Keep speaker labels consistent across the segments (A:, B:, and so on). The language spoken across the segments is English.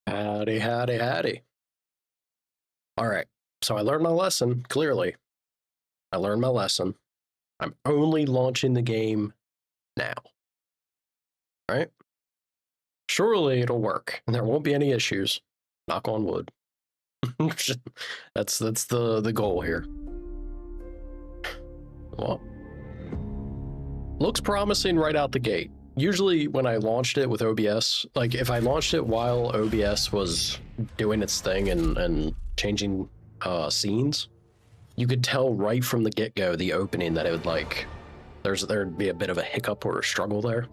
A: Howdy, howdy, howdy. All right. So I learned my lesson, clearly. I learned my lesson. I'm only launching the game now. Right? Surely it'll work and there won't be any issues. Knock on wood. that's the goal here. Well, looks promising right out the gate. Usually when I launched it with OBS, like if I launched it while OBS was doing its thing and changing scenes, you could tell right from the get-go the opening that it would like there'd be a bit of a hiccup or a struggle there.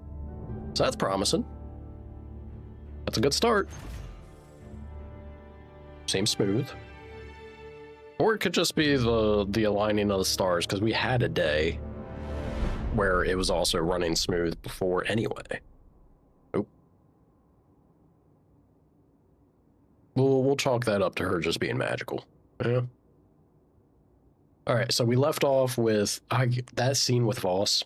A: So that's promising. That's a good start. Seems smooth. Or it could just be the aligning of the stars, because we had a day where it was also running smooth before anyway. Oop. We'll chalk that up to her just being magical. Yeah. All right, so we left off with that scene with Voss.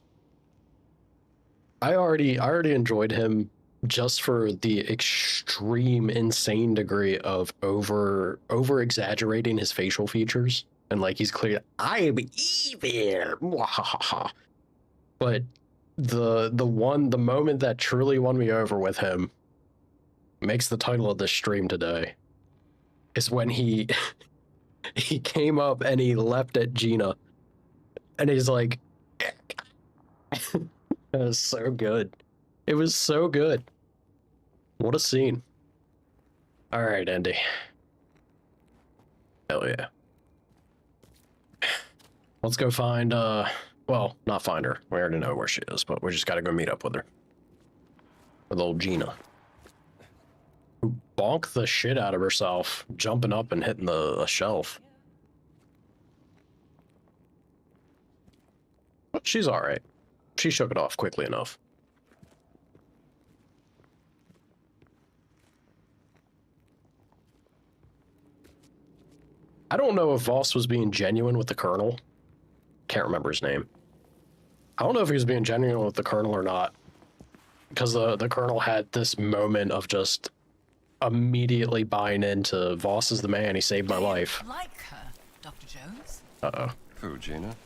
A: I already enjoyed him just for the extreme, insane degree of over exaggerating his facial features, and like he's clear, I am evil. But the moment that truly won me over with him, makes the title of this stream today, is when he he came up and he leapt at Gina, and he's like, it was so good. It was so good. What a scene. All right, Indy. Hell yeah. Let's go find, well, not find her. We already know where she is, but we just gotta go meet up with her. With old Gina. Who bonked the shit out of herself, jumping up and hitting the shelf. But she's alright. She shook it off quickly enough. I don't know if Voss was being genuine with the Colonel. Can't remember his name. I don't know if he was being genuine with the Colonel or not. Because the Colonel had this moment of just immediately buying into Voss is the man, he saved my life.
B: Like her, Dr. Jones?
A: Uh-oh.
C: Who, Gina?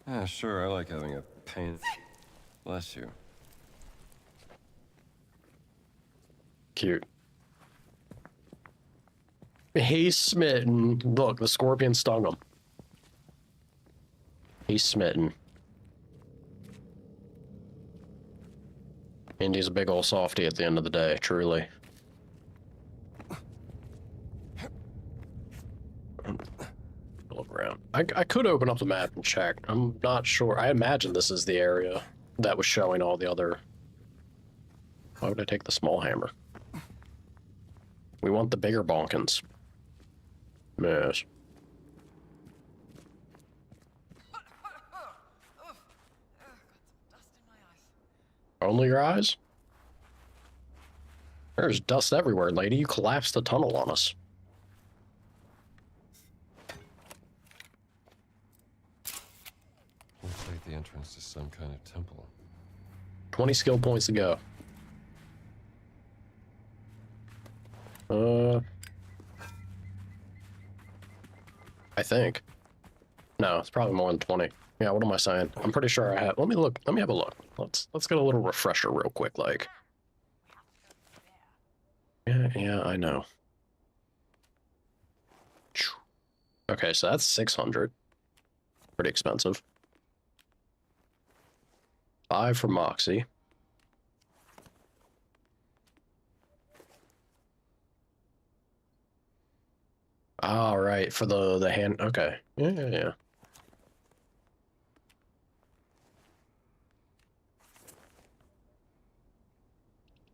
C: Yeah, sure, I like having a pain. Bless you.
A: Cute. He's smitten. Look, the scorpion stung him. He's smitten. Indy's a big old softy at the end of the day, truly. Look around. I could open up the map and check. I'm not sure. I imagine this is the area that was showing all the other... Why would I take the small hammer? We want the bigger bonkins. Yes. Only your eyes? There's dust everywhere, lady. You collapsed the tunnel on us.
C: Looks like the entrance to some kind of temple.
A: 20 skill points to go. I think. No, it's probably more than 20. Yeah, what am I saying? I'm pretty sure I have. Let me look. Let me have a look. Let's get a little refresher real quick, like. Yeah, I know. Okay, so that's 600. Pretty expensive. 5 for Moxie. All right, for the hand. Okay. Yeah.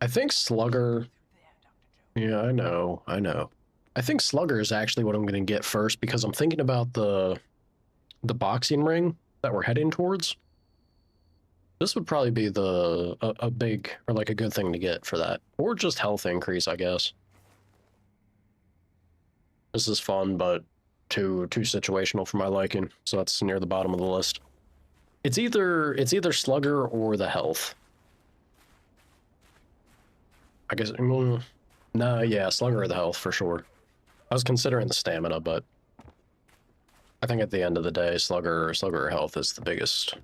A: I think Slugger. Yeah, I know. I think Slugger is actually what I'm going to get first, because I'm thinking about the boxing ring that we're heading towards. This would probably be a big, or like a good thing to get for that, or just health increase, I guess. This is fun, but too situational for my liking, so that's near the bottom of the list. It's either Slugger or the health. I guess No, yeah, Slugger of the health for sure. I was considering the stamina, but I think at the end of the day, Slugger health is the biggest to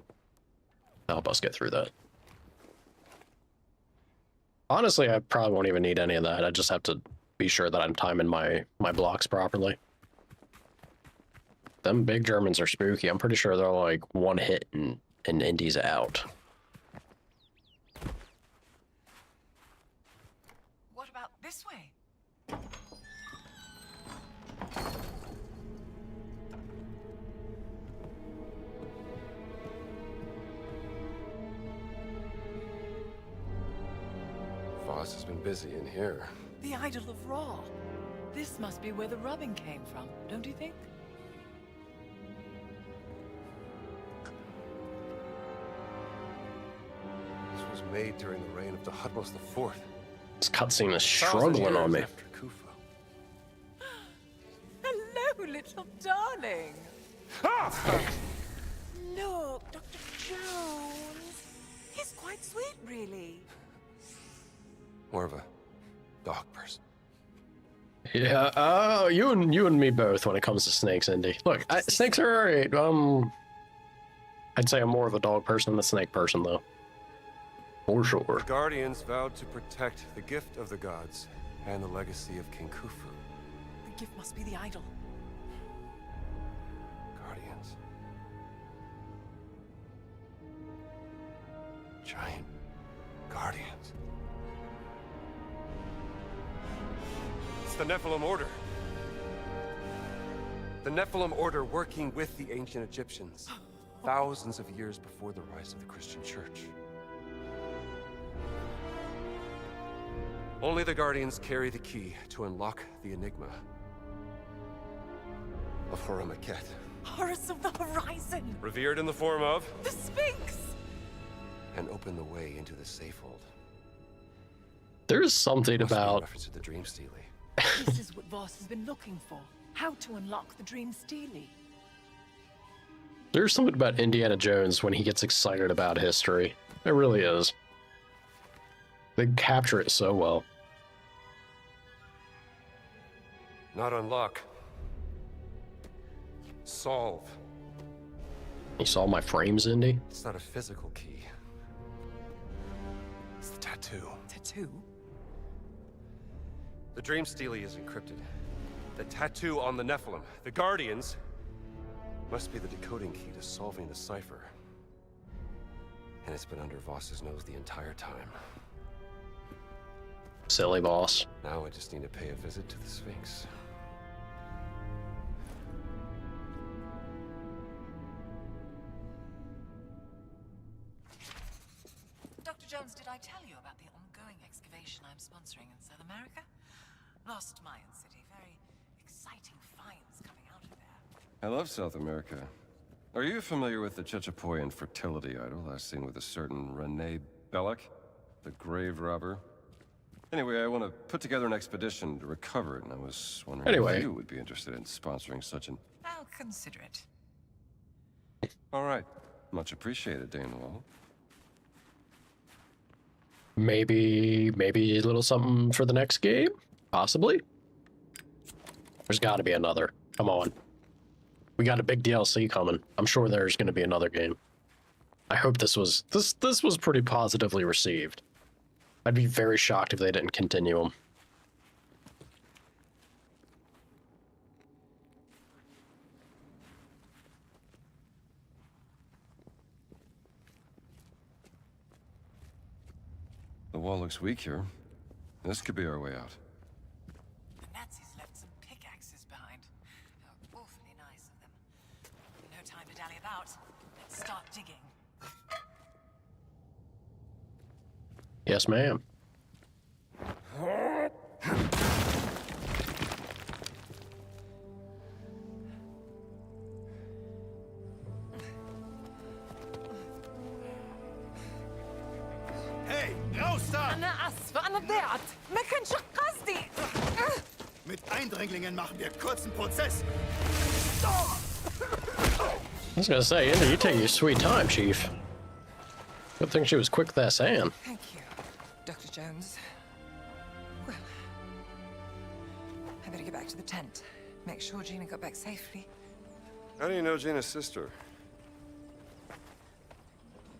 A: help us get through that. Honestly, I probably won't even need any of that. I just have to be sure that I'm timing my blocks properly. Them big Germans are spooky. I'm pretty sure they're like one hit and Indy's out.
B: What about this way?
C: Voss has been busy in here.
B: The idol of Ra. This must be where the rubbing came from, don't you think?
C: This was made during the reign of the Hutmos IV.
A: This cutscene is struggling on me.
C: After Kufa.
B: Hello, little darling.
C: Ah!
B: Look, Dr. Jones. He's quite sweet, really.
C: More of a dog person.
A: Yeah, you and me both when it comes to snakes, Indy. Look, snakes are alright. I'd say I'm more of a dog person than a snake person, though. For sure.
C: The Guardians vowed to protect the gift of the gods and the legacy of King Khufu.
B: The gift must be the idol.
C: Guardians. Giant Guardians. It's the Nephilim Order. The Nephilim Order working with the ancient Egyptians, thousands of years before the rise of the Christian Church. Only the Guardians carry the key to unlock the enigma of Horamaket.
B: Horus of the Horizon!
C: Revered in the form of,
B: The Sphinx!
C: and open the way into the Safehold.
A: There's something
C: Must be a
A: about
C: reference to the Dream Stealie.
B: This is what Voss has been looking for. How to unlock the Dream Stealie.
A: there's something about Indiana Jones when he gets excited about history. It really is. They capture it so well.
C: Not unlock. Solve.
A: You saw my frames, Indy?
C: It's not a physical key. It's the tattoo.
B: Tattoo?
C: The Dream Stealie is encrypted. The tattoo on the Nephilim, the Guardians, must be the decoding key to solving the cipher. And it's been under Voss's nose the entire time.
A: Silly boss.
C: Now I just need to pay a visit to the Sphinx.
B: Dr. Jones, did I tell you about the ongoing excavation I'm sponsoring in South America? Lost Mayan City. Very exciting finds coming out of there.
C: I love South America. Are you familiar with the Chechapoyan fertility idol last seen with a certain Renee Belloc, the grave robber? Anyway, I want to put together an expedition to recover it, and I was wondering if you would be interested in sponsoring such an...
B: I'll consider it.
C: All right. Much appreciated, Danewall.
A: Maybe a little something for the next game? Possibly? There's gotta be another. Come on. We got a big DLC coming. I'm sure there's gonna be another game. I hope this was pretty positively received. I'd be very shocked if they didn't continue them.
C: The wall looks weak here. This could be our way out.
B: The Nazis left some pickaxes behind. How awfully nice of them. No time to dally about. Let's start digging.
A: Yes, ma'am.
D: Hey, raus da!
B: أنا آسفة أنا ضيعت ما كانش قصدي.
D: Mit Eindringlingen machen wir kurzen Prozess.
A: I was gonna say, Indy, you take your sweet time, Chief. Good thing she was quick with that sand.
B: Thank you, Dr. Jones. Well, back to the tent. Make sure Gina got back safely.
C: How do you know Gina's sister?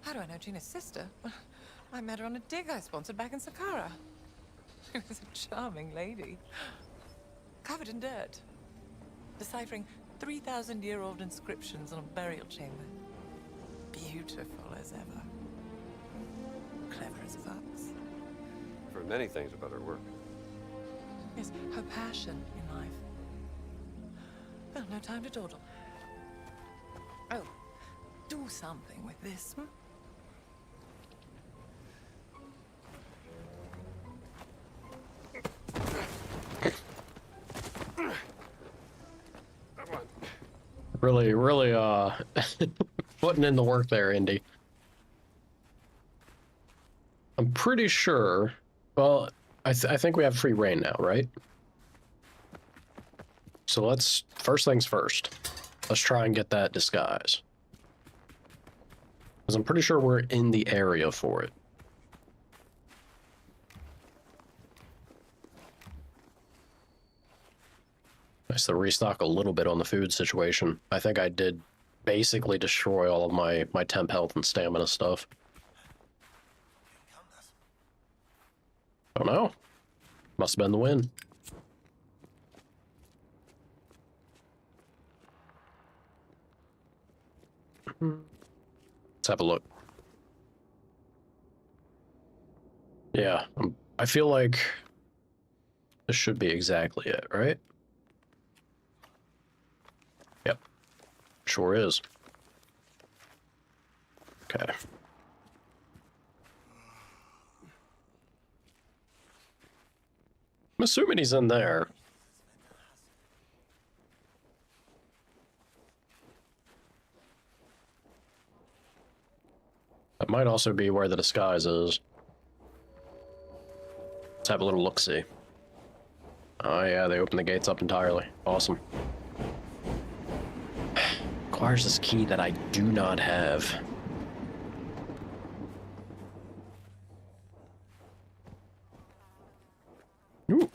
B: How do I know Gina's sister? Well, I met her on a dig I sponsored back in Saqqara. She was a charming lady. Covered in dirt. Deciphering 3,000-year-old inscriptions on a burial chamber. Beautiful as ever. Clever as a fox.
C: I've heard many things about her work.
B: Yes, her passion in life. Well, no time to dawdle. Oh, do something with this, hmm?
A: Really, really, putting in the work there, Indy. I'm pretty sure, well, I think we have free reign now, right? So let's, first things first, let's try and get that disguise. Because I'm pretty sure we're in the area for it. Nice to restock a little bit on the food situation. I think I did basically destroy all of my temp health and stamina stuff. Don't know. Must have been the wind. Let's have a look. Yeah, I feel like this should be exactly it, right? Yep. Sure is. Okay. I'm assuming he's in there. That might also be where the disguise is. Let's have a little look-see. Oh yeah, they opened the gates up entirely. Awesome. Requires this key that I do not have. Ooh.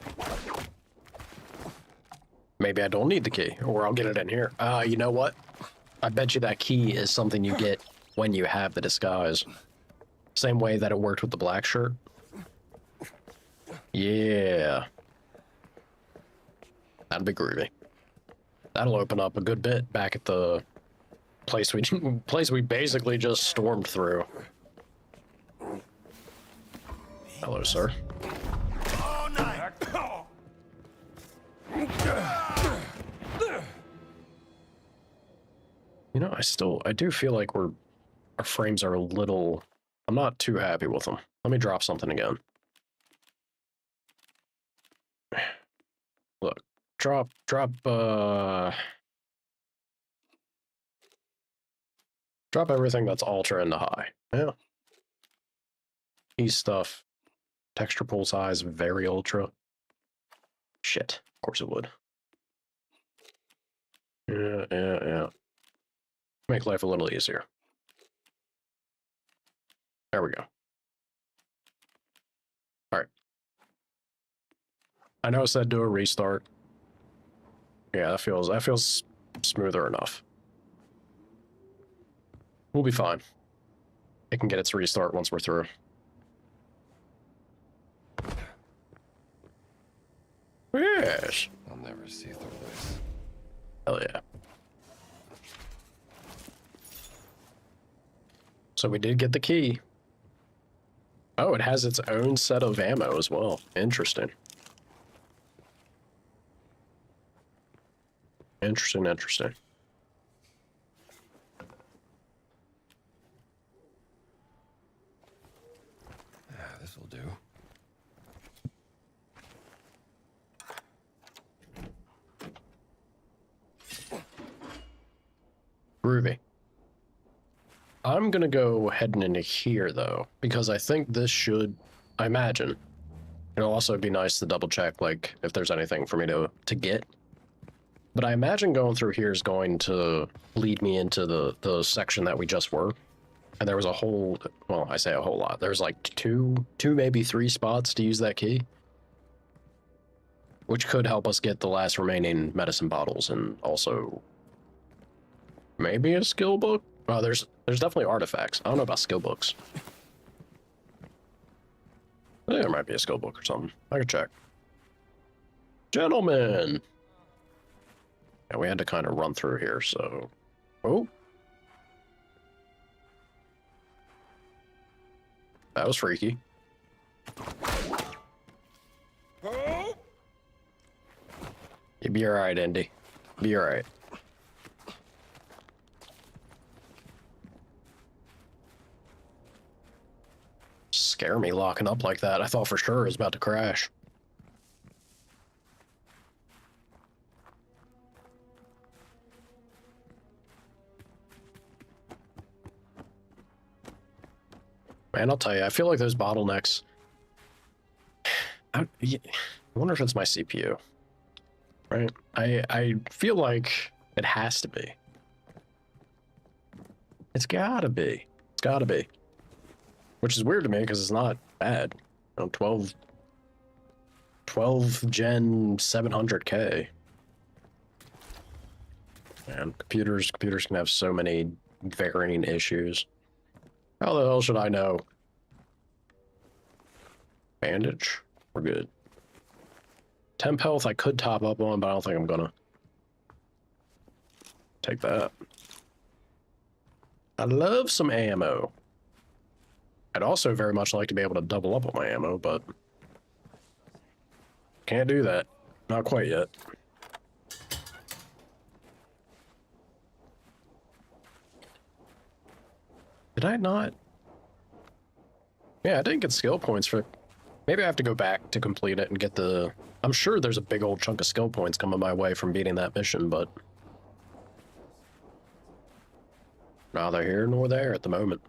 A: Maybe I don't need the key, or I'll get it in here. You know what? I bet you that key is something you get when you have the disguise. Same way that it worked with the black shirt. Yeah. That'd be groovy. That'll open up a good bit back at the place we basically just stormed through. Hello, sir.
D: Oh nein!
A: You know, I do feel like our frames are a little, I'm not too happy with them. Let me drop something again. Look, drop everything that's ultra into high. Yeah. Ease stuff. Texture pool size, very ultra. Shit, of course it would. Yeah. Make life a little easier. There we go. All right. I know it said do a restart. Yeah, that feels smoother enough. We'll be fine. It can get its restart once we're through. Yes.
C: I'll never see through this.
A: Hell yeah. So we did get the key. Oh, it has its own set of ammo as well. Interesting. Interesting.
C: This will do.
A: Groovy. I'm gonna go heading into here though, because I think this should, I imagine, it'll also be nice to double check like if there's anything for me to get. But I imagine going through here is going to lead me into the section that we just were. And there was a whole, well, I say a whole lot. There's like two, maybe three spots to use that key. which could help us get the last remaining medicine bottles, and also maybe a skill book. Oh, there's definitely artifacts. I don't know about skill books. There might be a skill book or something. I could check. Gentlemen. Yeah, we had to kind of run through here, so... Oh. That was freaky. You'll be alright, Indy. Be alright. Scare me locking up like that. I thought for sure it was about to crash. Man, I'll tell you, I feel like those bottlenecks... I wonder if it's my CPU. Right? I feel like it has to be. It's gotta be. It's gotta be. Which is weird to me because it's not bad. You know, 12 gen 700K. Man, computers can have so many varying issues. How the hell should I know? Bandage? We're good. Temp health I could top up on, but I don't think I'm gonna. Take that. I love some ammo. I'd also very much like to be able to double up on my ammo, but can't do that. Not quite yet. Did I not? Yeah, I didn't get skill points for... Maybe I have to go back to complete it and get the... I'm sure there's a big old chunk of skill points coming my way from beating that mission, but... neither here nor there at the moment.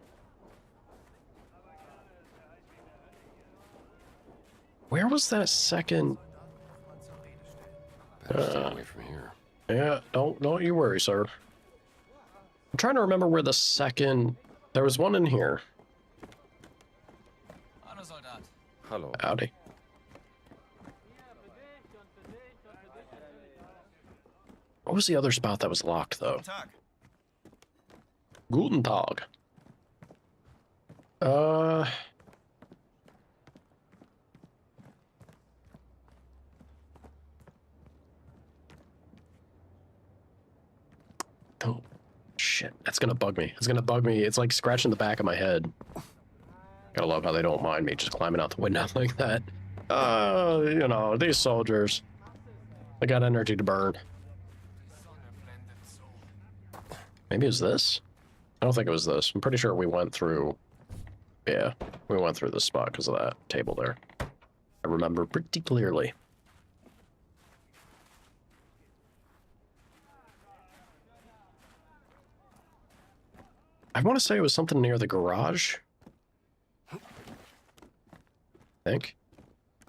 A: Where was that second...
C: Away from here.
A: Yeah, don't you worry, sir. I'm trying to remember where the second... There was one in here.
C: Hello.
A: Howdy. What was the other spot that was locked, though? Guten Tag. Oh, shit. That's gonna bug me. It's gonna bug me. It's like scratching the back of my head. Gotta love how they don't mind me just climbing out the window like that. You know, these soldiers. They got energy to burn. Maybe it was this? I don't think it was this. I'm pretty sure we went through... Yeah, we went through this spot because of that table there. I remember pretty clearly. I want to say it was something near the garage. I think.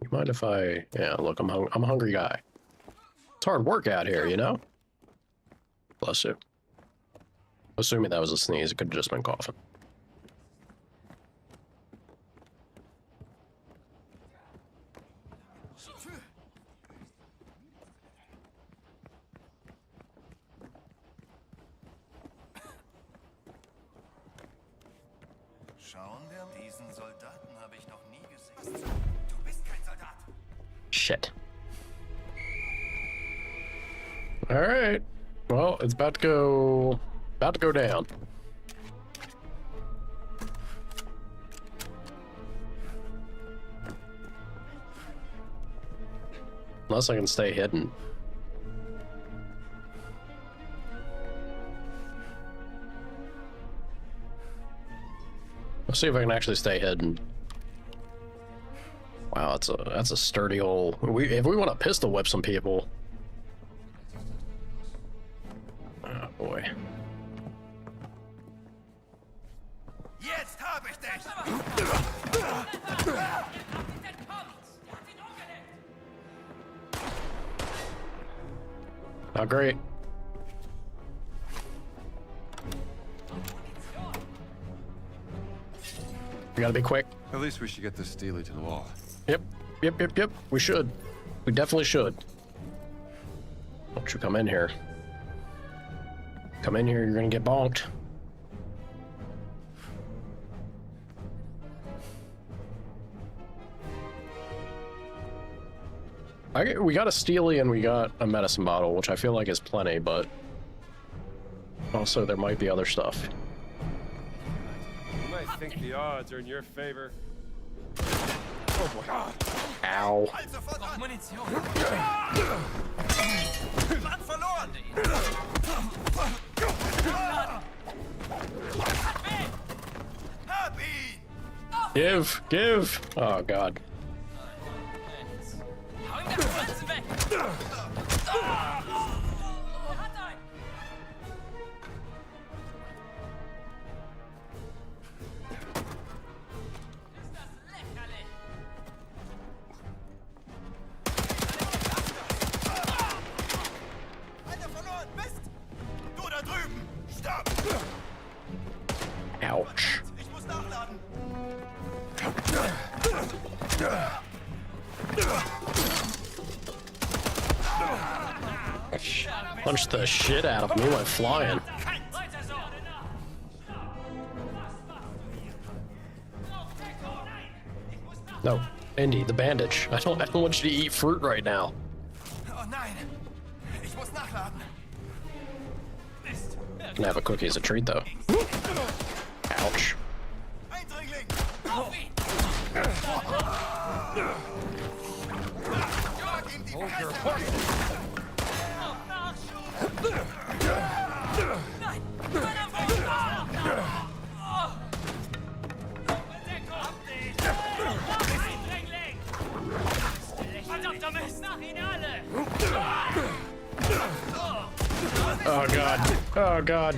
A: You mind if I... Yeah, look, I'm a hungry guy. It's hard work out here, you know? Bless you. Assuming that was a sneeze, it could have just been coughing.
D: Schauen wir, diesen Soldaten habe ich noch nie gesehen. Du bist kein Soldat.
A: Shit. All right. Well, it's about to go down. Unless I can stay hidden. Let's see if I can actually stay hidden. Wow, that's a sturdy hole. If we want to pistol whip some people. Oh boy.
D: Jetzt habe ich dich!
A: Not great. We gotta be quick.
C: At least we should get this Steely to the wall.
A: Yep. We should. We definitely should. Don't you come in here. Come in here, you're gonna get bonked. We got a Steely and we got a medicine bottle, which I feel like is plenty, but also there might be other stuff.
E: You might think the odds are in your favor. Oh boy.
A: Ow.
D: Halt sofort an!
B: Munition.
D: Mann verloren! Hab ihn!
A: Give! Oh god.
B: Hau ihm das Ganze weg! Hat einen! Ist das lächerlich!
D: Einer verloren! Mist! Du da drüben! Stopp!
A: Ouch.
D: Ich muss nachladen!
A: Punched the shit out of me, went flying.
B: Weiter so!
A: No, Indy, the bandage. I don't want you to eat fruit right now.
D: Oh nein! Ich muss nachladen! Mist!
A: Can have a cookie as a treat though. Ouch.
D: Eindringling!
B: Auf ihn!
D: Jag ihm die Fresse!
B: Nein! Meiner Frau! Verdammter Mist! Nach ihnen alle!
A: Oh god. Oh god.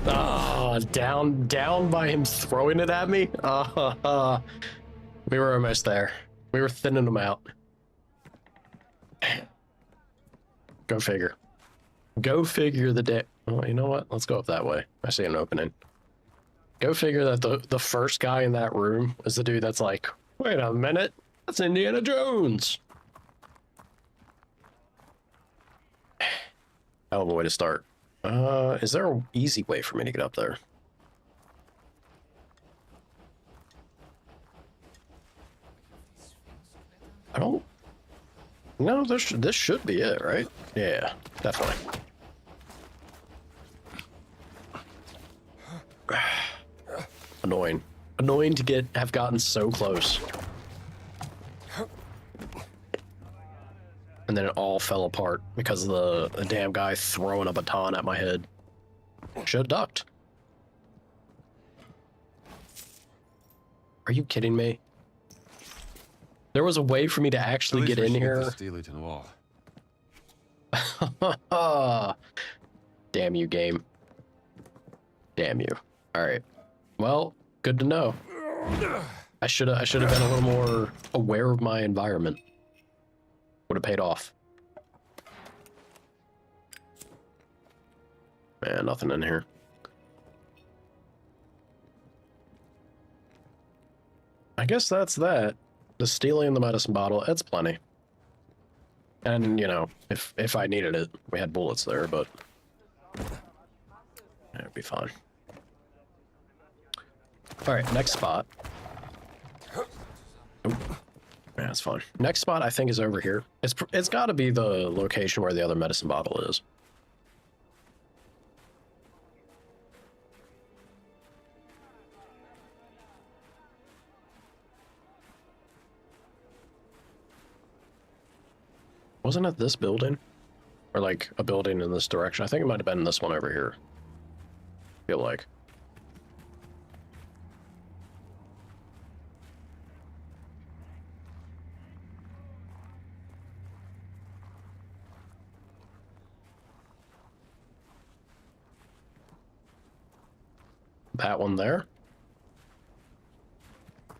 A: Ah, down by him throwing it at me. We were almost there. We were thinning them out. Go figure. Go figure the day. Oh, you know what? Let's go up that way. I see an opening. Go figure that the first guy in that room is the dude that's like, wait a minute, that's Indiana Jones. Hell of a way to start. Is there an easy way for me to get up there? I don't... No, this should be it, right? Yeah, definitely. Annoying. Annoying to have gotten so close. And then it all fell apart because of the damn guy throwing a baton at my head. Should've ducked. Are you kidding me? There was a way for me to actually get in here.
C: Steely to the wall.
A: Damn you, game. Damn you. All right. Well, good to know. I should have been a little more aware of my environment. Would have paid off. Man, nothing in here. I guess that's that. The stealing the medicine bottle, it's plenty. And, you know, if I needed it, we had bullets there, but it'd be fine. All right, next spot. Oop. Yeah, that's fine. Next spot, I think, is over here. It's got to be the location where the other medicine bottle is. Wasn't it this building? Or like a building in this direction? I think it might have been this one over here. I feel like. That one there?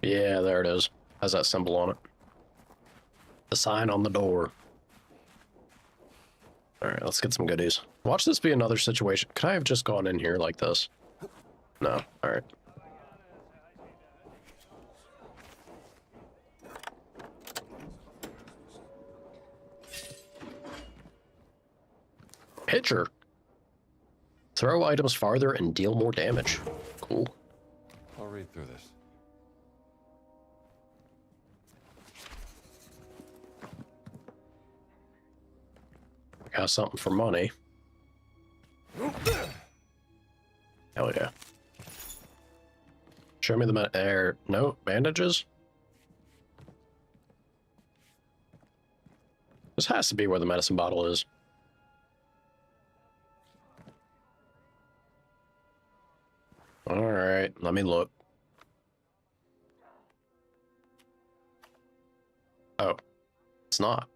A: Yeah, there it is. Has that symbol on it. The sign on the door. Alright, let's get some goodies. Watch this be another situation. Could I have just gone in here like this? No. Alright. Pitcher. Throw items farther and deal more damage. Cool.
C: I'll read through this.
A: Got something for money. Hell yeah. Show me the no bandages. This has to be where the medicine bottle is. All right, let me look. Oh, it's not.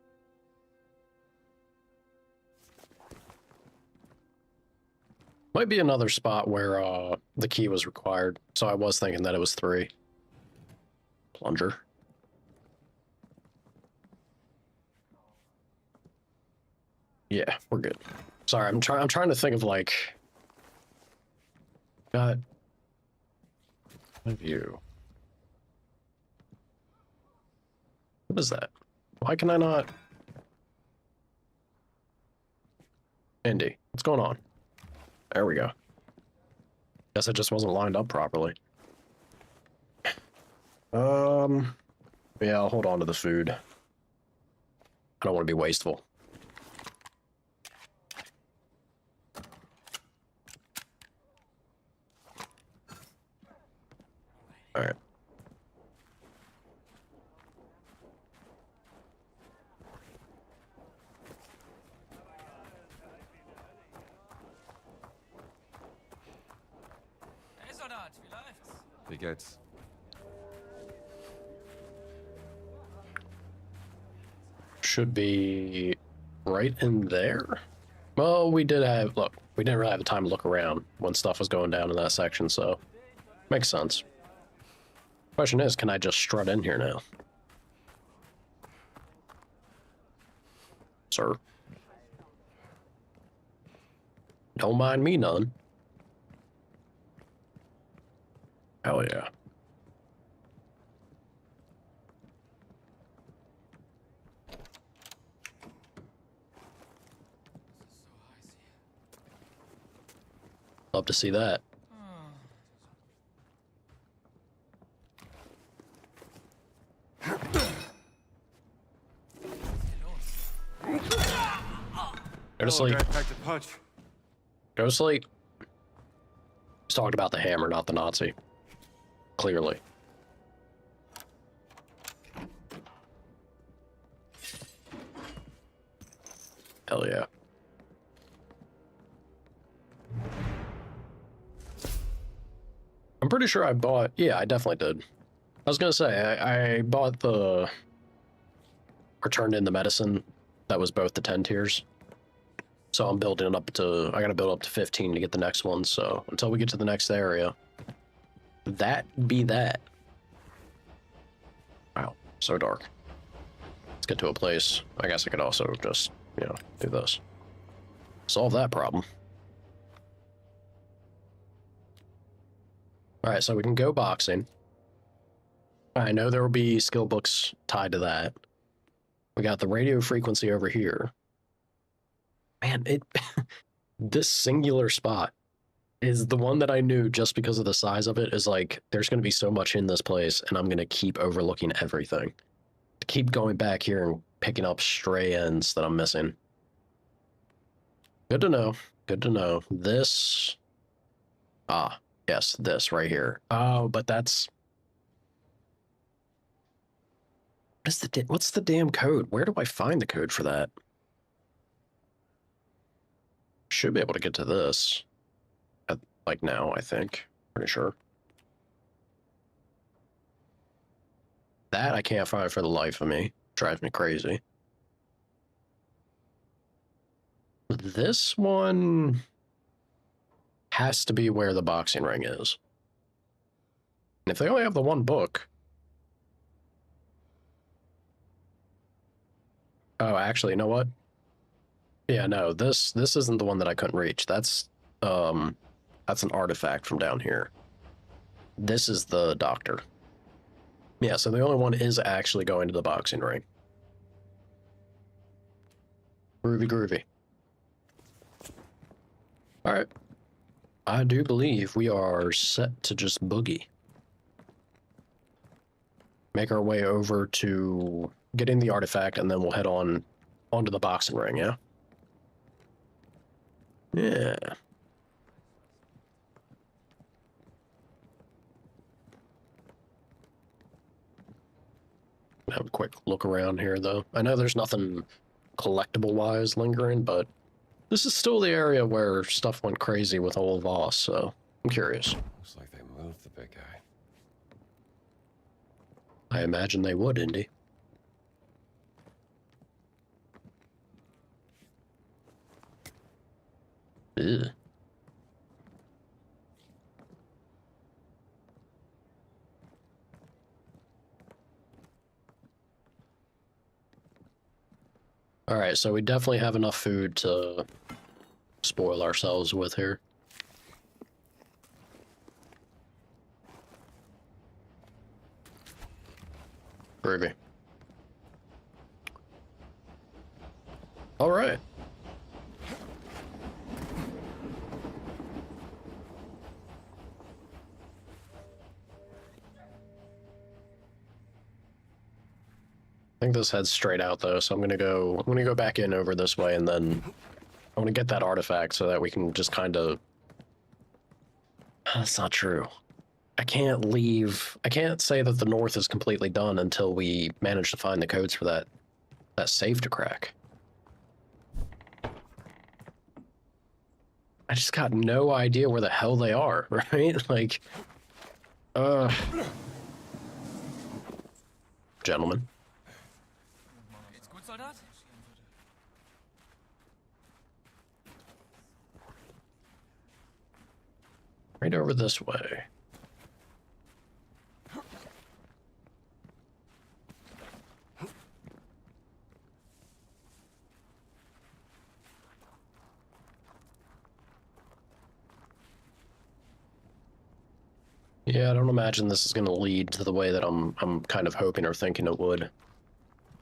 A: Might be another spot where the key was required, so I was thinking that it was 3. Plunger. Yeah, we're good. Sorry, I'm trying to think of like. Got view. What is that? Why can I not? Indy, what's going on? There we go. Guess it just wasn't lined up properly. Yeah, I'll hold on to the food. I don't want to be wasteful. All right.
D: Hey Soldat, wie läuft's?
C: Wie geht's?
A: Should be right in there. Well, we did have, look, we didn't really have the time to look around when stuff was going down in that section, so makes sense. Question is, can I just strut in here now? Sir. Don't mind me none. Hell yeah. Love to see that. Go to sleep.
E: Packed a punch.
A: Go to sleep. He's talking about the hammer, not the Nazi. Clearly. Hell yeah. I'm pretty sure I bought... Yeah, I definitely did. I was gonna say, I bought the... Or turned in the medicine that was both the 10 tiers. So I'm building it up to... I gotta build up to 15 to get the next one, so until we get to the next area. That be that. Wow, so dark. Let's get to a place. I guess I could also just, you know, do this. Solve that problem. Alright, so we can go boxing. I know there will be skill books tied to that. We got the radio frequency over here. Man, this singular spot is the one that I knew just because of the size of it is like, there's going to be so much in this place and I'm going to keep overlooking everything. Keep going back here and picking up stray ends that I'm missing. Good to know. Good to know. This... Ah, yes, this right here. Oh, but that's... What's the damn code? Where do I find the code for that? Should be able to get to this. Like now, I think. Pretty sure. That I can't find for the life of me. Drives me crazy. This one has to be where the boxing ring is. And if they only have the one book... Oh, actually, you know what? Yeah, no, this isn't the one that I couldn't reach. That's an artifact from down here. This is the doctor. Yeah, so the only one is actually going to the boxing ring. Groovy, groovy. Alright. I do believe we are set to just boogie. Make our way over to getting the artifact, and then we'll head on onto the boxing ring, yeah? Yeah. Have a quick look around here, though. I know there's nothing collectible-wise lingering, but this is still the area where stuff went crazy with old Voss, so I'm curious.
C: Looks like they moved the big guy.
A: I imagine they would, Indy. Ugh. Alright, so we definitely have enough food to spoil ourselves with here. Groovy. Alright. I think this heads straight out though, so I'm gonna go back in over this way, and then I want to get that artifact so that we can just kind of... That's not true. I can't say that the north is completely done until we manage to find the codes for that safe to crack. I just got no idea where the hell they are, right? Like, gentlemen.
D: Geht's gut, Soldat?
A: Right over this way. Yeah, I don't imagine this is going to lead to the way that I'm kind of hoping or thinking it would.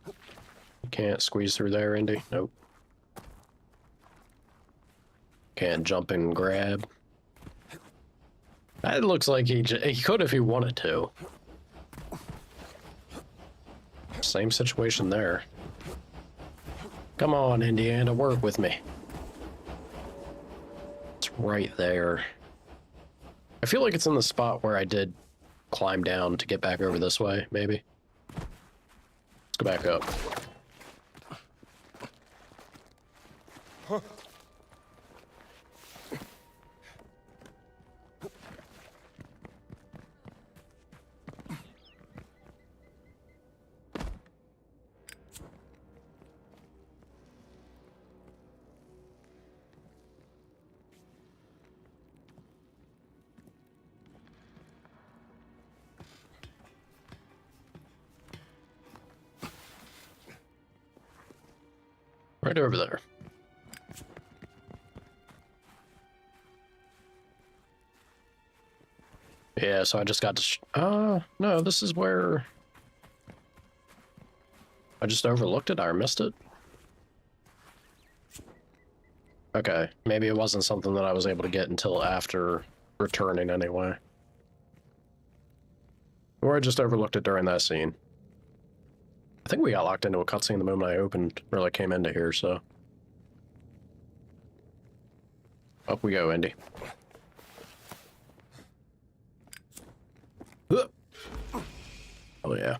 A: You can't squeeze through there, Indy? Nope. Can't jump and grab. That looks like he could if he wanted to. Same situation there. Come on, Indiana, work with me. It's right there. I feel like it's in the spot where I did climb down to get back over this way, maybe. Let's go back up. Right over there. Yeah, so I just got to... no, this is where... I just overlooked it? I missed it? Okay, maybe it wasn't something that I was able to get until after returning anyway. Or I just overlooked it during that scene. I think we got locked into a cutscene the moment I opened, or like came into here, so. Up we go, Indy. Oh yeah.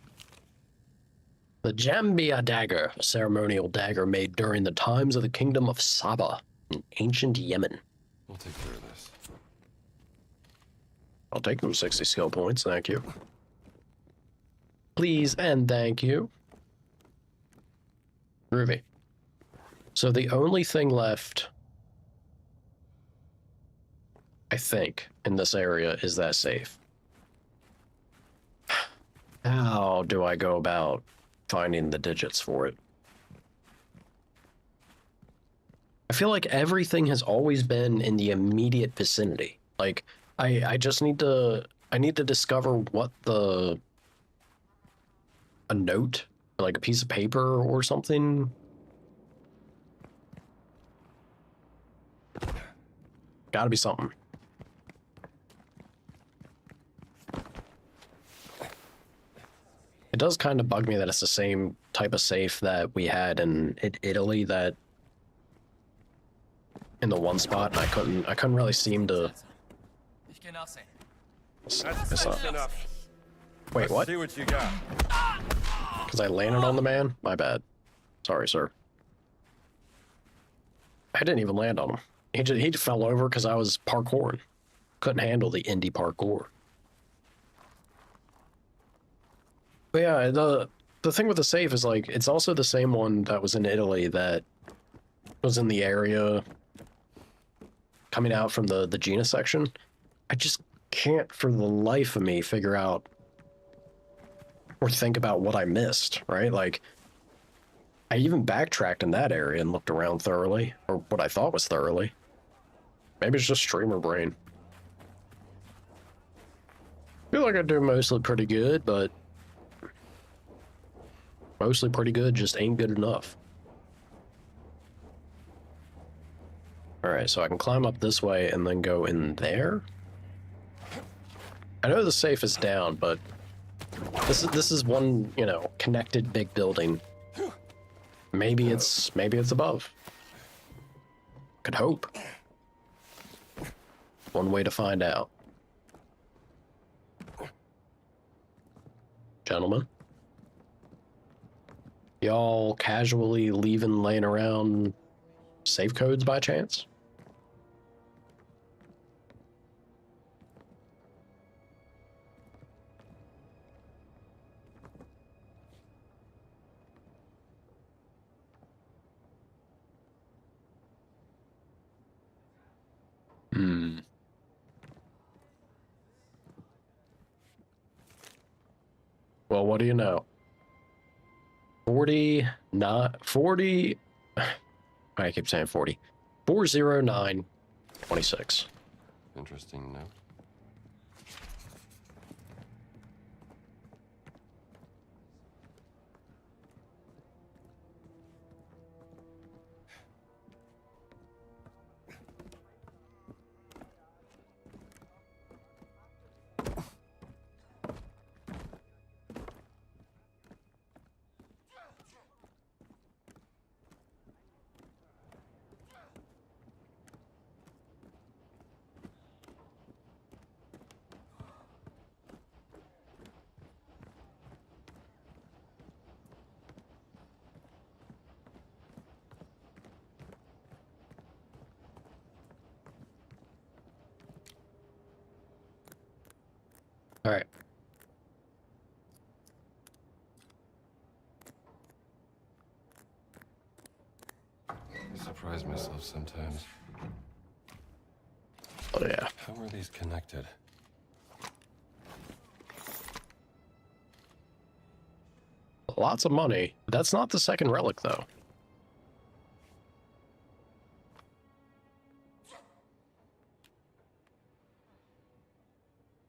A: The Jambia dagger, a ceremonial dagger made during the times of the kingdom of Saba in ancient Yemen.
C: We'll take care of this.
A: I'll take those 60 skill points, thank you. Please and thank you. Groovy. So the only thing left, I think, in this area is that safe. How do I go about finding the digits for it? I feel like everything has always been in the immediate vicinity. Like, I just need to discover what a note, like a piece of paper or something. Gotta be something. It does kind of bug me that it's the same type of safe that we had in Italy, that in the one spot, and I couldn't really seem to.
D: Ich geh nachsehen.
E: That's close enough.
A: Wait, what?
E: See what you got.
A: Because I landed on the man? My bad. Sorry, sir. I didn't even land on him. He fell over because I was parkouring. Couldn't handle the Indy parkour. But yeah, the thing with the safe is, like, it's also the same one that was in Italy that was in the area coming out from the Gina section. I just can't for the life of me figure out or think about what I missed, right? Like, I even backtracked in that area and looked around thoroughly, or what I thought was thoroughly. Maybe it's just streamer brain. Feel like I do mostly pretty good, but mostly pretty good just ain't good enough. Alright, so I can climb up this way and then go in there. I know the safe is down, but this is one, you know, connected big building. Maybe it's above. Could hope. One way to find out. Gentlemen. Y'all casually leaving laying around safe codes by chance? Well, what do you know? 40, not 40. I keep saying 40. 40926.
C: Interesting note.
A: All right.
C: I surprise myself sometimes.
A: Oh, yeah.
C: How are these connected?
A: Lots of money. That's not the second relic, though.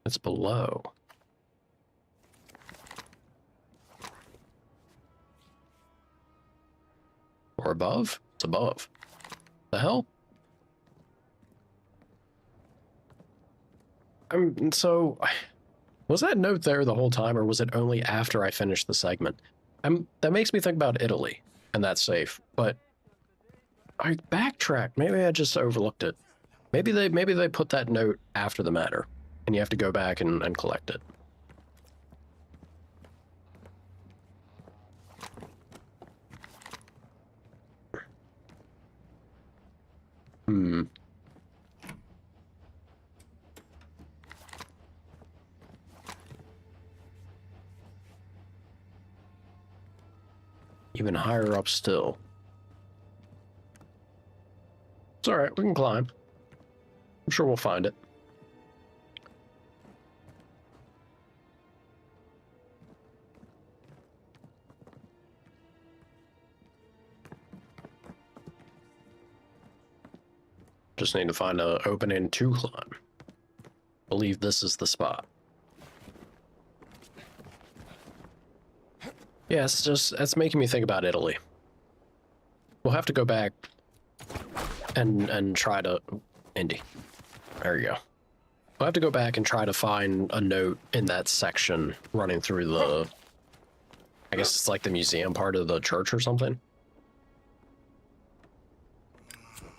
A: It's below. Or above? It's above. The hell? So, was that note there the whole time, or was it only after I finished the segment? That makes me think about Italy, and that's safe, but I backtracked. Maybe I just overlooked it. Maybe they put that note after the matter, and you have to go back and collect it. Even higher up still. It's all right, we can climb. I'm sure we'll find it. Just need to find an opening to climb. Believe this is the spot. Yeah, it's making me think about Italy. We'll have to go back and try to Indy. There you go. I'll have to go back and try to find a note in that section running through the... I guess it's like the museum part of the church or something.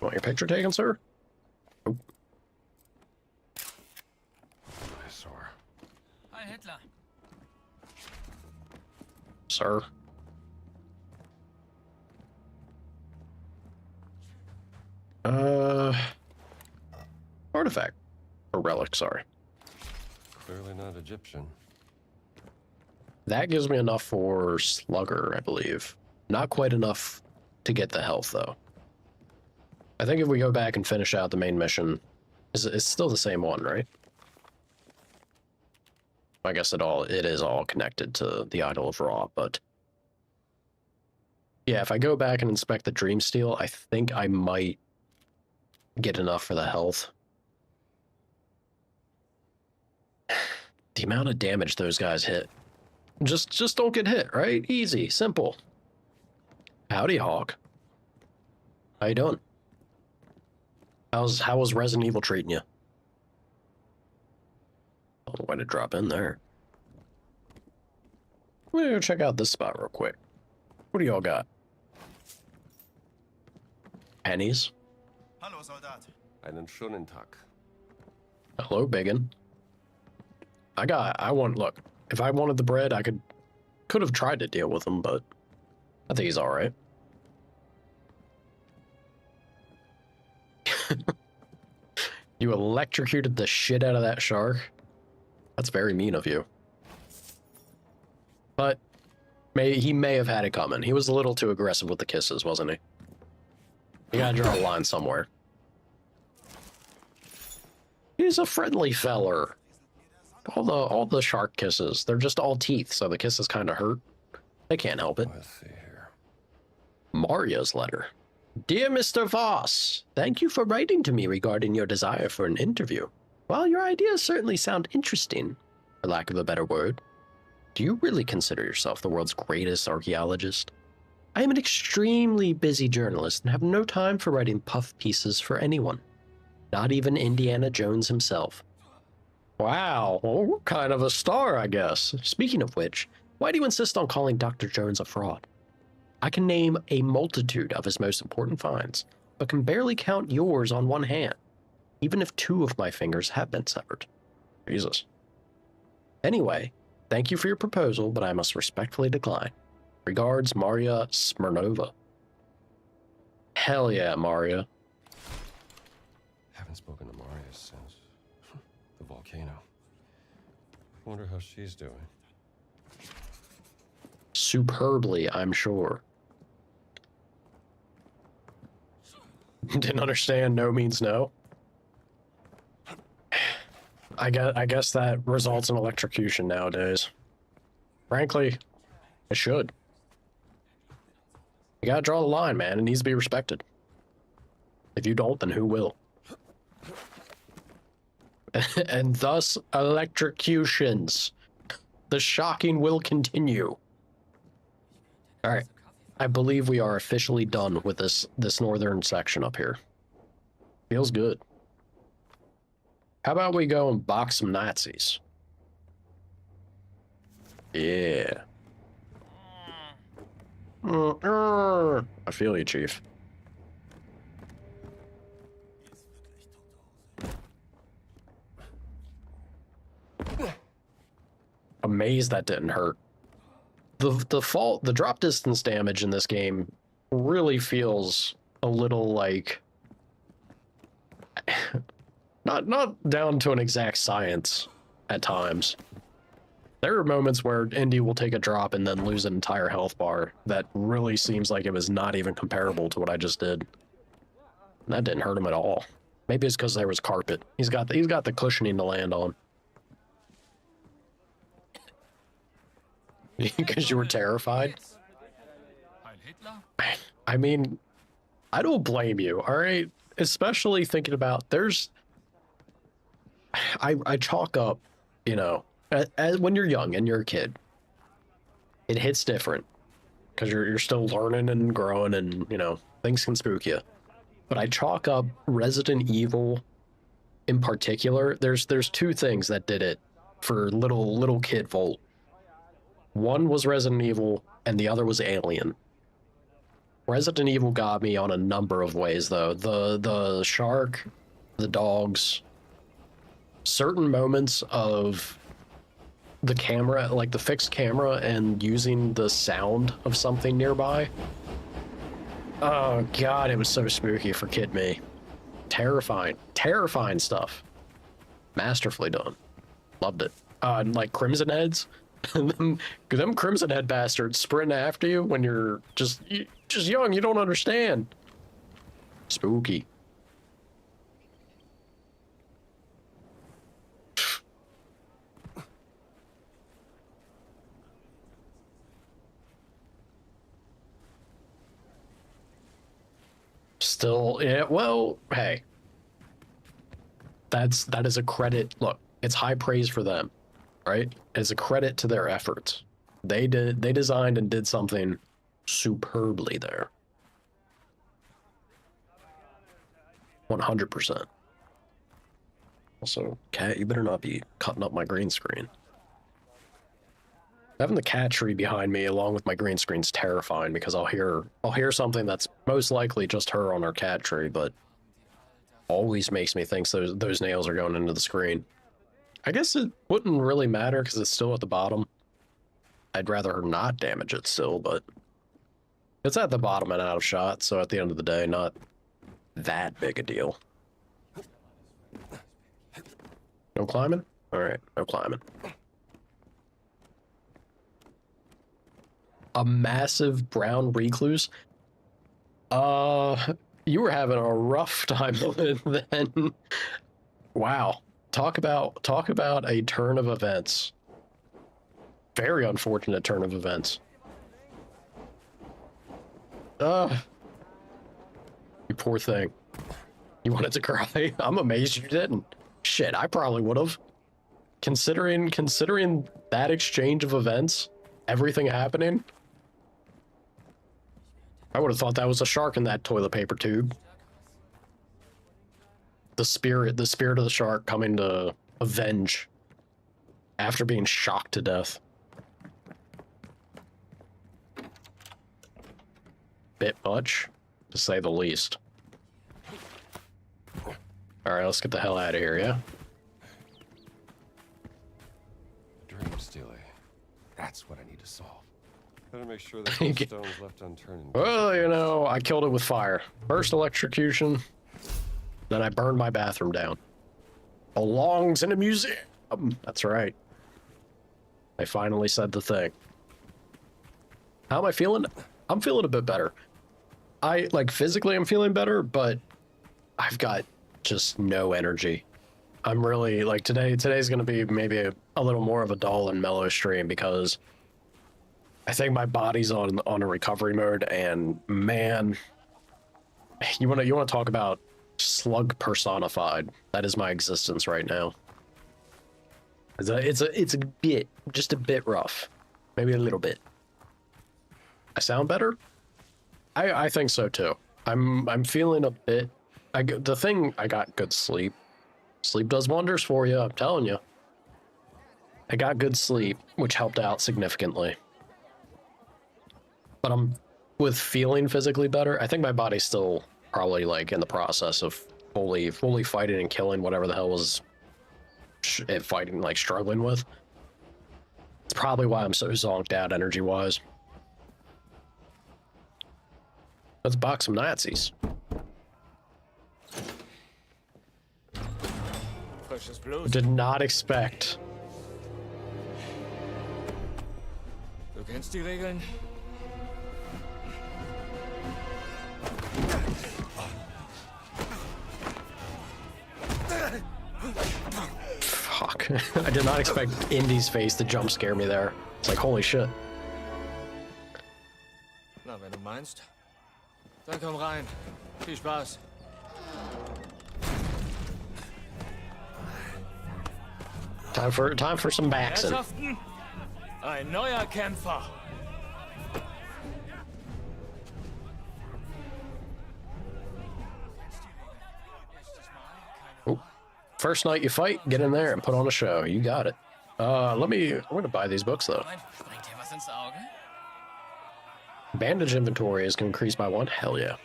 A: Want your picture taken, sir? Oh.
C: Sore.
D: Hi, Hitler.
A: Sir. Artifact. Or relic, sorry.
C: Clearly not Egyptian.
A: That gives me enough for Slugger, I believe. Not quite enough to get the health, though. I think if we go back and finish out the main mission, it's still the same one, right? I guess it is all connected to the Idol of Ra, but... Yeah, if I go back and inspect the Dream Steel, I think I might get enough for the health. The amount of damage those guys hit. Just don't get hit, right? Easy, simple. Howdy, Hawk. How you doing? How was Resident Evil treating you? Oh, way to drop in there. We're gonna go check out this spot real quick. What do y'all got? Pennies?
D: Hallo, Soldat.
C: Einen schönen Tag.
A: Hello, biggin. Look, if I wanted the bread, I could have tried to deal with him, but I think he's all right. You electrocuted the shit out of that shark? That's very mean of you. But he may have had it coming. He was a little too aggressive with the kisses, wasn't he? You gotta draw a line somewhere. He's a friendly feller. All the shark kisses, they're just all teeth, so the kisses kind of hurt. They can't help it.
C: Let's see here.
A: Maria's letter. Dear Mr. Voss, thank you for writing to me regarding your desire for an interview. While your ideas certainly sound interesting, for lack of a better word, do you really consider yourself the world's greatest archaeologist? I am an extremely busy journalist and have no time for writing puff pieces for anyone. Not even Indiana Jones himself. Wow, well, we're kind of a star, I guess. Speaking of which, why do you insist on calling Dr. Jones a fraud? I can name a multitude of his most important finds, but can barely count yours on one hand, even if 2 of my fingers have been severed. Jesus. Anyway, thank you for your proposal, but I must respectfully decline. Regards, Maria Smirnova. Hell yeah, Maria.
C: Haven't spoken to Maria since the volcano. Wonder how she's doing.
A: Superbly, I'm sure. Didn't understand no means no. I guess that results in electrocution nowadays. Frankly, it should. You gotta draw the line, man. It needs to be respected. If you don't, then who will? And thus, electrocutions. The shocking will continue. Alright. I believe we are officially done with this northern section up here. Feels good. How about we go and box some Nazis? Yeah. I feel you, Chief. Amazed that didn't hurt. The drop distance damage in this game really feels a little like not down to an exact science at times. There are moments where Indy will take a drop and then lose an entire health bar that really seems like it was not even comparable to what I just did. And that didn't hurt him at all. Maybe it's because there was carpet. He's got the cushioning to land on. Because you were terrified? I mean, I don't blame you, all right? Especially thinking about I chalk up, you know, as when you're young and you're a kid, it hits different because you're still learning and growing, and you know things can spook you. But I chalk up Resident Evil in particular, there's two things that did it for little kid Volt. One was Resident Evil, and the other was Alien. Resident Evil got me on a number of ways, though. The shark, the dogs, certain moments of the camera, like the fixed camera, and using the sound of something nearby. Oh god, it was so spooky for kid me. Terrifying stuff. Masterfully done. Loved it. Like Crimson Heads. them Crimson Head bastards sprint after you when you're just young, you don't understand. Spooky. Still, yeah, well, hey. That is a credit. Look, it's high praise for them, right? It's a credit to their efforts. They designed and did something superbly there. 100%. Also, cat, you better not be cutting up my green screen. Having the cat tree behind me along with my green screen's terrifying because I'll hear something that's most likely just her on her cat tree, but always makes me think those nails are going into the screen. I guess it wouldn't really matter because it's still at the bottom. I'd rather her not damage it still, but it's at the bottom and out of shot, so at the end of the day, not that big a deal. No climbing? Alright, no climbing. A massive brown recluse? You were having a rough time then. Wow. Talk about a turn of events. Very unfortunate turn of events. You poor thing. You wanted to cry? I'm amazed you didn't. Shit, I probably would have. Considering that exchange of events, everything happening, I would have thought that was a shark in that toilet paper tube. The spirit of the shark coming to avenge after being shocked to death. Bit much, to say the least. Alright, let's get the hell out of here, yeah?
C: Dream stealing. That's what I need to solve. Better make sure that the stone's left unturned.
A: Well, you know, I killed it with fire. First electrocution, then I burned my bathroom down. Belongs in a museum. That's right. I finally said the thing. How am I feeling? I'm feeling a bit better. Physically I'm feeling better, but I've got just no energy. I'm really, today's gonna be maybe a little more of a dull and mellow stream because I think my body's on a recovery mode, and man, you wanna talk about slug personified. That is my existence right now. It's a bit, just a bit rough, maybe a little bit. I sound better? I think so too. I'm feeling a bit. I got good sleep. Sleep does wonders for you. I'm telling you. I got good sleep, which helped out significantly. But I'm with feeling physically better. I think my body's still probably in the process of fully fighting and killing whatever the hell was it fighting, struggling with. It's probably why I'm so zonked out energy wise. Let's box some Nazis. Did not expect.
F: Du kennst die Regeln?
A: Fuck. I did not expect Indy's face to jump scare me there. It's like, holy shit.
F: Na, wenn du meinst. Dann komm rein. Viel Spaß.
A: Time for some Baxen.
F: Herrschaften, ein neuer Kämpfer.
A: Oh. First night you fight, get in there and put on a show. You got it. I'm gonna buy these books though.
F: Bringt dir was ins Auge?
A: Bandage inventory is gonna increase by 1. Hell yeah.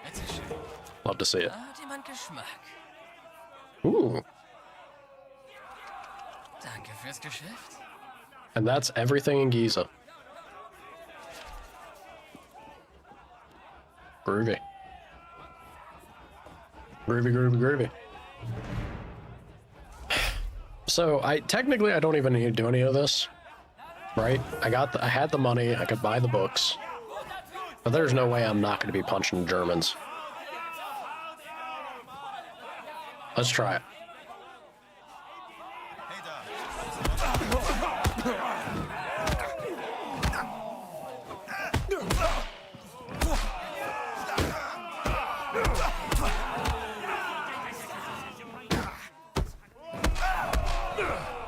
F: Bitteschön.
A: Love to see it.
F: Da hat jemand Geschmack.
A: Ooh.
F: Danke fürs Geschäft.
A: And that's everything in Giza. Groovy. Groovy, groovy, groovy. So I don't even need to do any of this, right? I had the money, I could buy the books, but there's no way I'm not going to be punching Germans. Let's try it.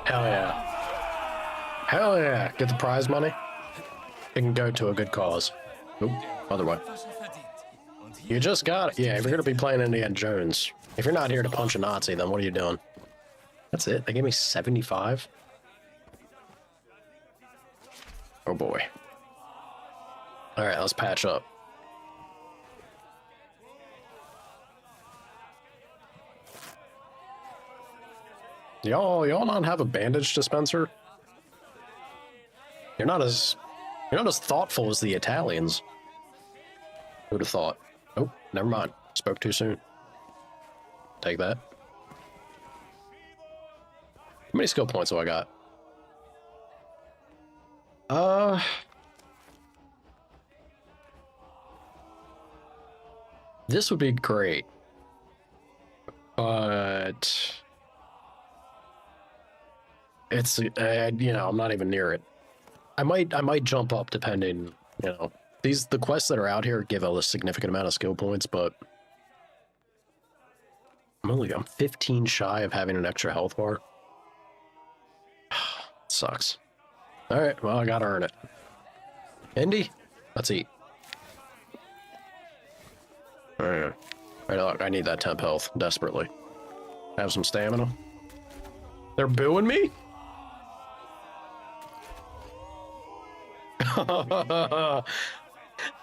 A: Hell yeah. Hell yeah. Get the prize money. It can go to a good cause. Oop, other way. You just got it. Yeah, if you're going to be playing Indiana Jones, if you're not here to punch a Nazi, then what are you doing? That's it. They gave me 75. Oh boy. All right, let's patch up. Y'all not have a bandage dispenser? You're not as thoughtful as the Italians. Who'd have thought? Oh, never mind. Spoke too soon. Take that. How many skill points do I got? This would be great. But it's I'm not even near it. I might jump up depending, the quests that are out here give a significant amount of skill points, but I'm 15 shy of having an extra health bar. Sucks. All right, well, I gotta earn it. Indy, let's eat. All right, look, I need that temp health desperately. Have some stamina. They're booing me?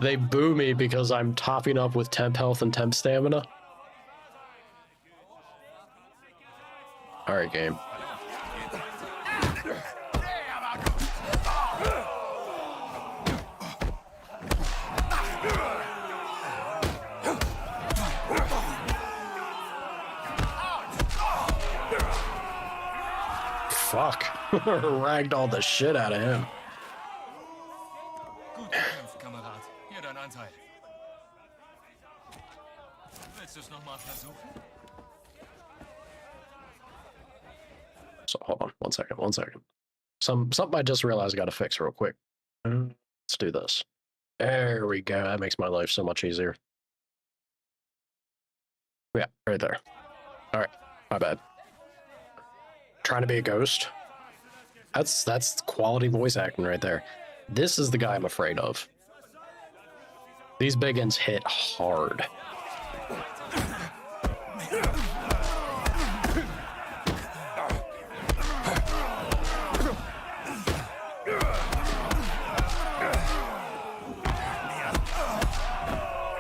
A: They boo me because I'm topping up with temp health and temp stamina. All right, game. Fuck. Ragged all the shit out of him.
F: Gut gekämpft, Kamerad. Hier dein Anteil. Willst du es noch mal versuchen?
A: So hold on, one second. Something I just realized I gotta fix real quick. Let's do this. There we go. That makes my life so much easier. Yeah, right there. All right, my bad. Trying to be a ghost. That's quality voice acting right there. This is the guy I'm afraid of. These big ends hit hard.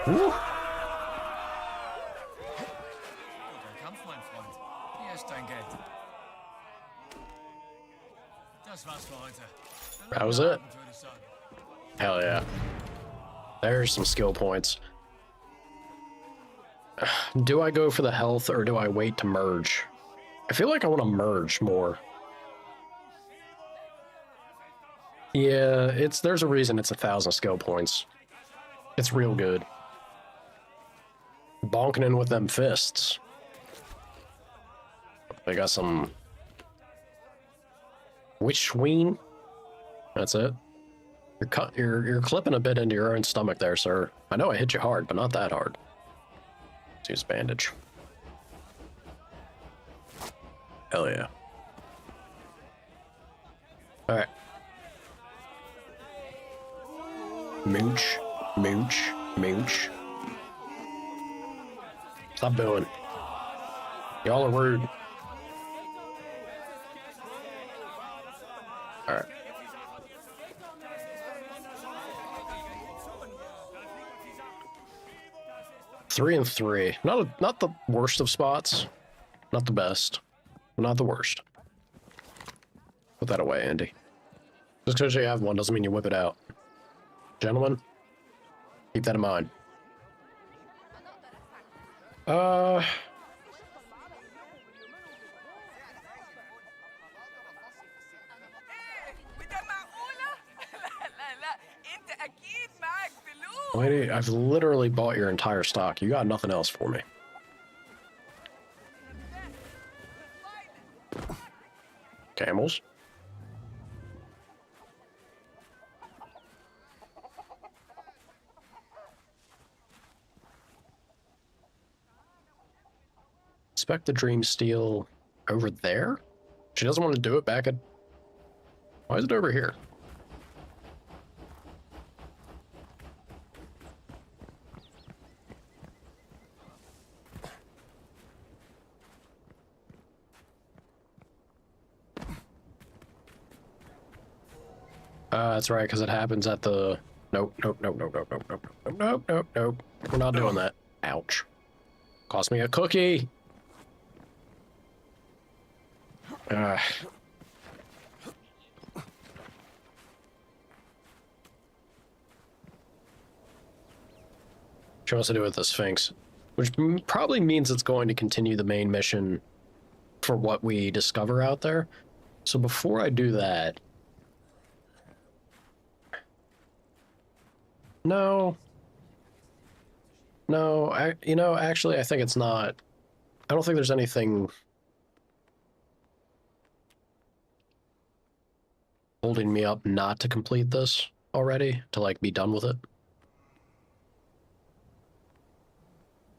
A: Woo.
F: Guter Kampf, mein Freund. Hier ist dein Geld. Das war's für heute.
A: That was it. Hell yeah. There's some skill points. Do I go for the health or do I wait to merge? I feel like I want to merge more. Yeah, there's a reason it's 1,000 skill points. It's real good. Bonking in with them fists. They got some witch swing. That's it. You're clipping a bit into your own stomach there, sir. I know I hit you hard, but not that hard. Let's use bandage. Hell yeah. All right. Mooch, mooch, mooch. Stop doing. Y'all are rude. All right. Three and three. Not the worst of spots. Not the best. Not the worst. Put that away, Andy. Just because you have one doesn't mean you whip it out. Gentlemen, keep that in mind. Lady, I've literally bought your entire stock. You got nothing else for me. Camels. Expect the dream steel over there? She doesn't want to do it back at... Why is it over here? That's right, because it happens at the... Nope. We're not doing that. Ouch. Cost me a cookie! She wants to do it with the Sphinx, which probably means it's going to continue the main mission for what we discover out there. So before I do that... No, actually, I think it's not. I don't think there's anything holding me up not to complete this already, to, like, be done with it.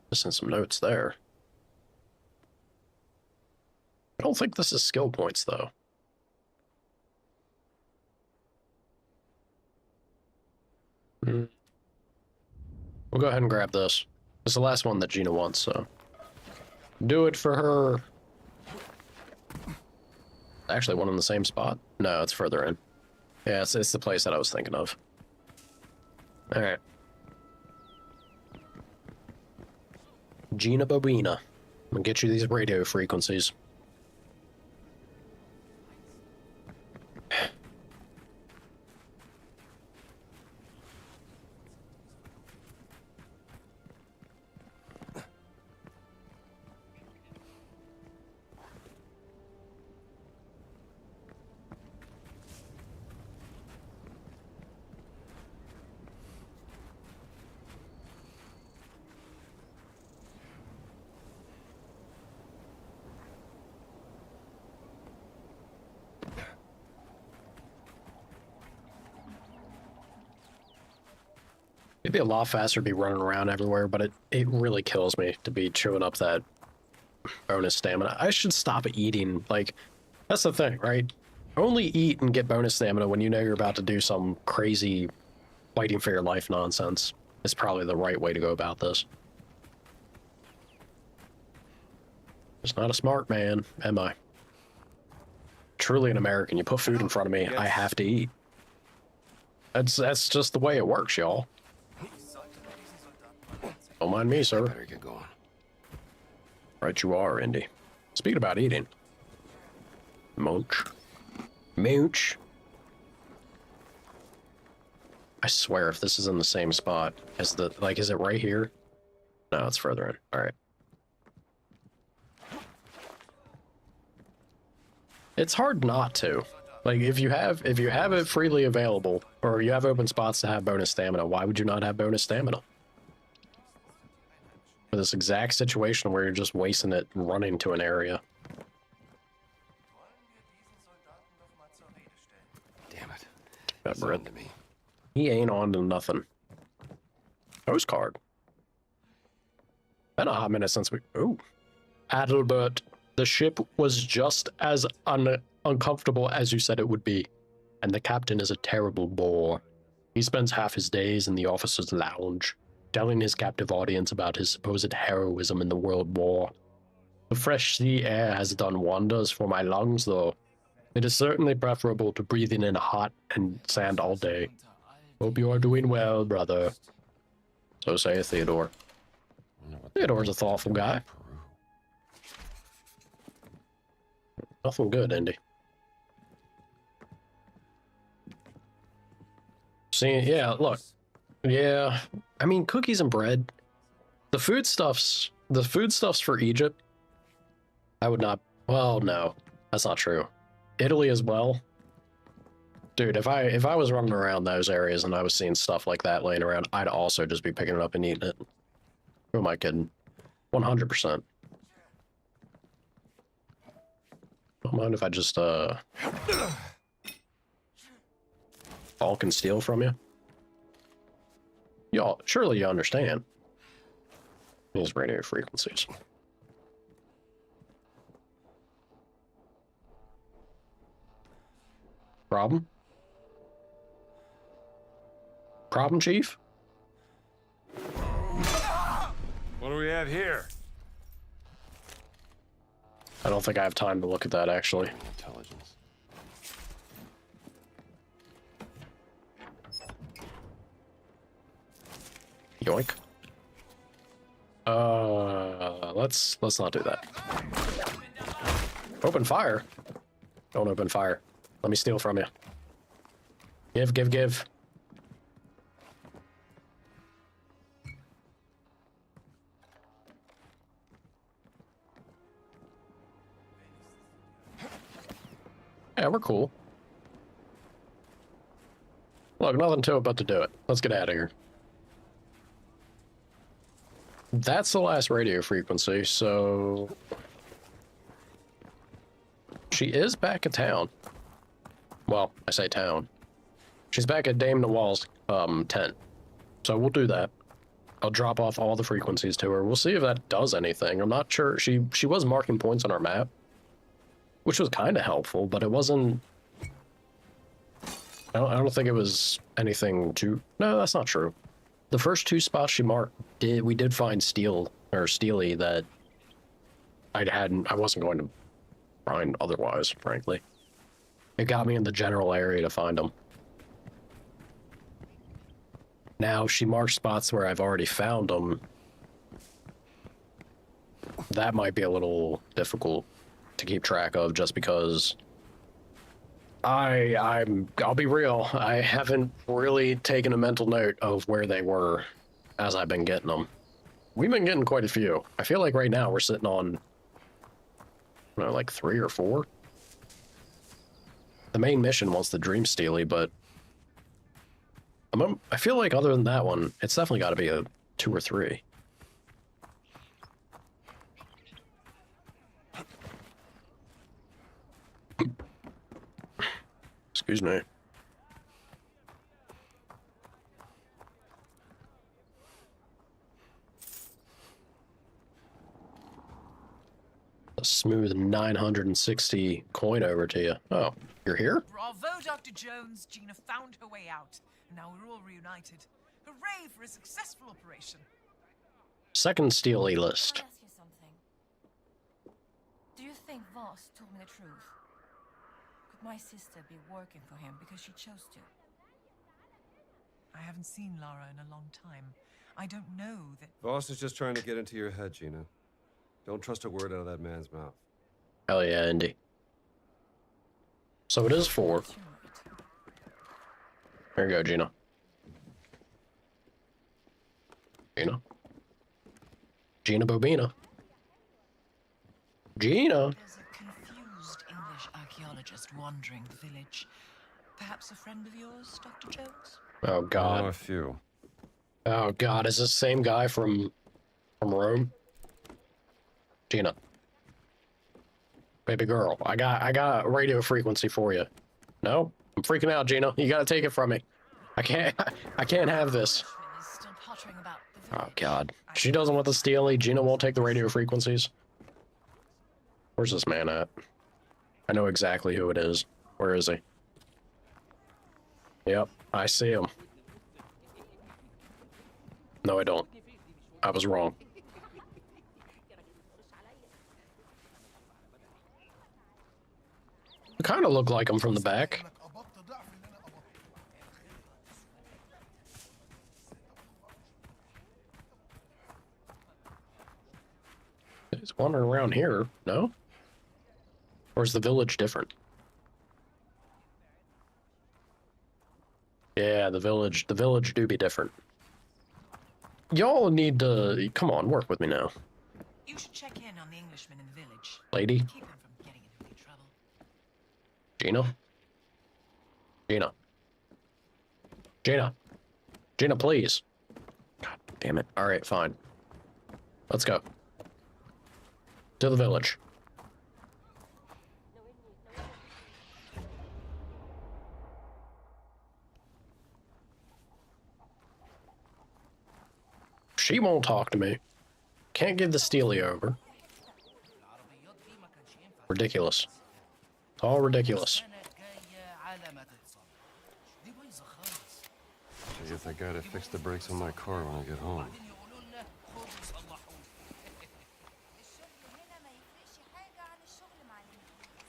A: Missing some notes there. I don't think this is skill points, though. We'll go ahead and grab this. It's the last one that Gina wants, so... Do it for her. Actually, one in the same spot? No, it's further in. Yeah, it's the place that I was thinking of. Alright. Gina Bobina. I'm gonna get you these radio frequencies. It'd be a lot faster to be running around everywhere, but it really kills me to be chewing up that bonus stamina. I should stop eating. Like, that's the thing, right? Only eat and get bonus stamina when you know you're about to do some crazy fighting for your life nonsense. It's probably the right way to go about this. Just not a smart man, am I? Truly an American. You put food in front of me, I have to eat. That's just the way it works, y'all. Don't mind me, sir.
F: Better get going.
A: Right you are, Indy. Speaking about eating. Mooch. Mooch. I swear, if this is in the same spot as the... Like, is it right here? No, it's further in. Alright. It's hard not to. Like, if you have it freely available, or you have open spots to have bonus stamina, why would you not have bonus stamina? For this exact situation where you're just wasting it running to an area.
F: Damn it.
A: Remember it.
F: To me.
A: He ain't on to nothing. Postcard. Been a hot minute since we... Ooh. Adalbert, the ship was just as uncomfortable as you said it would be. And the captain is a terrible bore. He spends half his days in the officer's lounge, telling his captive audience about his supposed heroism in the World War. The fresh sea air has done wonders for my lungs, though. It is certainly preferable to breathing in hot and sand all day. Hope you are doing well, brother. So saith Theodore. Theodore's a thoughtful guy. Nothing good, Indy. See, yeah, look. Yeah, I mean, cookies and bread. The foodstuffs for Egypt, I would not, well, no, that's not true. Italy as well. Dude, if I was running around those areas and I was seeing stuff like that laying around, I'd also just be picking it up and eating it. Who am I kidding? 100%. Don't mind if I just, all can steal from you? Y'all, surely you understand. These radio frequencies. Problem? Problem, Chief?
E: What do we have here?
A: I don't think I have time to look at that, actually.
C: Intelligence.
A: Yoink. Let's not do that. Open fire? Don't open fire. Let me steal from you. Give. Yeah, we're cool. Look, nothing to it but to do it. Let's get out of here. That's the last radio frequency, so... She is back at town. Well, I say town. She's back at Dame Nawal's tent. So we'll do that. I'll drop off all the frequencies to her. We'll see if that does anything. I'm not sure. She was marking points on our map, which was kind of helpful, but it wasn't... I don't think it was anything too... No, that's not true. The first two spots she marked, we did find Steely that I wasn't going to find otherwise, frankly. It got me in the general area to find them. Now, she marked spots where I've already found them. That might be a little difficult to keep track of just because I'll be real, I haven't really taken a mental note of where they were as I've been getting them. We've been getting quite a few. I feel like right now we're sitting on, I don't know, like 3 or 4. The main mission wants the Dream Steely, but I feel like other than that one, it's definitely got to be a 2 or 3. Excuse me. A smooth 960 coin over to you. Oh, you're here?
B: Bravo, Dr. Jones. Gina found her way out. Now we're all reunited. Hooray for a successful operation.
A: Second Steely list.
G: Can I ask you something? Do you think Voss told me the truth? Could my sister be working for him because she chose to?
B: I haven't seen Lara in a long time. I don't know that...
C: Voss is just trying to get into your head, Gina. Don't trust a word out of that man's mouth.
A: Hell yeah, Indy. So it is 4.
G: That's right.
A: Here you go, Gina. Gina Bobina. Gina!
B: There's a confused English archaeologist wandering the village. Perhaps a friend of yours, Dr. Jones?
A: Oh, God.
C: Oh, a few.
A: Oh, God. Is this the same guy from Rome? Gina. Baby girl. I got radio frequency for you. No? I'm freaking out, Gina. You gotta take it from me. I can't have this.
G: Is still pottering about the
A: Oh,
G: village.
A: God. She doesn't want the Steely. Gina won't take the radio frequencies. Where's this man at? I know exactly who it is. Where is he? Yep, I see him. No, I don't. I was wrong. It kind of look like him from the back. He's wandering around here, no? Or is the village different? Yeah, the village do be different. Y'all need to, come on, work with me now.
B: You should check in on the Englishman in the village.
A: Lady?
B: Keep him from getting into any trouble.
A: Gina? Gina? Gina? Gina, please. God damn it. Alright, fine. Let's go. To the village. She won't talk to me. Can't give the Steely over. Ridiculous. It's all ridiculous.
C: Should get that guy to fix the brakes on my car when I get home.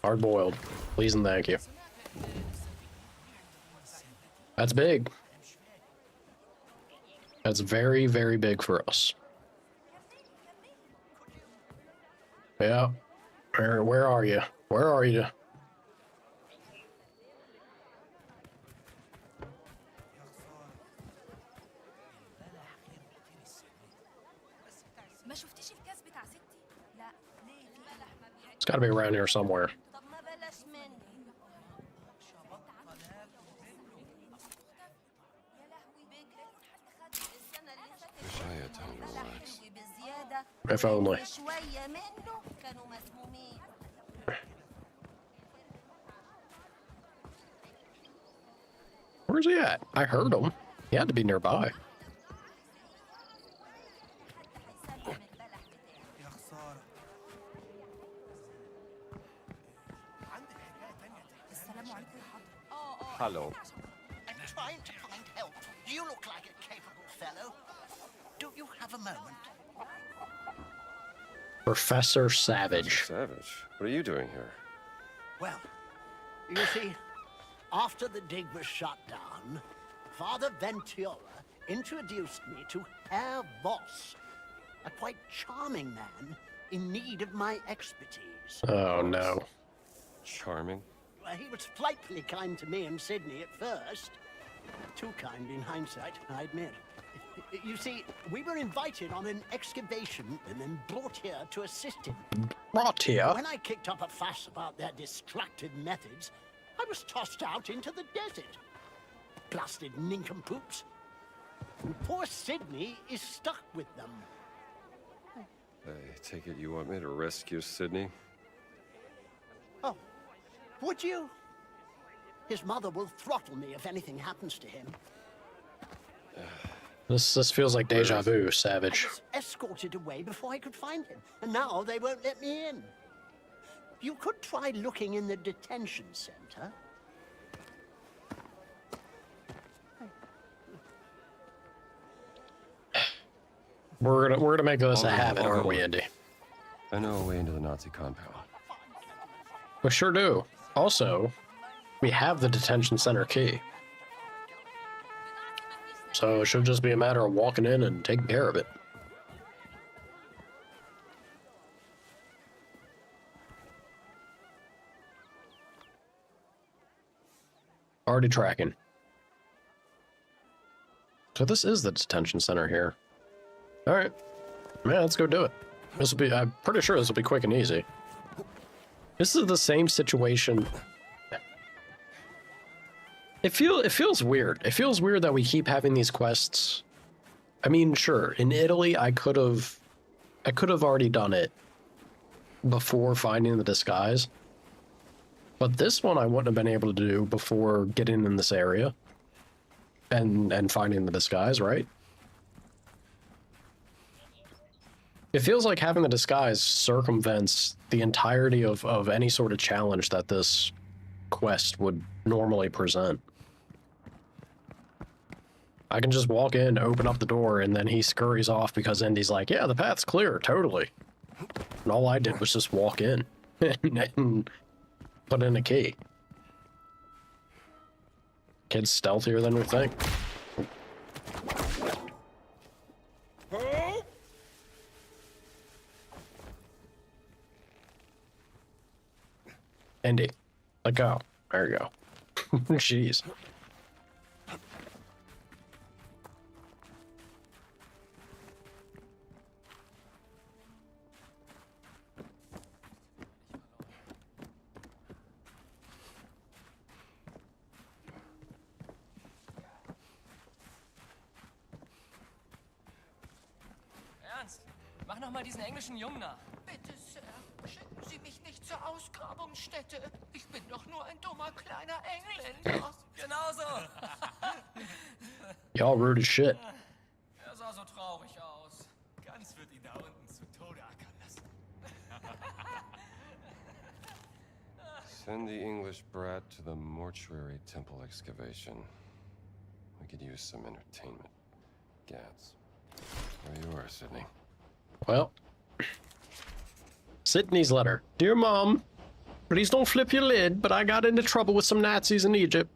A: Hard boiled. Please and thank you. That's big. That's very, very big for us. Yeah. Where are you? Where are you? It's got to be around here somewhere.
C: Wish I had time to relax.
A: If only. Where's he at? I heard him. He had to be nearby.
C: Hello.
D: I'm trying to find help. You look like a capable fellow. Do you have a moment?
A: Professor Savage.
C: Savage, what are you doing here?
H: Well, you see, after the dig was shut down, Father Ventura introduced me to Herr Voss, a quite charming man in need of my expertise.
A: Oh no.
C: Charming.
H: He was frightfully kind to me and Sydney at first. Too kind in hindsight, I admit. You see, we were invited on an excavation and then brought here to assist him.
A: Brought here?
H: When I kicked up a fuss about their destructive methods, I was tossed out into the desert. Blasted nincompoops. And poor Sydney is stuck with them.
C: I take it you want me to rescue Sydney?
H: Oh, would you? His mother will throttle me if anything happens to him.
A: This feels like deja vu,
H: I
A: Savage.
H: was escorted away before I could find him, and now they won't let me in. You could try looking in the detention center.
A: We're gonna make this a habit, aren't we, Indy?
C: I know a way into the Nazi compound.
A: We sure do. Also, we have the detention center key. So it should just be a matter of walking in and taking care of it. Already tracking. So this is the detention center here. All right. Man, let's go do it. This will be, I'm pretty sure this will be quick and easy. This is the same situation. It feels weird. It feels weird that we keep having these quests. I mean, sure, in Italy I could have already done it before finding the disguise. But this one I wouldn't have been able to do before getting in this area and finding the disguise, right? It feels like having the disguise circumvents the entirety of any sort of challenge that this quest would normally present. I can just walk in, open up the door, and then he scurries off because Indy's like, yeah, the path's clear, totally. And all I did was just walk in. And put in a key. Kid's stealthier than we think. Indy, let go. There you go. Jeez.
F: Ernst, mach noch mal diesen englischen Jungen nach.
I: Bitte, Sir, schicken Sie mich nicht zur Ausgrabungsstätte. Ich bin doch nur ein dummer kleiner Engländer.
F: Genauso.
A: Y'all rude as shit.
F: Er sah so traurig aus. Ganz wird ihn da unten zu Tode ackern lassen.
C: Send the English brat to the mortuary temple excavation. We could use some entertainment. Gads. There you are, Sydney.
A: Well, Sydney's letter. Dear Mom, please don't flip your lid, but I got into trouble with some Nazis in Egypt.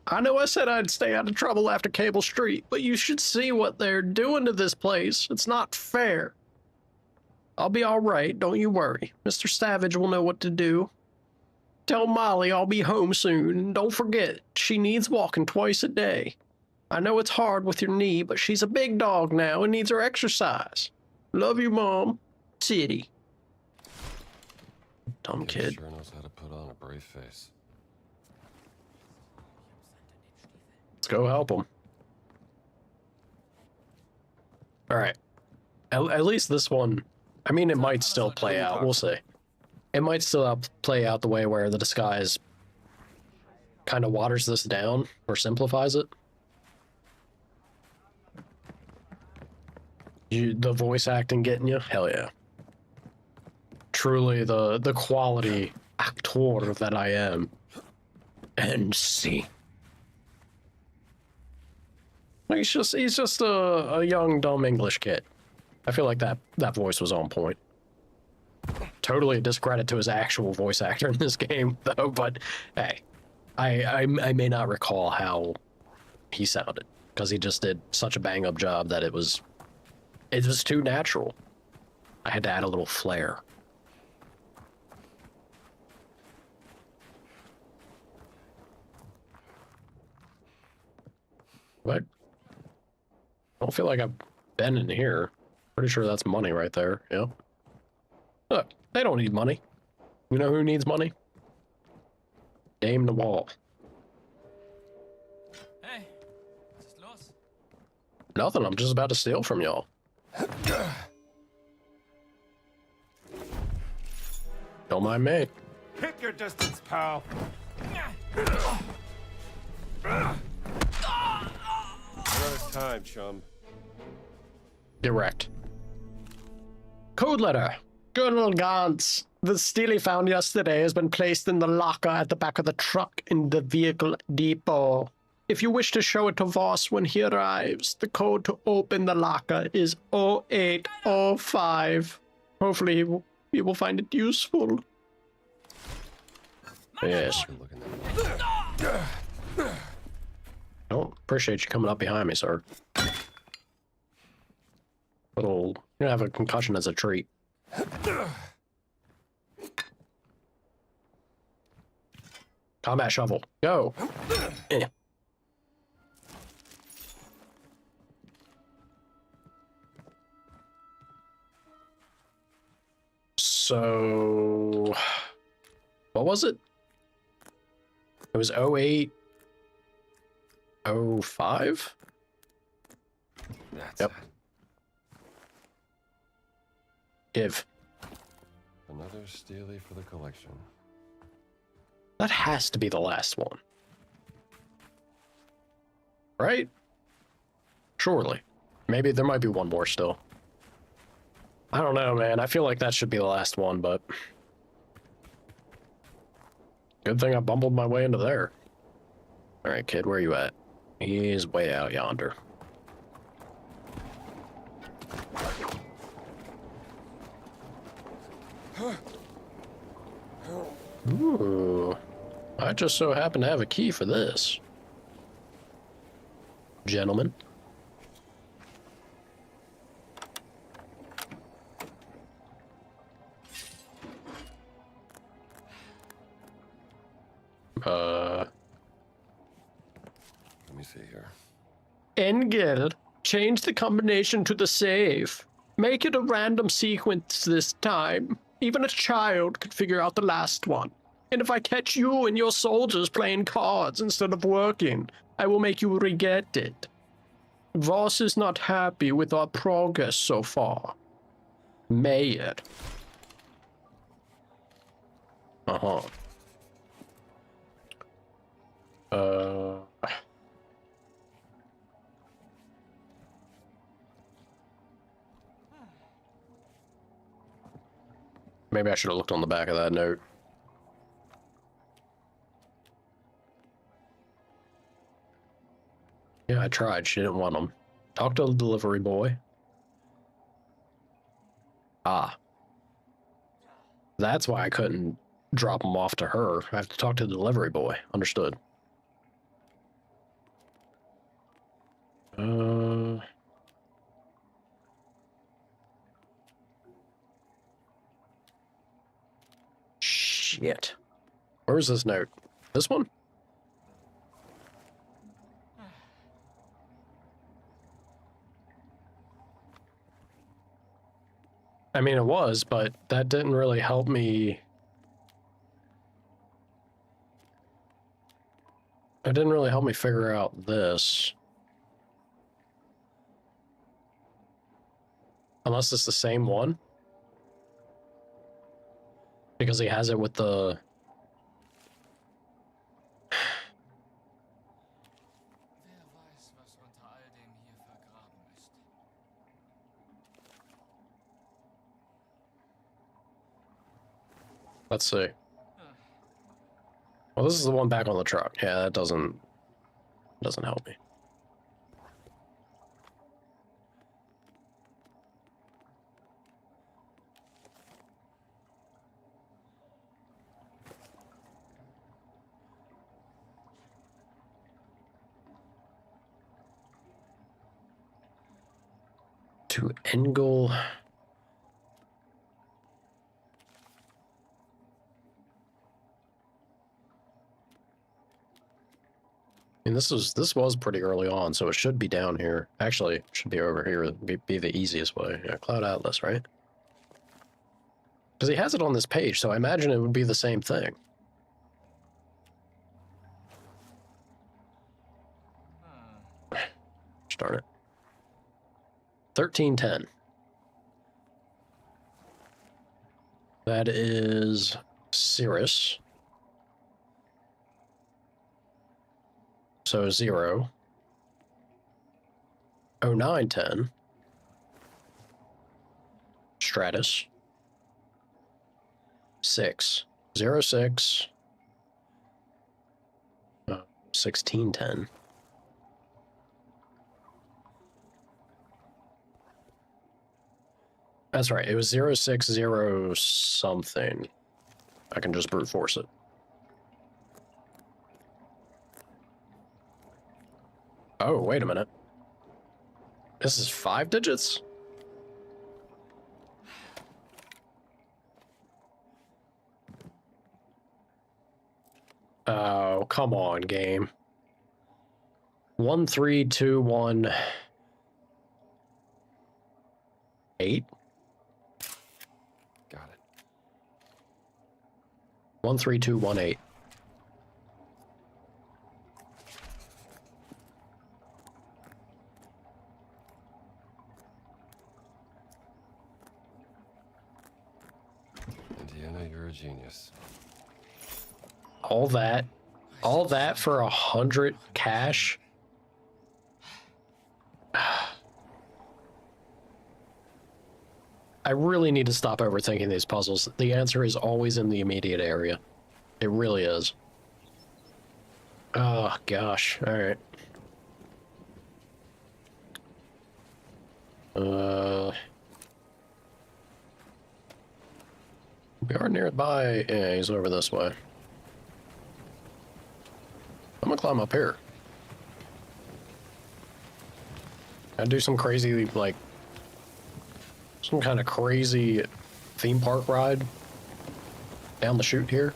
A: I know I said I'd stay out of trouble after Cable Street, but you should see what they're doing to this place. It's not fair. I'll be all right, don't you worry. Mr. Savage will know what to do. Tell Molly I'll be home soon, and don't forget, she needs walking twice a day. I know it's hard with your knee, but she's a big dog now and needs her exercise. Love you, Mom. Titty. Dumb kid.
C: Sure knows how to put on a brave face.
A: Let's go help him. All right. At least this one, I mean, it might still play out. We'll see. It might still play out the way where the disguise kind of waters this down or simplifies it. The voice acting getting you? Hell yeah. Truly the quality actor that I am. And see. He's just a young, dumb English kid. I feel like that voice was on point. Totally a discredit to his actual voice actor in this game, though, but hey, I may not recall how he sounded, because he just did such a bang-up job that it was too natural. I had to add a little flair. What? I don't feel like I've been in here. Pretty sure that's money right there, yeah. Look, they don't need money. You know who needs money? Dame the Wall.
F: Hey, was ist los?
A: Nothing, I'm just about to steal from y'all. Don't mind me.
E: Pick your distance, pal. Another time, chum.
A: Get wrecked. Code letter. Colonel Gantz. The steel he found yesterday has been placed in the locker at the back of the truck in the vehicle depot. If you wish to show it to Voss when he arrives, the code to open the locker is 0805. Hopefully he will find it useful. Yes. Don't appreciate you coming up behind me, sir. You're gonna have a concussion as a treat. Combat shovel. Go. Eh. So, what was it? It was 0805?
C: That's
A: Yep.
C: it.
A: Give.
C: Another Steely for the collection.
A: That has to be the last one. Right? Surely. Maybe there might be one more still. I don't know, man. I feel like that should be the last one, but... Good thing I bumbled my way into there. Alright, kid, where you at? He's way out yonder. Ooh. I just so happen to have a key for this. Gentlemen.
C: Let me see here.
A: Engel, change the combination to the save. Make it a random sequence this time. Even a child could figure out the last one. And if I catch you and your soldiers playing cards instead of working, I will make you regret it. Voss is not happy with our progress so far. Mayor. Uh-huh. Maybe I should have looked on the back of that note. Yeah, I tried. She didn't want them. Talk to the delivery boy. Ah. That's why I couldn't drop them off to her. I have to talk to the delivery boy. Understood. Shit. Where's this note? This one? I mean, it was, but that didn't really help me. It didn't really help me figure out this. Unless it's the same one. Because he has it with the... Let's see. Well, this is the one back on the truck. Yeah, that doesn't help me. To Engel. And this was pretty early on, so it should be down here. Actually, it should be over here. Be the easiest way. Yeah, Cloud Atlas, right? Because he has it on this page, so I imagine it would be the same thing. Darn it. 1310. That is Cirrus. So 0. 0910. Stratus. 6. 06. 1610. That's right. It was 060 something. I can just brute force it. Oh, wait a minute. This is 5 digits? Oh, come on, game. 13218.
C: Got it.
A: 13218.
C: Indiana, you're a genius.
A: All that for 100 cash? I really need to stop overthinking these puzzles. The answer is always in the immediate area. It really is. Oh, gosh. All right. We are nearby. Yeah, he's over this way. I'm gonna climb up here. I'd do some crazy, like, some kind of crazy theme park ride down the chute here.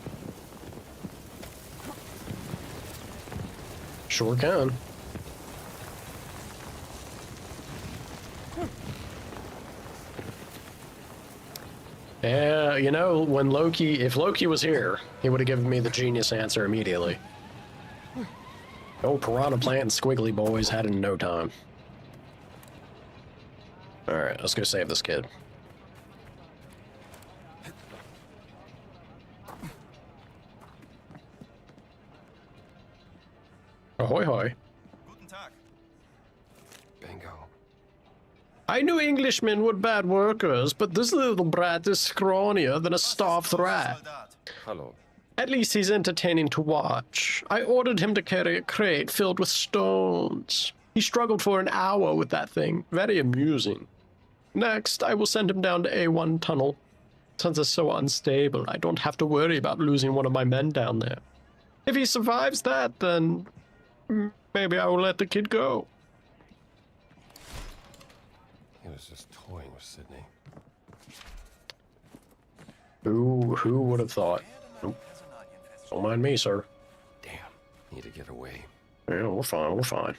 A: Sure can. Yeah, you know, when if Loki was here, he would have given me the genius answer immediately. Old Piranha Plant and Squiggly Boys had it in no time. Alright, let's go save this kid. Ahoy hoy.
C: Guten Tag. Bingo.
A: I knew Englishmen were bad workers, but this little brat is scrawnier than a starved rat.
C: Hello.
A: At least he's entertaining to watch. I ordered him to carry a crate filled with stones. He struggled for an hour with that thing. Very amusing. Next, I will send him down to A1 tunnel. Since it's so unstable, I don't have to worry about losing one of my men down there. If he survives that, then maybe I will let the kid go.
C: He was just toying with Sydney.
A: Who would have thought? Nope. Don't mind me, sir.
C: Damn. Need to get away.
A: Yeah, we're fine, we're fine.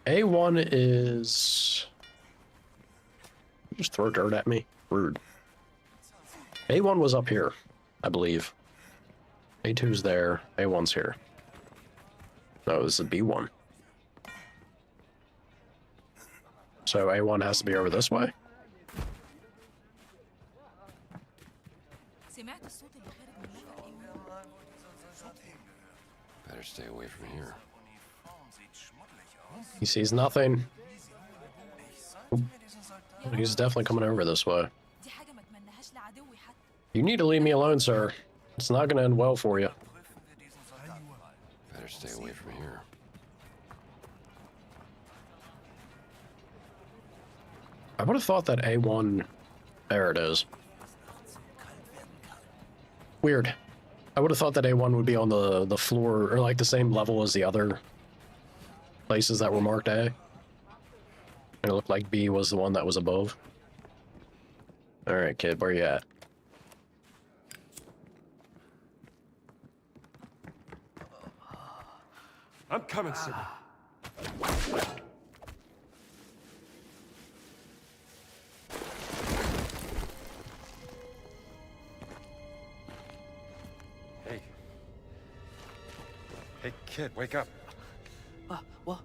A: A1 is... Just throw dirt at me. Rude. A1 was up here, I believe. A2's there. A1's here. No, this is B1. So A1 has to be over this way?
C: Better stay away from here.
A: He sees nothing. He's definitely coming over this way. You need to leave me alone, sir. It's not going to end well for you.
C: Better stay away from here.
A: I would have thought that A1... There it is. Weird. I would have thought that A1 would be on the floor, or like the same level as the other places that were marked A. It looked like B was the one that was above. Alright, kid, where you at?
E: I'm coming, Sydney. Hey. Hey, kid, wake up.
J: What?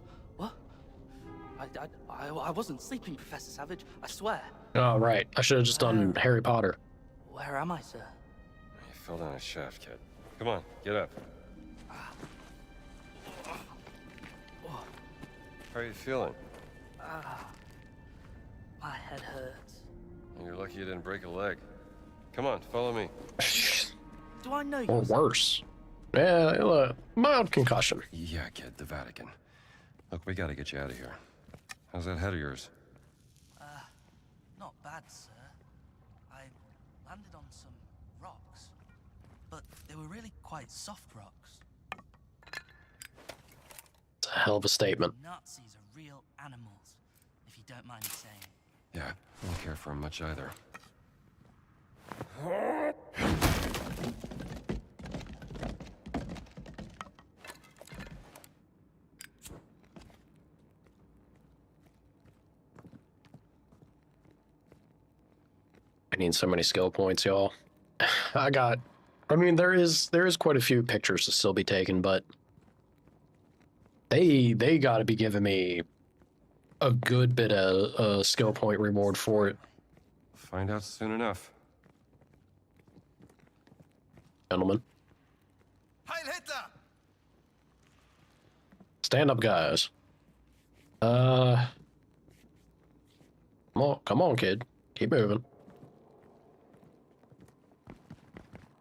J: I wasn't sleeping, Professor Savage. I swear.
A: Oh, right. I should have just done Harry Potter.
J: Where am I, sir?
C: You fell down a shaft, kid. Come on, get up. How are you feeling?
J: My head hurts.
C: You're lucky you didn't break a leg. Come on, follow me.
J: Do I know you?
A: Or worse. Yeah, mild concussion.
C: Yeah, kid, the Vatican. Look, we gotta get you out of here. How's that head of yours?
J: Not bad, sir. I landed on some rocks, but they were really quite soft rocks.
A: It's a hell of a statement.
J: Nazis are real animals, if you don't mind me saying.
C: Yeah, I don't care for him much either.
A: I need so many skill points, y'all. I mean, there is quite a few pictures to still be taken, but they got to be giving me a good bit of skill point reward for it.
C: Find out soon enough.
A: Gentlemen.
C: Heil Hitler!
A: Stand up, guys. Come on, kid. Keep moving.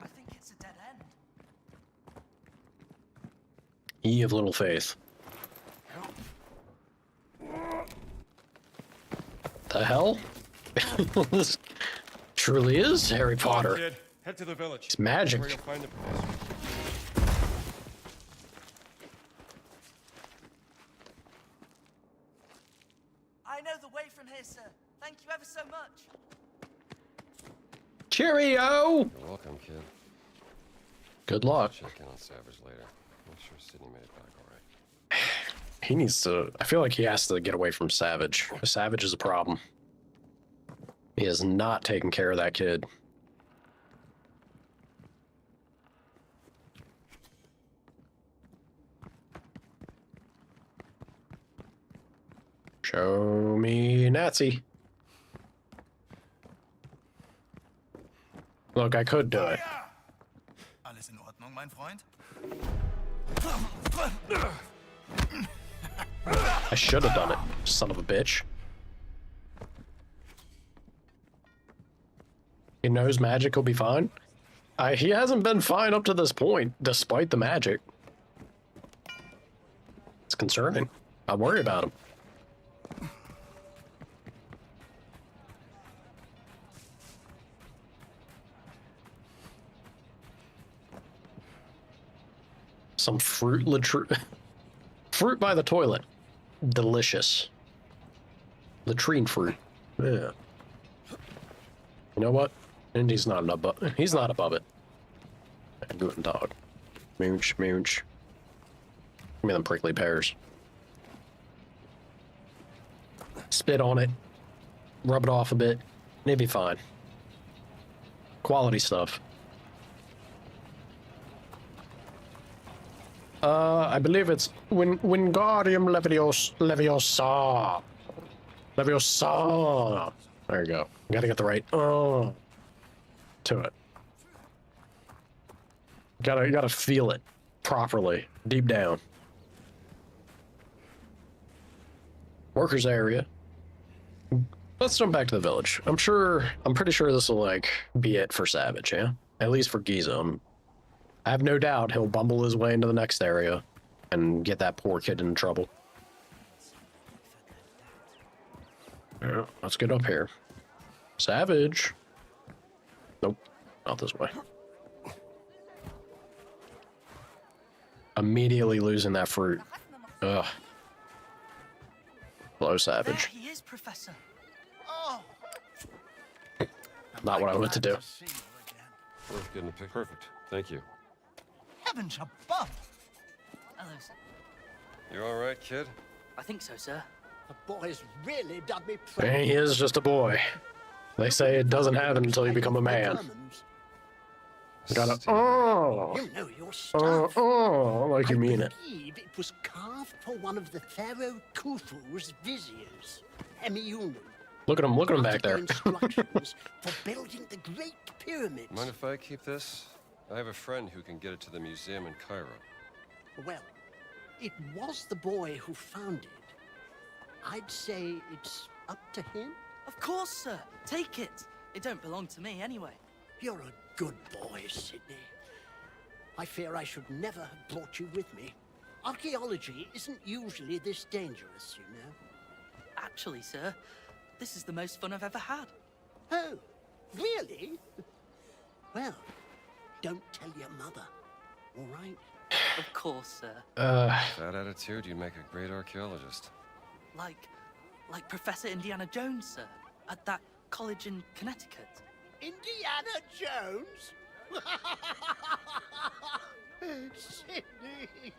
J: I think it's a dead end.
A: Ye of little faith. The hell? This Truly is Harry
E: Come on,
A: Potter.
E: kid. Head to the village.
A: It's magic.
E: Where you'll find the professor.
J: I know the way from here, sir. Thank you ever so much.
A: Cheerio!
C: You're welcome, kid.
A: Good luck.
C: Check in on Savage later. Make sure Sydney made it back all right.
A: He needs to... I feel like he has to get away from Savage. Savage is a problem. He is not taking care of that kid. Show me Nazi. Look, I could do it.
F: Alles in Ordnung, mein Freund?
A: I should have done it, son of a bitch. He knows magic will be fine. He hasn't been fine up to this point, despite the magic. It's concerning. I worry about him. Some fruit fruit by the toilet. Delicious. Latrine fruit. Yeah. You know what? Indy's not above. He's not above it. Good dog. Mooch, mooch. Give me them prickly pears. Spit on it. Rub it off a bit. And it'd be fine. Quality stuff. I believe it's Wingardium Leviosa. Leviosa. There you go. Gotta get the right to it. Gotta feel it properly, deep down. Workers area. Let's jump back to the village. I'm pretty sure this will like be it for Savage, yeah? At least for Giza. I have no doubt he'll bumble his way into the next area and get that poor kid in trouble. Yeah, let's get up here. Savage. Nope, not this way. Immediately losing that fruit. Ugh. Hello, Savage.
J: There he is, Professor.
H: Oh,
A: Not what I wanted to do.
C: Worth getting a pic. Perfect. Thank you.
H: heavens above!
J: Hello, sir.
C: You all right, kid?
J: I think so, sir.
H: The boy's really done me proud.
A: He is just a boy. They say it doesn't happen until you become a man. You gotta, oh,
H: You know your stuff.
A: like you mean it.
H: I believe it was carved for one of the Pharaoh Khufu's viziers, Hemiunu.
A: Look at him back there.
H: Instructions for building the Great Pyramids.
C: Mind if I keep this? I have a friend who can get it to the museum in Cairo.
H: Well, it was the boy who found it. I'd say it's up to him.
J: Of course, sir. Take it. It don't belong to me anyway.
H: You're a good boy, Sydney. I fear I should never have brought you with me. Archaeology isn't usually this dangerous, you know.
J: Actually, sir, this is the most fun I've ever had.
H: Oh, really? Well, don't tell your mother, all right?
J: Of course, sir.
C: That attitude, you'd make a great archaeologist.
J: Like Professor Indiana Jones, sir, at that college in Connecticut.
H: Indiana Jones? Sydney,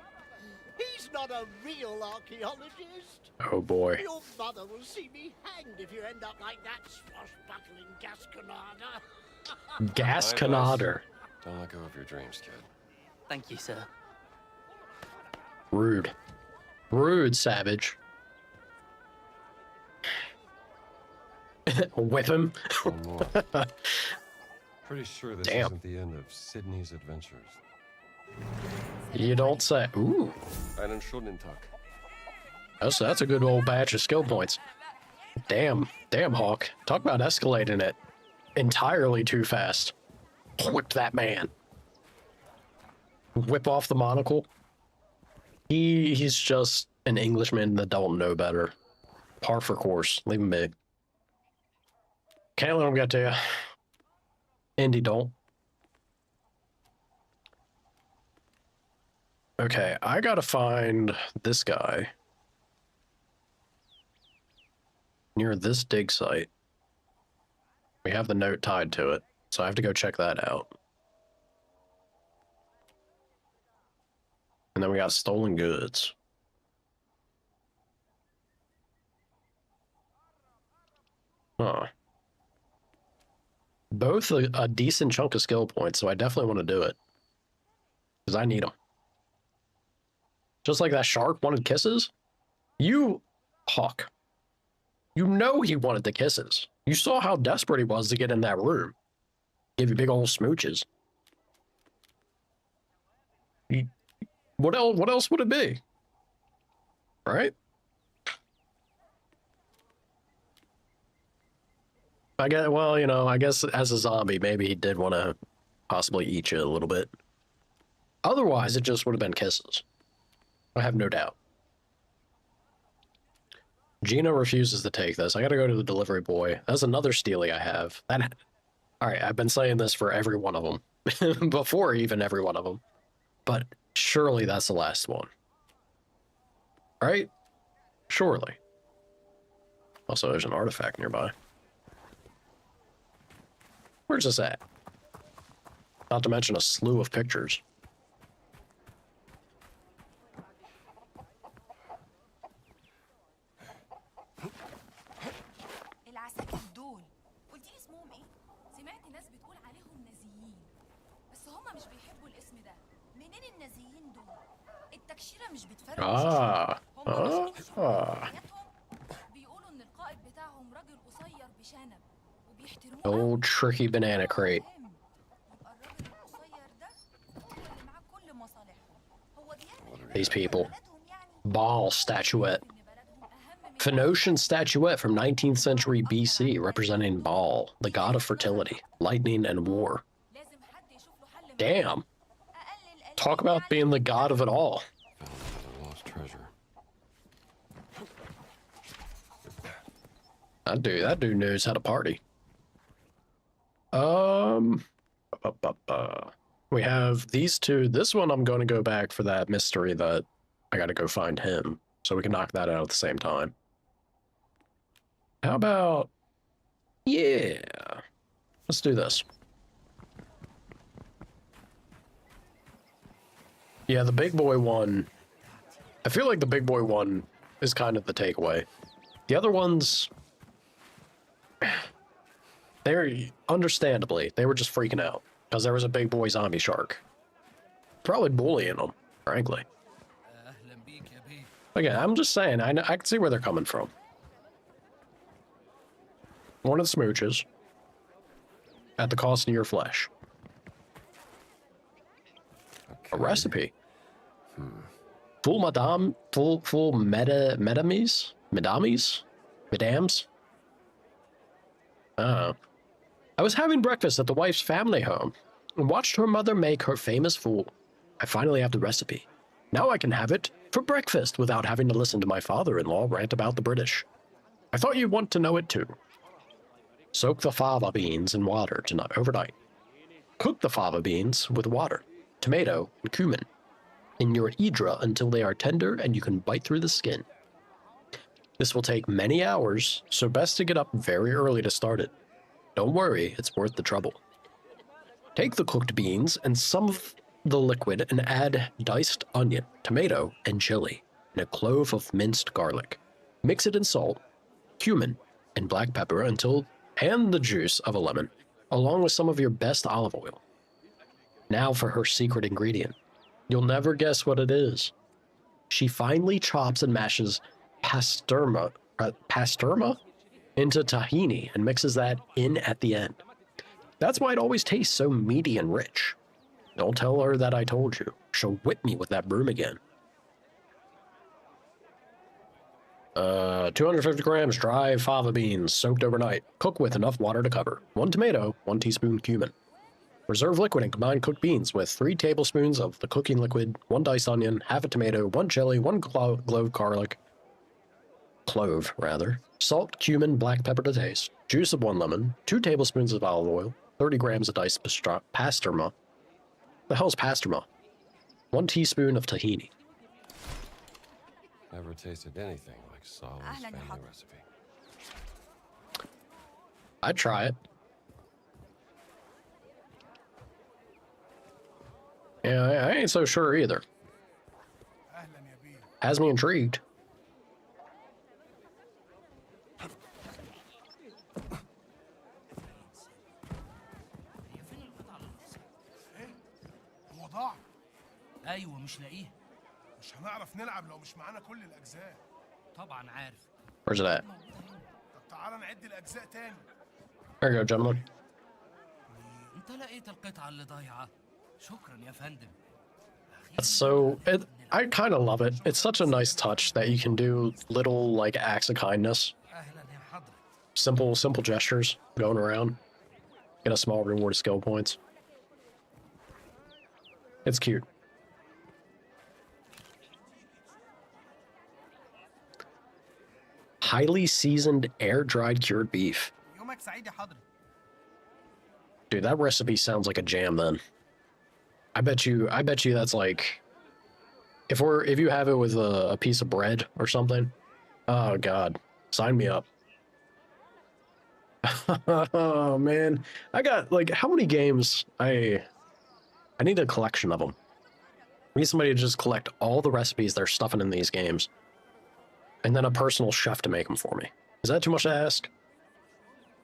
H: he's not a real archaeologist.
A: Oh boy.
H: Your mother will see me hanged if you end up like that swashbuckling Gasconada.
A: Gasconada.
C: Don't let go of your dreams, kid.
J: Thank you, sir.
A: Rude. Rude, Savage. Whip him.
C: One more. Pretty sure this
A: Damn.
C: isn't the end of Sydney's adventures.
A: You don't say. Ooh.
C: Einen schönen Tag.
A: That's a good old batch of skill points. Damn, Hawk. Talk about escalating it entirely too fast. Whip that man. Whip off the monocle. He's just an Englishman that don't know better. Par for course. Leave him be. Can't let him get to you. Indy, don't. Okay, I gotta find this guy near this dig site. We have the note tied to it, so I have to go check that out. And then we got stolen goods. Huh. Both a decent chunk of skill points, so I definitely want to do it. Because I need them. Just like that shark wanted kisses? You, Hawk. You know he wanted the kisses. You saw how desperate he was to get in that room. Give you big old smooches. What else would it be? Right? I guess, well, you know, I guess as a zombie, maybe he did want to possibly eat you a little bit. Otherwise, it just would have been kisses. I have no doubt. Gina refuses to take this. I gotta go to the delivery boy. That's another stealie I have. That, all right, I've been saying this for every one of them. Before even every one of them. But surely that's the last one. Right? Surely. Also, there's an artifact nearby. Where's this at? Not to mention a slew of pictures.
G: العساكر دول قلتي لي اسمهم ايه؟ سمعت ناس بتقول عليهم نازيين بس هما مش بيحبوا الاسم ده. منين النازيين دول؟ التكشيرة مش بتفرق. بيقولوا ان القائد بتاعهم راجل قصير بشنب وبيحترموه.
A: Old tricky banana crate. These people. Baal statuette. Phoenician statuette from 19th century BC representing Baal, the god of fertility, lightning, and war. Damn. Talk about being the god of it all.
C: Lost treasure.
A: That dude knows how to party. We have these two. This one I'm going to go back for that mystery that I got to go find him, so we can knock that out at the same time. How about, yeah, let's do this. Yeah, the big boy one, I feel like the big boy one is kind of the takeaway. The other ones, they're, understandably, they were just freaking out because there was a big boy zombie shark. Probably bullying them, frankly. Again, I'm just saying, I can see where they're coming from. One of the smooches at the cost of your flesh. Okay. A recipe. Full medams. I was having breakfast at the wife's family home and watched her mother make her famous fool. I finally have the recipe. Now I can have it for breakfast without having to listen to my father-in-law rant about the British. I thought you'd want to know it too. Soak the fava beans in water overnight. Cook the fava beans with water, tomato, and cumin in your hydra until they are tender and you can bite through the skin. This will take many hours, so best to get up very early to start it. Don't worry, it's worth the trouble. Take the cooked beans and some of the liquid and add diced onion, tomato, and chili, and a clove of minced garlic. Mix it in salt, cumin, and black pepper and the juice of a lemon, along with some of your best olive oil. Now for her secret ingredient. You'll never guess what it is. She finely chops and mashes pastrama into tahini and mixes that in at the end. That's why it always tastes so meaty and rich. Don't tell her that I told you. She'll whip me with that broom again. 250 grams dry fava beans soaked overnight. Cook with enough water to cover. 1 tomato, 1 teaspoon cumin. Reserve liquid and combine cooked beans with 3 tablespoons of the cooking liquid, 1 diced onion, half a tomato, 1 chili, 1 clove garlic. Clove, rather. Salt, cumin, black pepper to taste. Juice of 1 lemon, 2 tablespoons of olive oil, 30 grams of diced pastrama. The hell's pastrama? 1 teaspoon of tahini.
C: Never tasted anything like Solomon's family recipe.
A: I'd try it. Yeah, I ain't so sure either. Has me intrigued.
K: هو ضاع.
J: ايوه مش لاقيه.
K: مش هنعرف نلعب لو مش معانا كل الأجزاء.
J: طبعا عارف.
A: Where's it at?
K: طب تعالى نعد الأجزاء تاني.
A: There you go, gentlemen.
J: انت لقيت القطعة اللي ضايعة. شكرا يا فندم.
A: So, I kind of love it. It's such a nice touch that you can do little, like, acts of kindness. Simple gestures going around. Get a small reward of skill points. It's cute. Highly seasoned, air-dried cured beef.
K: يومك سعيد يا حضرة.
A: Dude, that recipe sounds like a jam then. I bet you that's like, if you have it with a piece of bread or something, oh god, sign me up. Oh man, I got like, how many games? I need a collection of them. I need somebody to just collect all the recipes they're stuffing in these games, and then a personal chef to make them for me. Is that too much to ask?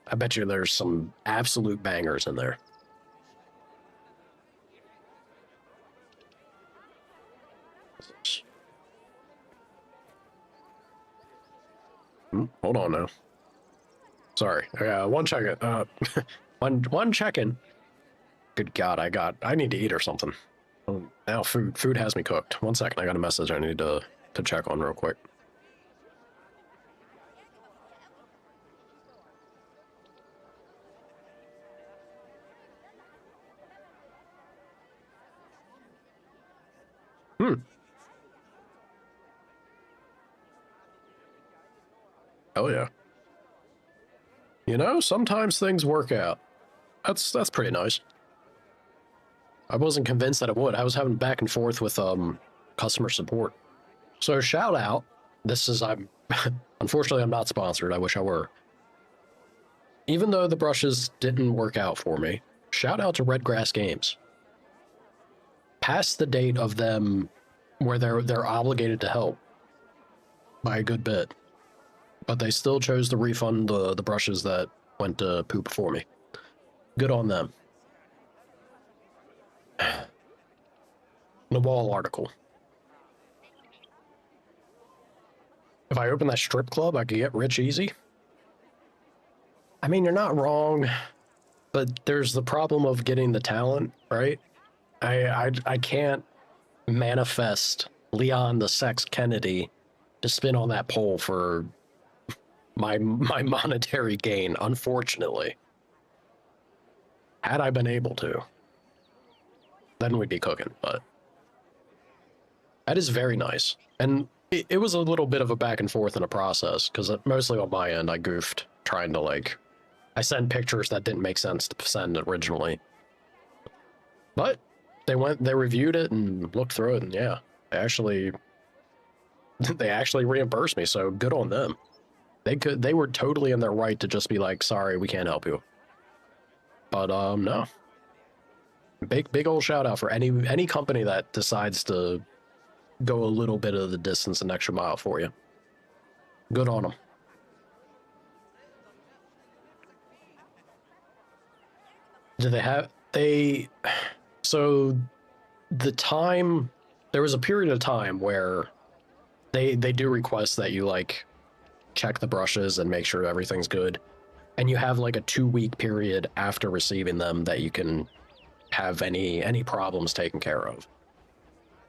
A: I bet you there's some absolute bangers in there. Hold on now. Sorry. One check-in. One check-in. Good God, I need to eat or something. Now food has me cooked. 1 second, I got a message I need to check on real quick. Oh yeah. You know, sometimes things work out. That's pretty nice. I wasn't convinced that it would. I was having back and forth with customer support. So shout out. Unfortunately I'm not sponsored. I wish I were. Even though the brushes didn't work out for me, shout out to Redgrass Games. Past the date of them where they're obligated to help by a good bit. But they still chose to refund the brushes that went to poop for me. Good on them. The wall article. If I open that strip club, I could get rich easy. I mean, you're not wrong, but there's the problem of getting the talent, right? I can't manifest Leon the Sex Kennedy to spin on that pole for my monetary gain, unfortunately. Had I been able to, then we'd be cooking, but that is very nice. And it was a little bit of a back and forth in a process, because mostly on my end, I goofed trying to, I sent pictures that didn't make sense to send originally. But they reviewed it and looked through it, and yeah, they actually reimbursed me, so good on them. They were totally in their right to just be like, sorry, we can't help you. But no. Big old shout out for any company that decides to go a little bit of the distance, an extra mile for you. Good on them. So there was a period of time where they do request that you check the brushes and make sure everything's good, and you have a 2-week period after receiving them that you can have any problems taken care of.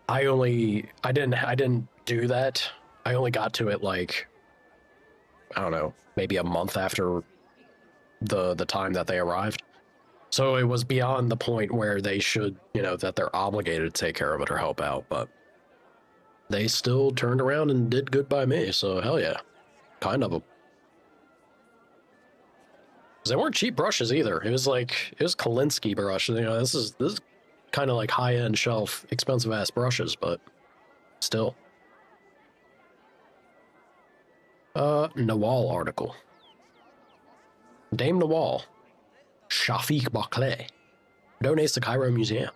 A: I didn't do that. I only got to it I don't know, maybe a month after the time that they arrived. So it was beyond the point where they should, that they're obligated to take care of it or help out, but they still turned around and did good by me, so hell yeah. Kind of them. They weren't cheap brushes either. It was Kolinsky brush. You know, this is kind of like high-end shelf, expensive-ass brushes, but still. Nawal article. Dame Nawal, Shafiq Barclay, donates to Cairo Museum.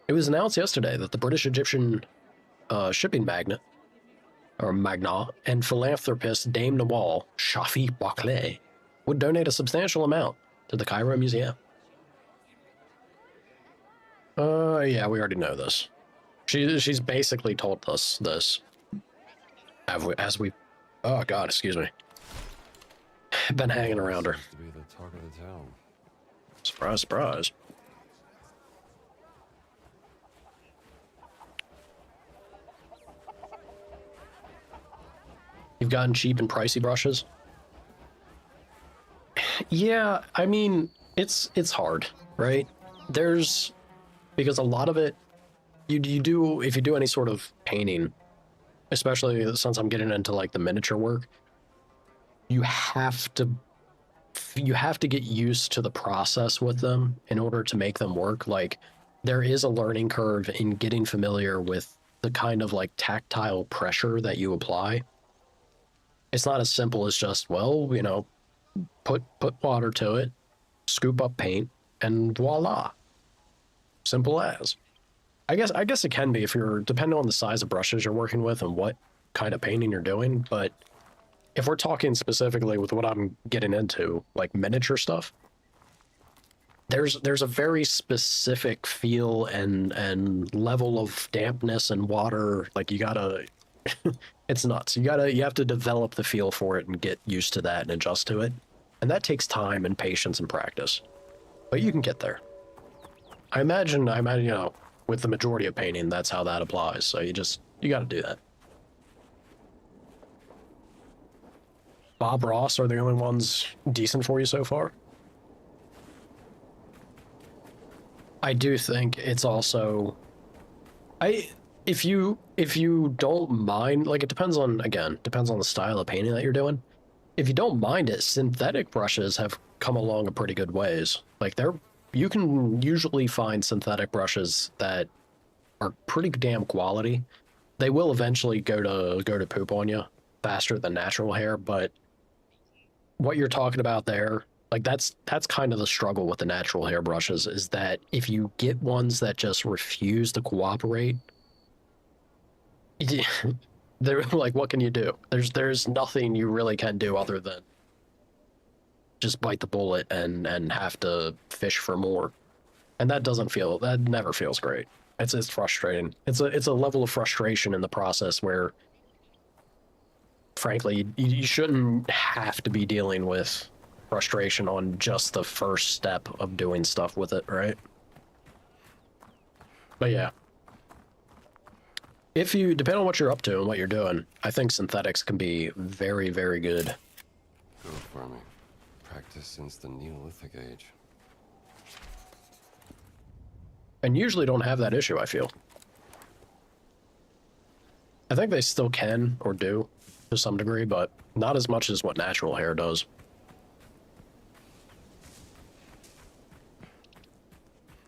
A: It was announced yesterday that the British-Egyptian shipping magnate and philanthropist Dame Nawal, Shafiq Barclay, would donate a substantial amount to the Cairo Museum. Yeah, we already know this. She's basically told us this. As we, oh God, excuse me. Been hanging around her.
C: To be the talk of the town.
A: Surprise, surprise. You've gotten cheap and pricey brushes? Yeah, I mean, it's hard, right? Because a lot of it, if you do any sort of painting, especially since I'm getting into like the miniature work, you have to get used to the process with them in order to make them work. Like, there is a learning curve in getting familiar with the kind of like tactile pressure that you apply. It's not as simple as just, well, you know, put water to it, scoop up paint, and voila. Simple as. I guess it can be if you're, depending on the size of brushes you're working with and what kind of painting you're doing, but if we're talking specifically with what I'm getting into, like miniature stuff, there's a very specific feel and level of dampness and water. Like, you gotta, it's nuts. You have to develop the feel for it and get used to that and adjust to it. And that takes time and patience and practice, but you can get there. I imagine, you know, with the majority of painting, that's how that applies. So you got to do that. Bob Ross are the only ones decent for you so far. I do think it's also, if you don't mind, like, it depends on the style of painting that you're doing. If you don't mind it, synthetic brushes have come along a pretty good ways. Like, you can usually find synthetic brushes that are pretty damn quality. They will eventually go to poop on you faster than natural hair, but what you're talking about there, like, that's kind of the struggle with the natural hair brushes, is that if you get ones that just refuse to cooperate, they're like, what can you do? There's nothing you really can do other than just bite the bullet and have to fish for more. And that never feels great. It's frustrating. It's a level of frustration in the process where, frankly, you shouldn't have to be dealing with frustration on just the first step of doing stuff with it, right? But yeah. Depending on what you're up to and what you're doing, I think synthetics can be very, very good.
C: Go for me. Practice since the Neolithic age.
A: And usually don't have that issue, I feel. I think they still can or do to some degree, but not as much as what natural hair does.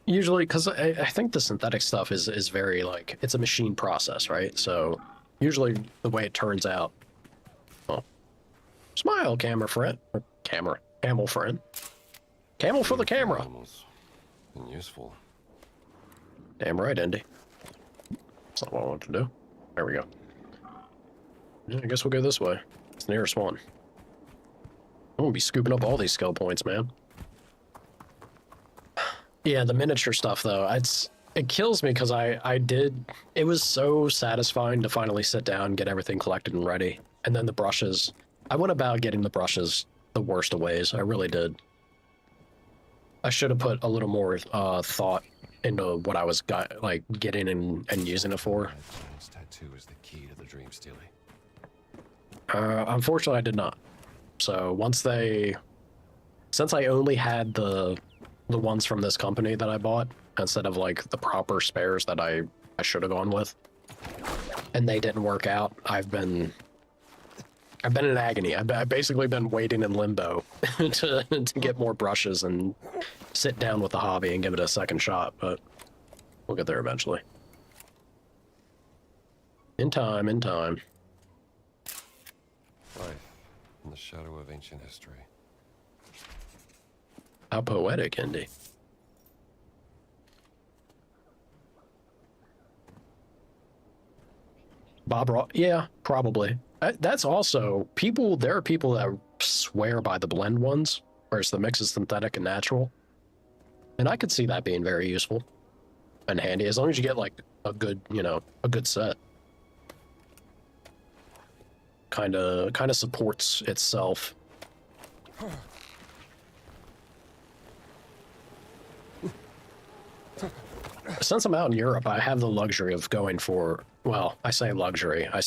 A: Usually, because I think the synthetic stuff is very, like, it's a machine process, right? So usually the way it turns out, well, smile, camera friend, or camel friend. Camel for the camera.
C: And useful.
A: Damn right, Indy. That's not what I wanted to do. There we go. Yeah, I guess we'll go this way. It's the nearest one. I'm gonna be scooping up all these skill points, man. Yeah, the miniature stuff, though, it kills me because it was so satisfying to finally sit down, get everything collected and ready. And then the brushes, I went about getting the brushes the worst of ways. I really did. I should have put a little more thought into what I was getting and using it for.
C: This tattoo is the key to the dream stealing.
A: Unfortunately, I did not. So since I only had the ones from this company that I bought, instead of like the proper spares that I should have gone with, and they didn't work out, I've been I've been in agony. I've basically been waiting in limbo to get more brushes and sit down with the hobby and give it a second shot, but we'll get there eventually. In time, in time.
C: Life in the shadow of ancient history.
A: How poetic, Indy. Bob Ross, yeah, probably. That's also people. There are people that swear by the blend ones, where it's the mix of synthetic and natural, and I could see that being very useful and handy as long as you get like a good, a good set. Kind of supports itself. Since I'm out in Europe, I have the luxury of going for, well, I say luxury. I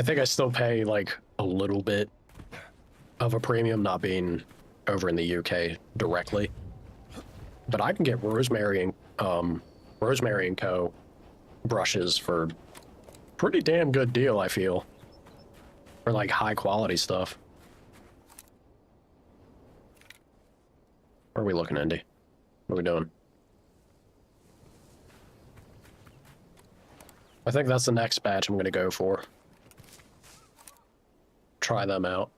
A: think I still pay like a little bit of a premium not being over in the UK directly. But I can get Rosemary and Co. brushes for pretty damn good deal, I feel. For like high quality stuff. Where are we looking, Indy? What are we doing? I think that's the next batch I'm going to go for. Try them out.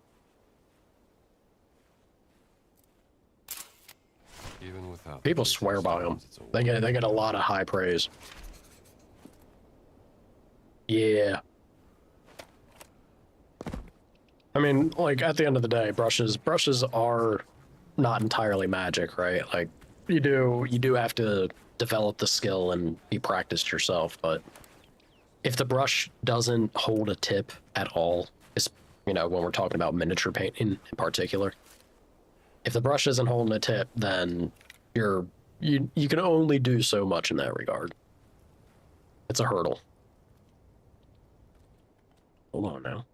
C: Even without
A: people swear by them. They get a lot of high praise. Yeah. I mean, like at the end of the day, brushes are not entirely magic, right? Like you do have to develop the skill and be practiced yourself, but if the brush doesn't hold a tip at all, it's, when we're talking about miniature painting in particular, if the brush isn't holding a tip, then you can only do so much in that regard. It's a hurdle. Hold on now.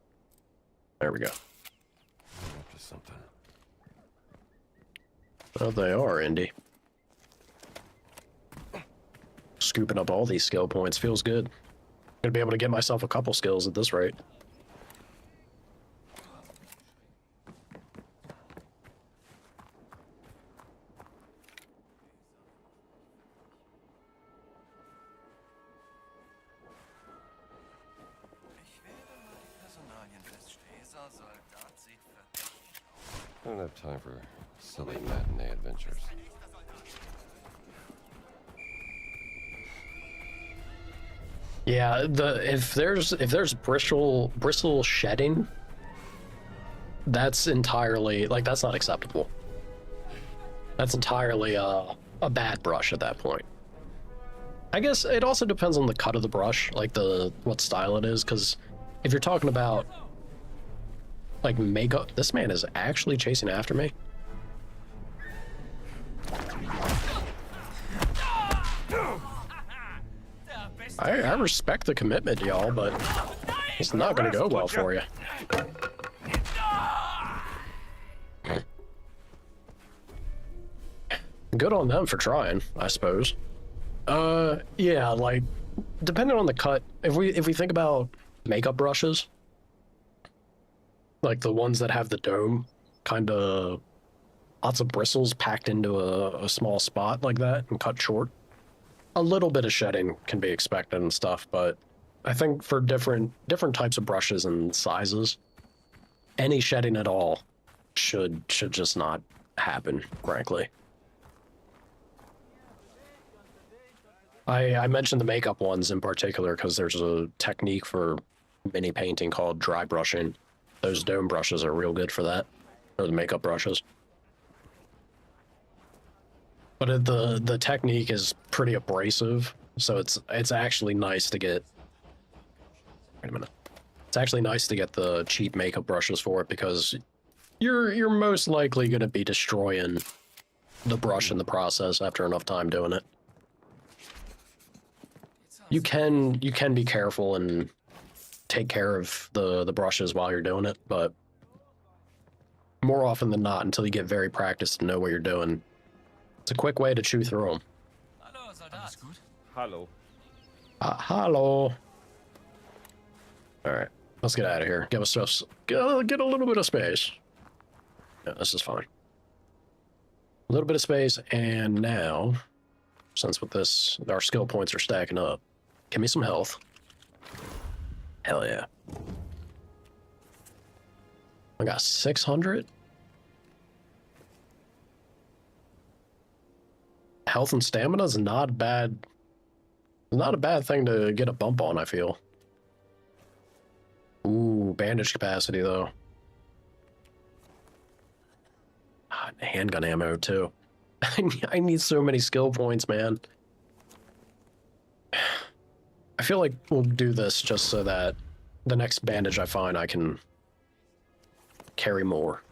A: There we go.
C: Up to something.
A: Oh, they are, Indy. Scooping up all these skill points feels good. Gonna be able to get myself a couple skills at this rate.
C: I don't have time for silly matinee adventures.
A: Yeah, if there's bristle shedding, that's entirely that's not acceptable. That's entirely a bad brush at that point. I guess it also depends on the cut of the brush, like what style it is, because if you're talking about like makeup, this man is actually chasing after me. I respect the commitment, y'all, but it's not going to go well for you. Good on them for trying, I suppose. Yeah, like, depending on the cut, if we think about makeup brushes, like the ones that have the dome, kind of lots of bristles packed into a small spot like that and cut short, a little bit of shedding can be expected and stuff, but I think for different types of brushes and sizes, any shedding at all should just not happen, frankly. I mentioned the makeup ones in particular because there's a technique for mini painting called dry brushing. Those dome brushes are real good for that, or the makeup brushes. But the technique is pretty abrasive, so it's actually nice to get. Wait a minute. It's actually nice to get the cheap makeup brushes for it because you're most likely going to be destroying the brush in the process after enough time doing it. You can be careful and take care of the brushes while you're doing it, but more often than not, until you get very practiced and know what you're doing, it's a quick way to chew through them.
F: Alles gut?
E: Hello.
A: Hello. All right. Let's get out of here. Give us just get a little bit of space. Yeah, this is fine. A little bit of space, and now, since with this, our skill points are stacking up, give me some health. Hell yeah. I got 600. Health and stamina is not bad. Not a bad thing to get a bump on, I feel. Ooh, bandage capacity, though. Handgun ammo, too. I need so many skill points, man. I feel like we'll do this just so that the next bandage I find, I can carry more.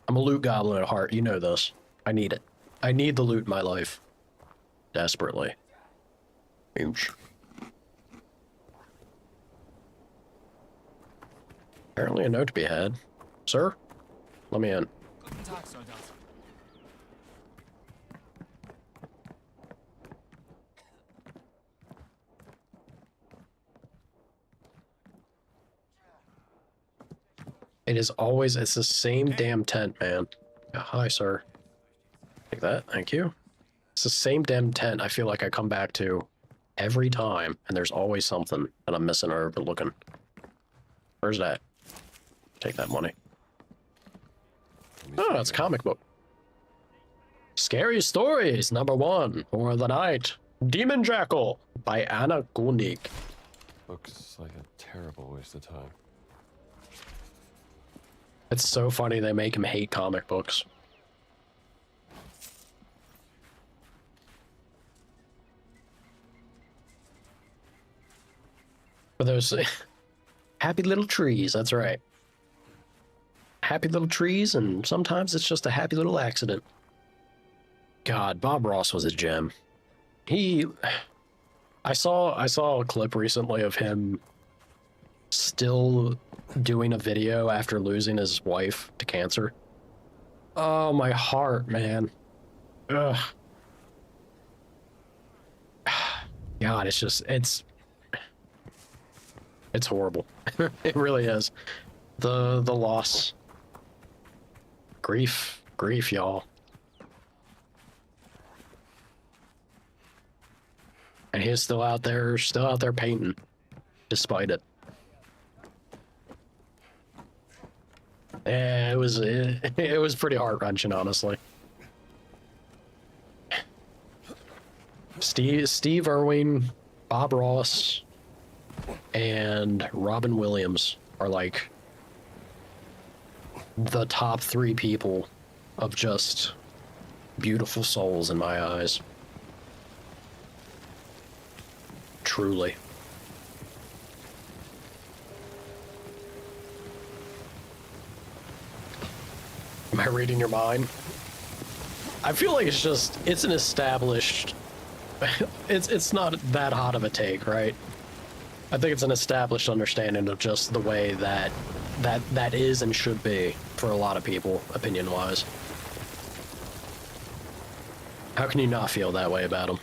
A: I'm a loot goblin at heart. You know this. I need it. I need the loot in my life. Desperately. Ooch. Apparently a note to be had. Sir? Let me in.
F: Guten Tag, Soldat.
A: It is always, it's the same damn tent, man. Yeah, hi, sir. Take that, thank you. It's the same damn tent I feel like I come back to every time, and there's always something that I'm missing or overlooking. Where's that? Take that money. Oh, it's a comic book. Scary Stories, #1 for the night. Demon Jackal by Anna Gundig.
C: Looks like a terrible waste of time.
A: It's so funny they make him hate comic books. For those happy little trees, that's right. Happy little trees, and sometimes it's just a happy little accident. God, Bob Ross was a gem. I saw a clip recently of him still doing a video after losing his wife to cancer. Oh, my heart, man. Ugh. God, it's just, it's horrible. It really is. The loss. Grief, y'all. And he's still out there painting, despite it. Yeah, it was pretty heart-wrenching, honestly. Steve Irwin, Bob Ross, and Robin Williams are like the top 3 people of just beautiful souls in my eyes. Truly. Am I reading your mind? I feel like it's an established, it's not that hot of a take, right? I think it's an established understanding of just the way that is and should be for a lot of people, opinion-wise. How can you not feel that way about them?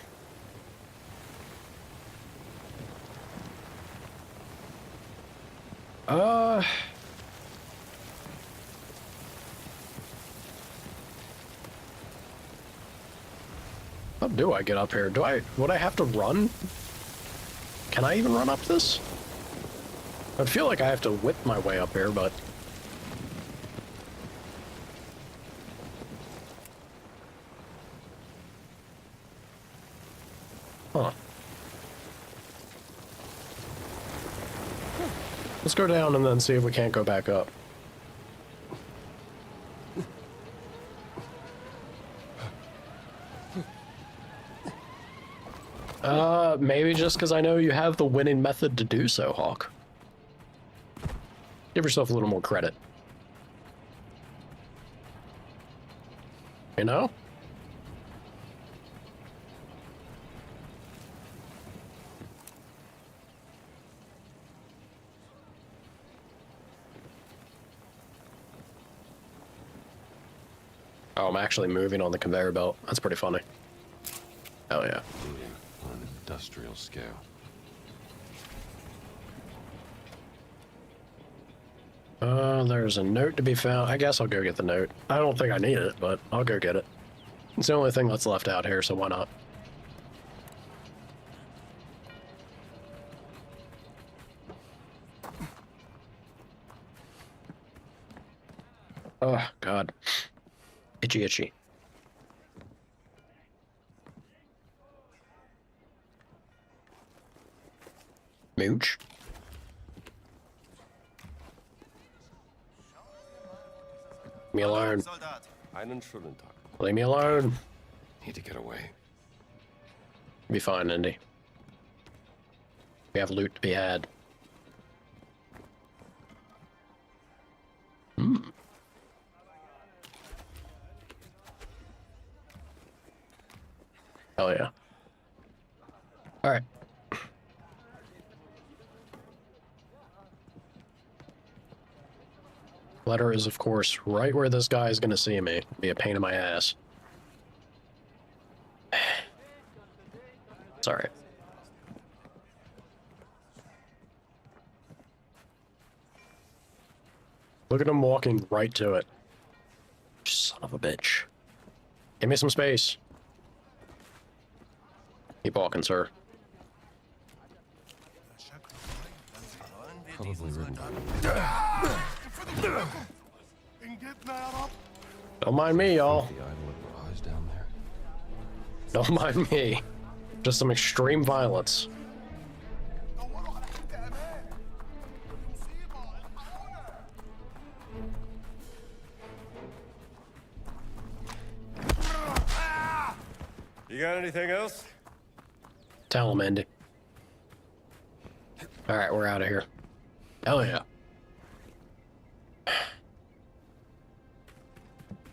A: How do I get up here? Would I have to run? Can I even run up this? I feel like I have to whip my way up here, but... Huh. Let's go down and then see if we can't go back up. Maybe just because I know you have the winning method to do so, Hawk. Give yourself a little more credit. You know? Oh, I'm actually moving on the conveyor belt. That's pretty funny. Hell yeah.
C: On an industrial scale.
A: There's a note to be found. I guess I'll go get the note. I don't think I need it, but I'll go get it. It's the only thing that's left out here, so why not? Oh, God. Itchy, itchy. Mooch. Leave me alone.
C: Einen schönen Tag.
A: Leave me alone.
C: Need to get away.
A: Be fine, Indy. We have loot to be had. Hmm. Hell yeah. Alright. Letter is, of course, right where this guy is going to see me. Be a pain in my ass. It's alright. Look at him walking right to it. Son of a bitch. Give me some space. Keep walking, sir.
C: Probably ridden.
A: Don't mind me, y'all.
C: The idol of Rise down there.
A: Don't mind me. Just some extreme violence.
E: You got anything else?
A: Tell him, Indy. Alright, we're out of here. Hell yeah.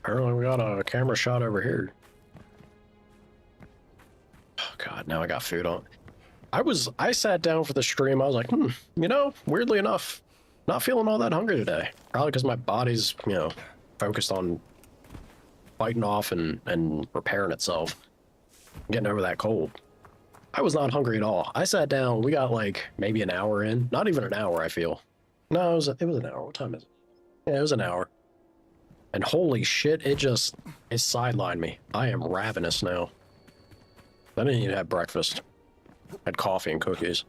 A: Apparently we got a camera shot over here. Oh god, now I got food on. I sat down for the stream, I was like, you know, weirdly enough, not feeling all that hungry today. Probably because my body's, you know, focused on fighting off and repairing itself. Getting over that cold. I was not hungry at all. I sat down, we got like maybe an hour in. Not even an hour, I feel. No, it was an hour. What time is it? Yeah, it was an hour. And holy shit, it sidelined me. I am ravenous now. I didn't even have breakfast. I had coffee and cookies.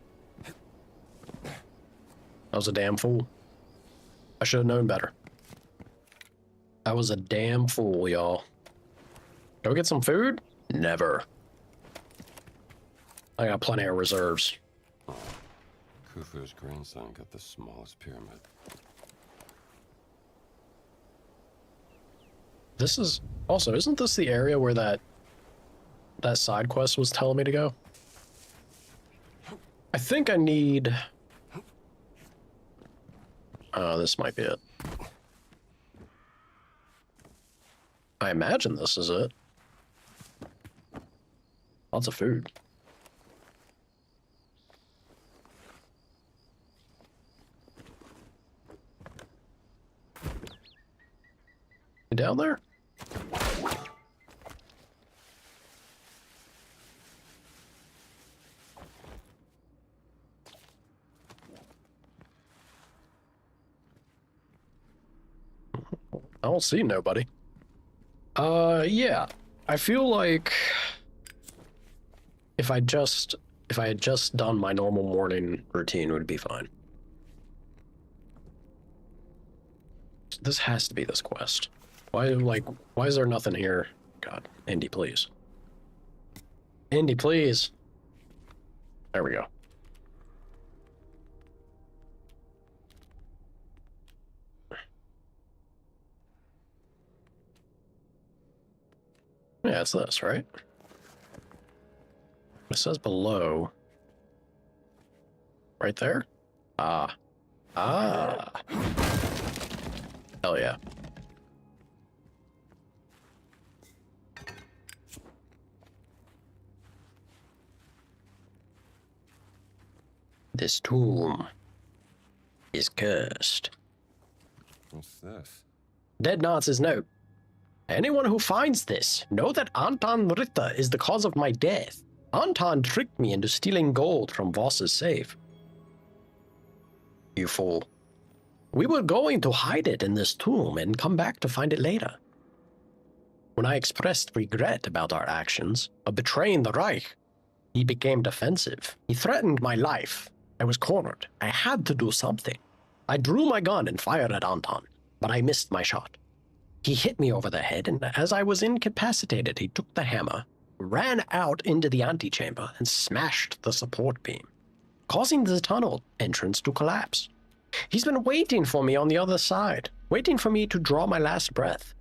A: I was a damn fool. I should have known better. I was a damn fool, y'all. Go get some food? Never. I got plenty of reserves.
C: Khufu's grandson got the smallest pyramid.
A: This is also, isn't this the area where that side quest was telling me to go? I think I need... this might be it. I imagine this is it. Lots of food. You down there? I don't see nobody. Yeah. I feel like if I had just done my normal morning routine, it would be fine. This has to be this quest. Why is there nothing here? God, Indy, please. Indy, please. There we go. Yeah, it's this, right? It says below. Right there? Ah. Ah. Hell yeah. This tomb is cursed.
C: What's this?
A: Dead Naz's note. Anyone who finds this, know that Anton Ritter is the cause of my death. Anton tricked me into stealing gold from Voss's safe. You fool. We were going to hide it in this tomb and come back to find it later. When I expressed regret about our actions of betraying the Reich, he became defensive. He threatened my life. I was cornered. I had to do something. I drew my gun and fired at Anton, but I missed my shot. He hit me over the head, and as I was incapacitated, he took the hammer, ran out into the antechamber, and smashed the support beam, causing the tunnel entrance to collapse. He's been waiting for me on the other side, waiting for me to draw my last breath.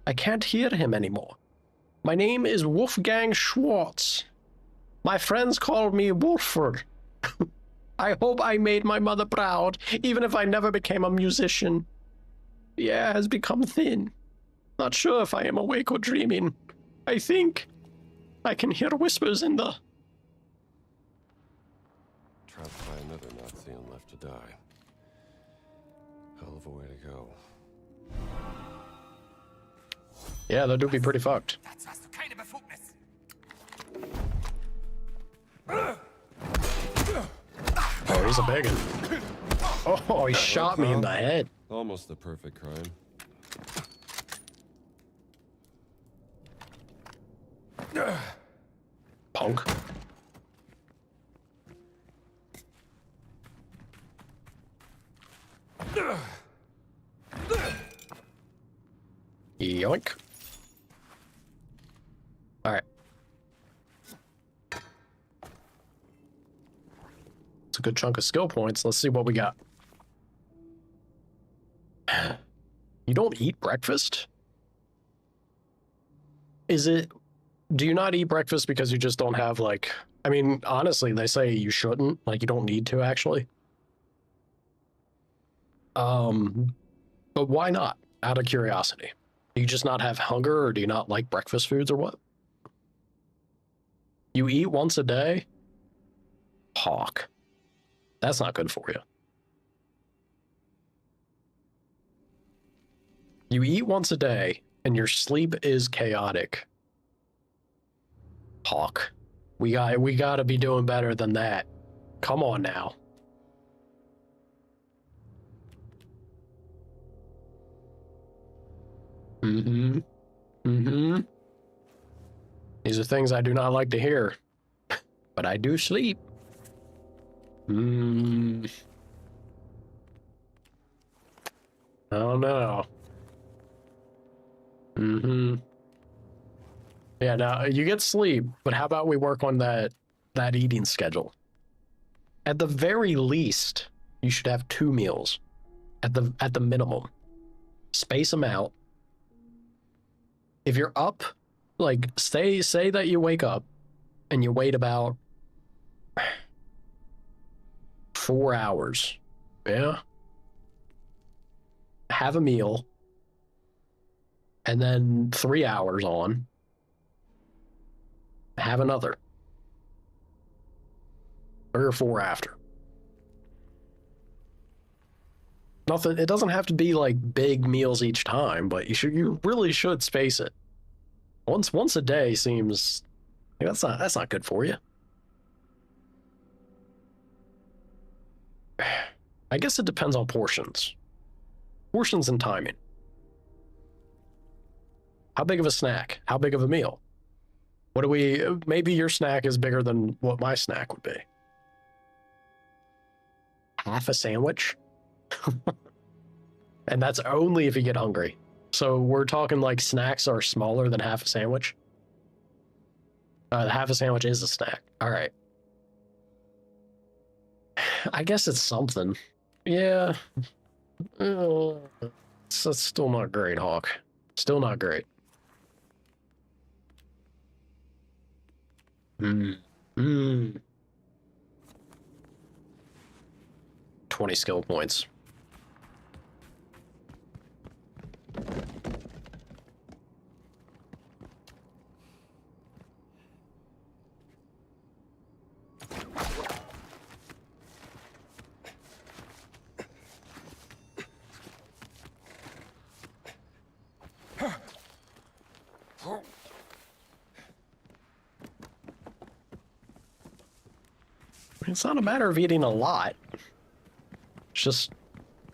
A: I can't hear him anymore. My name is Wolfgang Schwartz. My friends call me Wolford. I hope I made my mother proud, even if I never became a musician. The air has become thin. Not sure if I am awake or dreaming. I think I can hear whispers in the...
C: Trapped by another Nazi and left to die. Hell of a way to go.
A: Yeah, that would be pretty fucked.
K: Dazu hast du keine Befugnis.
A: Oh, he's a big one. Oh, he shot me in the head.
C: Almost the perfect crime.
A: Punk. Yoink. All right. It's a good chunk of skill points. Let's see what we got. You don't eat breakfast? Is it... Do you not eat breakfast because you just don't have, like... I mean, honestly, they say you shouldn't. Like, you don't need to, actually. But why not? Out of curiosity. Do you just not have hunger, or do you not like breakfast foods, or what? You eat once a day? Hawk. That's not good for you. You eat once a day, and your sleep is chaotic. Hawk. We gotta be doing better than that. Come on now. These are things I do not like to hear. But I do sleep. I don't know. Yeah, now you get sleep, but how about we work on that eating schedule? At the very least, you should have 2 meals. At the minimum. Space them out. If you're up, like say that you wake up and you wait about 4 hours. Yeah. Have a meal. And then 3 hours on. Have another. 3 or 4 after. Nothing, it doesn't have to be like big meals each time, but you really should space it. Once a day seems like that's not good for you. I guess it depends on portions. Portions and timing. How big of a snack? How big of a meal? What do we... Maybe your snack is bigger than what my snack would be. Half a sandwich? And that's only if you get hungry. So we're talking like snacks are smaller than half a sandwich? Half a sandwich is a snack. All right. I guess it's something. Yeah. It's still not great, Hawk. Still not great. 20 skill points. It's not a matter of eating a lot. It's just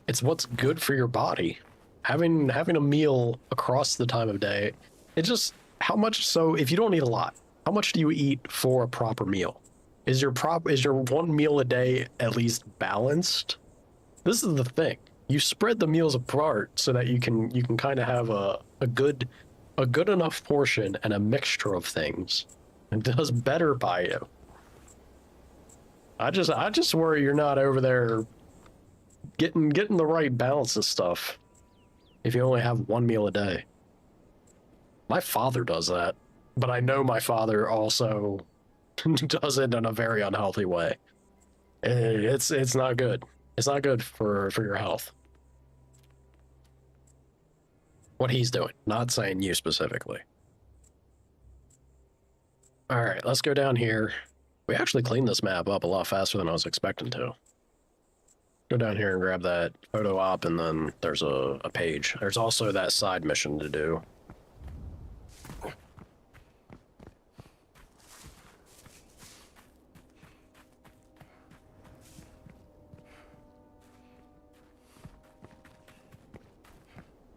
A: It's what's good for your body. Having a meal across the time of day, it just, how much, so if you don't eat a lot, how much do you eat for a proper meal? Is your one meal a day at least balanced? This is the thing. You spread the meals apart so that you can kind of have a good enough portion and a mixture of things. It does better by you. I just worry you're not over there getting the right balance of stuff if you only have one meal a day. My father does that, but I know my father also does it in a very unhealthy way. It's not good. It's not good for your health. What he's doing, not saying you specifically. All right, let's go down here. We actually cleaned this map up a lot faster than I was expecting to. Go down here and grab that photo op, and then there's a page. There's also that side mission to do.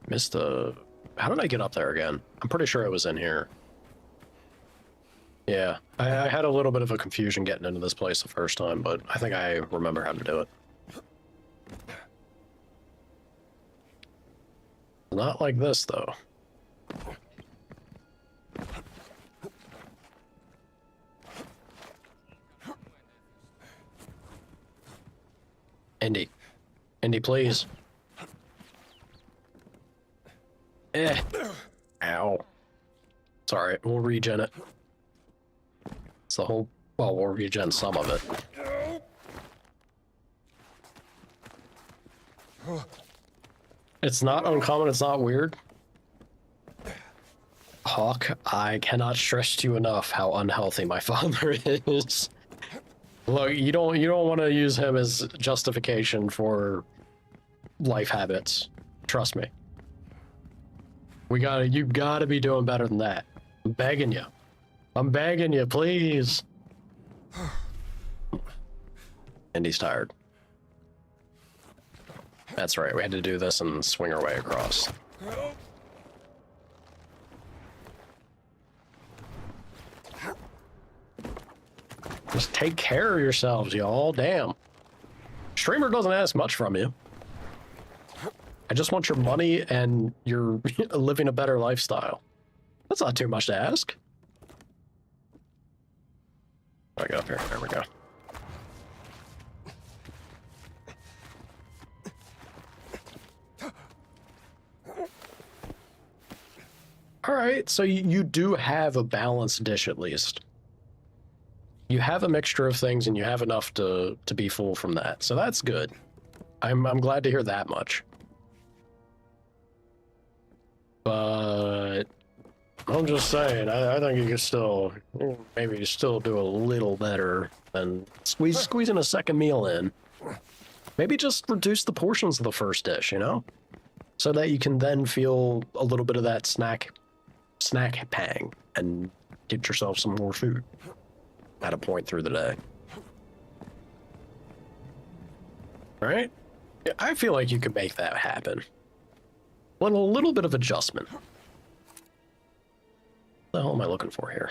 A: Missed the... How did I get up there again? I'm pretty sure it was in here. Yeah, I had a little bit of a confusion getting into this place the first time, but I think I remember how to do it. Not like this, though. Indy. Indy, please. Ow. Sorry, we'll regen it. It's the whole... Well, we'll regen some of it. It's not uncommon, it's not weird. Hawk, I cannot stress to you enough how unhealthy my father is. Look, you don't want to use him as justification for life habits. Trust me. You gotta be doing better than that. I'm begging you. I'm begging you, please. Indy's tired. That's right, we had to do this and swing our way across. Just take care of yourselves, y'all. Damn. Streamer doesn't ask much from you. I just want your money and you're living a better lifestyle. That's not too much to ask. I get up here. There we go. All right, so you do have a balanced dish at least. You have a mixture of things and you have enough to be full from that. So that's good. I'm glad to hear that much. But I'm just saying, I think you could still, maybe still do a little better than squeezing a second meal in. Maybe just reduce the portions of the first dish, you know? So that you can then feel a little bit of that snack pang and get yourself some more food at a point through the day. Right? Yeah, I feel like you could make that happen. A little bit of adjustment. What the hell am I looking for here?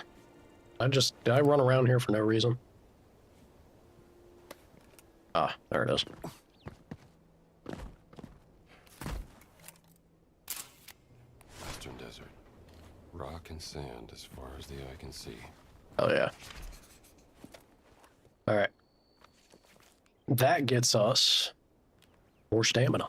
A: Did I run around here for no reason? Ah, there it is.
C: Western desert. Rock and sand as far as the eye can see.
A: Oh yeah. Alright. That gets us more stamina.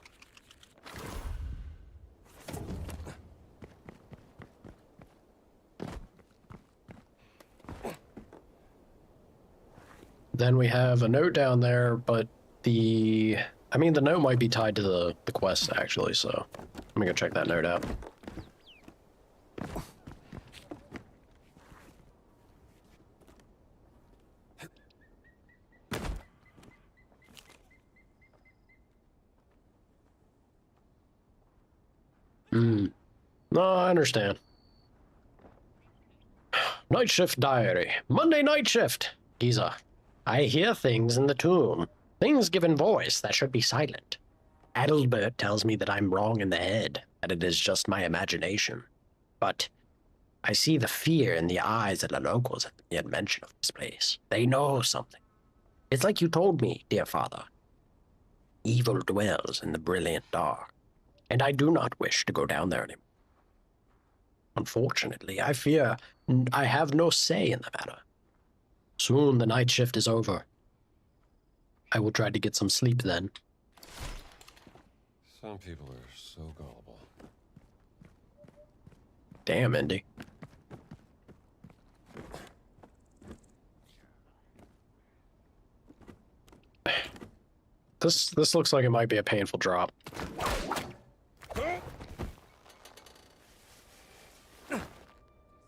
A: Then we have a note down there, but the note might be tied to the quest actually, so let me go check that note out. No, I understand. Night shift diary. Monday night shift. Giza. I hear things in the tomb. Things given voice that should be silent. Adalbert tells me that I'm wrong in the head, that it is just my imagination. But I see the fear in the eyes of the locals at the mere mention of this place. They know something. It's like you told me, dear father. Evil dwells in the brilliant dark, and I do not wish to go down there anymore. Unfortunately, I fear I have no say in the matter. Soon the night shift is over. I will try to get some sleep then.
C: Some people are so gullible.
A: Damn, Indy. This looks like it might be a painful drop.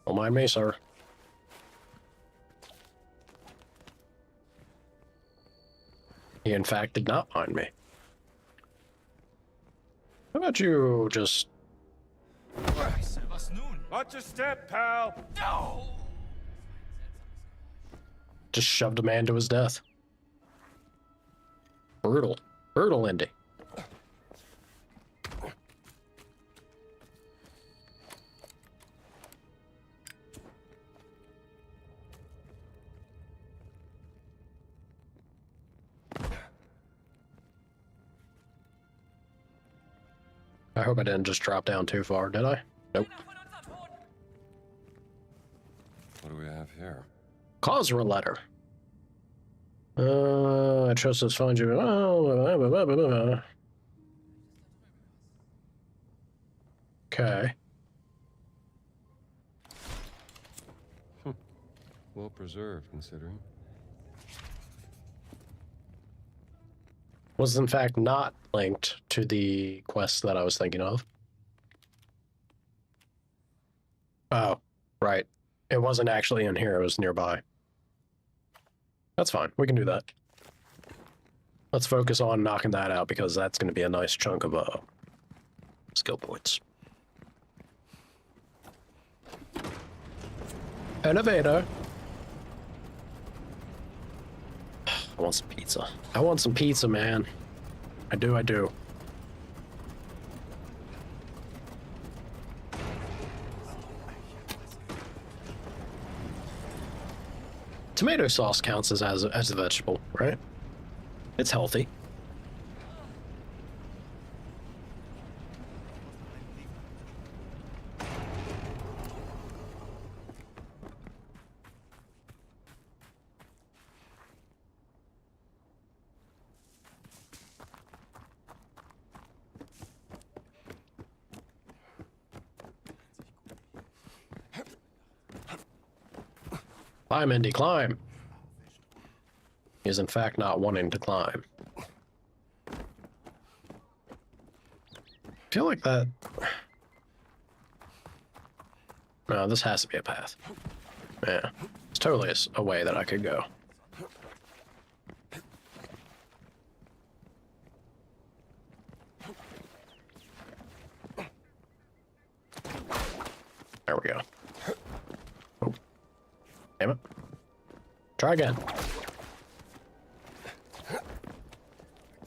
A: Don't mind me, sir. He, in fact, did not mind me. How about you just...
E: Watch your step, pal!
I: No!
A: just shoved a man to his death. Brutal. Brutal, Indy. I hope I didn't just drop down too far, did I? Nope.
C: What do we have here?
A: Cause letter. I trust this find you. Okay.
C: Well preserved, considering.
A: Was in fact not linked to the quest that I was thinking of. Oh, right. It wasn't actually in here, it was nearby. That's fine, we can do that. Let's focus on knocking that out because that's going to be a nice chunk of skill points. Elevator. I want some pizza. I want some pizza, man. I do. Tomato sauce counts as a vegetable, right? It's healthy. Climb, Indy, climb. He is in fact not wanting to climb. I feel like that... No, this has to be a path. Yeah, it's totally a way that I could go. There we go. Oh. Damn it. Try again.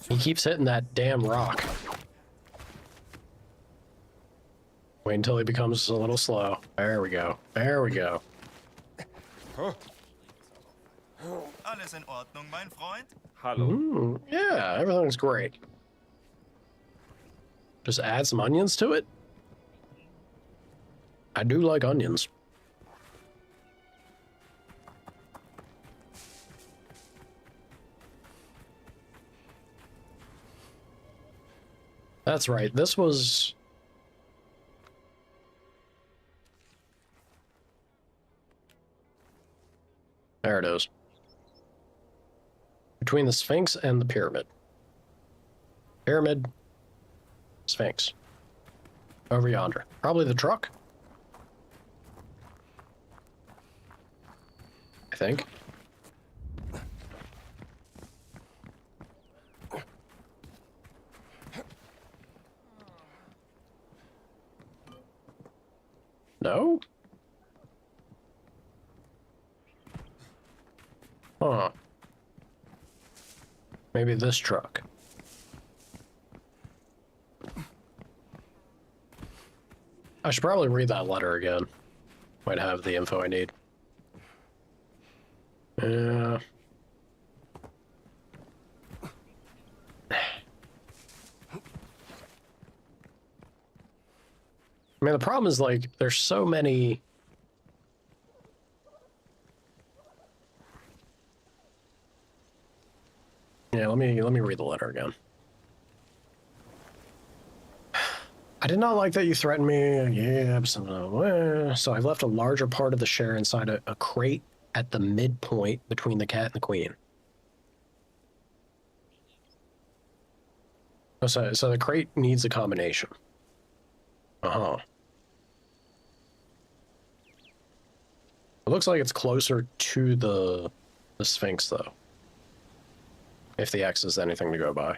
A: He keeps hitting that damn rock. Wait until he becomes a little slow. There we go. There we go.
L: Alles in Ordnung, mein Freund?
E: Hallo.
A: Yeah, everything's great. Just add some onions to it. I do like onions. That's right. This was... There it is. Between the Sphinx and the pyramid. Pyramid, Sphinx. Over yonder. Probably the truck? I think. No? Huh. Maybe this truck. I should probably read that letter again. Might have the info I need. Yeah. I mean, the problem is, like, there's so many... Yeah, let me read the letter again. I did not like that you threatened me. Yeah, so I've left a larger part of the share inside a crate at the midpoint between the cat and the queen. Oh, so the crate needs a combination. Uh-huh. It looks like it's closer to the Sphinx, though. If the X is anything to go by.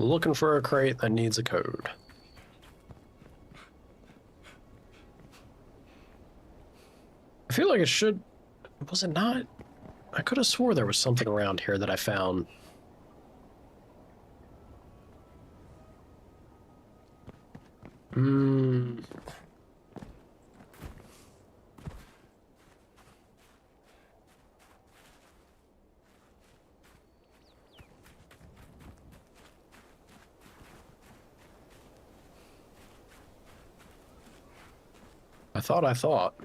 A: Looking for a crate that needs a code. I feel like it should... Was it not? I could have swore there was something around here that I found. I thought.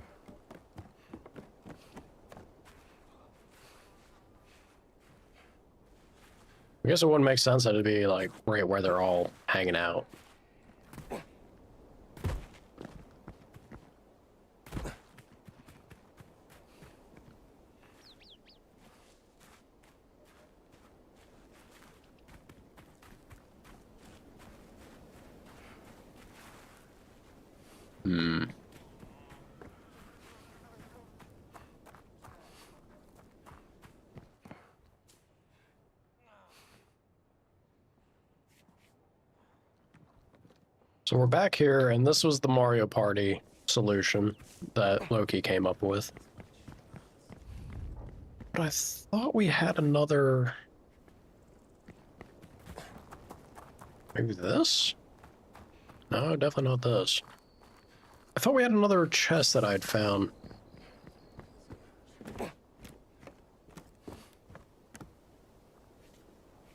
A: I guess it wouldn't make sense that it'd be, like, right where they're all hanging out. So we're back here, and this was the Mario Party solution that Loki came up with. But I thought we had another... Maybe this? No, definitely not this. I thought we had another chest that I'd found.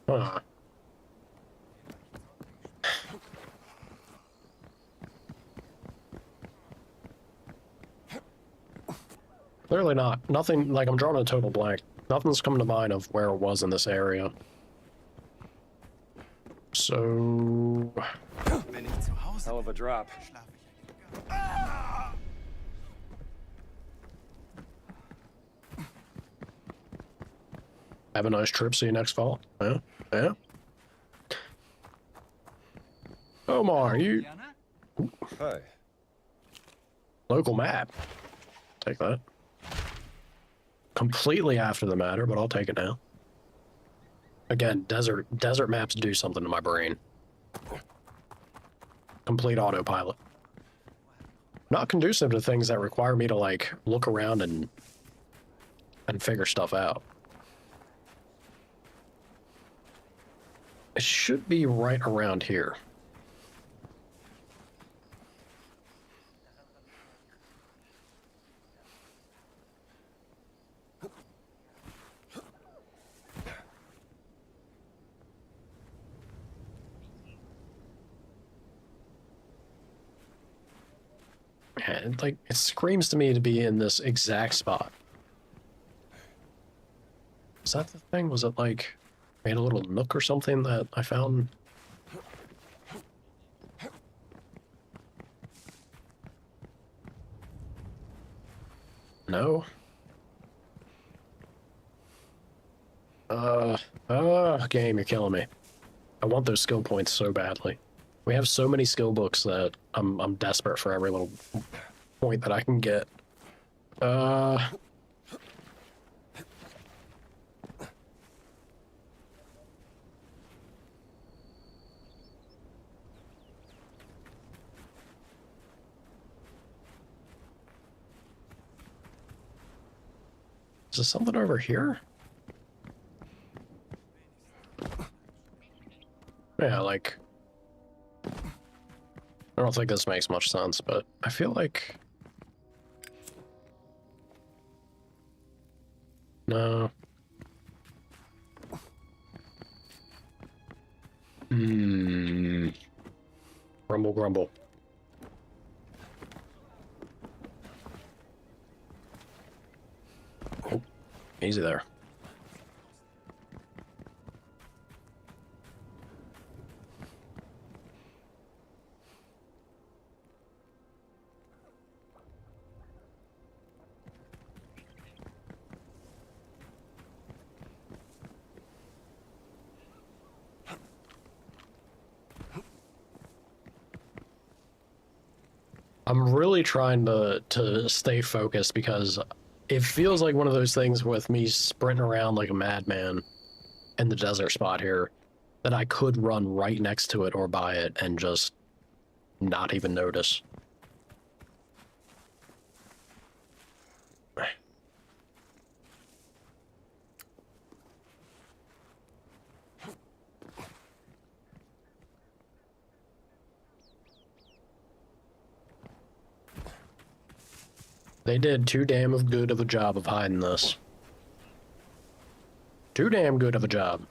A: Huh. Clearly not. Nothing, like, I'm drawing a total blank. Nothing's coming to mind of where it was in this area. So...
E: Hell of a drop.
A: Have a nice trip. See you next fall. Yeah? Yeah? Omar, you...
C: Hi.
A: Local map. Take that. Completely after the matter, but I'll take it now. Again, desert maps do something to my brain. Complete autopilot. Not conducive to things that require me to, like, look around and figure stuff out. It should be right around here. And, like, it screams to me to be in this exact spot. Is that the thing? Was it, like, made a little nook or something that I found? No? Game, you're killing me. I want those skill points so badly. We have so many skill books that I'm desperate for every little point that I can get. Is there something over here? Yeah, like... I don't think this makes much sense, but I feel like... No. Grumble, grumble. Oh, easy there. I'm really trying to stay focused because it feels like one of those things with me sprinting around like a madman in the desert spot here that I could run right next to it or by it and just not even notice. They did too damn good of a job of hiding this. Too damn good of a job.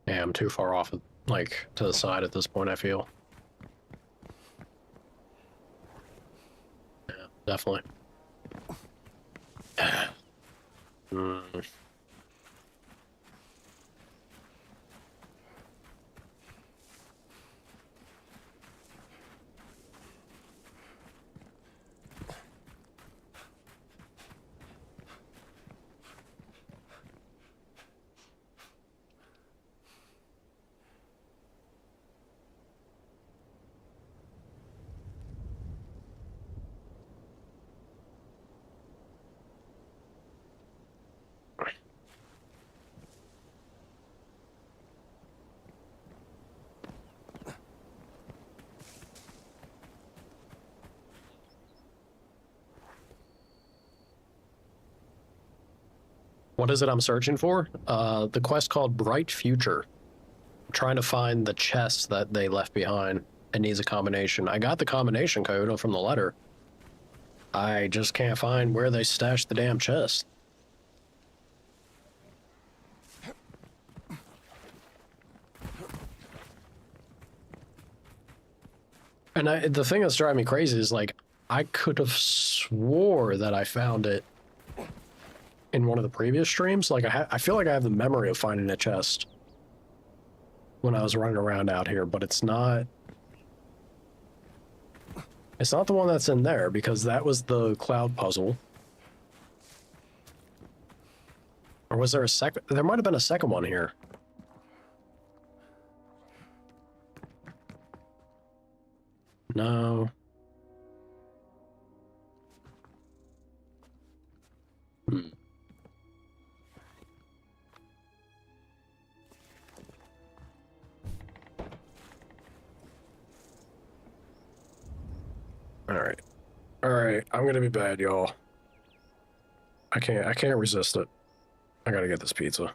A: Yeah, I'm too far off, like, to the side at this point, I feel. Yeah, definitely. What is it I'm searching for? The quest called Bright Future. I'm trying to find the chest that they left behind. It needs a combination. I got the combination code from the letter. I just can't find where they stashed the damn chest. And the thing that's driving me crazy is, like, I could have swore that I found it in one of the previous streams. Like, I feel like I have the memory of finding a chest when I was running around out here, but it's not... It's not the one that's in there, because that was the cloud puzzle. Or was there a second? There might have been a second one here. No. Alright. Alright, I'm gonna be bad, y'all. I can't resist it. I gotta get this pizza.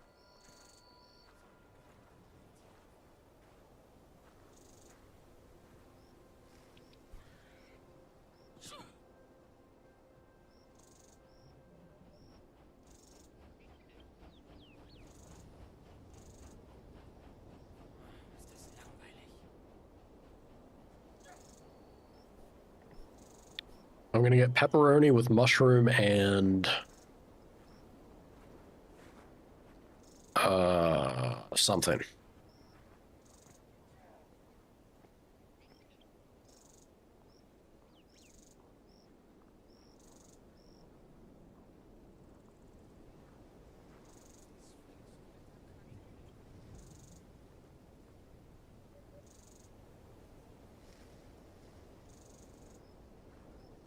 A: I'm gonna get pepperoni with mushroom and something.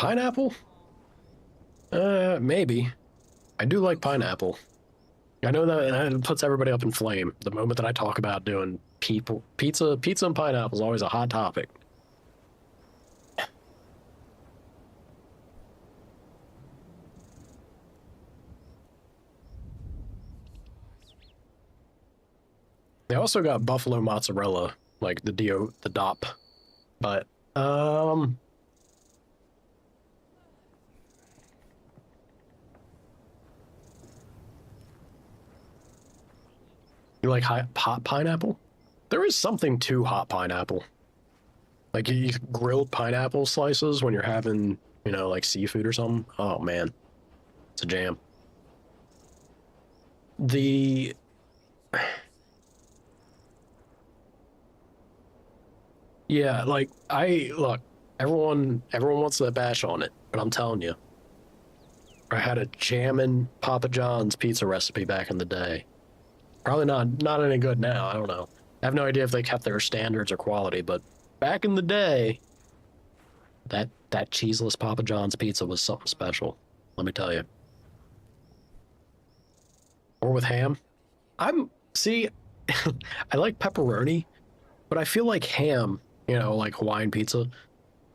A: Pineapple? Maybe. I do like pineapple. I know that it puts everybody up in flame. The moment that I talk about doing pizza and pineapple is always a hot topic. They also got buffalo mozzarella, like the DOP, but you like hot pineapple? There is something to hot pineapple. Like you grilled pineapple slices when you're having, you know, like seafood or something. Oh man, it's a jam. Yeah, like look, everyone wants to bash on it, but I'm telling you, I had a jammin' Papa John's pizza recipe back in the day. Probably not any good now. I don't know. I have no idea if they kept their standards or quality, but back in the day, that cheeseless Papa John's pizza was something special. Let me tell you. Or with ham. See, I like pepperoni, but I feel like ham, you know, like Hawaiian pizza,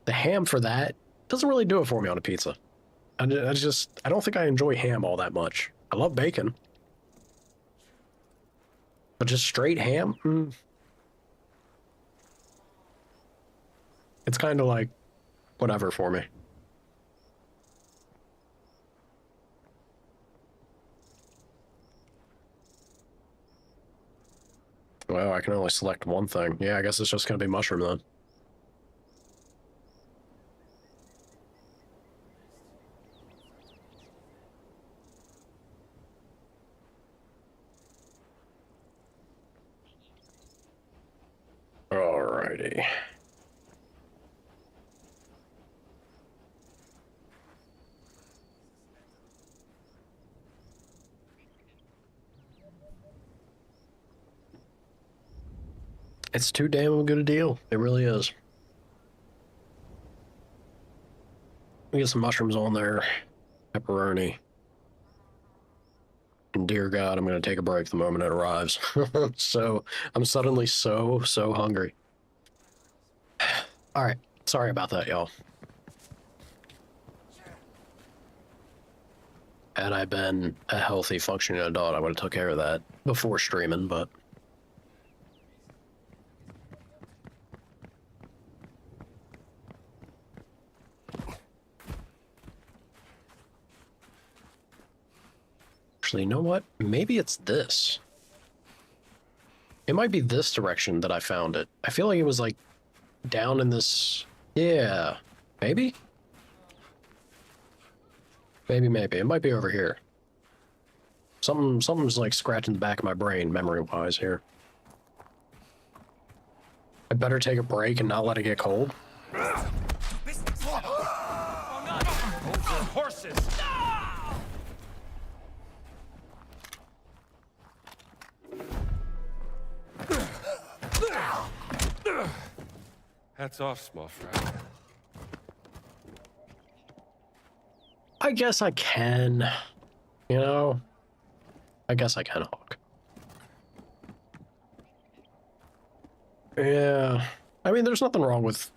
A: the ham for that doesn't really do it for me on a pizza. I don't think I enjoy ham all that much. I love bacon. But just straight ham? It's kind of like whatever for me. Well, I can only select one thing. Yeah, I guess it's just gonna be mushroom then. Alrighty. It's too damn good a deal. It really is. We get some mushrooms on there, pepperoni. And dear God, I'm going to take a break the moment it arrives. So, I'm suddenly so hungry. All right. Sorry about that, y'all. Had I been a healthy, functioning adult, I would have took care of that before streaming, but... Actually, you know what? Maybe it's this. It might be this direction that I found it. I feel like it was like down in this... Yeah. Maybe? Maybe. It might be over here. Something's like scratching the back of my brain, memory-wise here. I better take a break and not let it get cold.
E: Horses! Hats off, small fry.
A: I guess I can. You know? I guess I can, Hawk. Yeah. I mean, there's nothing wrong with...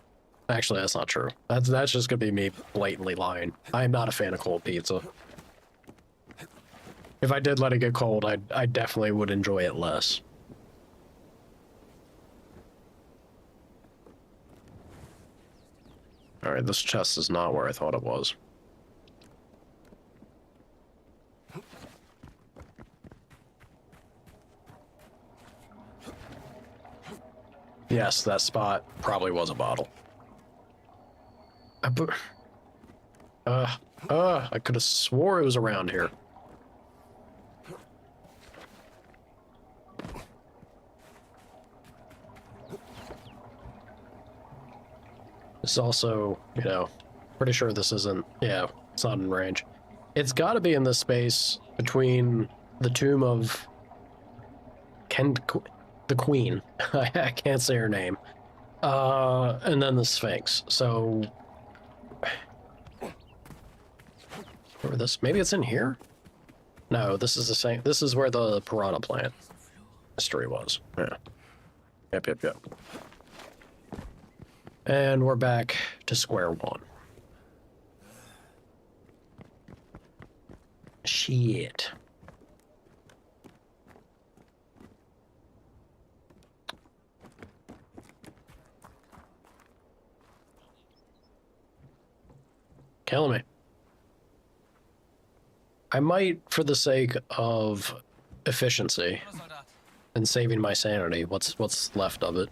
A: Actually, that's not true. That's just gonna be me blatantly lying. I am not a fan of cold pizza. If I did let it get cold, I definitely would enjoy it less. Alright, this chest is not where I thought it was. Yes, that spot probably was a bottle. I could have swore it was around here. It's also, you know, pretty sure this isn't, yeah, it's not in range. It's got to be in this space between the tomb of the Queen. I can't say her name. And then the Sphinx. So Or this, maybe it's in here? No, this is the same. This is where the piranha plant mystery was. Yeah. Yep. And we're back to square one. Shit. Killing me. I might, for the sake of efficiency and saving my sanity, what's left of it,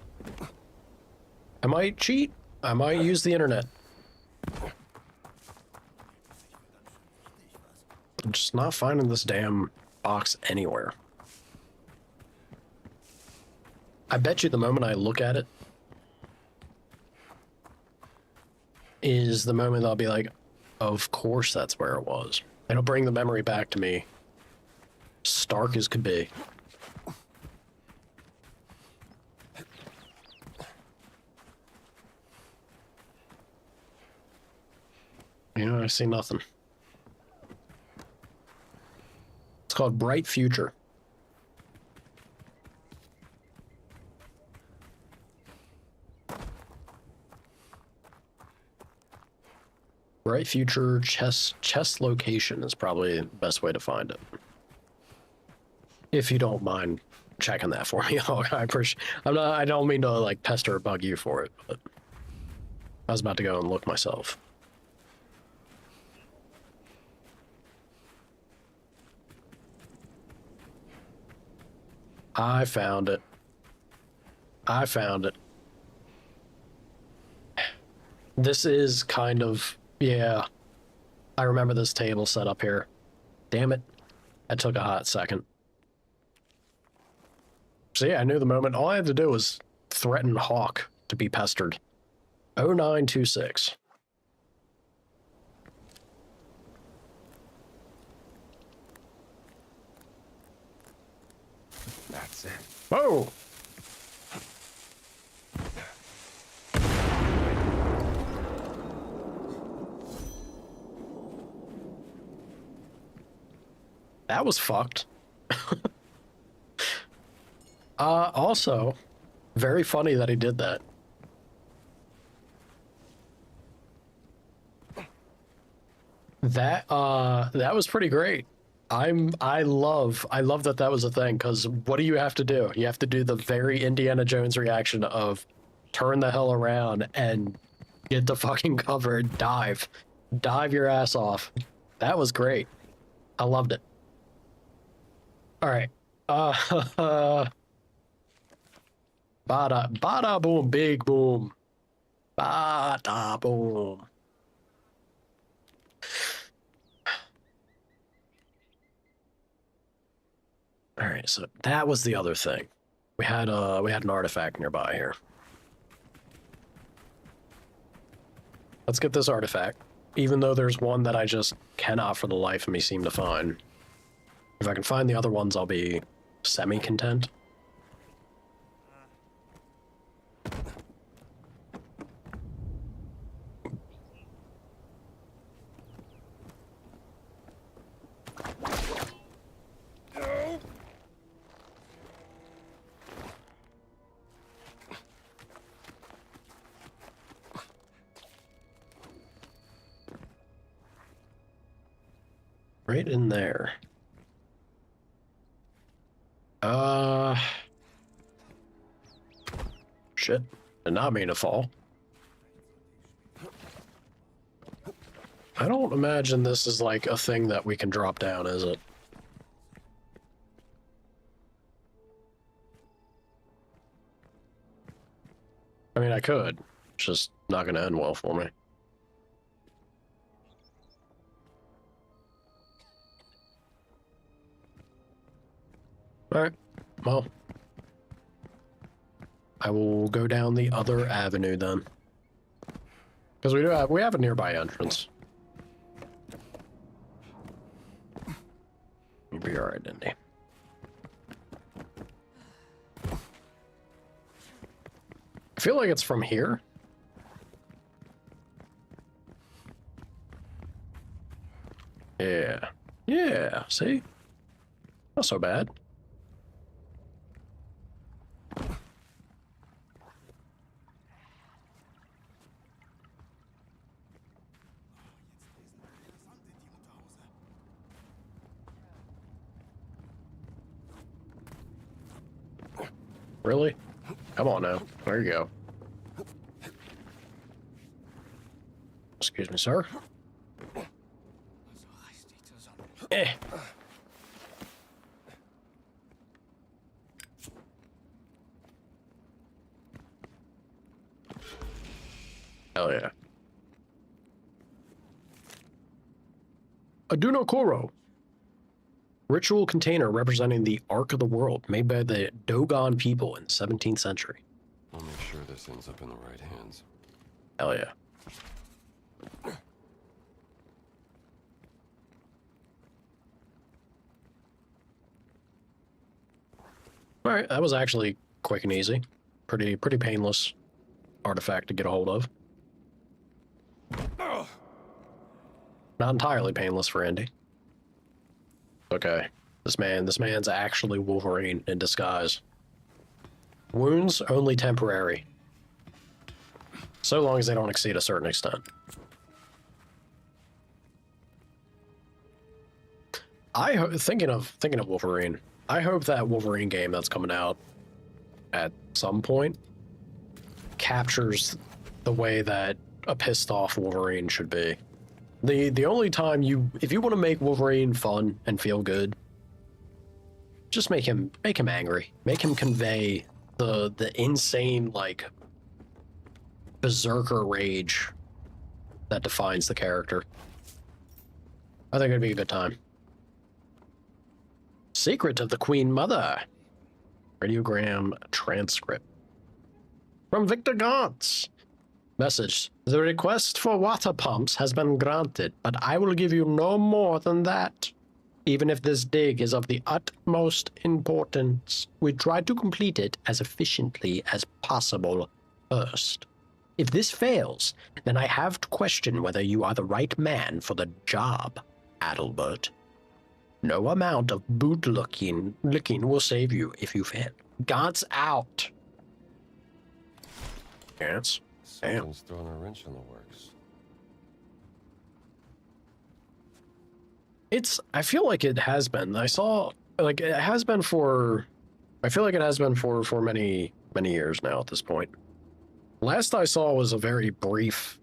A: I might cheat. I might use the internet. I'm just not finding this damn box anywhere. I bet you the moment I look at it is the moment I'll be like, of course that's where it was. It'll bring the memory back to me, stark as could be. You know, I see nothing. It's called Bright Future. Bright Future chest location is probably the best way to find it. If you don't mind checking that for me, I appreciate. I don't mean to like pester or bug you for it, but I was about to go and look myself. I found it. I found it. This is kind of, yeah. I remember this table set up here. Damn it. That took a hot second. So yeah, I knew the moment. All I had to do was threaten Hawk to be pestered. 0926.
E: That's it.
A: Whoa! That was fucked. Also, very funny that he did that. That was pretty great. I love that was a thing, because what do you have to do? You have to do the very Indiana Jones reaction of turn the hell around and get the fucking cover and dive your ass off. That was great. I loved it. All right. Bada boom, big boom. Bada boom. All right, so that was the other thing. We had an artifact nearby here. Let's get this artifact, even though there's one that I just cannot for the life of me seem to find. If I can find the other ones, I'll be semi-content. Right in there. Shit. Did not mean to fall. I don't imagine this is like a thing that we can drop down, is it? I mean, I could. It's just not gonna end well for me. Alright, well, I will go down the other avenue then. Because we have a nearby entrance. You'll be alright, Indy. I feel like it's from here. Yeah. Yeah, see? Not so bad. Really? Come on now. There you go. Excuse me, sir. Eh. Hell yeah. Aduno Koro. Ritual container representing the Ark of the World, made by the Dogon people in the 17th century.
C: I'll make sure this ends up in the right hands.
A: Hell yeah. All right, that was actually quick and easy. Pretty painless artifact to get a hold of. Not entirely painless for Indy. Okay, this man's actually Wolverine in disguise. Wounds only temporary, so long as they don't exceed a certain extent. Thinking of Wolverine. I hope that Wolverine game that's coming out at some point captures the way that a pissed off Wolverine should be. The only time if you want to make Wolverine fun and feel good, just make him angry. Make him convey the insane, like, berserker rage that defines the character. I think it'd be a good time. Secret of the Queen Mother. Radiogram transcript. From Victor Gantz. Message. The request for water pumps has been granted, but I will give you no more than that. Even if this dig is of the utmost importance, we try to complete it as efficiently as possible first. If this fails, then I have to question whether you are the right man for the job, Adalbert. No amount of boot-licking will save you if you fail. Gantz out. Gantz? Damn.
C: Someone's throwing a wrench in the works.
A: I feel like it has been. I feel like it has been for many years now at this point. Last I saw was a very brief,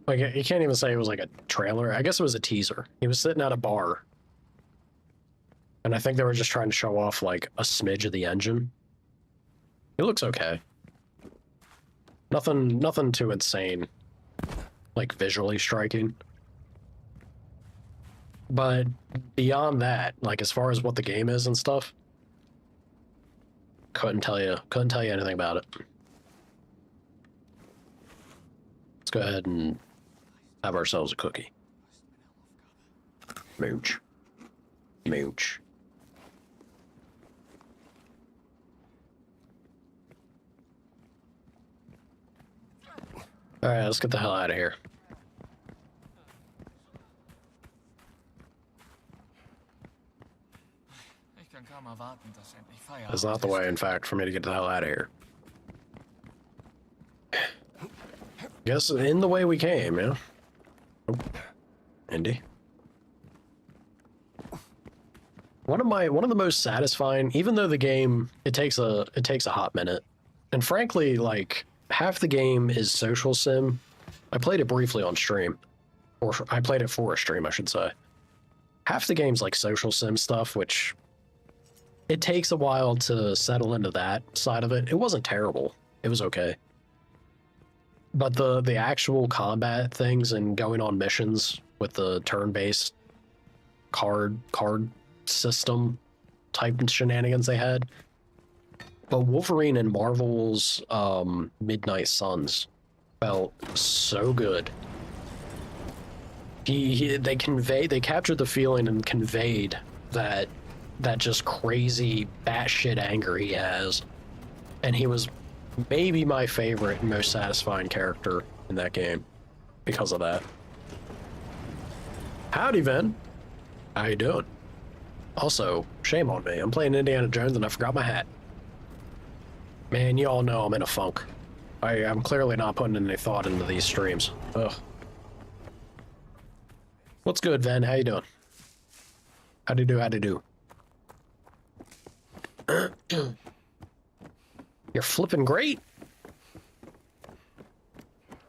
A: like, you can't even say it was like a trailer. I guess it was a teaser. He was sitting at a bar, and I think they were just trying to show off, like, a smidge of the engine. It looks okay. Nothing too insane, like, visually striking. But beyond that, like, as far as what the game is and stuff, couldn't tell you anything about it. Let's go ahead and have ourselves a cookie. Mooch. Mooch. All right, let's get the hell out of here. That's not the way, in fact, for me to get the hell out of here. Guess in the way we came, yeah. Oh. Indy. One of the most satisfying, even though the game it takes a hot minute, and frankly, like, half the game is social sim. I played it briefly on stream, or I played it for a stream, I should say. Half the game's like social sim stuff, which it takes a while to settle into that side of it. It wasn't terrible. It was okay. But the actual combat things and going on missions with the turn-based card system type shenanigans they had. But Wolverine and Marvel's Midnight Suns felt so good. They captured the feeling and conveyed that just crazy batshit anger he has, and he was maybe my favorite and most satisfying character in that game because of that. Howdy, Ven. How you doing? Also, shame on me. I'm playing Indiana Jones and I forgot my hat. Man, you all know I'm in a funk. I'm clearly not putting any thought into these streams. Ugh. What's good, Ven? How you doing? How'd you do? How'd you do? You're flipping great.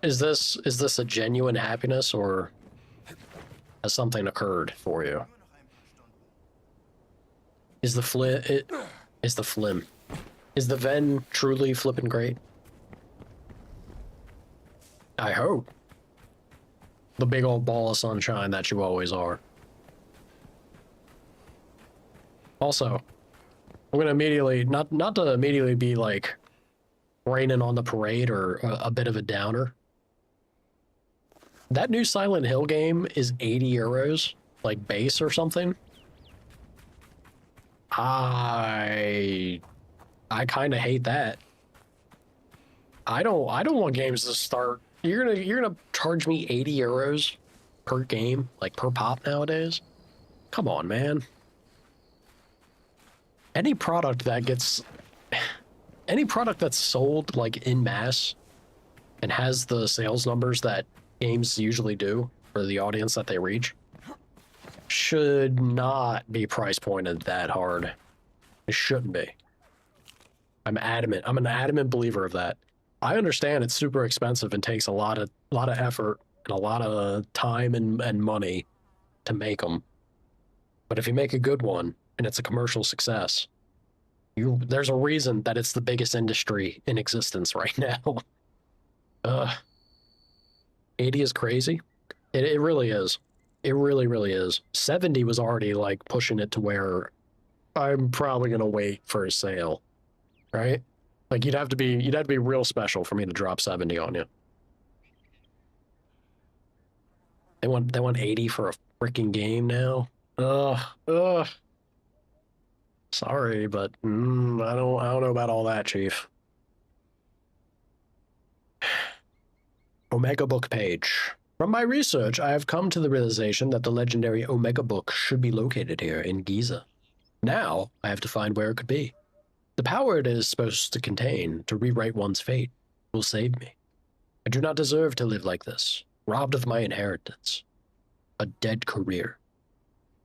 A: Is this a genuine happiness, or has something occurred for you? Is the Ven truly flipping great? I hope. The big old ball of sunshine that you always are. Also, I'm gonna immediately, not to immediately be like raining on the parade or a bit of a downer. That new Silent Hill game is 80 euros, like base or something. I kind of hate that. I don't want games to start. You're gonna charge me 80 euros per game, like per pop nowadays? Come on, man. Any product that's sold like in mass and has the sales numbers that games usually do for the audience that they reach should not be price pointed that hard. It shouldn't be. I'm adamant. I'm an adamant believer of that. I understand it's super expensive and takes a lot of effort and a lot of time and money to make them. But if you make a good one and it's a commercial success, there's a reason that it's the biggest industry in existence right now. 80 is crazy. It really is. It really, really is. 70 was already like pushing it to where I'm probably gonna wait for a sale, right? Like you'd have to be real special for me to drop 70 on you. They want 80 for a freaking game now. Ugh. Sorry, but I don't know about all that, Chief. Omega Book page. From my research, I have come to the realization that the legendary Omega Book should be located here in Giza. Now, I have to find where it could be. The power it is supposed to contain to rewrite one's fate will save me. I do not deserve to live like this, robbed of my inheritance. A dead career.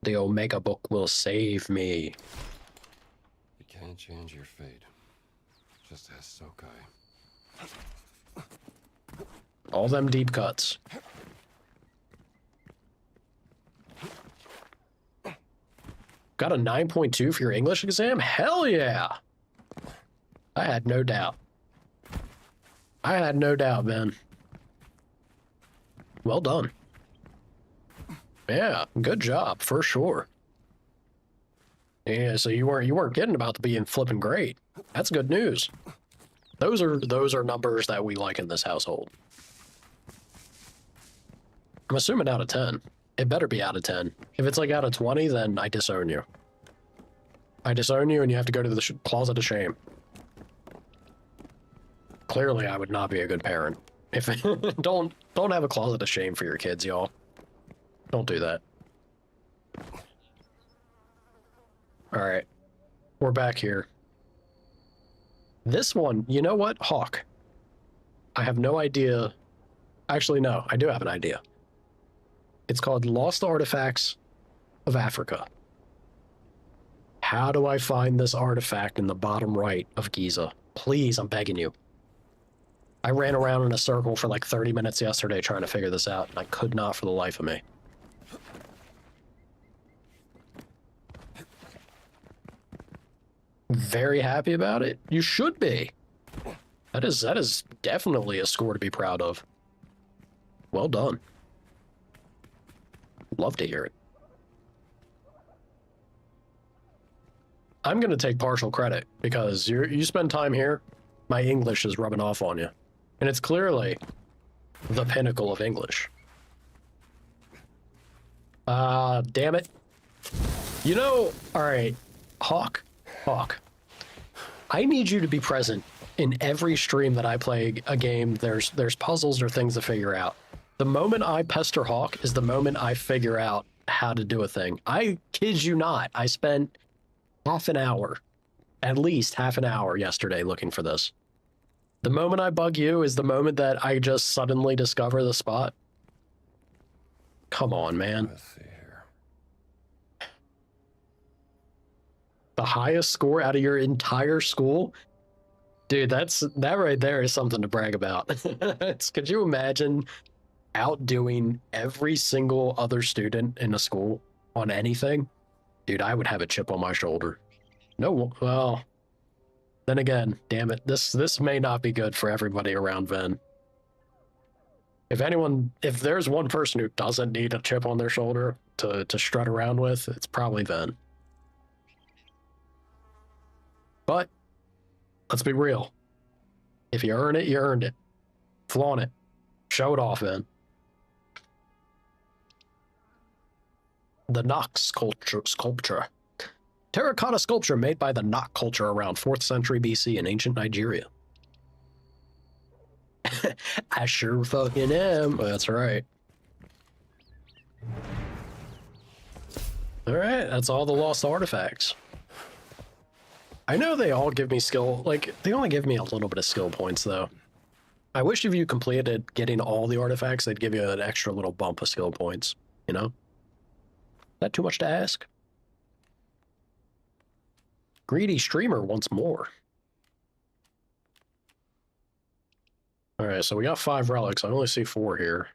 A: The Omega Book will save me.
C: You can't change your fate. Just ask Sokai.
A: All them deep cuts. Got a 9.2 for your English exam? Hell yeah! I had no doubt. I had no doubt, man. Well done. Yeah, good job, for sure. Yeah, so you weren't kidding about the being flipping great. That's good news. Those are numbers that we like in this household. I'm assuming out of 10. It better be out of 10. If it's like out of 20, then I disown you. I disown you and you have to go to the closet of shame. Clearly, I would not be a good parent. If don't have a closet of shame for your kids, y'all. Don't do that. All right. We're back here. This one, you know what? Hawk. I have no idea. Actually, no, I do have an idea. It's called Lost Artifacts of Africa. How do I find this artifact in the bottom right of Giza? Please, I'm begging you. I ran around in a circle for like 30 minutes yesterday trying to figure this out, and I could not for the life of me. Very happy about it? You should be. That is definitely a score to be proud of. Well done. Love to hear it. I'm going to take partial credit because you spend time here, my English is rubbing off on you. And it's clearly the pinnacle of English. Damn it. You know, all right, Hawk. I need you to be present in every stream that I play a game. There's puzzles or things to figure out. The moment I pester Hawk is the moment I figure out how to do a thing. I kid you not. I spent half an hour, at least half an hour yesterday looking for this. The moment I bug you is the moment that I just suddenly discover the spot. Come on, man.
C: Let's see here.
A: The highest score out of your entire school? Dude, that right there is something to brag about. Could you imagine outdoing every single other student in a school on anything? Dude, I would have a chip on my shoulder. No, well, then again, damn it, this may not be good for everybody around Ven. If there's one person who doesn't need a chip on their shoulder to strut around with, it's probably Ven. But let's be real. If you earn it, you earned it. Flaunt it. Show it off, Ven. The Nock sculpture. Terracotta sculpture made by the Nock culture around 4th century BC in ancient Nigeria. I sure fucking am. That's right. Alright, that's all the lost artifacts. I know they all give me skill, like, they only give me a little bit of skill points, though. I wish if you completed getting all the artifacts, they'd give you an extra little bump of skill points, you know? Is that too much to ask? Greedy streamer wants more. Alright, so we got 5 relics. I only see 4 here.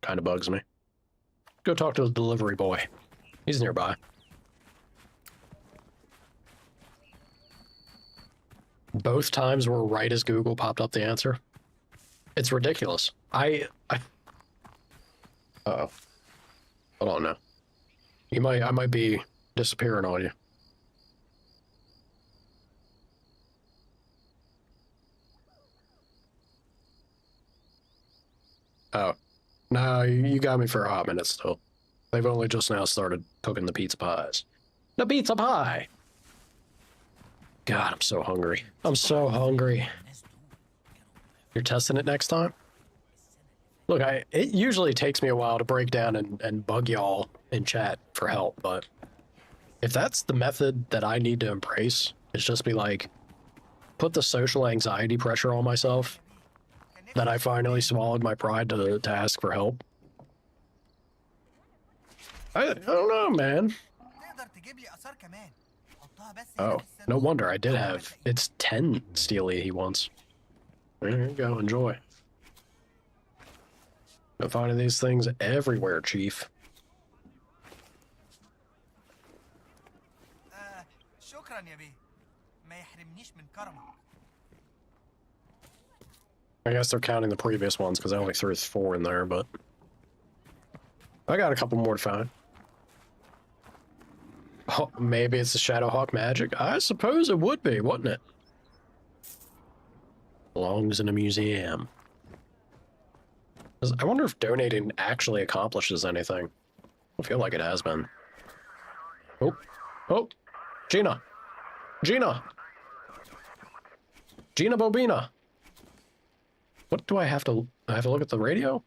A: Kind of bugs me. Go talk to the delivery boy. He's nearby. Both times were right as Google popped up the answer. It's ridiculous. Uh-oh. Hold on now. I might be disappearing on you. Oh. No, you got me for a hot minute still. They've only just now started cooking the pizza pies. The pizza pie! God, I'm so hungry. I'm so hungry. You're testing it next time? Look, it usually takes me a while to break down and bug y'all in chat for help, but if that's the method that I need to embrace, it's just be like, put the social anxiety pressure on myself, that I finally swallowed my pride to ask for help. I don't know, man. Oh, no wonder I did have. It's 10 Steely he wants. There you go, enjoy. I'm finding these things everywhere, Chief. I guess they're counting the previous ones because I only threw 4 in there, but I got a couple more to find. Oh, maybe it's the Shadowhawk magic? I suppose it would be, wouldn't it? Belongs in a museum. I wonder if donating actually accomplishes anything. I feel like it has been. Oh. Oh. Gina. Gina. Gina Bobina. What do I have to... I have to look at the radio?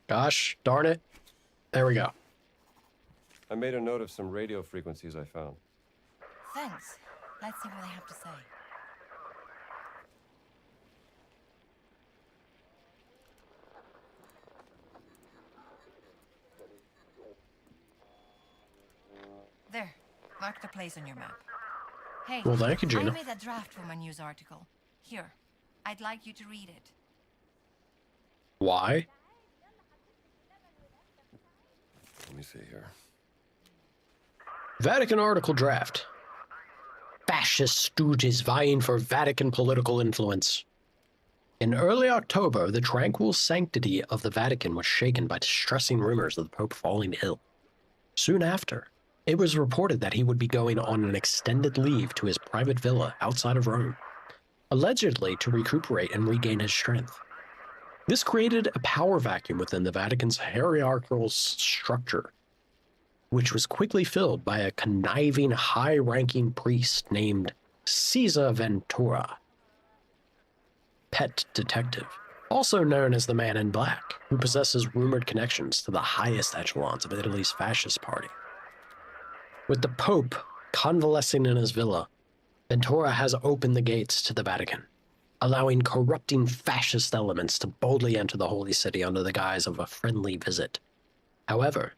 A: Gosh, darn it. There we go.
C: I made a note of some radio frequencies I found.
G: Thanks. Let's see what they have to say. There. Mark the place on your map. Hey,
A: well, thank you, Gina.
G: I made a draft for my news article. Here. I'd like you to read it.
A: Why?
C: Let me see here.
A: Vatican article draft. Fascist stooges vying for Vatican political influence. In early October, the tranquil sanctity of the Vatican was shaken by distressing rumors of the Pope falling ill. Soon after, it was reported that he would be going on an extended leave to his private villa outside of Rome, allegedly to recuperate and regain his strength. This created a power vacuum within the Vatican's hierarchical structure, which was quickly filled by a conniving, high-ranking priest named Caesar Ventura, pet detective. also known as the Man in Black, who possesses rumored connections to the highest echelons of Italy's fascist party. With the Pope convalescing in his villa, Ventura has opened the gates to the Vatican, allowing corrupting fascist elements to boldly enter the Holy City under the guise of a friendly visit. However,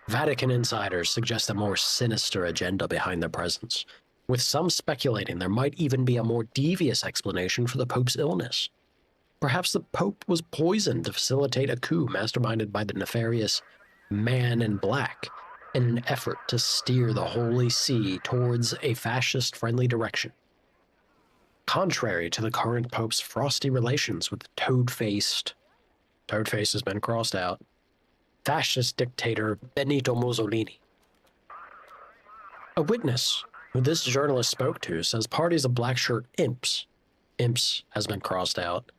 A: Vatican insiders suggest a more sinister agenda behind their presence, with some speculating there might even be a more devious explanation for the Pope's illness. Perhaps the Pope was poisoned to facilitate a coup masterminded by the nefarious Man in Black in an effort to steer the Holy See towards a fascist-friendly direction. Contrary to the current Pope's frosty relations with the toad-faced has been crossed out, fascist dictator Benito Mussolini. A witness who this journalist spoke to says parties of black shirt imps has been crossed out,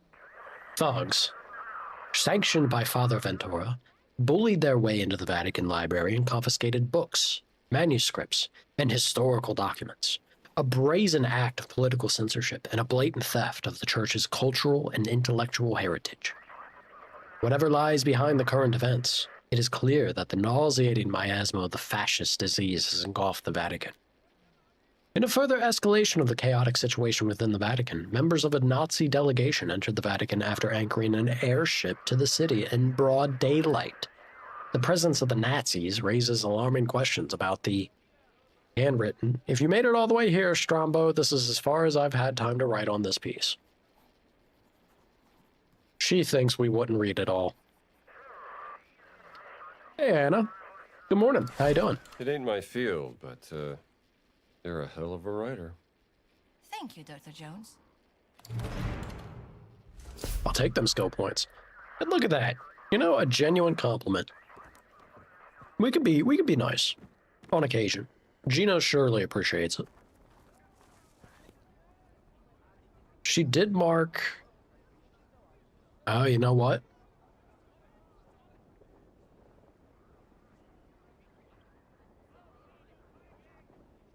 A: thugs, sanctioned by Father Ventura, bullied their way into the Vatican library and confiscated books, manuscripts, and historical documents. A brazen act of political censorship and a blatant theft of the church's cultural and intellectual heritage. Whatever lies behind the current events, it is clear that the nauseating miasma of the fascist disease has engulfed the Vatican. In a further escalation of the chaotic situation within the Vatican, members of a Nazi delegation entered the Vatican after anchoring an airship to the city in broad daylight. The presence of the Nazis raises alarming questions about the handwritten, "If you made it all the way here, Strombo, this is as far as I've had time to write on this piece." She thinks we wouldn't read it all. Hey, Anna. Good morning. How you doing?
C: It ain't my field, but, you're a hell of a writer.
G: Thank you, Dr. Jones.
A: I'll take them skill points. And look at that. You know, a genuine compliment. We could be nice. On occasion. Gina surely appreciates it. She did mark... Oh, you know what?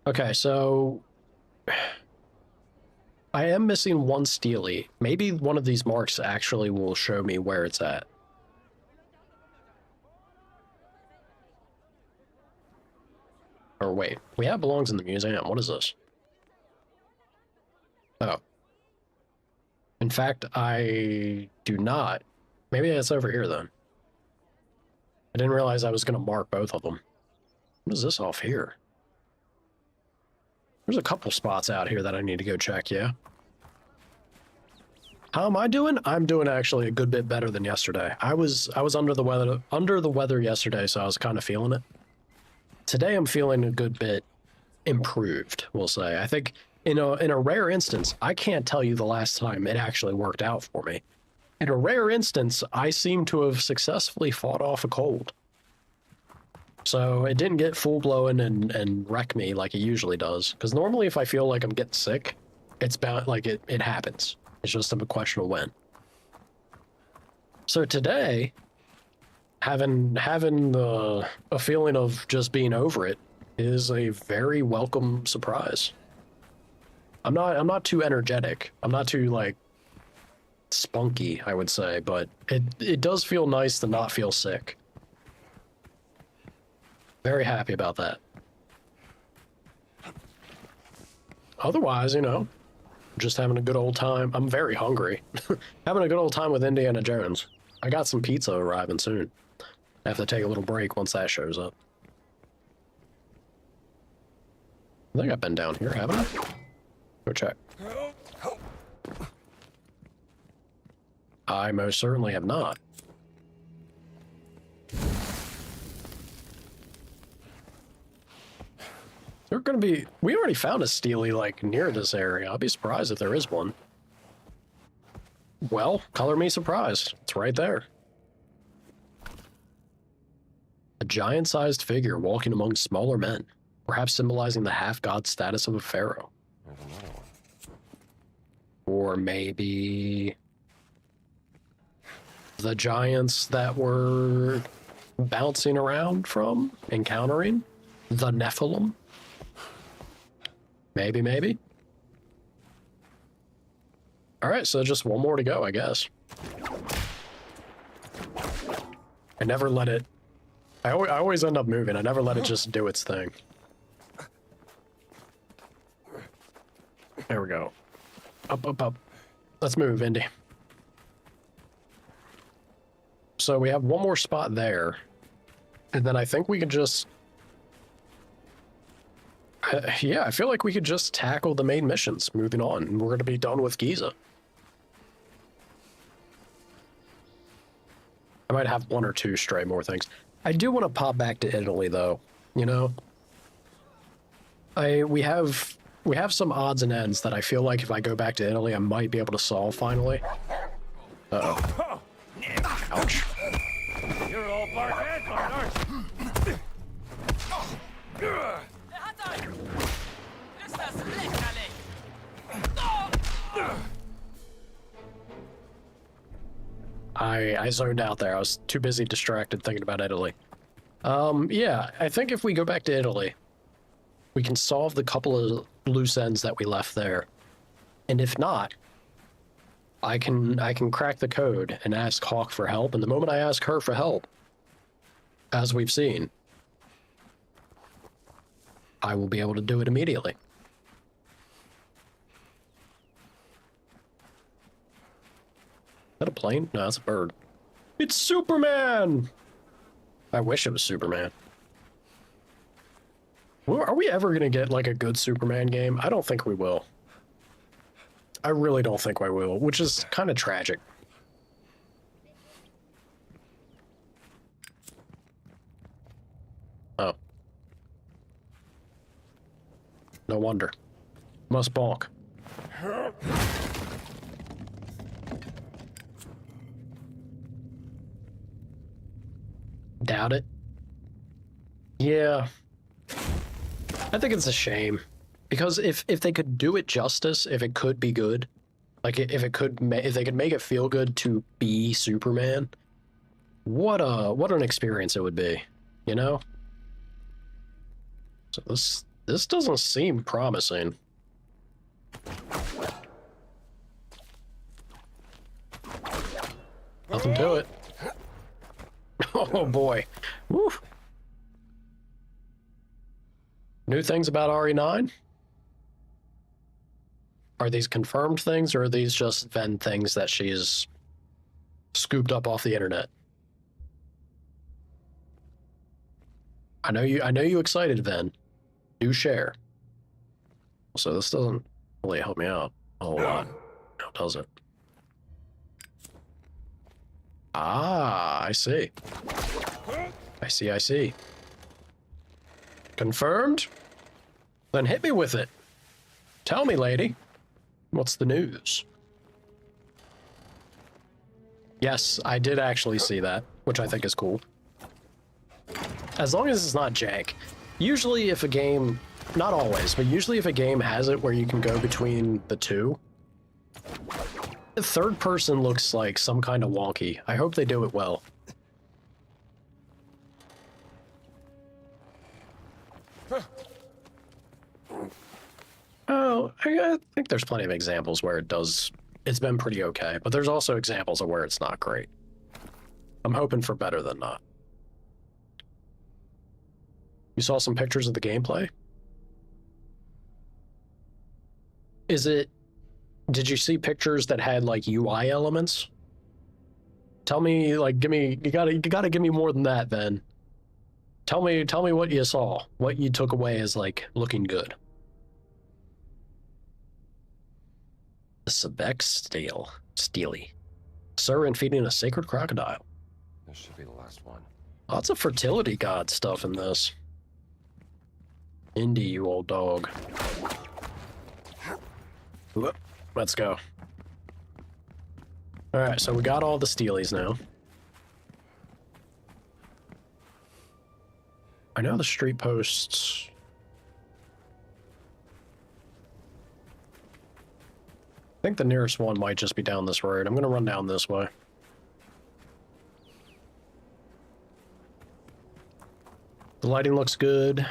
A: Okay, so... I am missing one Steely. Maybe one of these marks actually will show me where it's at. Or wait, we have belongs in the museum. What is this? Oh. In fact, I do not. Maybe it's over here then. I didn't realize I was going to mark both of them. What is this off here? There's a couple spots out here that I need to go check, yeah? How am I doing? I'm doing actually a good bit better than yesterday. I was under the weather yesterday, so I was kind of feeling it. Today I'm feeling a good bit improved, we'll say. I think in a rare instance, I can't tell you the last time it actually worked out for me. In a rare instance, I seem to have successfully fought off a cold. So it didn't get full-blown and wreck me like it usually does. Because normally if I feel like I'm getting sick, it's bound, like it happens. It's just a question of when. So today, having a feeling of just being over it is a very welcome surprise. I'm not too energetic. I'm not too like spunky, I would say, but it does feel nice to not feel sick. Very happy about that. Otherwise, you know, just having a good old time. I'm very hungry. Having a good old time with Indiana Jones. I got some pizza arriving soon. I have to take a little break once that shows up. I think I've been down here, haven't I? Go check. I most certainly have not. They're gonna be... We already found a Steely, like, near this area. I'll be surprised if there is one. Well, color me surprised. It's right there. A giant-sized figure walking among smaller men, perhaps symbolizing the half-god status of a pharaoh. Or maybe... the giants that were bouncing around from, encountering, the Nephilim. Maybe. All right, so just one more to go, I guess. I never let it... I always end up moving. I never let it just do its thing. There we go. Up, up, up. Let's move, Indy. So we have one more spot there. And then I think we can just... yeah, I feel like we could just tackle the main missions moving on. And we're going to be done with Giza. I might have one or two stray more things. I do want to pop back to Italy, though. You know? We have some odds and ends that I feel like if I go back to Italy, I might be able to solve finally. Uh-oh. Ouch.
E: You're all bark and bite, aren't you?
A: I zoned out there. I was too busy distracted thinking about Italy. Yeah, I think if we go back to Italy, we can solve the couple of loose ends that we left there. And if not, I can crack the code and ask Hawk for help, and the moment I ask her for help, as we've seen, I will be able to do it immediately. Is that a plane? No, that's a bird. It's Superman! I wish it was Superman. Well, are we ever gonna get, like, a good Superman game? I don't think we will. I really don't think we will, which is kind of tragic. Oh. No wonder. Must bonk. Doubt it. Yeah. I think it's a shame. Because if they could do it justice, if it could be good, like if they could make it feel good to be Superman, what an experience it would be, you know? So this doesn't seem promising. Nothing to it. Oh boy. Woo. New things about RE9? Are these confirmed things, or are these just Ven things that she's scooped up off the internet? I know you excited, Ven. Do share. So this doesn't really help me out a whole lot, now does it? Ah, I see. I see. Confirmed? Then hit me with it. Tell me, lady. What's the news? Yes, I did actually see that, which I think is cool. As long as it's not jank. Usually if a game, not always, but usually if a game has it where you can go between the two, the third person looks like some kind of wonky. I hope they do it well. Oh, I think there's plenty of examples where it's been pretty okay, but there's also examples of where it's not great. I'm hoping for better than not. You saw some pictures of the gameplay? Did you see pictures that had like UI elements? Tell me, like, you gotta give me more than that, then. Tell me what you saw, what you took away as like looking good. The Sebek Steely. Sir in feeding a sacred crocodile.
C: This should be the last one.
A: Lots of fertility god stuff in this. Indy, you old dog. Let's go. Alright, so we got all the Steelies now. I know the street posts... I think the nearest one might just be down this road. I'm gonna run down this way. The lighting looks good.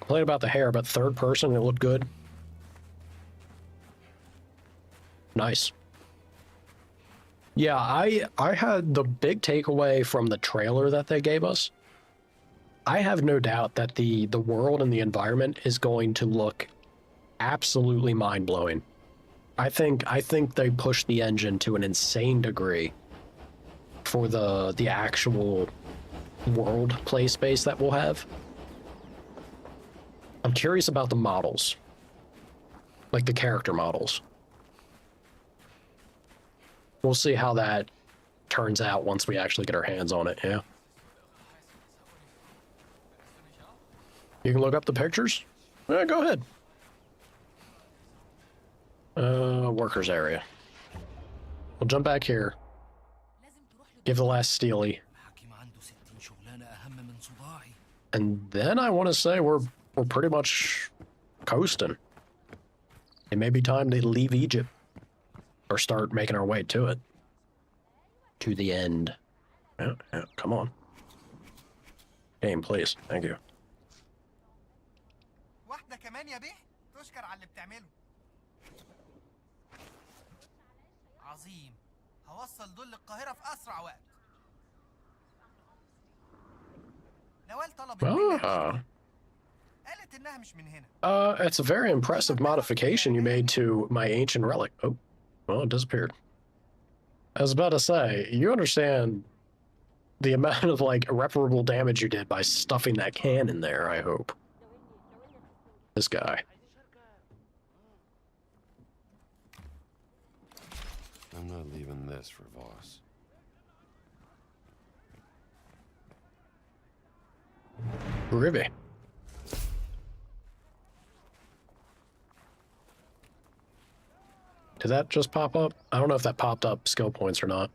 A: Complain about the hair, but third person, it looked good. Nice. Yeah, I had the big takeaway from the trailer that they gave us. I have no doubt that the world and the environment is going to look absolutely mind-blowing. I think they pushed the engine to an insane degree for the actual world play space that we'll have. I'm curious about the models. Like the character models. We'll see how that turns out once we actually get our hands on it, yeah. You can look up the pictures? Yeah, go ahead. Workers area. We'll jump back here. Give the last Steely. And then I want to say we're pretty much coasting. It may be time to leave Egypt. Or start making our way to it. To the end. Yeah, come on. Game, please. Thank you.
K: واحدة كمان يا بيه تشكر على اللي بتعمله. عظيم. هوصل دول للقاهرة في أسرع وقت. نوال طلبت مني. قالت إنها مش من هنا.
A: It's a very impressive modification you made to my ancient relic. Oh, well, it disappeared. I was about to say, you understand the amount of, like, irreparable damage you did by stuffing that can in there, I hope. This guy.
C: I'm not leaving this for Voss.
A: Groovy. Did that just pop up? I don't know if that popped up skill points or not.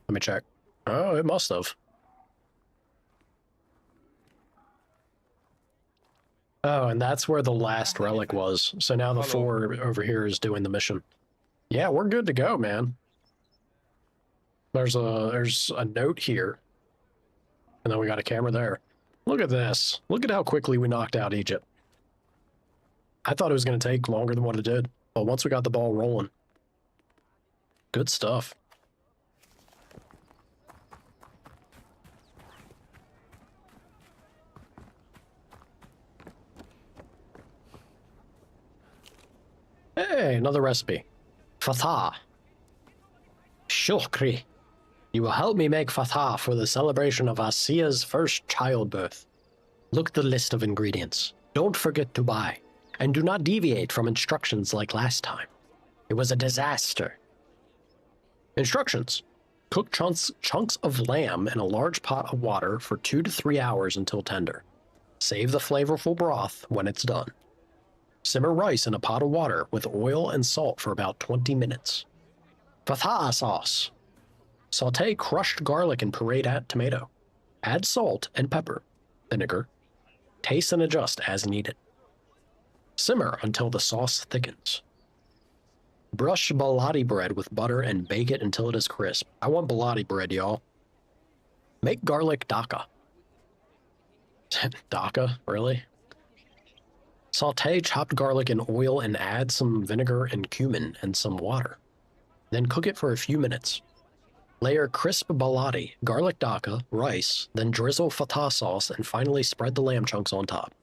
A: Let me check. Oh, it must have. Oh, and that's where the last relic was. So now the 4 over here is doing the mission. Yeah, we're good to go, man. There's a note here. And then we got a camera there. Look at this. Look at how quickly we knocked out Egypt. I thought it was going to take longer than what it did. But once we got the ball rolling. Good stuff. Hey, another recipe. Fatah. Shukri. You will help me make fatah for the celebration of Asia's first childbirth. Look at the list of ingredients. Don't forget to buy. And do not deviate from instructions like last time. It was a disaster. Instructions. Cook chunks of lamb in a large pot of water for 2 to 3 hours until tender. Save the flavorful broth when it's done. Simmer rice in a pot of water with oil and salt for about 20 minutes. Fatah sauce. Sauté crushed garlic and pureed tomato. Add salt and pepper, vinegar. Taste and adjust as needed. Simmer until the sauce thickens. Brush baladi bread with butter and bake it until it is crisp. I want baladi bread, y'all. Make garlic daka. Daka? Really? Sauté chopped garlic in oil and add some vinegar and cumin and some water. Then cook it for a few minutes. Layer crisp baladi, garlic daka, rice, then drizzle fatah sauce and finally spread the lamb chunks on top.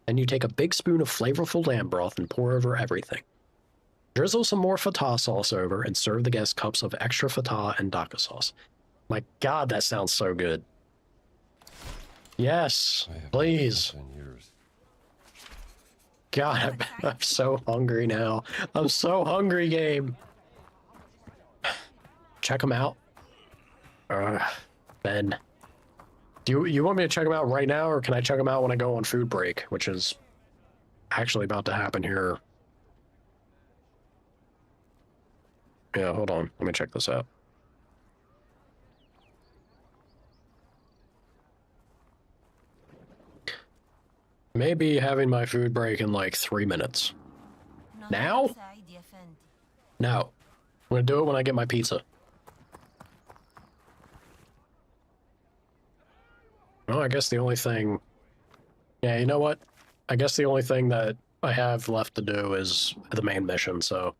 A: Then you take a big spoon of flavorful lamb broth and pour over everything. Drizzle some more fatah sauce over and serve the guests cups of extra fatah and daka sauce. My God, that sounds so good. Yes, please. God, I'm so hungry now. I'm so hungry, game. Check them out. Ben. Do you want me to check them out right now, or can I check them out when I go on food break, which is actually about to happen here? Yeah, hold on. Let me check this out. Maybe having my food break in like 3 minutes. Now? No. I'm gonna do it when I get my pizza. Well, I guess the only thing... Yeah, you know what? I guess the only thing that I have left to do is the main mission, so...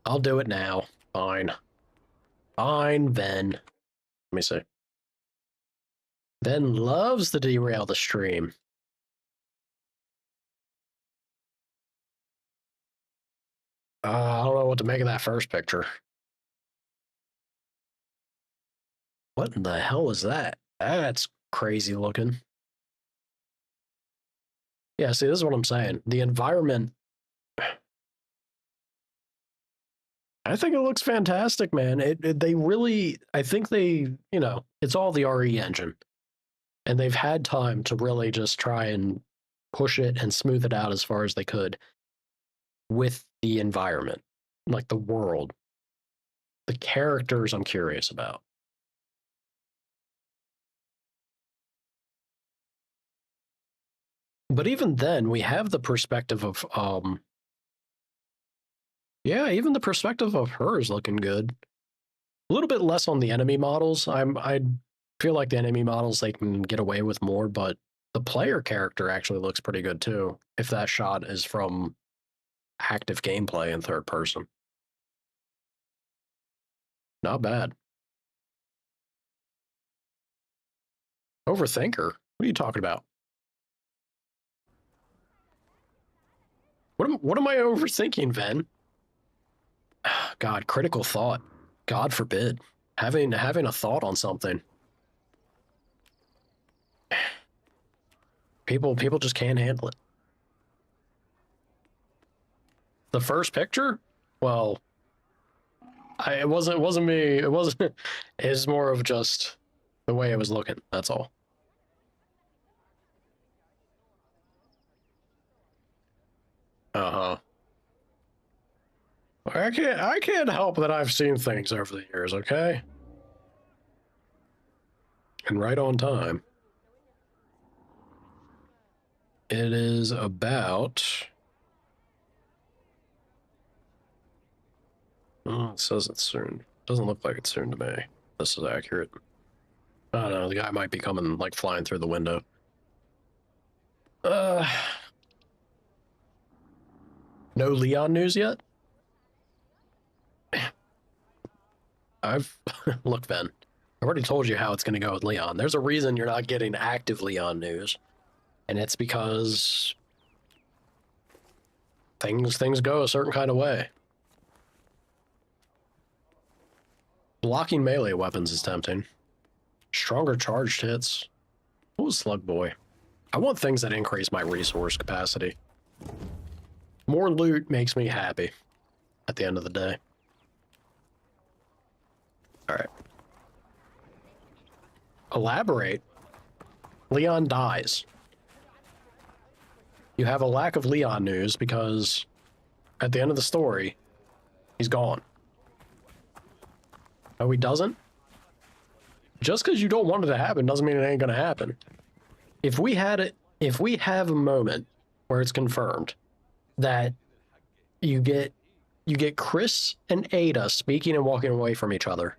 A: I'll do it now. Fine. Fine, Ven. Let me see. Ven loves to derail the stream. I don't know what to make of that first picture. What in the hell is that? That's crazy looking. Yeah, see, this is what I'm saying. The environment, I think it looks fantastic, man. They really, I think they, you know, it's all the RE engine. And they've had time to really just try and push it and smooth it out as far as they could with the environment, like the world. The characters I'm curious about. But even then, we have the perspective of, yeah, even the perspective of her is looking good. A little bit less on the enemy models. I feel like the enemy models, they can get away with more, but the player character actually looks pretty good too, if that shot is from active gameplay in third person. Not bad. Overthinker? What are you talking about? What am I overthinking, Ven? God, critical thought. God forbid. Having a thought on something. People just can't handle it. The first picture? Well, it wasn't me. It wasn't. It's more of just the way it was looking. That's all. Uh-huh. I can't help that I've seen things over the years, okay? And right on time. It is about... Oh, it says it's soon. Doesn't look like it's soon to me. This is accurate. I don't know, the guy might be coming, like, flying through the window. No Leon news yet? Look, Ben, I've already told you how it's going to go with Leon. There's a reason you're not getting active Leon news. And it's because things go a certain kind of way. Blocking melee weapons is tempting. Stronger charged hits. What was Slug Boy? I want things that increase my resource capacity. More loot makes me happy at the end of the day. All right. Elaborate. Leon dies. You have a lack of Leon news because at the end of the story, he's gone. No, he doesn't. Just because you don't want it to happen doesn't mean it ain't gonna happen. If we have a moment where it's confirmed that you get Chris and Ada speaking and walking away from each other,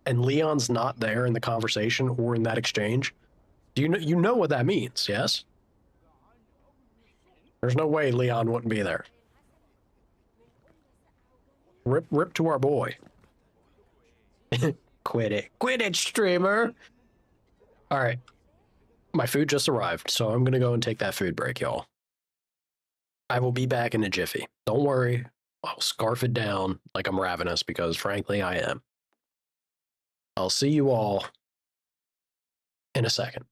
A: and Leon's not there in the conversation or in that exchange, you know what that means, yes? There's no way Leon wouldn't be there. Rip to our boy. Quit it, streamer. All right. My food just arrived, so I'm gonna go and take that food break, y'all. I will be back in a jiffy. Don't worry. I'll scarf it down like I'm ravenous because frankly I am. I'll see you all in a second.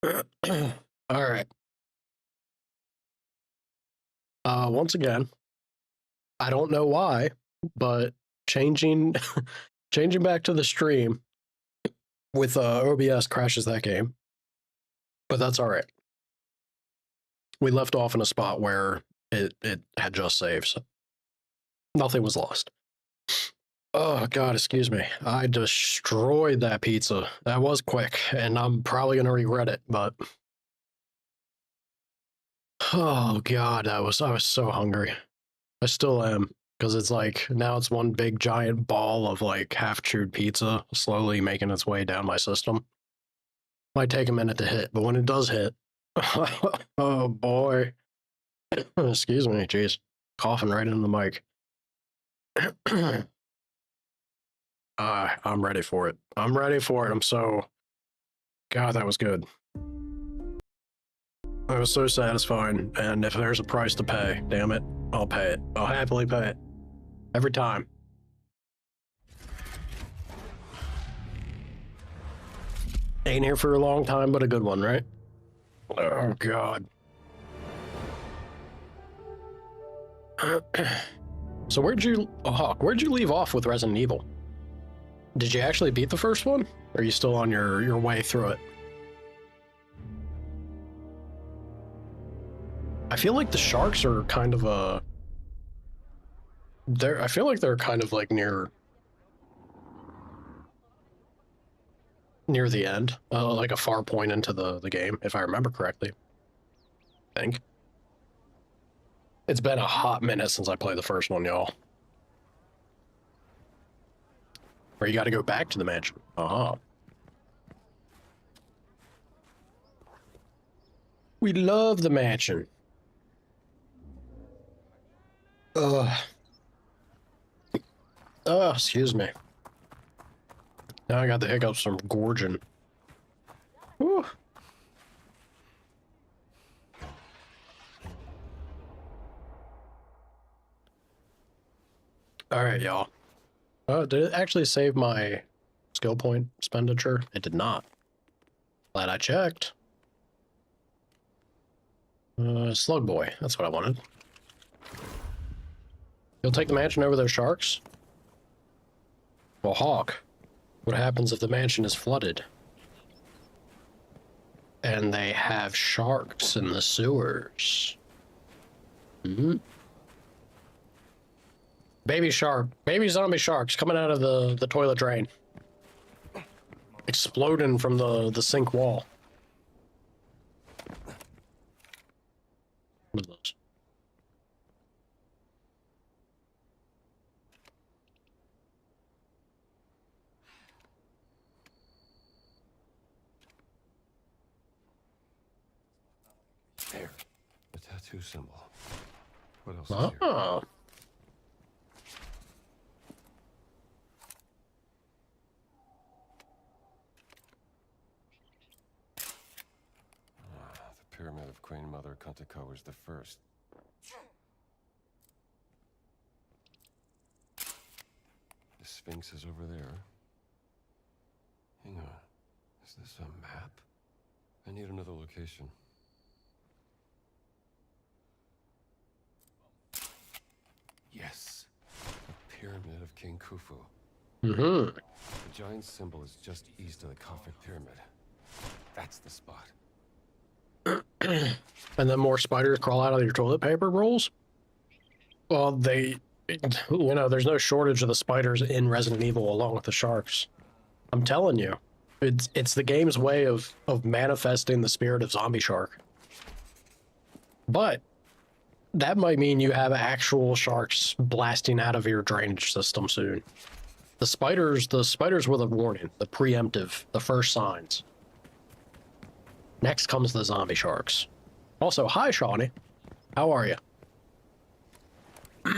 A: All right. Once again, I don't know why, but changing changing back to the stream with OBS crashes that game. But that's all right. We left off in a spot where it had just saved, so nothing was lost. Oh god, excuse me. I destroyed that pizza. That was quick, and I'm probably gonna regret it, but oh god, I was so hungry. I still am, because it's like now it's one big giant ball of like half-chewed pizza slowly making its way down my system. Might take a minute to hit, but when it does hit, oh boy. Excuse me, jeez. Coughing right into the mic. I'm ready for it. I'm ready for it. I'm so... God, that was good. It was so satisfying, and if there's a price to pay, damn it, I'll pay it. I'll happily pay it. Every time. Ain't here for a long time, but a good one, right? Oh, God. So where'd you leave off with Resident Evil? Did you actually beat the first one? Or are you still on your way through it? I feel like the sharks are kind of I feel like they're kind of like near the end, like a far point into the game, if I remember correctly. I think. It's been a hot minute since I played the first one, y'all. Or you got to go back to the mansion. Uh-huh. We love the mansion. Excuse me. Now I got the hiccups from gorging. Whew. All right, y'all. Did it actually save my skill point expenditure? It did not. Glad I checked. Slug boy. That's what I wanted. You'll take the mansion over those sharks? Well, Hawk, what happens if the mansion is flooded? And they have sharks in the sewers. Hmm? Baby shark, baby zombie sharks coming out of the toilet drain. Exploding from the sink wall. What are those?
C: There, the tattoo symbol. What else is here? The pyramid of Queen Mother Kantako was the first. The Sphinx is over there. Hang on. Is this a map? I need another location. Yes. The pyramid of King Khufu.
A: Mm-hmm.
C: The giant symbol is just east of the Kafik pyramid. That's the spot.
A: And then more spiders crawl out of your toilet paper rolls? Well, there's no shortage of the spiders in Resident Evil along with the sharks. I'm telling you, it's the game's way of manifesting the spirit of zombie shark. But that might mean you have actual sharks blasting out of your drainage system soon. The spiders were the warning, the preemptive, the first signs. Next comes the zombie sharks. Also, hi, Shawnee. How are you? All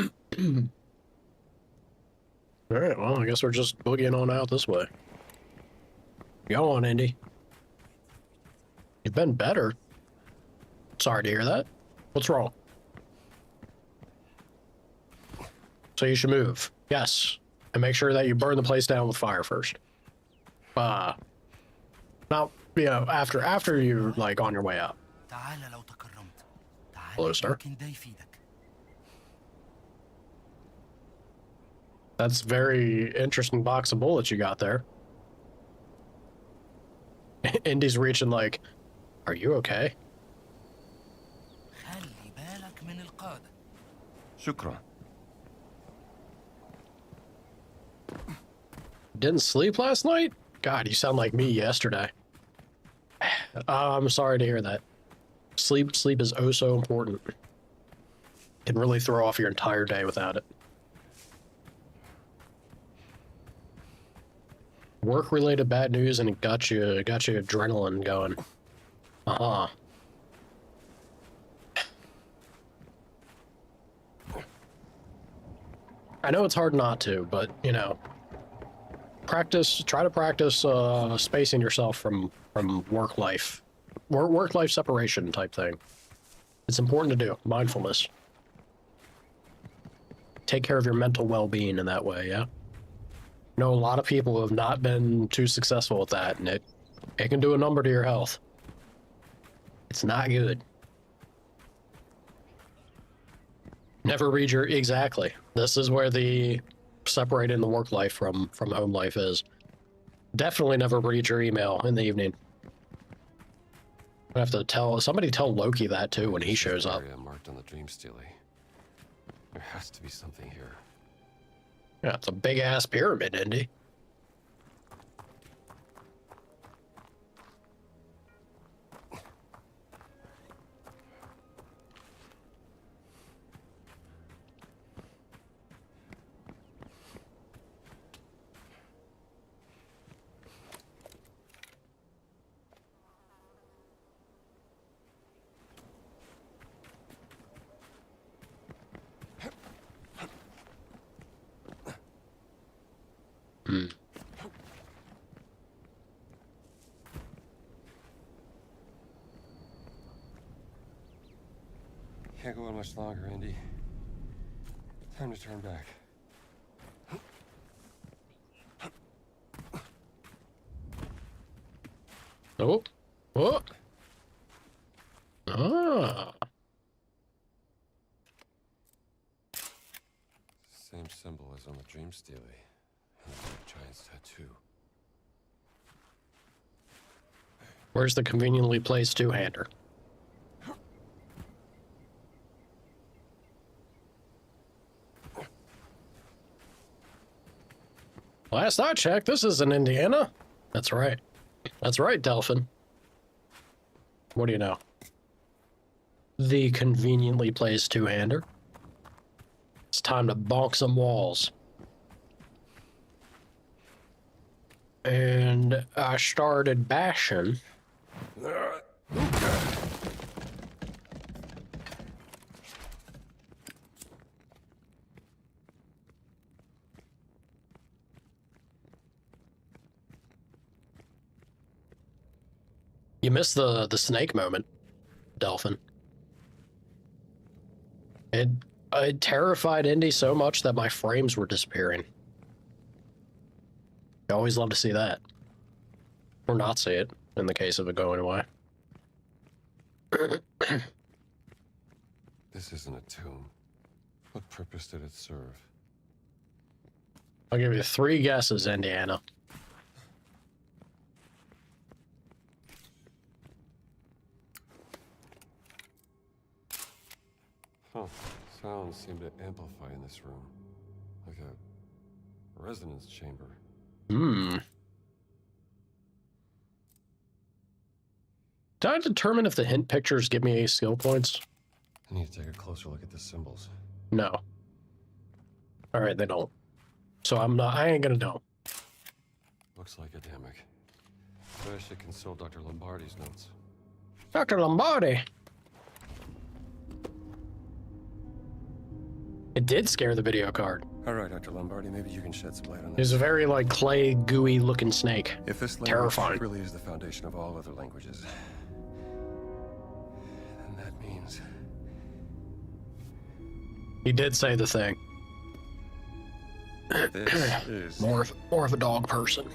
A: right, well, I guess we're just boogieing on out this way. Go on, Indy. You've been better. Sorry to hear that. What's wrong? So you should move. Yes. And make sure that you burn the place down with fire first. Now, Yeah, after you're like on your way out.
J: تعال لو تكرمت. تعال
A: Hello, sir.
J: يمكن ده يفيدك.
A: That's very interesting box of bullets you got there. Indy's reaching like, are you okay?
J: خلي بالك من القادة.
C: شكرا.
A: Didn't sleep last night? God, you sound like me yesterday. I'm sorry to hear that. Sleep is oh so important. Can really throw off your entire day without it. Work-related bad news, and it got you adrenaline going. I know it's hard not to, but you know, try to practice spacing yourself from work life separation type thing. It's important to do. Mindfulness. Take care of your mental well-being in that way, yeah? I know a lot of people have not been too successful with that, and it can do a number to your health. It's not good. Never read your... Exactly. This is where the separating the work life from home life is. Definitely never read your email in the evening. I have to tell Loki that too when he shows up.
C: Area marked on the dream stealing. There has to be something here.
A: Yeah, it's a big ass pyramid, Indy.
C: Can't go on much longer, Indy. Time to turn back.
A: Oh. What? Ah.
C: Same symbol as on the dream stealing. And the giant's tattoo.
A: Where's the conveniently placed two-hander? Last I checked, this is in Indiana. That's right. That's right, Delphin. What do you know? The conveniently placed two-hander. It's time to bonk some walls. And I started bashing. You missed the snake moment, Delphin. It terrified Indy so much that my frames were disappearing. I always love to see that. Or not see it, in the case of it going away.
C: This isn't a tomb. What purpose did it serve?
A: I'll give you 3 guesses, Indiana.
C: Huh. Sounds seem to amplify in this room. Like a resonance chamber.
A: Hmm. Did I determine if the hint pictures give me any skill points?
C: I need to take a closer look at the symbols.
A: No. Alright, they don't. So I ain't gonna know.
C: Looks like a hammock. I should consult Dr. Lombardi's notes.
A: Dr. Lombardi! It did scare the video card.
C: All right, Dr. Lombardi, maybe you can shed some light on
A: It
C: this.
A: was a very, like, clay, gooey looking snake.
C: If this language
A: Terrifying.
C: really is the foundation of all other languages, then that means...
A: He did say the thing.
C: This is...
A: More of a dog person.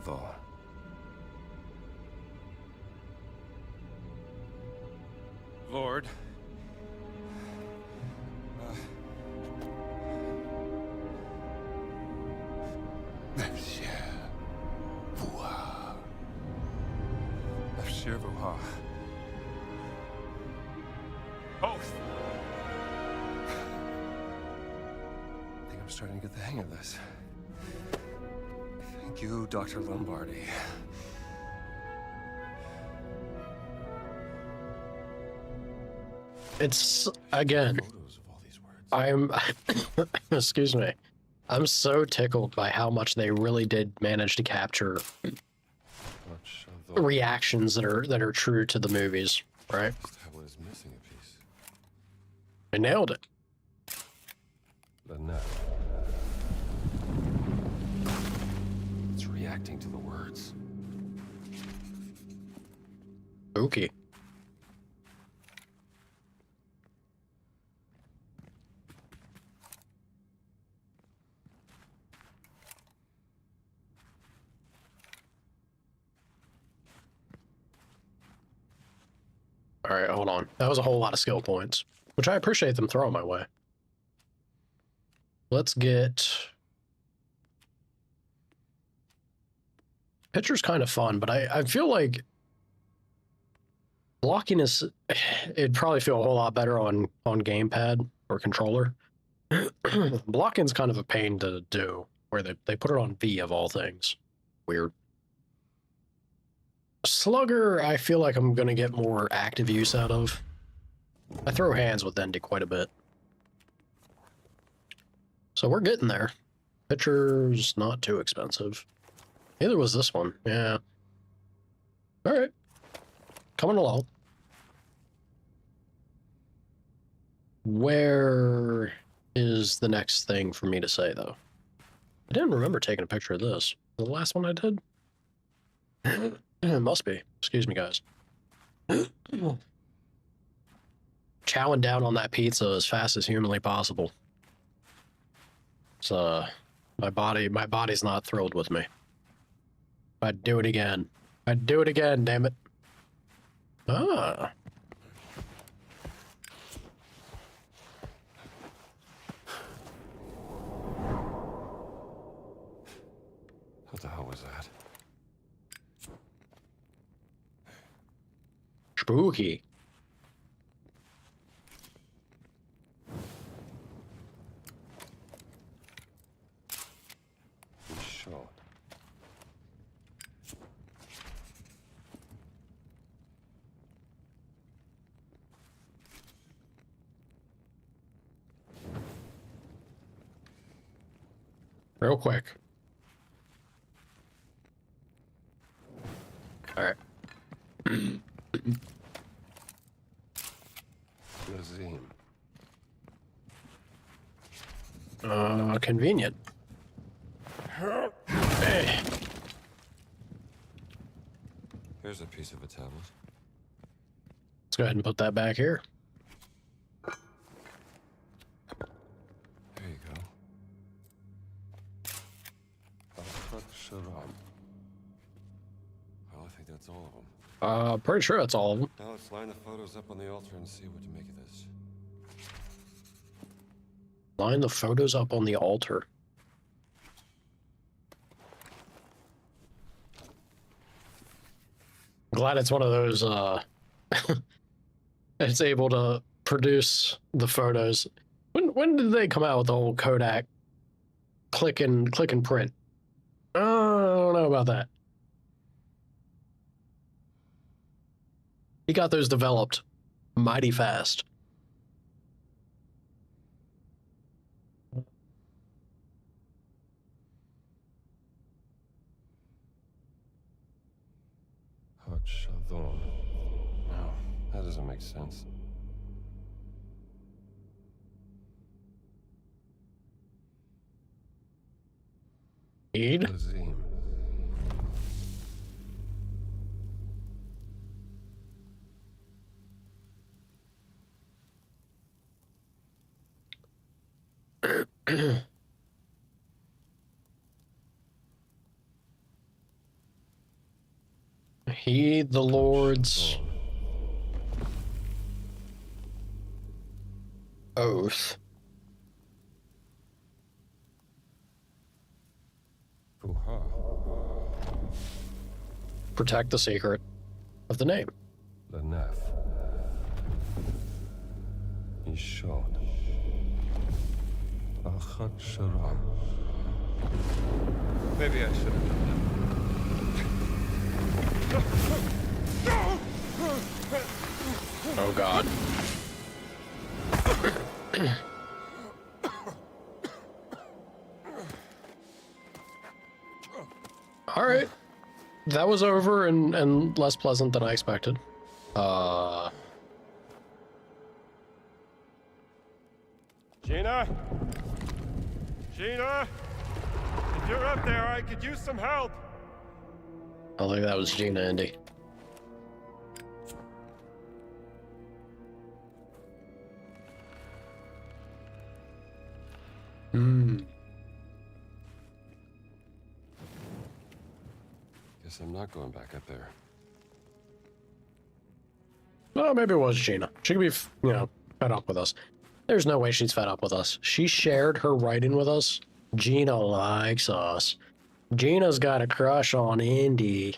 C: Shadon.
E: Lord. Oath.
C: I think I'm starting to get the hang of this. Thank you, Dr. Lombardi.
A: It's, again, I'm, excuse me, I'm so tickled by how much they really did manage to capture reactions that are true to the movies, right?
C: Is missing a piece.
A: They nailed it.
C: The net. It's reacting to the words.
A: Spooky. All right, hold on. That was a whole lot of skill points, which I appreciate them throwing my way. Let's get... Pitcher's kind of fun, but I feel like blocking is... It'd probably feel a whole lot better on gamepad or controller. Blocking's kind of a pain to do, where they put it on V of all things. Weird. Slugger, I feel like I'm going to get more active use out of. I throw hands with Indy quite a bit. So we're getting there. Pitcher's not too expensive. Neither was this one. Yeah. All right. Coming along. Where is the next thing for me to say, though? I didn't remember taking a picture of this. The last one I did? It must be. Excuse me, guys. Chowing down on that pizza as fast as humanly possible. So, my body's not thrilled with me. I'd do it again. I'd do it again, damn it. Ah.
C: What the hell was that?
A: Spooky.
C: Sure.
A: Real quick. All right.
C: Nazim.
A: Convenient. Hey.
C: Here's a piece of a tablet.
A: Let's go ahead and put that back here.
C: There you go. Well, I think that's all of them.
A: Pretty sure that's all of them.
C: Now let's line the photos up on the altar and see what to make of this.
A: Line the photos up on the altar. I'm glad it's one of those, it's able to produce the photos. When did they come out with the whole Kodak click and print? I don't know about that. He got those developed mighty fast.
C: Hot Shadon. No, that doesn't make sense. Nazim.
A: Heed the Lord's oath. Protect the secret of the name.
C: Lenef. Ishod. Achat Shara. Maybe I should have done that.
A: Oh God. All right. That was over and less pleasant than I expected.
E: Gina? Gina? If you're up there, I could use some help.
A: I think that was Gina, Indy.
C: Guess I'm not going back up there.
A: Well, maybe it was Gina. She could be, fed up with us. There's no way she's fed up with us. She shared her writing with us. Gina likes us. Gina's got a crush on Indy.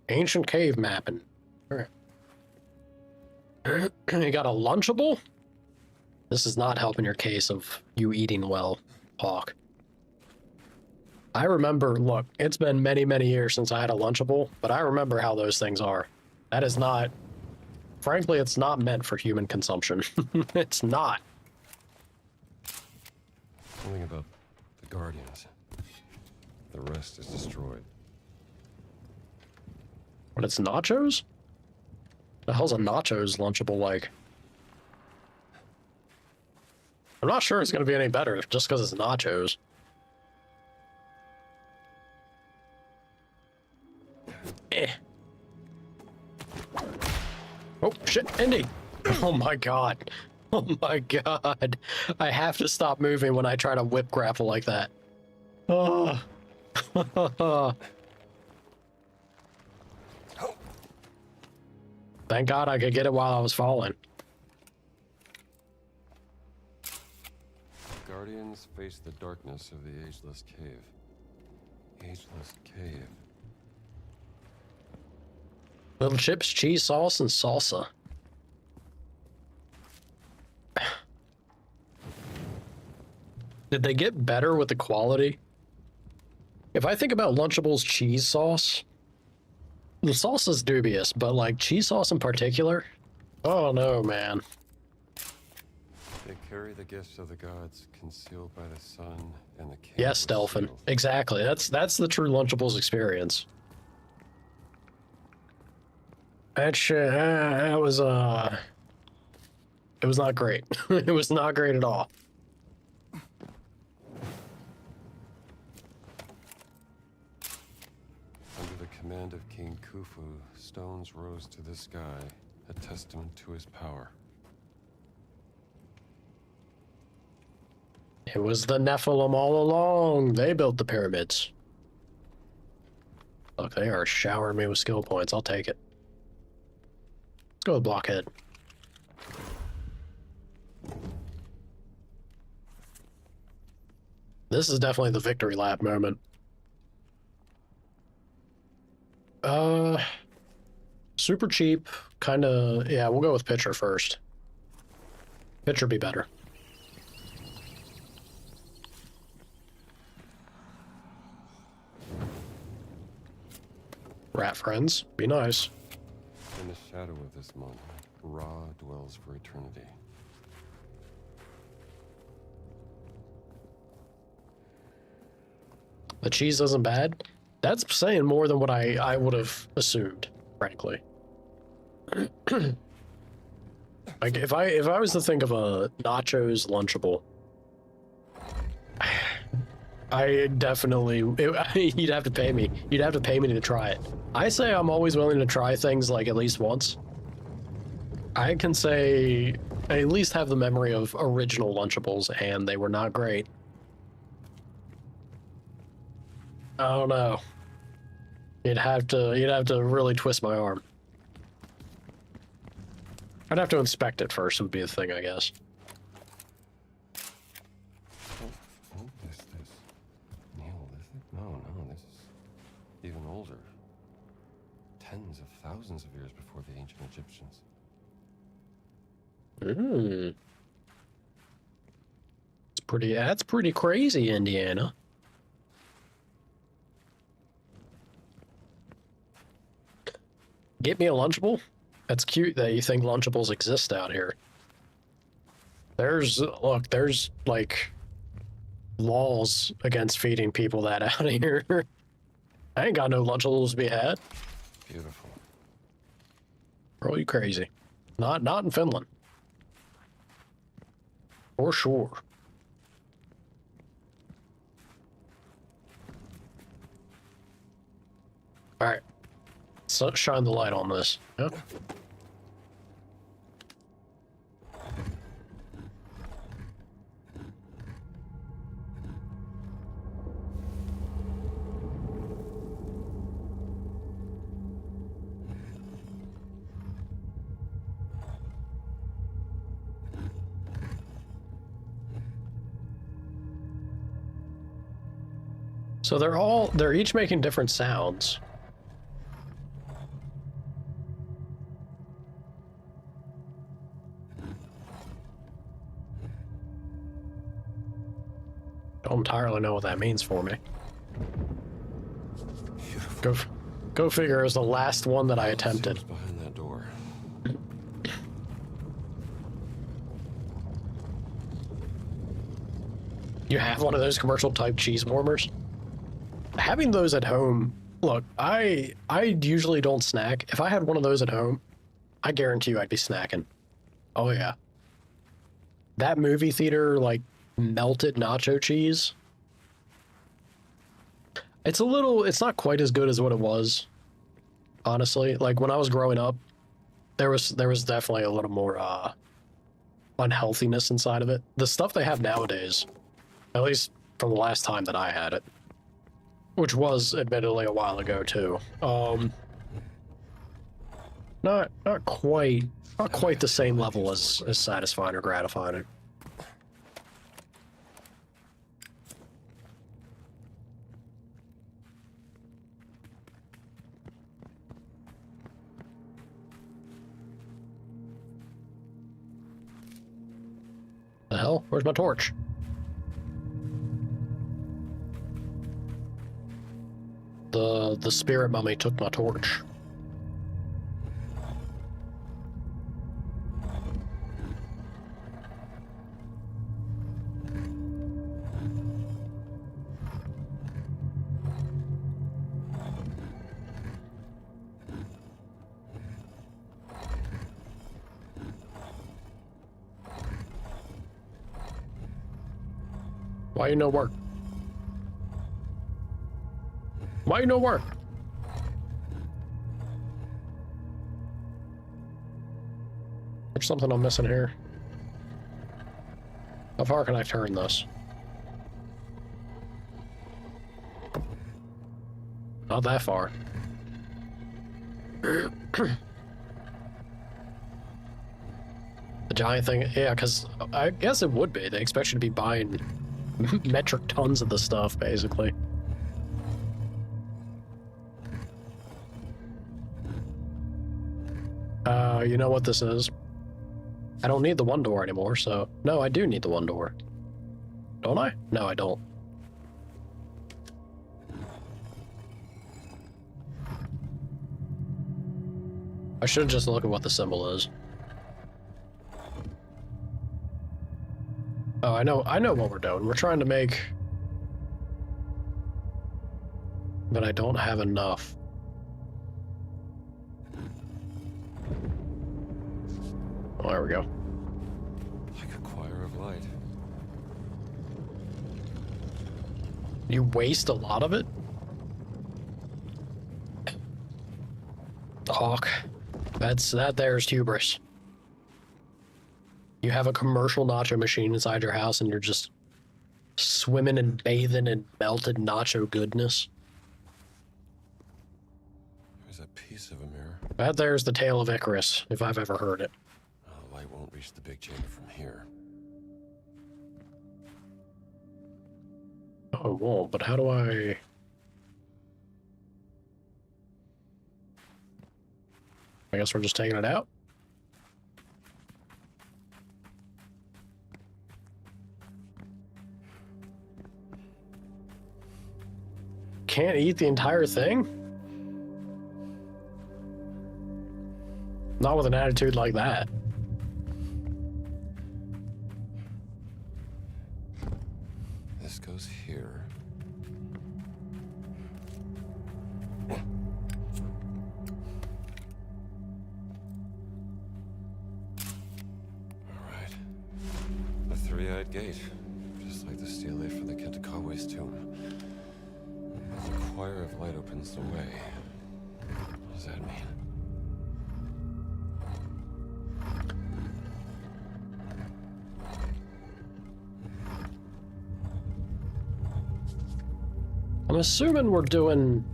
A: Ancient cave mapping. All right. You got a Lunchable? This is not helping your case of you eating well, Hawk. I remember, look, it's been many, many years since I had a Lunchable, but I remember how those things are. That is not, frankly, it's not meant for human consumption. It's not.
C: Something about the Guardians. The rest is destroyed.
A: But it's nachos? The hell's a nachos Lunchable like? I'm not sure it's going to be any better just because it's nachos. Eh. Oh, shit, Indy. Oh my God. Oh my God. I have to stop moving when I try to whip grapple like that. Oh. Thank God I could get it while I was falling.
C: Guardians face the darkness of the Ageless Cave. Ageless Cave.
A: Little chips, cheese sauce, and salsa. Did they get better with the quality? If I think about Lunchables cheese sauce, the sauce is dubious, but like cheese sauce in particular, oh no, man.
C: They carry the gifts of the gods concealed by the sun and the cave.
A: Yes, Delphin. Exactly. That's the true Lunchables experience. That was it was not great. It was not great at all.
C: Under the command of King Khufu, stones rose to the sky, a testament to his power.
A: It was the Nephilim all along. They built the pyramids. Look, they are showering me with skill points. I'll take it. Let's go with Blockhead. This is definitely the victory lap moment. Super cheap, kinda, yeah, we'll go with Pitcher first. Pitcher be better. Rat friends, be nice.
C: In the shadow of this monument, Ra dwells for eternity.
A: The cheese isn't bad. That's saying more than what I would have assumed, frankly. Like if I was to think of a nachos Lunchable, I definitely you'd have to pay me. You'd have to pay me to try it. I say I'm always willing to try things like at least once. I can say I at least have the memory of original Lunchables, and they were not great. I don't know. You'd have to really twist my arm. I'd have to inspect it first would be the thing, I guess.
C: This Neolithic? No, this is even older. Tens of thousands of years before the ancient Egyptians.
A: That's pretty crazy, Indiana. Get me a Lunchable? That's cute that you think Lunchables exist out here. There's like laws against feeding people that out here. I ain't got no Lunchables to be had.
C: Beautiful.
A: Bro, you crazy. Not in Finland. For sure. Alright. So shine the light on this. Yep. So they're each making different sounds. Don't entirely know what that means for me. Go figure, it was the last one that I attempted.
C: Behind that door.
A: You have one of those commercial type cheese warmers? Having those at home, look, I usually don't snack. If I had one of those at home, I guarantee you I'd be snacking. Oh yeah. That movie theater, like, melted nacho cheese. It's not quite as good as what it was, honestly. Like, when I was growing up, there was definitely a little more unhealthiness inside of it. The stuff they have nowadays, at least from the last time that I had it, which was admittedly a while ago too, not quite the same level as satisfying or gratifying. The hell? Where's my torch? The spirit mummy took my torch. Why you no work? Why you no work? There's something I'm missing here. How far can I turn this? Not that far. The giant thing, yeah, because I guess it would be. They expect you to be buying metric tons of the stuff, basically. You know what this is? I don't need the one door anymore, so... No, I do need the one door. Don't I? No, I don't. I should just look at what the symbol is. Oh, I know what we're doing. We're trying to make... But I don't have enough. Oh, there we go.
C: Like a choir of light.
A: You waste a lot of it? Hawk. There's hubris. You have a commercial nacho machine inside your house and you're just swimming and bathing in melted nacho goodness.
C: There's a piece of a mirror.
A: That there's the tale of Icarus, if I've ever heard it.
C: Oh, the light won't reach the big chamber from here.
A: Oh, it won't, but how do I... I guess we're just taking it out? Can't eat the entire thing? Not with an attitude like that.
C: This goes here. Alright. The three-eyed gate. Just like the stele from the Kentakawe's tomb. The choir of light opens the way. What does that mean?
A: I'm assuming we're doing...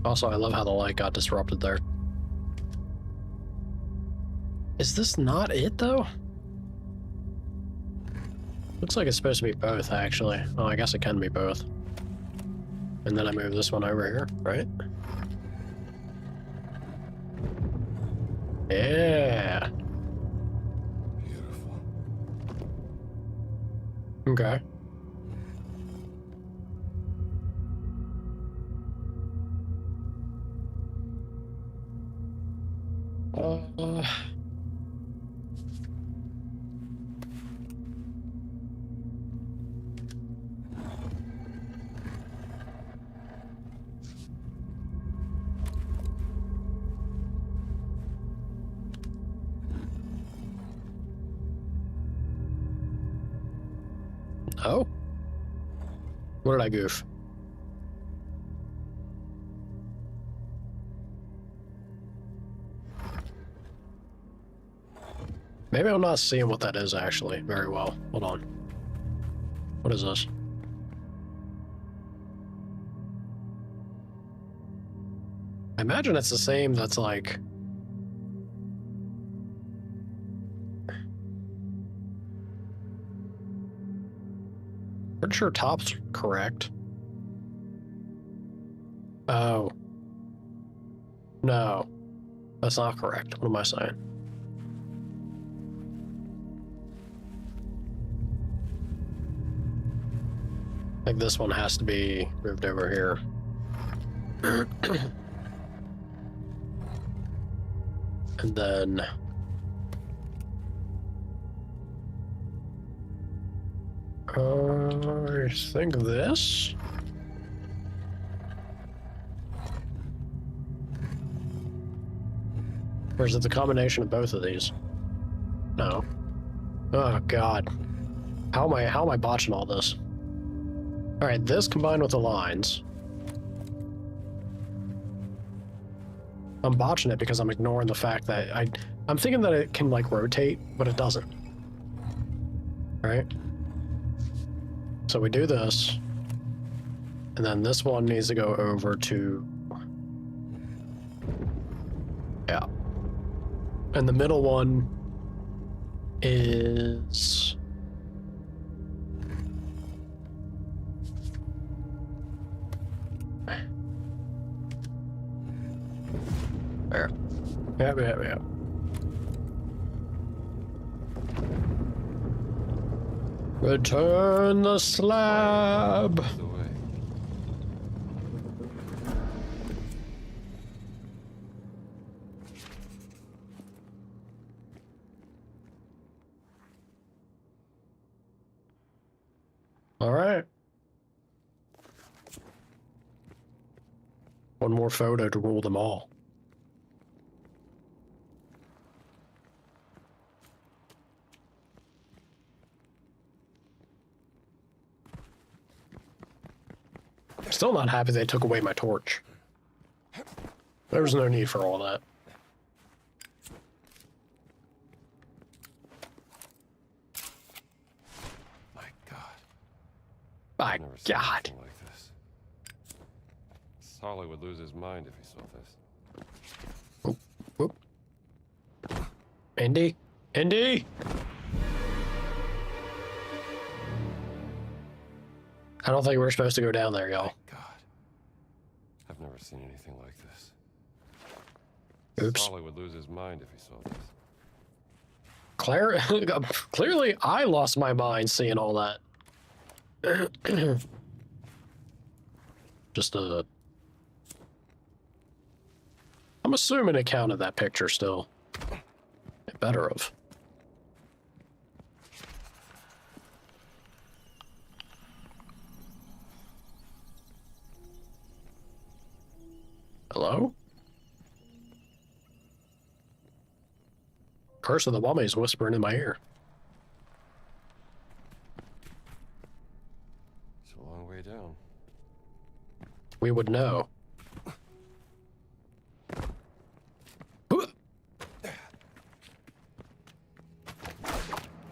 A: Also, I love how the light got disrupted there. Is this not it, though? Looks like it's supposed to be both, actually. Oh, I guess it can be both. And then I move this one over here, right? Yeah.
C: Beautiful.
A: Okay. Oh? What did I goof? Maybe I'm not seeing what that is actually very well. Hold on. What is this? I imagine it's the same that's like... Pretty sure top's correct. Oh. No. That's not correct. What am I saying? I think this one has to be moved over here. And then... I think this? Or is it the combination of both of these? No. Oh god. How am I botching all this? Alright, this combined with the lines. I'm botching it because I'm ignoring the fact that I'm thinking that it can like rotate, but it doesn't. Right? So we do this, and then this one needs to go over to, yeah. And the middle one is, there. Yeah. Return the slab. All right. One more photo to rule them all. Still not happy they took away my torch. There was no need for all that.
C: My God.
A: My God.
C: Like this. Tolly would lose his mind if he saw this.
A: Whoop, whoop. Indy? Indy? I don't think we're supposed to go down there, y'all.
C: God. I've never seen anything like this.
A: Oops.
C: Tolly would lose his mind if he saw this.
A: Clearly, I lost my mind seeing all that. Just I'm assuming it counted that picture still. It better have. Hello? Curse of the Mummy is whispering in my ear.
C: It's a long way down.
A: We would know.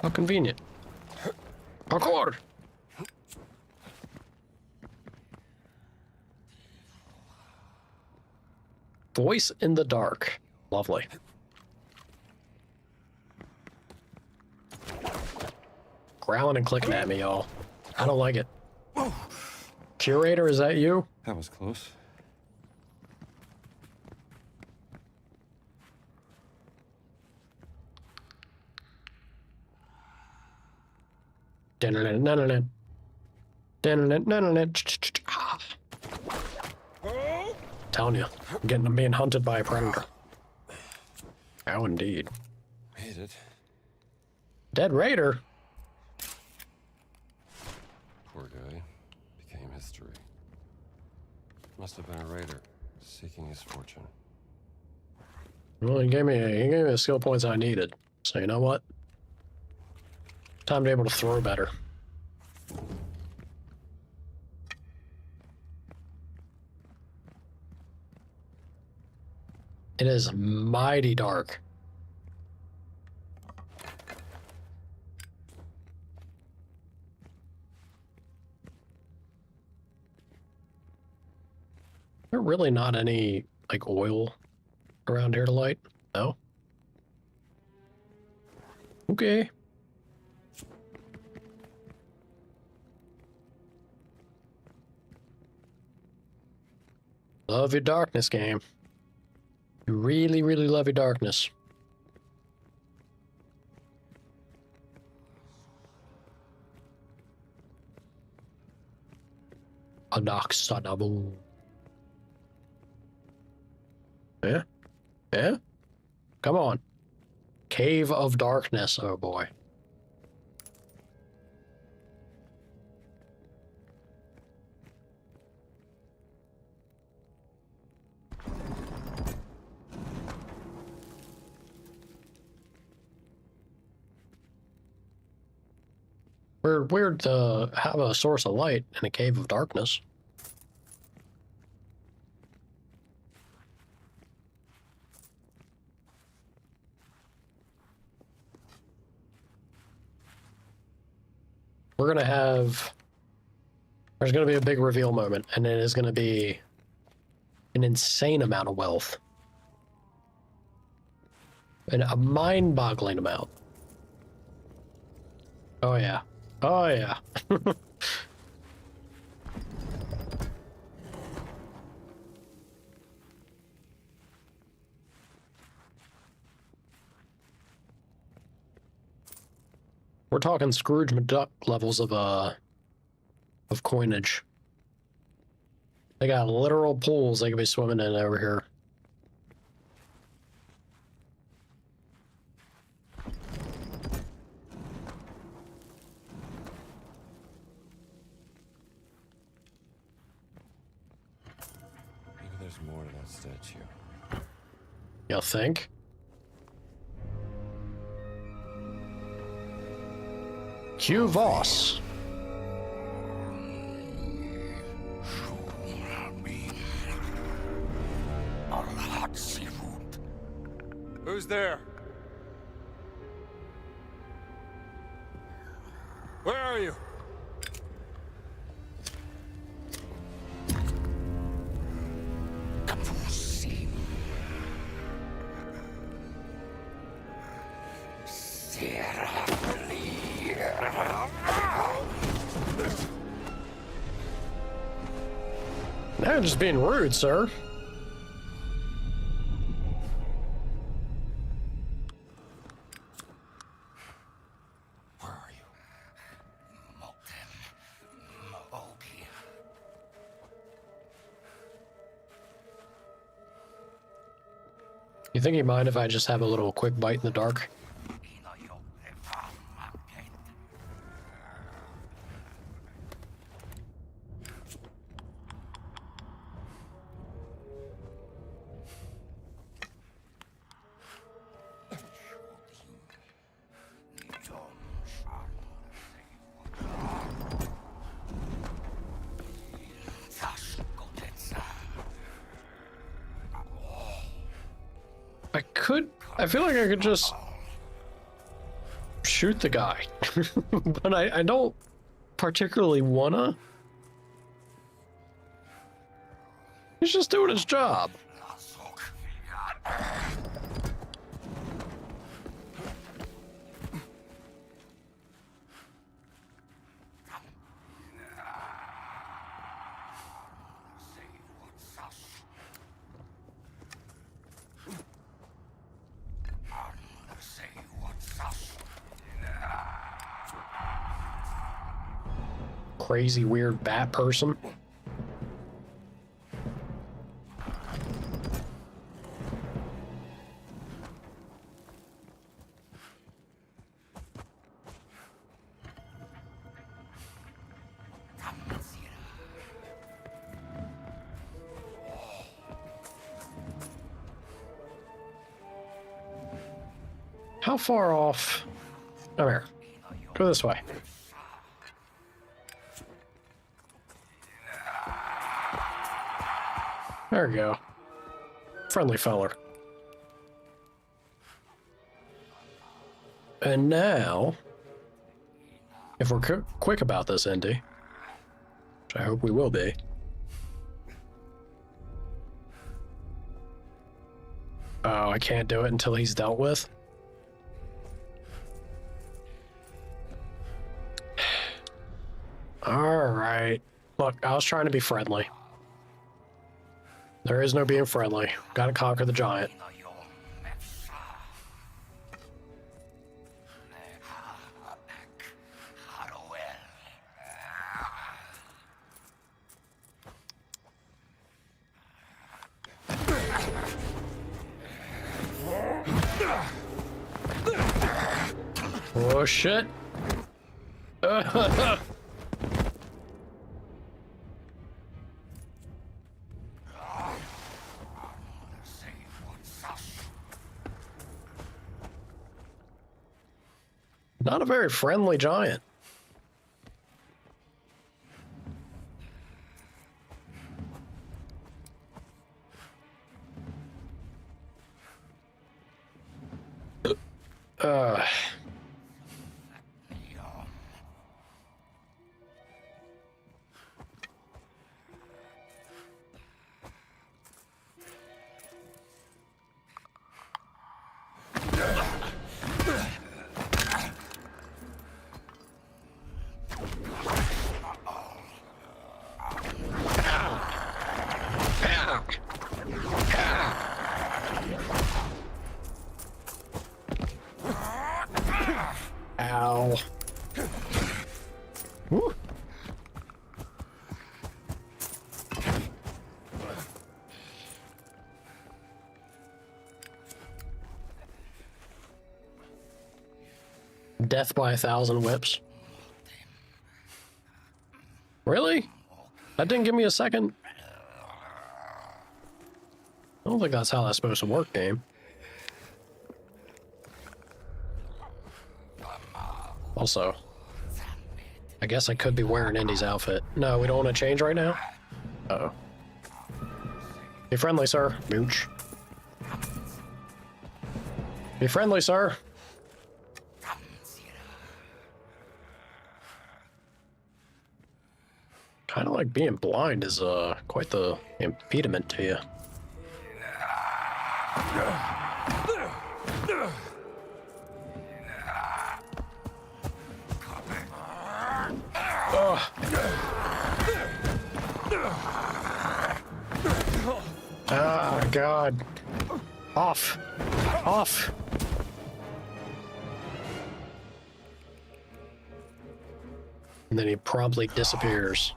A: How convenient. Parkour! Voice in the dark. Lovely. Growling and clicking at me, y'all. I don't like it. Curator, is that you?
C: That was close. Telling you, I'm being hunted by a predator. Oh, indeed. Made it.
A: Dead raider?
C: Poor guy. Became history. Must have been a raider, seeking his fortune.
A: Well, he gave me the skill points I needed. So you know what? Time to be able to throw better. It is mighty dark. There really not any, like, oil around here to light? No? Okay. Love your darkness, game. You really, really love your darkness. A dark son of a... Yeah? Yeah? Come on. Cave of Darkness, oh boy. Weird to have a source of light in a cave of darkness. We're gonna have... There's gonna be a big reveal moment, and it is gonna be an insane amount of wealth. And a mind-boggling amount. Oh yeah. Oh yeah. We're talking Scrooge McDuck levels of coinage. They got literal pools they could be swimming in over here.
C: Maybe there's more to that statue.
A: You think? Q Voss.
E: Who's there? Where are you?
C: Who
A: Now just being rude, sir.
K: Where are you?
A: You think he'd mind if I just have a little quick bite in the dark? I feel like I could just shoot the guy, but I don't particularly wanna. He's just doing his job. Crazy, weird bat person. How far off? Come here. Go this way. There we go. Friendly feller. And now, if we're quick about this, Indy, which I hope we will be, oh, I can't do it until he's dealt with? Alright. Look, I was trying to be friendly. There is no being friendly. Gotta conquer the giant. Oh shit. Not a very friendly giant. Ow. Woo. Death by 1,000 whips. Really? That didn't give me a second? I don't think that's how that's supposed to work, game. Also, I guess I could be wearing Indy's outfit. No, we don't want to change right now? Uh-oh. Be friendly, sir. Mooch. Be friendly, sir. Kind of like being blind is quite the impediment to you. Ah, God. Off. Off. And then he promptly disappears.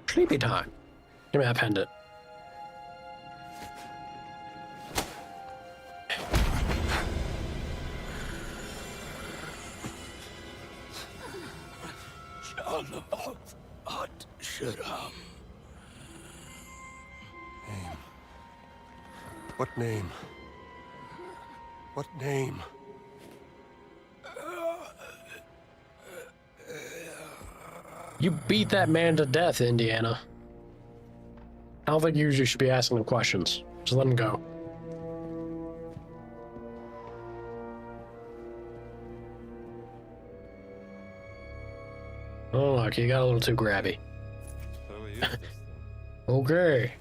A: Sleepy time. Give me that pendant.
C: Name. What name? What name?
A: You beat that man to death, Indiana. I don't think you usually should be asking him questions. Just let him go. Oh, look, you got a little too grabby.
E: So we use this thing.
A: Okay.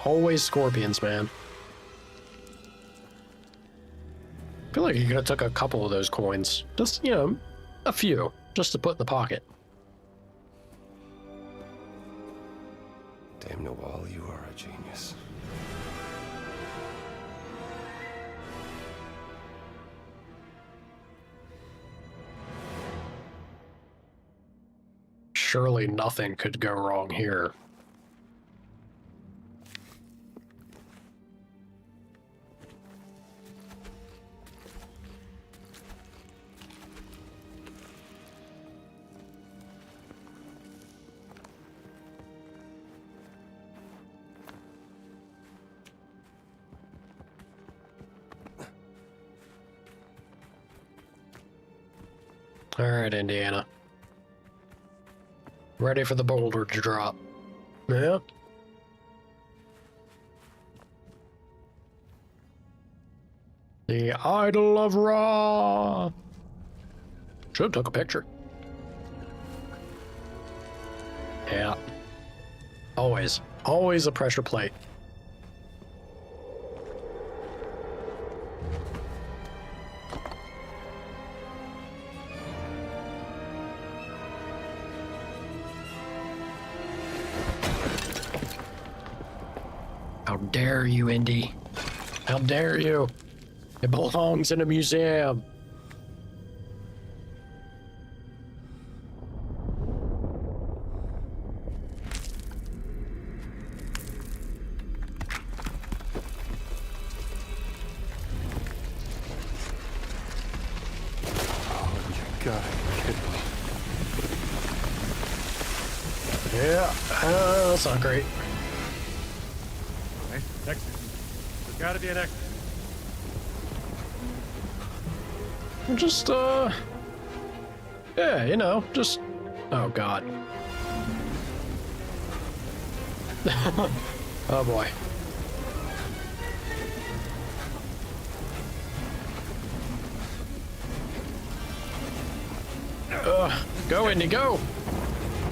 A: Always scorpions, man. I feel like you could have took a couple of those coins. Just, you know, a few. Just to put in the pocket.
C: Damn Noel, you are a genius.
A: Surely nothing could go wrong here. All right, Indiana. Ready for the boulder to drop. Yeah? The Idol of Ra! Should've took a picture. Yeah. Always. Always a pressure plate. How dare you, Indy? How dare you? It belongs in a museum.
C: Oh, you gotta be kidding me.
A: Yeah, that's not great.
E: Right? Exit. There's gotta be an exit.
A: Just, yeah, you know, just, oh God. Oh boy. Go, Indy, go!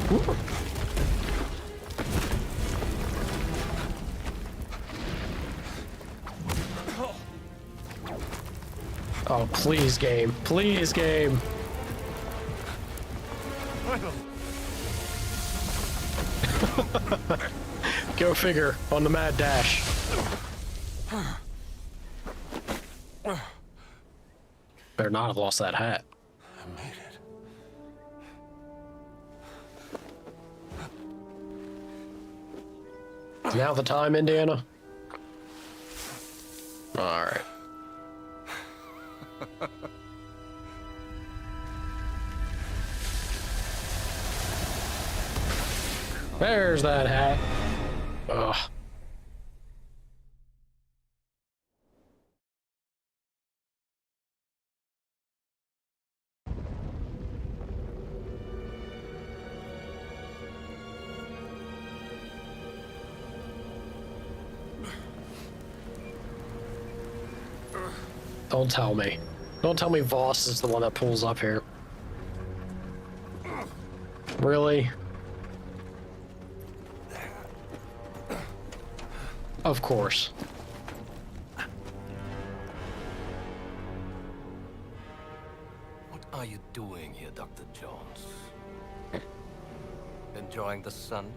A: Woo. Oh, please, game. Please, game. Go figure on the mad dash. Better not have lost that hat.
C: I made it.
A: Is now the time, Indiana? All right. There's that hat. Ugh. Don't tell me. Don't tell me Voss is the one that pulls up here. Really? Of course.
M: What are you doing here, Dr. Jones? Enjoying the sun?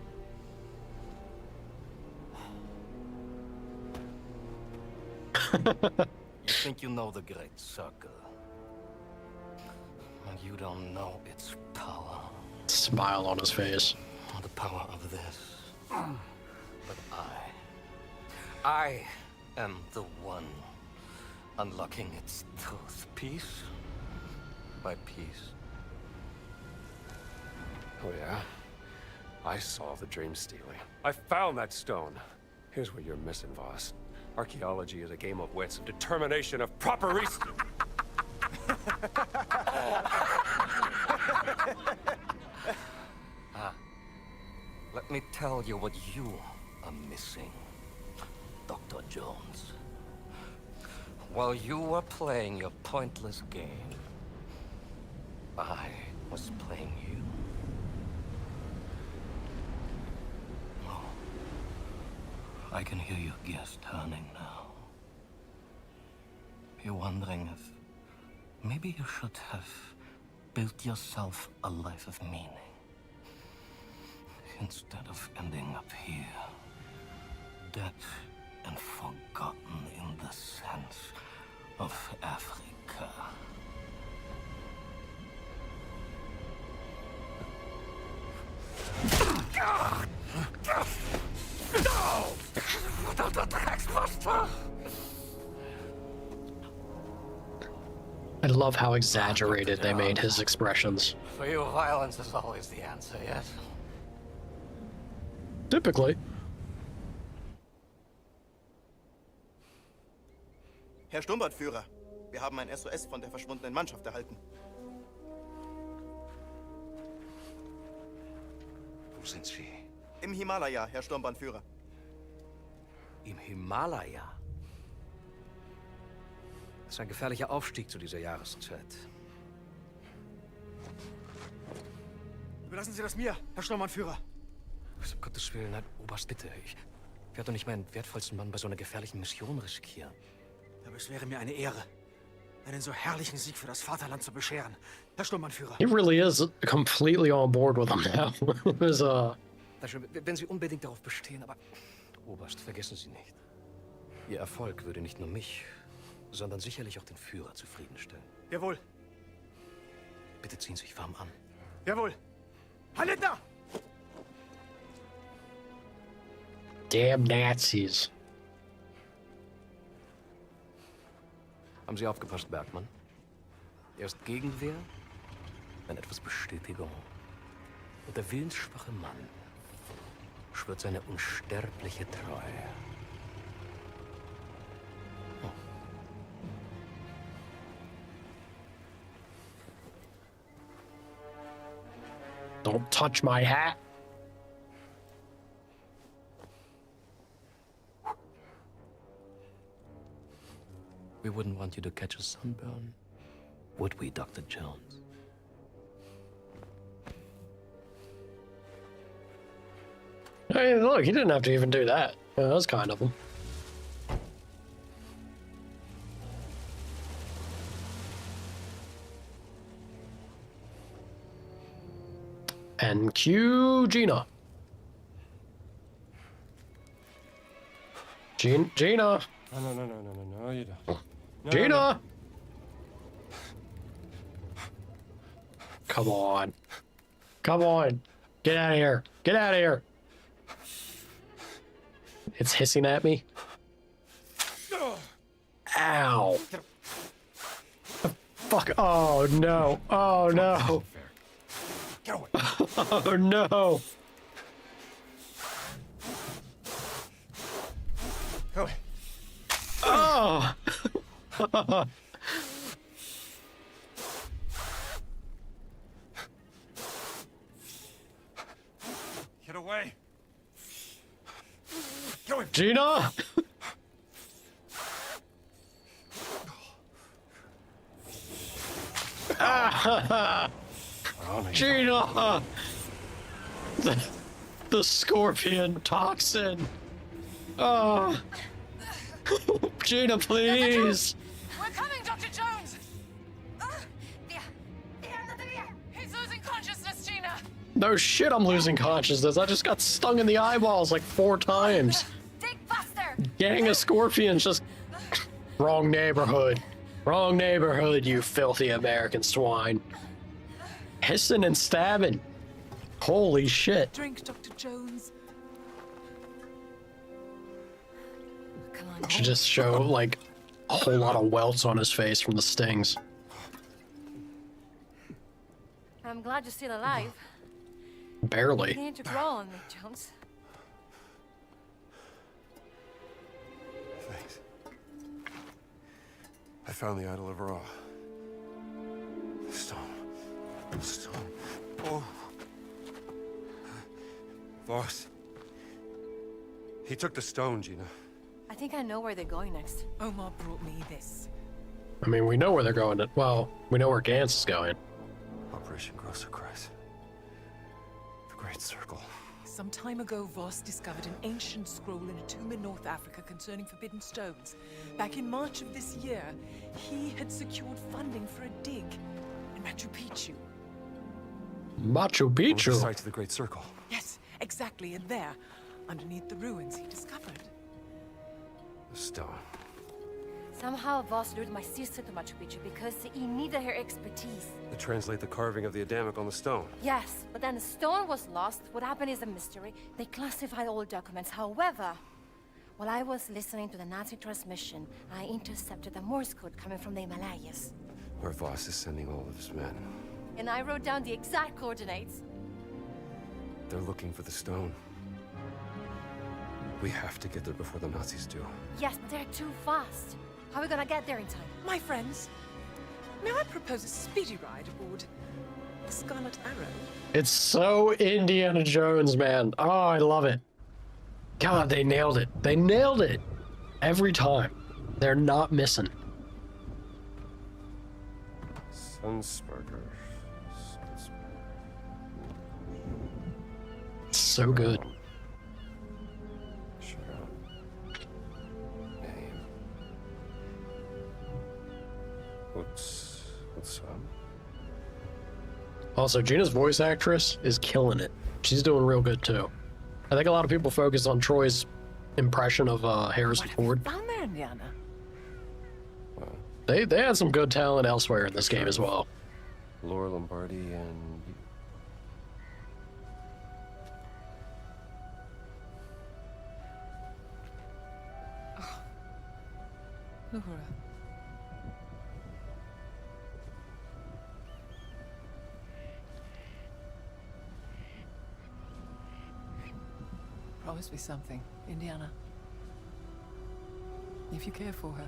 M: You think you know the Great Circle? Well, you don't know its power.
A: Smile on his face.
M: The power of this. But I am the one unlocking its truth, piece by piece.
E: Oh, yeah? I saw the dream stealing. I found that stone. Here's what you're missing, Voss. Archaeology is a game of wits, of determination, of proper reason.
M: Let me tell you what you are missing, Dr. Jones. While you were playing your pointless game, I was playing you. Oh, I can hear your gears turning now. You're wondering if maybe you should have built yourself a life of meaning instead of ending up here, dead and forgotten in the sense of Africa. No! Dr. Drecksbuster!
A: I love how exaggerated they made his expressions.
M: For you, violence is always the answer, yes?
A: Typically.
L: Herr Sturmbannführer, wir haben ein SOS von der verschwundenen Mannschaft erhalten.
M: Wo sind Sie?
L: Im Himalaya, Herr Sturmbannführer.
N: Im Himalaya? Das ist ein gefährlicher Aufstieg zu dieser Jahreszeit.
F: Überlassen Sie das mir, Herr Sturmbannführer.
N: Um Gottes Willen, nein, Oberst, bitte. Ich werde doch nicht meinen wertvollsten Mann bei so einer gefährlichen Mission riskieren.
F: Aber es wäre mir eine Ehre, einen so herrlichen Sieg für das Vaterland zu bescheren. Herr Sturmbannführer.
A: He really is completely on board with him now.
N: Wenn Sie unbedingt darauf bestehen, aber Oberst, vergessen Sie nicht. Ihr Erfolg würde nicht nur mich, sondern sicherlich auch den Führer zufriedenstellen.
F: Jawohl.
N: Bitte ziehen Sie sich warm an.
F: Jawohl. Herr Lindner!
A: Damn Nazis.
N: Haben Sie aufgepasst, Bergmann? Erst Gegenwehr, dann etwas Bestätigung. Und der willensschwache Mann schwört seine unsterbliche Treue.
A: Don't touch my hat.
N: We wouldn't want you to catch a sunburn, would we, Dr. Jones?
A: Hey, look, he didn't have to even do that. Yeah, that was kind of him. And cue Gina. Gina.
E: No, you don't. No,
A: Gina!
E: no.
A: Come on. Come on. Get out of here. Get out of here. It's hissing at me. Ow. Fuck. Oh, no. Oh, no.
E: Get away.
A: Oh, no.
E: Go away.
A: Oh.
E: Get away. Get away.
A: Gina? Gina! The scorpion toxin. Oh. Gina, please.
B: We're coming, Dr. Jones! He's losing consciousness, Gina!
A: No shit, I'm losing consciousness. I just got stung in the eyeballs like 4 times.
G: Dig faster!
A: Gang of scorpions just... Wrong neighborhood. Wrong neighborhood, you filthy American swine. Hissing and stabbing. Holy shit.
B: Drink, Dr. Jones.
G: Come on.
A: Should just show, like, a whole lot of welts on his face from the stings.
G: I'm glad you're still alive.
A: Barely.
G: You need to grow on me, Jones.
C: Thanks. I found the idol of Ra. The stone. The stone. Oh. Voss. He took the stone, Gina.
G: I think I know where they're going next.
B: Omar brought me this.
A: I mean, we know where they're going. Well, we know where Gans is going.
C: Operation Grosser Kreis. The Great Circle.
B: Some time ago, Voss discovered an ancient scroll in a tomb in North Africa concerning forbidden stones. Back in March of this year, he had secured funding for a dig in Machu Picchu.
A: Machu Picchu?
C: The site of the Great Circle.
B: Yes, exactly, and there, underneath the ruins, he discovered
C: The stone.
G: Somehow Voss lured my sister to Machu Picchu because he needed her expertise.
C: To translate the carving of the Adamic on the stone.
G: Yes, but then the stone was lost. What happened is a mystery. They classified all documents. However, while I was listening to the Nazi transmission, I intercepted a Morse code coming from the Himalayas.
C: Where Voss is sending all of his men.
G: And I wrote down the exact coordinates.
C: They're looking for the stone. We have to get there before the Nazis do.
G: Yes, but they're too fast. How are we gonna get there in time?
B: My friends, may I propose a speedy ride aboard the Scarlet Arrow?
A: It's so Indiana Jones, man. Oh, I love it. God, they nailed it. They nailed it. Every time. They're not missing.
C: Sunsparker.
A: So good.
C: What's up?
A: Also, Gina's voice actress is killing it. She's doing real good too. I think a lot of people focus on Troy's impression of Harrison Ford.
B: Down there, Indiana.
A: They had some good talent elsewhere in this game as well.
C: Laura Lombardi and...
B: Laura. Promise me something, Indiana. If you care for her,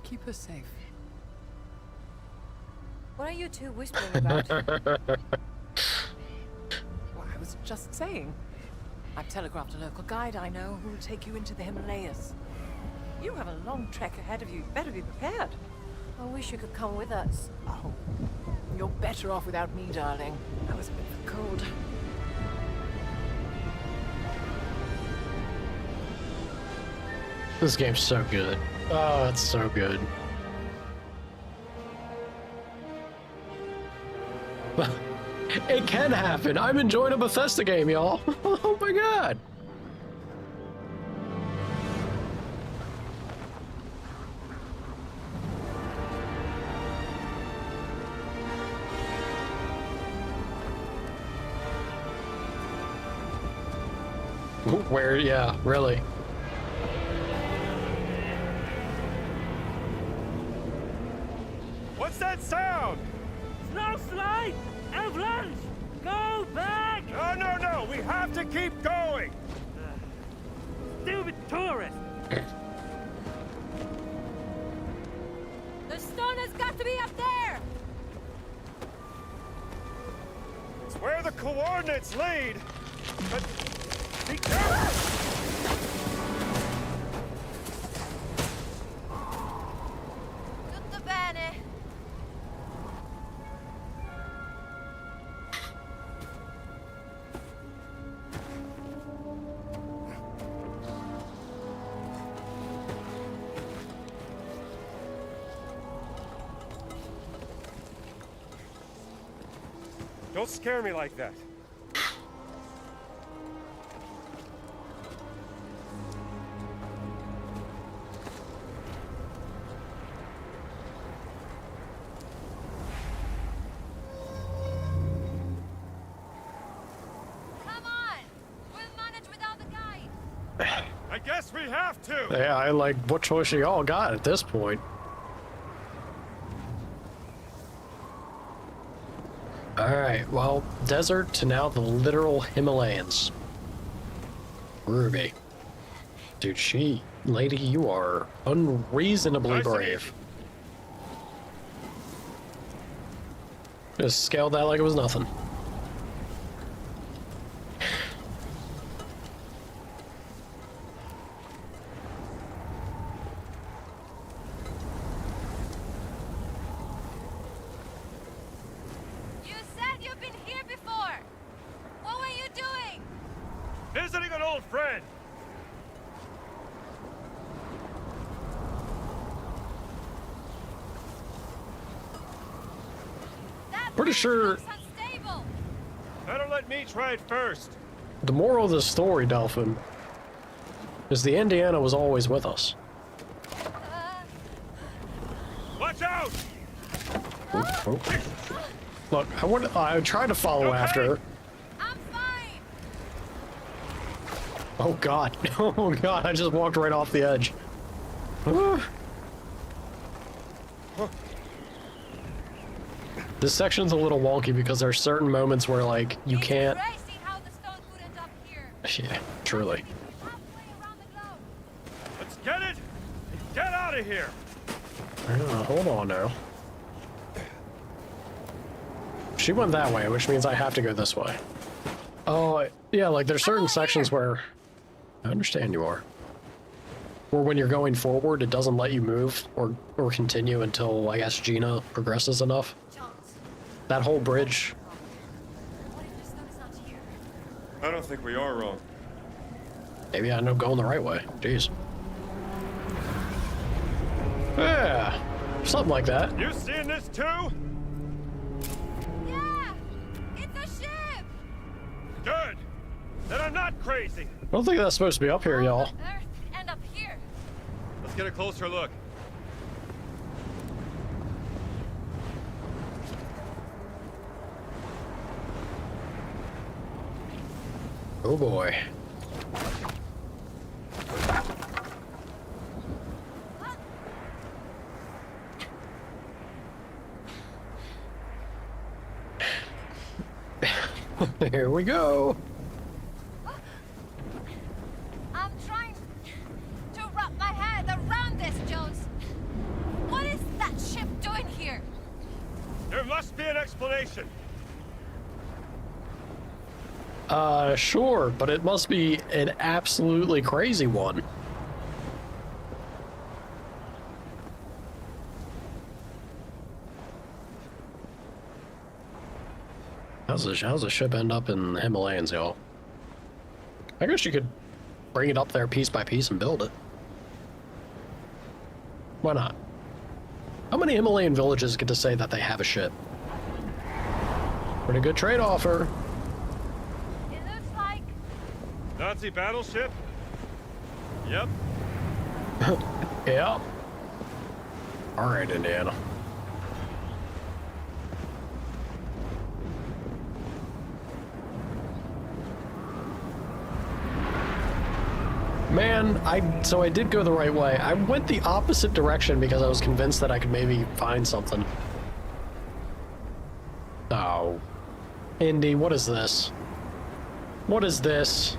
B: keep her safe.
G: What are you two whispering about?
B: Well, I was just saying. I've telegraphed a local guide I know who will take you into the Himalayas. You have a long trek ahead of you. You better be prepared.
G: I wish you could come with us.
B: Oh, you're better off without me, darling. I was a bit cold.
A: This game's so good. Oh, it's so good. It can happen. I'm enjoying a Bethesda game, y'all. Oh my god. Where, yeah, really.
E: What's that sound?
O: Slow slide! Avalanche! Go back!
E: No, we have to keep going!
O: Stupid tourist!
G: The stone has got to be up there!
E: It's where the coordinates lead! But be careful!
G: Tutto bene.
E: Don't scare me like that. I guess we have to.
A: Yeah, I like what choice y'all got at this point. Alright, well, desert to now the literal Himalayas. Ruby. Dude, lady, you are unreasonably brave. Just scaled that like it was nothing.
E: Visiting an old friend.
A: Pretty sure
E: Better let me try it first.
A: the moral of the story, Dolphin, is the Indiana was always with us.
E: Watch out!
A: Oh. Look, I tried to follow after her. Oh god. Oh god, I just walked right off the edge. This section's a little wonky because there are certain moments where, like, you can't... Yeah, truly.
E: Let's get it and get out of here.
A: Hold on now. She went that way, which means I have to go this way. Oh, yeah, like there's certain sections where... I understand you are. Or when you're going forward, it doesn't let you move or continue until, I guess, Gina progresses enough. That whole bridge.
E: I don't think we are wrong.
A: Maybe I know going the right way. Jeez. Yeah, something like that.
E: You seeing this too?
G: Yeah, it's a ship.
E: Good. Then I'm not crazy.
A: I don't think that's supposed to be up here, y'all.
G: And up here.
E: Let's get a closer look.
A: Oh boy. Here we go.
G: I'm trying to wrap my head around this, Jones. What is that ship doing here?
E: There must be an explanation.
A: Sure, but it must be an absolutely crazy one. How's the ship end up in the Himalayas, y'all? I guess you could bring it up there piece by piece and build it. Why not? How many Himalayan villages get to say that they have a ship? Pretty good trade offer.
G: It looks like
E: Nazi battleship? Yep.
A: Yeah. All right, Indiana. Man, so I did go the right way. I went the opposite direction because I was convinced that I could maybe find something. Oh. Indy, what is this? What is this?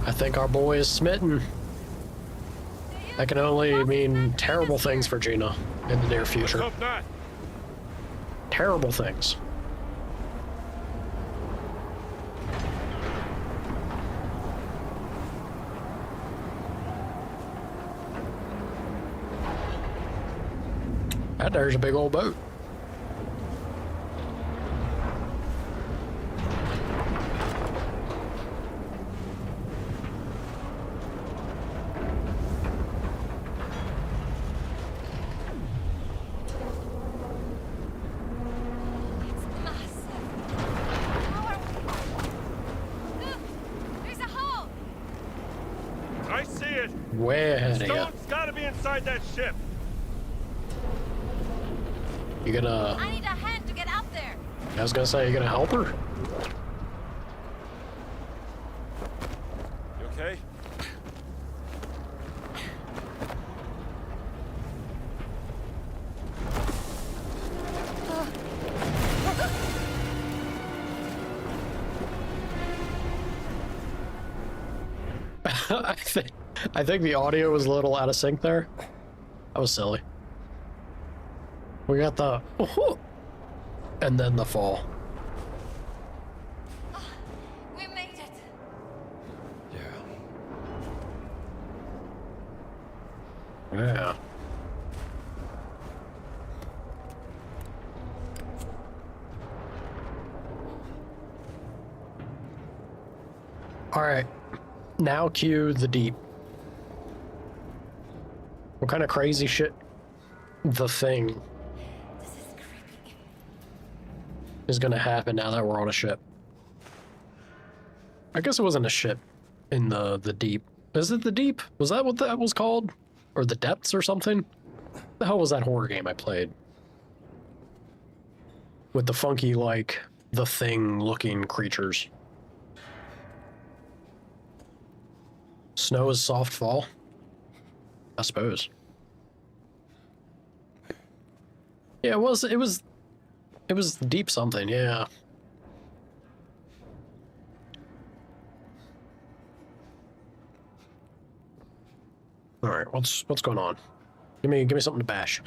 A: I think our boy is smitten. That can only mean terrible things for Gina in the near future.
E: Let's hope not.
A: Terrible things. That there's a big old boat.
E: it!
A: Where
E: The
A: are ya?
E: stone's gotta be inside that ship!
A: You gonna...
G: I need a hand to get up there.
A: I was gonna say, you gonna help her?
E: You okay?
A: I think the audio was a little out of sync there. That was silly. We got the and then the fall.
G: We made it.
A: Yeah. All right. Now cue the deep. What kind of crazy shit? The thing is gonna happen now that we're on a ship. I guess it wasn't a ship in the deep. Is it the deep? Was that what that was called? Or the depths or something? The hell was that horror game I played? With the funky, like, the thing looking creatures. Snow is soft fall? I suppose. Yeah, it was deep something, yeah. All right, what's going on? Give me something to bash.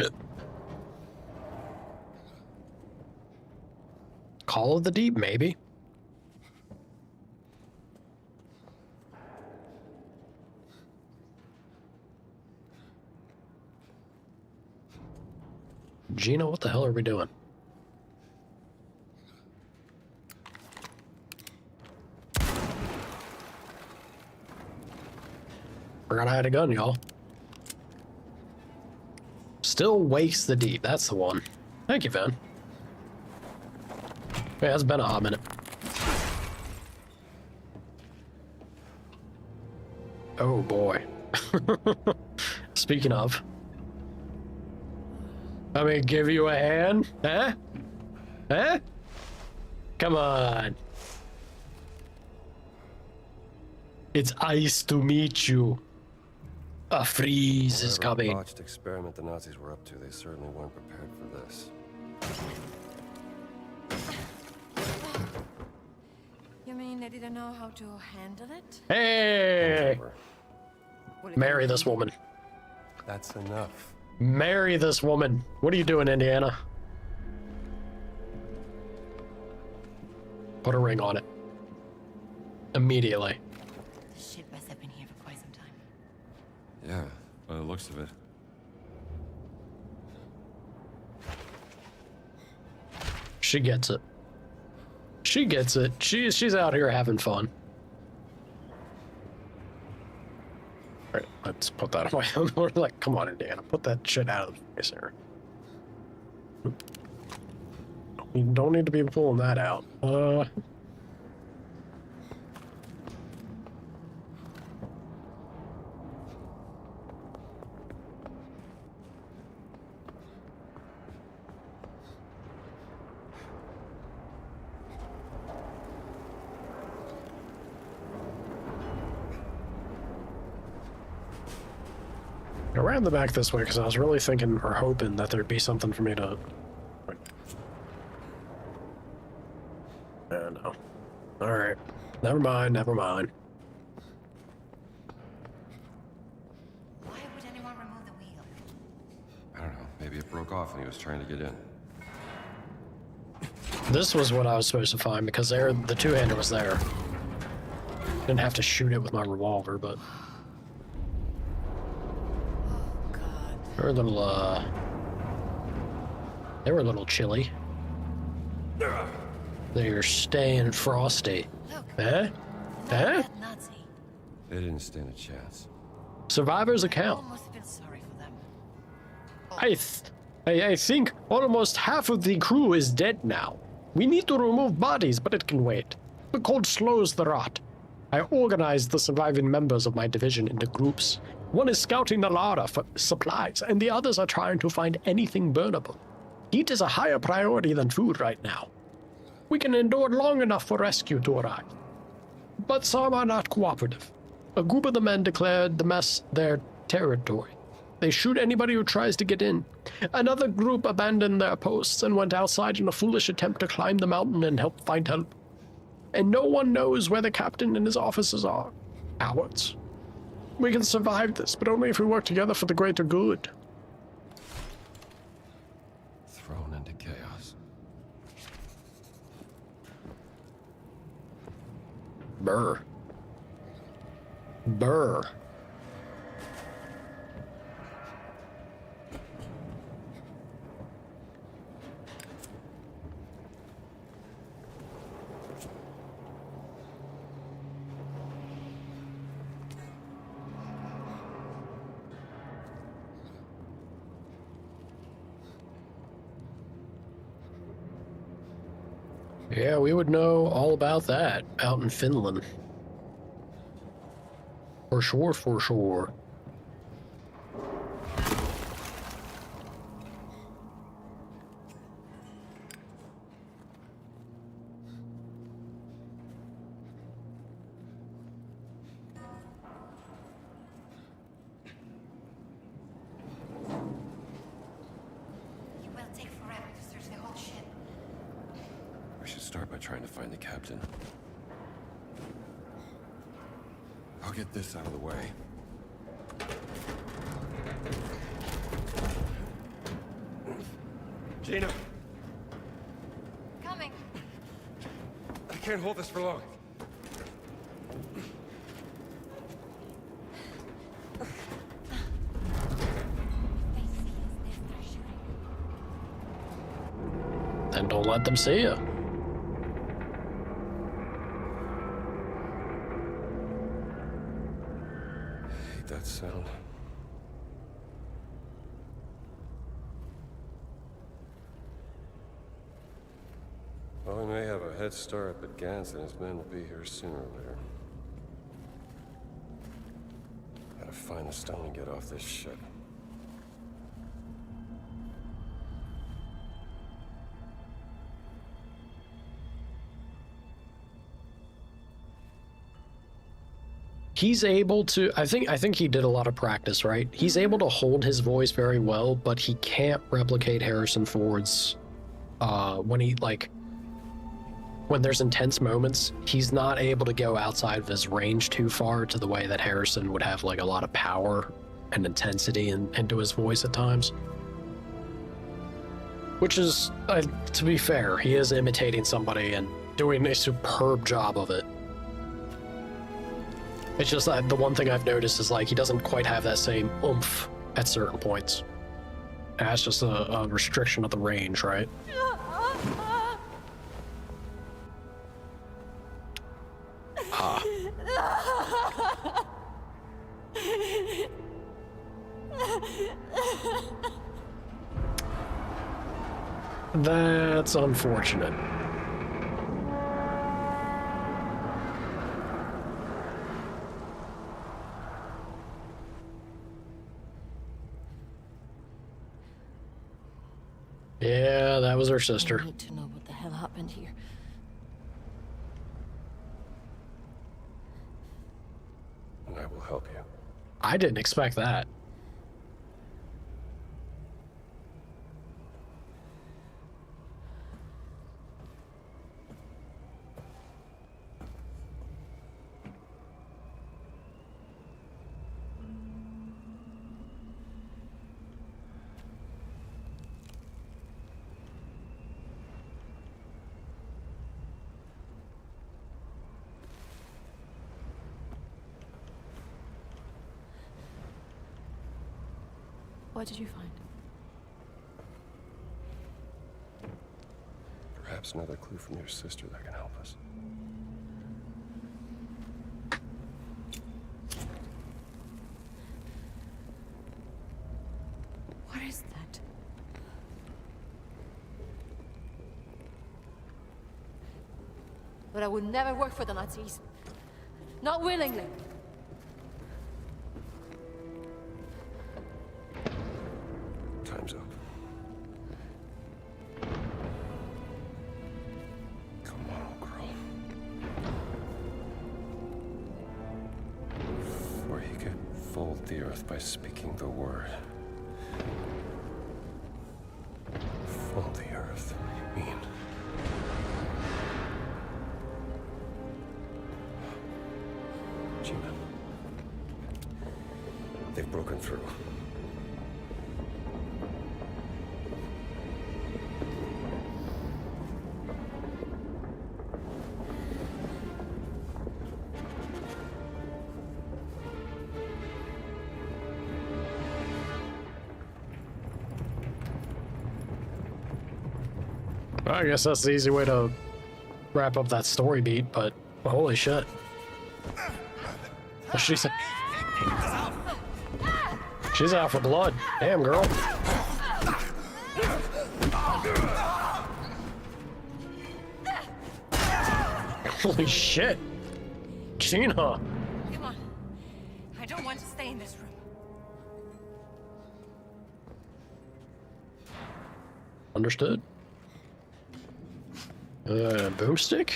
A: Call of the Deep, maybe. Gina, what the hell are we doing? Forgot I had a gun, y'all. Still wakes the deep. That's the one. Thank you, Van. Yeah, it's been a hot minute. Oh boy. Speaking of, let me give you a hand, huh? Huh? Come on. It's nice to meet you. A freeze is coming.
C: Whatever botched experiment the Nazis were up to, they certainly weren't prepared for this.
G: You mean they didn't know how to handle it?
A: Hey! Marry this woman.
C: That's enough.
A: Marry this woman. What are you doing, Indiana? Put a ring on it. Immediately.
G: The ship must have been here for quite some time.
C: Yeah, by the looks of it.
A: She gets it. She gets it. She's out here having fun. All right, let's put that away. We're like, come on, Indiana, put that shit out of the face here. You don't need to be pulling that out. Around the back this way, because I was really thinking or hoping that there'd be something for me to... no. Alright. Never mind, never mind.
G: Why would anyone remove the wheel?
C: I don't know, maybe it broke off and he was trying to get in.
A: This was what I was supposed to find, because there, the two-hander was there. Didn't have to shoot it with my revolver, but... They were a little, they were a little chilly. They're staying frosty.
G: Look,
A: huh? Huh?
G: Nazi.
C: They didn't stand a chance.
A: Survivor's account.
G: Almost feel sorry for them.
A: I think almost half of the crew is dead now. We need to remove bodies, but it can wait. The cold slows the rot. I organized the surviving members of my division into groups. One is scouting the larder for supplies, and the others are trying to find anything burnable. Heat is a higher priority than food right now. We can endure long enough for rescue to arrive. But some are not cooperative. A group of the men declared the mess their territory. They shoot anybody who tries to get in. Another group abandoned their posts and went outside in a foolish attempt to climb the mountain and find help. And no one knows where the captain and his officers are. Cowards. We can survive this, but only if we work together for the greater good.
C: Thrown into chaos.
A: Brr. Brr. Yeah, we would know all about that out in Finland. For sure, for sure.
G: It will take forever to search the whole ship.
C: We should start by trying to find the captain. I'll get this out of the way.
E: Gina!
G: Coming.
E: I can't hold this for long.
A: Then don't let them see you.
C: That sound. Well, we may have a head start, but Gans and his men will be here sooner or later. Gotta find the stone and get off this ship.
A: He's able to, I think he did a lot of practice, right? He's able to hold his voice very well, but he can't replicate Harrison Ford's, when there's intense moments, he's not able to go outside of his range too far to the way that Harrison would have like a lot of power and intensity into his voice at times. Which is, to be fair, he is imitating somebody and doing a superb job of it. It's just that the one thing I've noticed is like he doesn't quite have that same oomph at certain points. That's just a restriction of the range, right? Ah. That's unfortunate. Yeah, that was her sister.
G: I need to know what the hell happened here.
C: And I will help you.
A: I didn't expect that.
G: What did you find?
C: Perhaps another clue from your sister that can help us.
G: What is that? But I would never work for the Nazis. Not willingly.
C: Time's up. Come on, girl. Before he could fold the earth by speaking the word. Fold the earth, you mean? Gina. They've broken through.
A: I guess that's the easy way to wrap up that story beat, but holy shit. She's out for blood. Damn, girl. Holy shit. Gina.
G: Come on. I don't want to stay in this room.
A: Understood. Boomstick?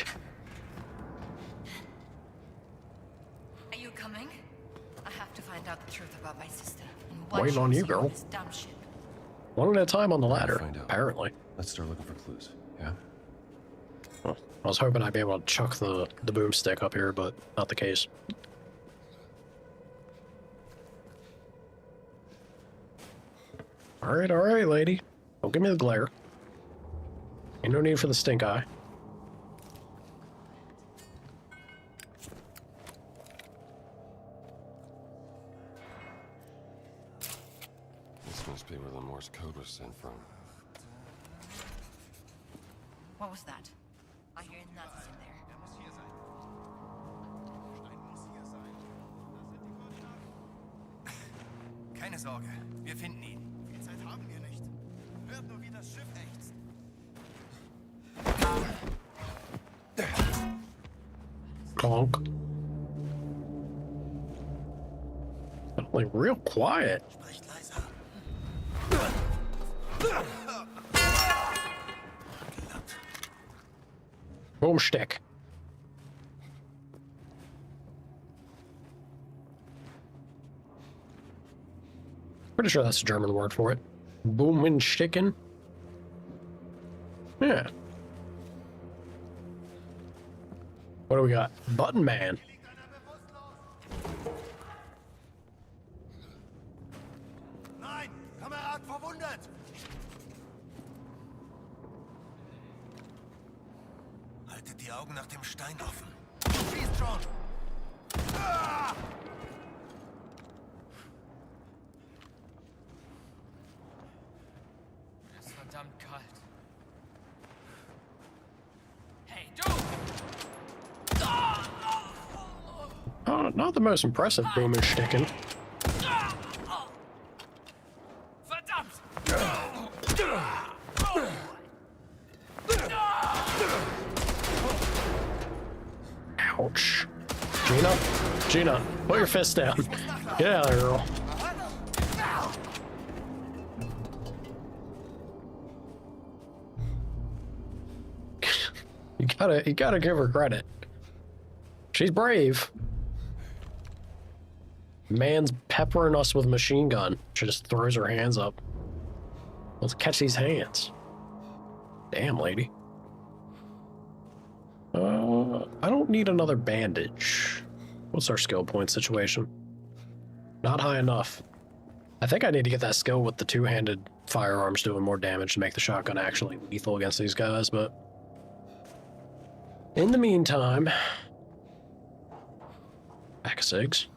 G: Are you coming? I have to find out the truth about my sister. And what
A: Waiting on you,
G: she was
A: girl.
G: this dumb shit.
A: One at a time on the ladder,
C: Find out.
A: apparently.
C: Let's start looking for clues, yeah?
A: Well, I was hoping I'd be able to chuck the boomstick up here, but not the case. All right, lady. Don't give me the glare. Ain't no need for the stink eye.
C: This must be where the Morse code was sent from.
G: What was that? I hear nuts in there.
K: Keine Sorge, wir finden ihn. Viel Zeit haben wir nicht. Hört nur, wie das Schiff ächzt.
A: Conk. Like real quiet.
K: Sprecht leiser.
A: Boomstick. Pretty sure that's a German word for it. Boomsticken. Yeah. What do we got? Button Man.
K: Nein, Kamerad verwundet. Haltet die Augen nach dem Stein offen. Schießt schon. Ah!
O: Es ist verdammt kalt. Hey, du!
A: Oh, not the most impressive Boomsticken. Ouch. Gina, put your fist down. Get out of there, girl. You gotta give her credit. She's brave. Man's peppering us with machine gun. She just throws her hands up. Let's catch these hands. Damn, lady. I don't need another bandage. What's our skill point situation? Not high enough. I think I need to get that skill with the two-handed firearms doing more damage to make the shotgun actually lethal against these guys, but in the meantime, pack of cigs.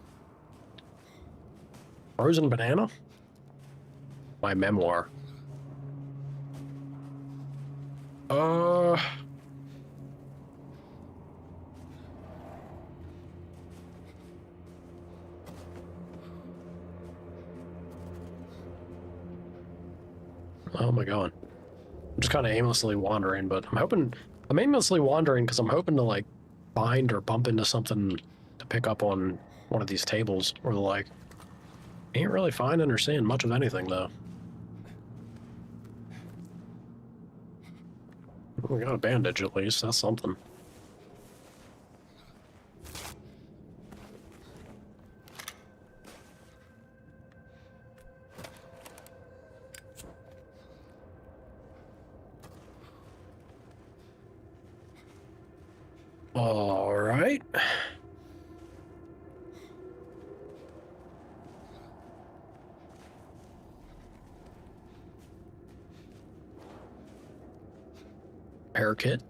A: Frozen banana? My memoir. Oh my god. I'm just kind of aimlessly wandering, but I'm aimlessly wandering because I'm hoping to like find or bump into something to pick up on one of these tables or the like. Ain't really finding or seeing much of anything, though. We got a bandage, at least. That's something. All right. Hair kit.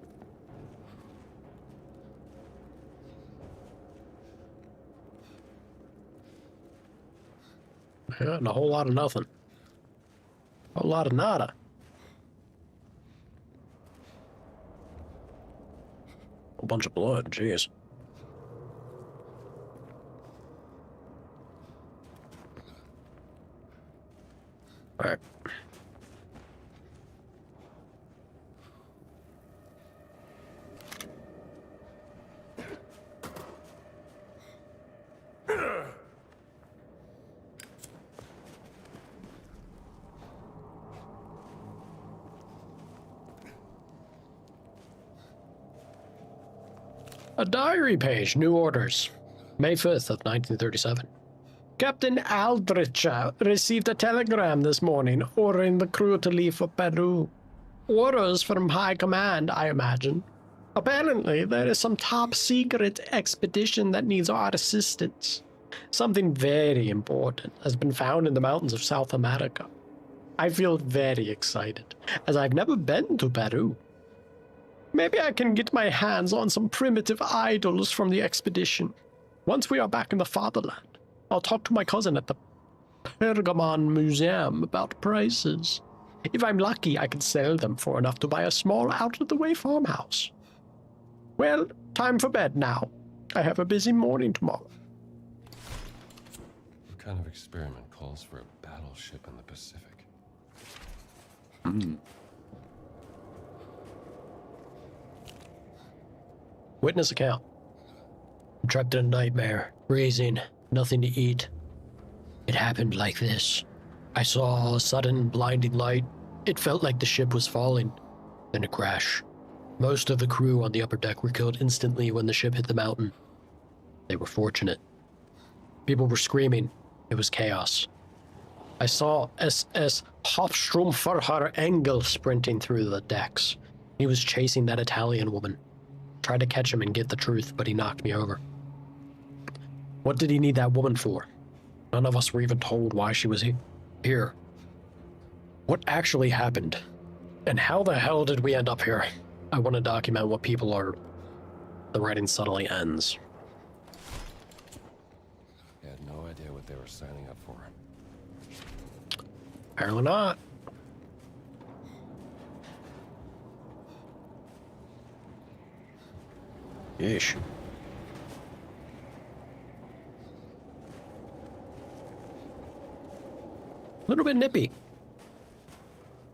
A: Yeah, and a whole lot of nothing. A whole lot of nada. A bunch of blood, jeez. All right. A diary page, new orders. May 5th of 1937. Captain Aldrich received a telegram this morning ordering the crew to leave for Peru. Orders from high command, I imagine. Apparently, there is some top-secret expedition that needs our assistance. Something very important has been found in the mountains of South America. I feel very excited, as I've never been to Peru. Maybe I can get my hands on some primitive idols from the expedition. Once we are back in the fatherland, I'll talk to my cousin at the Pergamon Museum about prices. If I'm lucky, I can sell them for enough to buy a small out-of-the-way farmhouse. Well, time for bed now. I have a busy morning tomorrow.
C: What kind of experiment calls for a battleship in the Pacific?
A: Witness account. I'm trapped in a nightmare, freezing, nothing to eat. It happened like this. I saw a sudden blinding light. It felt like the ship was falling. Then a crash. Most of the crew on the upper deck were killed instantly when the ship hit the mountain. They were fortunate. People were screaming. It was chaos. I saw SS Hofsturmführer Engel sprinting through the decks. He was chasing that Italian woman. Tried to catch him and get the truth, but he knocked me over. What did he need that woman for? None of us were even told why she was here. What actually happened? And how the hell did we end up here? I want to document what people are... The writing suddenly ends.
C: I had no idea what they were signing up for.
A: Apparently not. Yeesh. A little bit nippy.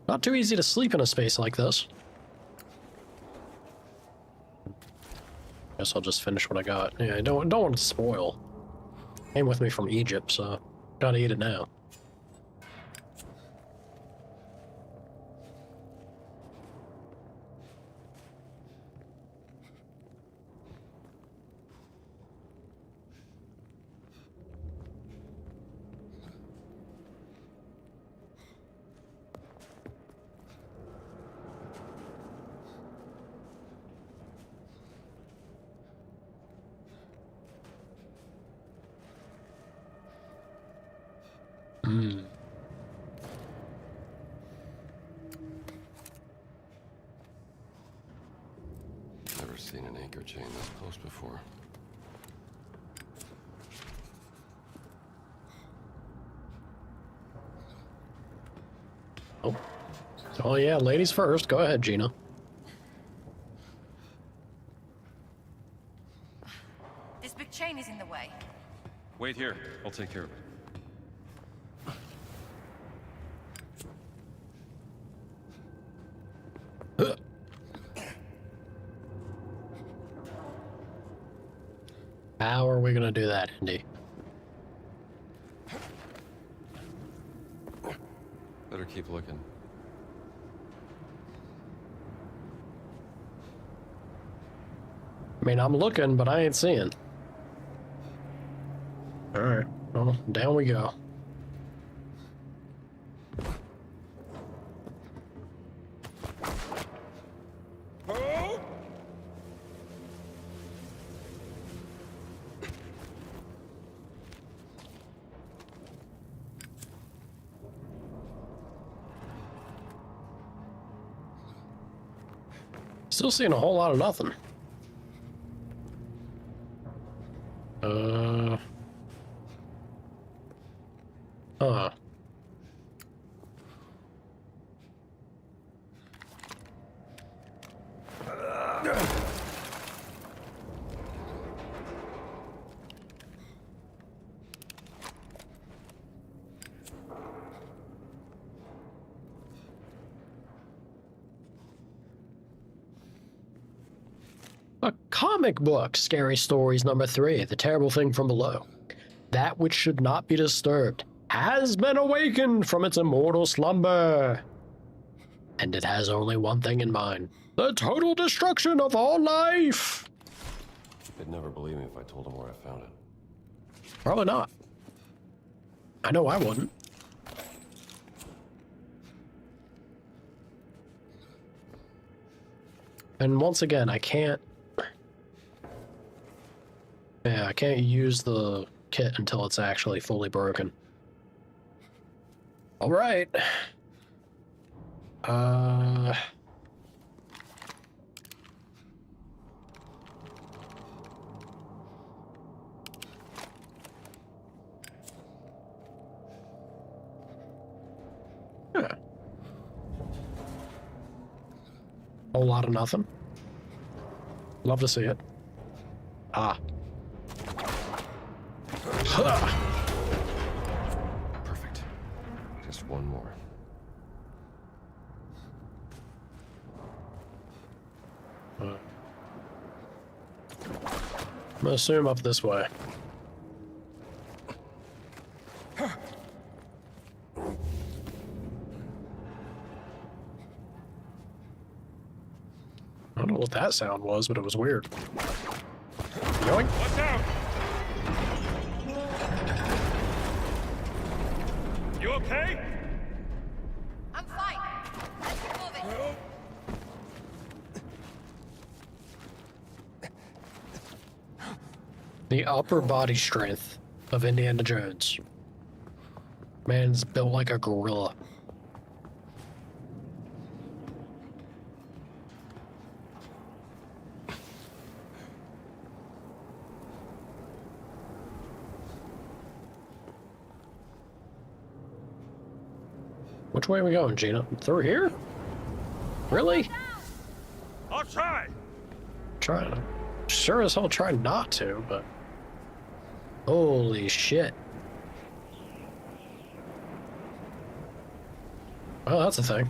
A: Not too easy to sleep in a space like this. Guess I'll just finish what I got. Yeah, I don't want to spoil. Came with me from Egypt, so gotta eat it now.
C: Never seen an anchor chain this close before.
A: Oh yeah, ladies first. Go ahead, Gina.
G: This big chain is in the way.
C: Wait here. I'll take care of it.
A: How are we gonna do that, Indy?
C: Better keep looking.
A: I mean, I'm looking, but I ain't seeing. Alright, well, down we go. Still seeing a whole lot of nothing. Huh. A comic book, Scary Stories number 3, The Terrible Thing from Below. That which should not be disturbed has been awakened from its immortal slumber. And it has only one thing in mind: the total destruction of all life.
C: They'd never believe me if I told them where I found it.
A: Probably not. I know I wouldn't. And once again, I can't... Yeah, I can't use the kit until it's actually fully broken. All right. Yeah. Whole lot of nothing. Love to see it. Ah.
C: Perfect. Just one more.
A: I'm gonna assume up this way. I don't know what that sound was, but it was weird. Going?
E: Watch out! You okay?
G: I'm fine. Let's keep moving.
A: The upper body strength of Indiana Jones. Man's built like a gorilla. Which way are we going, Gina? Through here? Really?
E: I'll try.
A: Trying to. Sure as hell try not to, but. Holy shit. Well, that's a thing.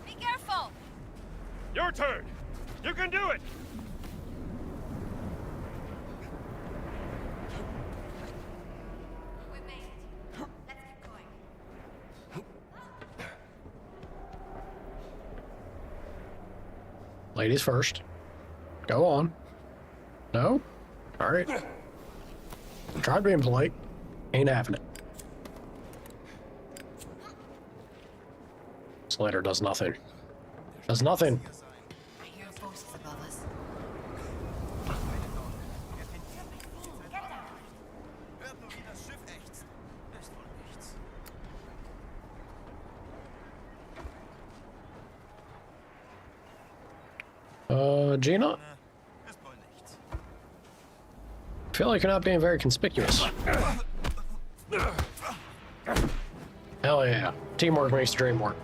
G: Be careful.
E: Your turn. You can do it.
G: We made it. Let's keep going.
A: Ladies first. Go on. No? Alright. Tried being polite. Ain't having it. Slater does nothing. Does nothing.
G: I hear Voss is above us.
K: Hört nur, wie das Schiff ächzt. Ist wohl nichts.
A: Gina?
K: Ist wohl nichts.
A: I feel like you're not being very conspicuous. Hell yeah. Teamwork makes the dream work.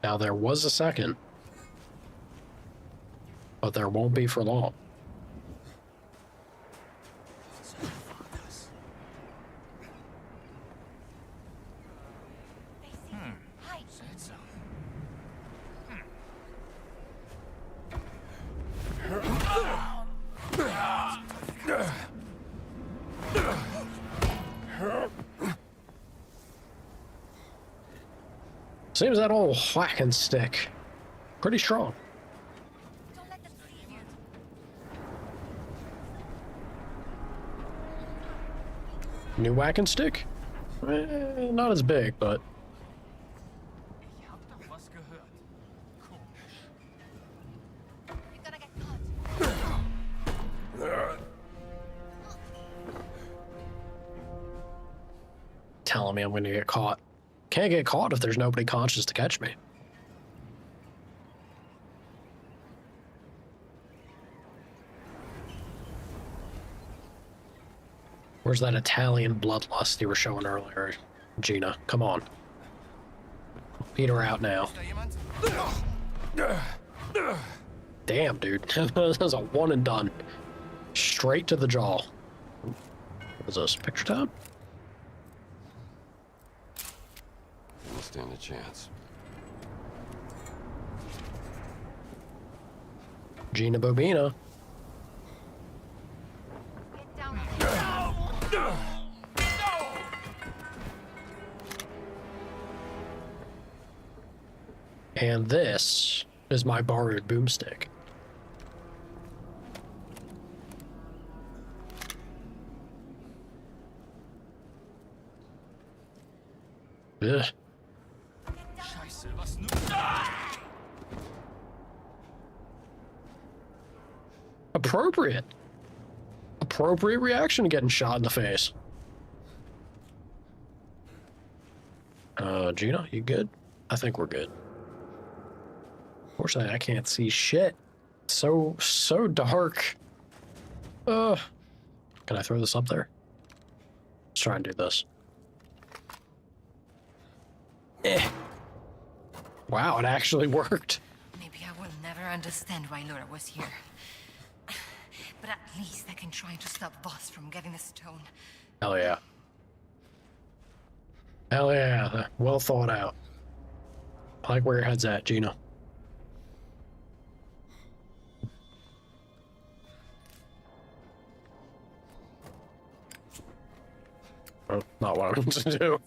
A: Now there was a second, but there won't be for long. Seems that old whacking stick pretty strong. New whacking stick? Not as big, but...
O: Ich hab doch was gehört. Komisch.
A: Telling me I'm gonna get caught. Can't get caught if there's nobody conscious to catch me. Where's that Italian bloodlust you were showing earlier, Gina? Come on. Beat her out now. Damn, dude. That was a one and done. Straight to the jaw. What is this, picture time?
C: Didn't stand a chance.
A: Gina Bobina. And this is my borrowed boomstick. Ugh.
O: Scheiße, was nun?
A: Appropriate. Appropriate reaction to getting shot in the face. Gina, you good? I think we're good. Unfortunately, I can't see shit. So dark. Can I throw this up there? Let's try and do this. Wow, it actually worked.
P: Maybe I will never understand why Laura was here. But at least I can try to stop Voss from getting the stone.
A: Hell yeah. Hell yeah. Well thought out. I like where your head's at, Gina. Oh, not what I meant to do.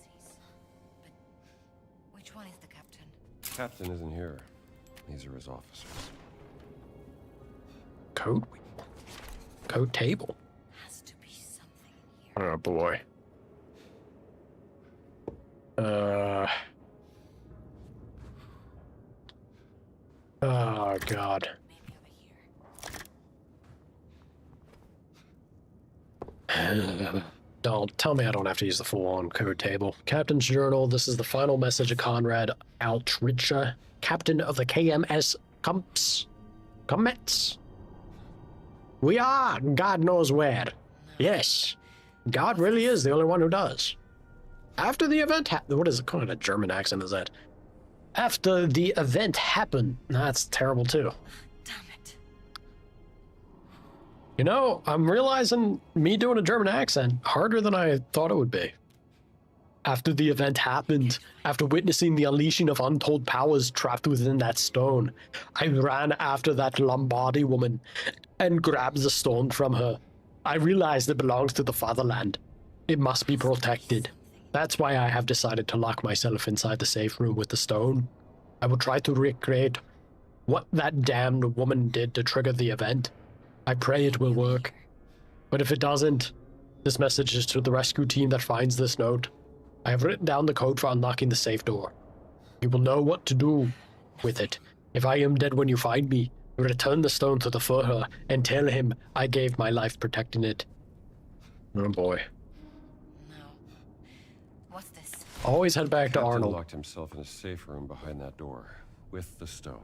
P: Which one is the captain?
C: Captain isn't here. These are his officers.
A: Code table.
P: Has to be something here.
A: Oh boy. Oh god.
P: Maybe over here.
A: Don't tell me I don't have to use the full-on code table. Captain's journal. This is the final message of Conrad Altricha, captain of the KMS Comets. We are God knows where. Yes, God really is the only one who does. After the event, what is it called? A German accent is that? After the event happened. That's terrible too.
P: Damn it.
A: You know, I'm realizing me doing a German accent harder than I thought it would be. After the event happened, after witnessing the unleashing of untold powers trapped within that stone, I ran after that Lombardi woman and grabbed the stone from her. I realized it belongs to the fatherland. It must be protected. That's why I have decided to lock myself inside the safe room with the stone. I will try to recreate what that damned woman did to trigger the event. I pray it will work. But if it doesn't, this message is to the rescue team that finds this note. I have written down the code for unlocking the safe door. You will know what to do with it. If I am dead when you find me, return the stone to the Führer and tell him I gave my life protecting it. Oh boy.
P: What's this?
A: Always head back to
C: Captain
A: Arnold.
C: locked himself in a safe room behind that door with the stone.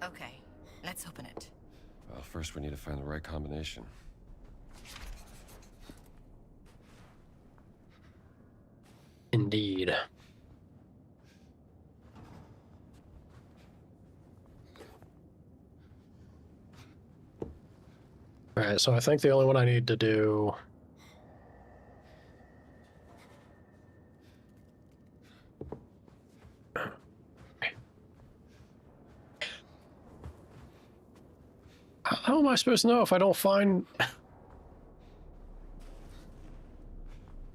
P: Okay, let's open it.
C: Well, first we need to find the right combination.
A: Indeed. Alright, so I think the only one I need to do... How am I supposed to know if I don't find...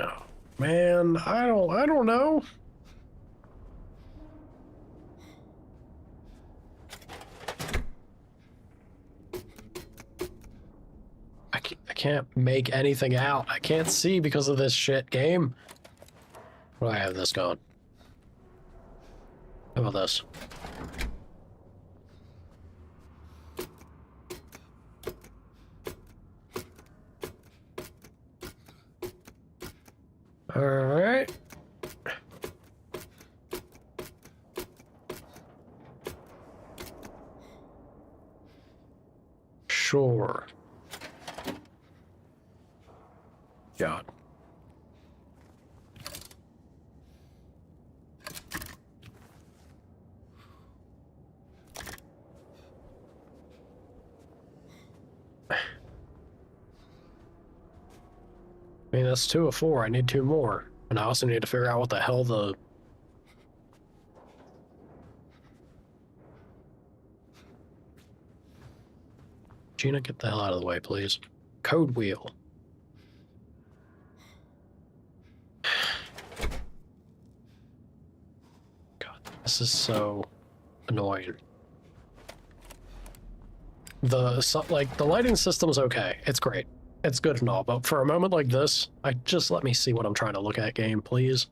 A: Oh, man, I don't know. can't make anything out. I can't see because of this shit game. What do I have this going? How about this? Alright. Sure. God. I mean, that's 2 of 4. I need 2 more. And I also need to figure out what the hell the... Gina, get the hell out of the way, please. Code wheel. God, this is so annoying. The lighting system's okay. It's great. It's good and all, but for a moment like this, just let me see what I'm trying to look at, game, please.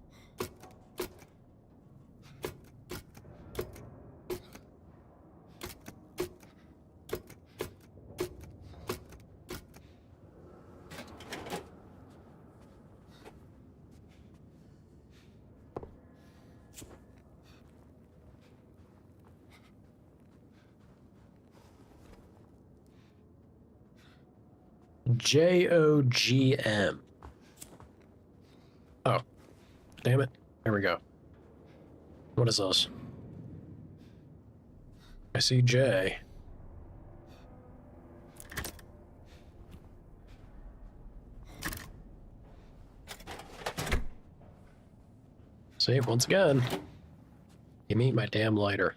A: JOGM. Oh, damn it. Here we go. What is this? I see J. See, once again, give me my damn lighter.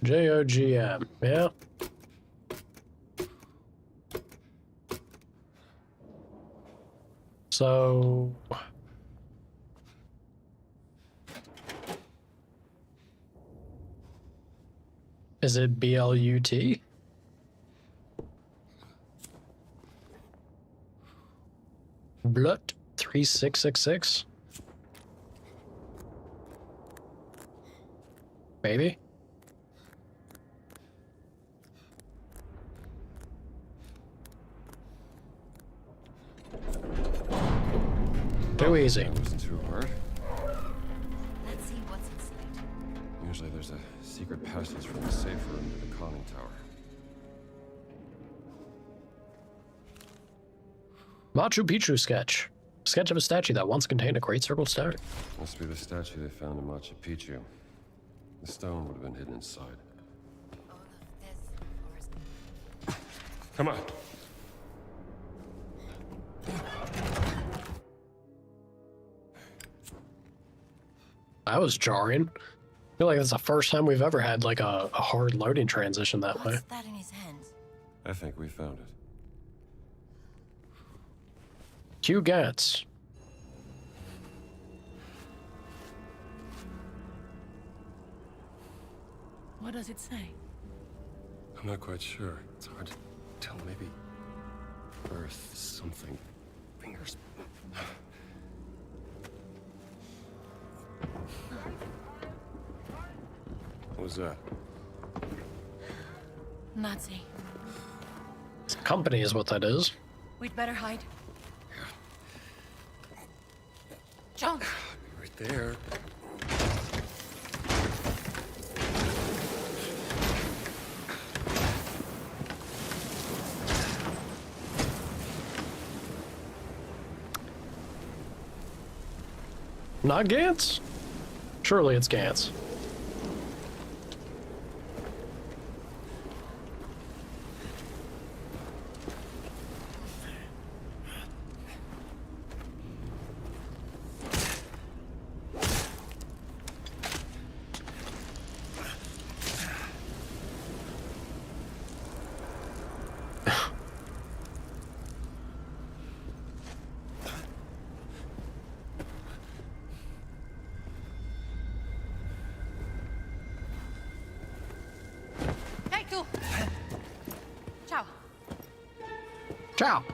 A: JOGM, yeah. So... Is it BLUT? Blut 3666? Maybe? Too easy.
C: That wasn't too hard.
P: Let's see what's inside.
C: Usually there's a secret passage from the safe room to the conning tower.
A: Machu Picchu sketch. Sketch of a statue that once contained a great circle stone.
C: Must be the statue they found in Machu Picchu. The stone would have been hidden inside.
E: Come on.
A: That was jarring. I feel like that's the first time we've ever had like a hard loading transition that way.
P: What's that in his hands?
C: I think we found it.
A: Q Gats.
P: What does it say?
C: I'm not quite sure. It's hard to tell. Maybe Earth something. Fingers. What was that?
P: Nazi.
A: Company is what that is.
P: We'd better hide. John!
C: Right there.
A: Not Gantz? Surely it's Gantz. Ciao.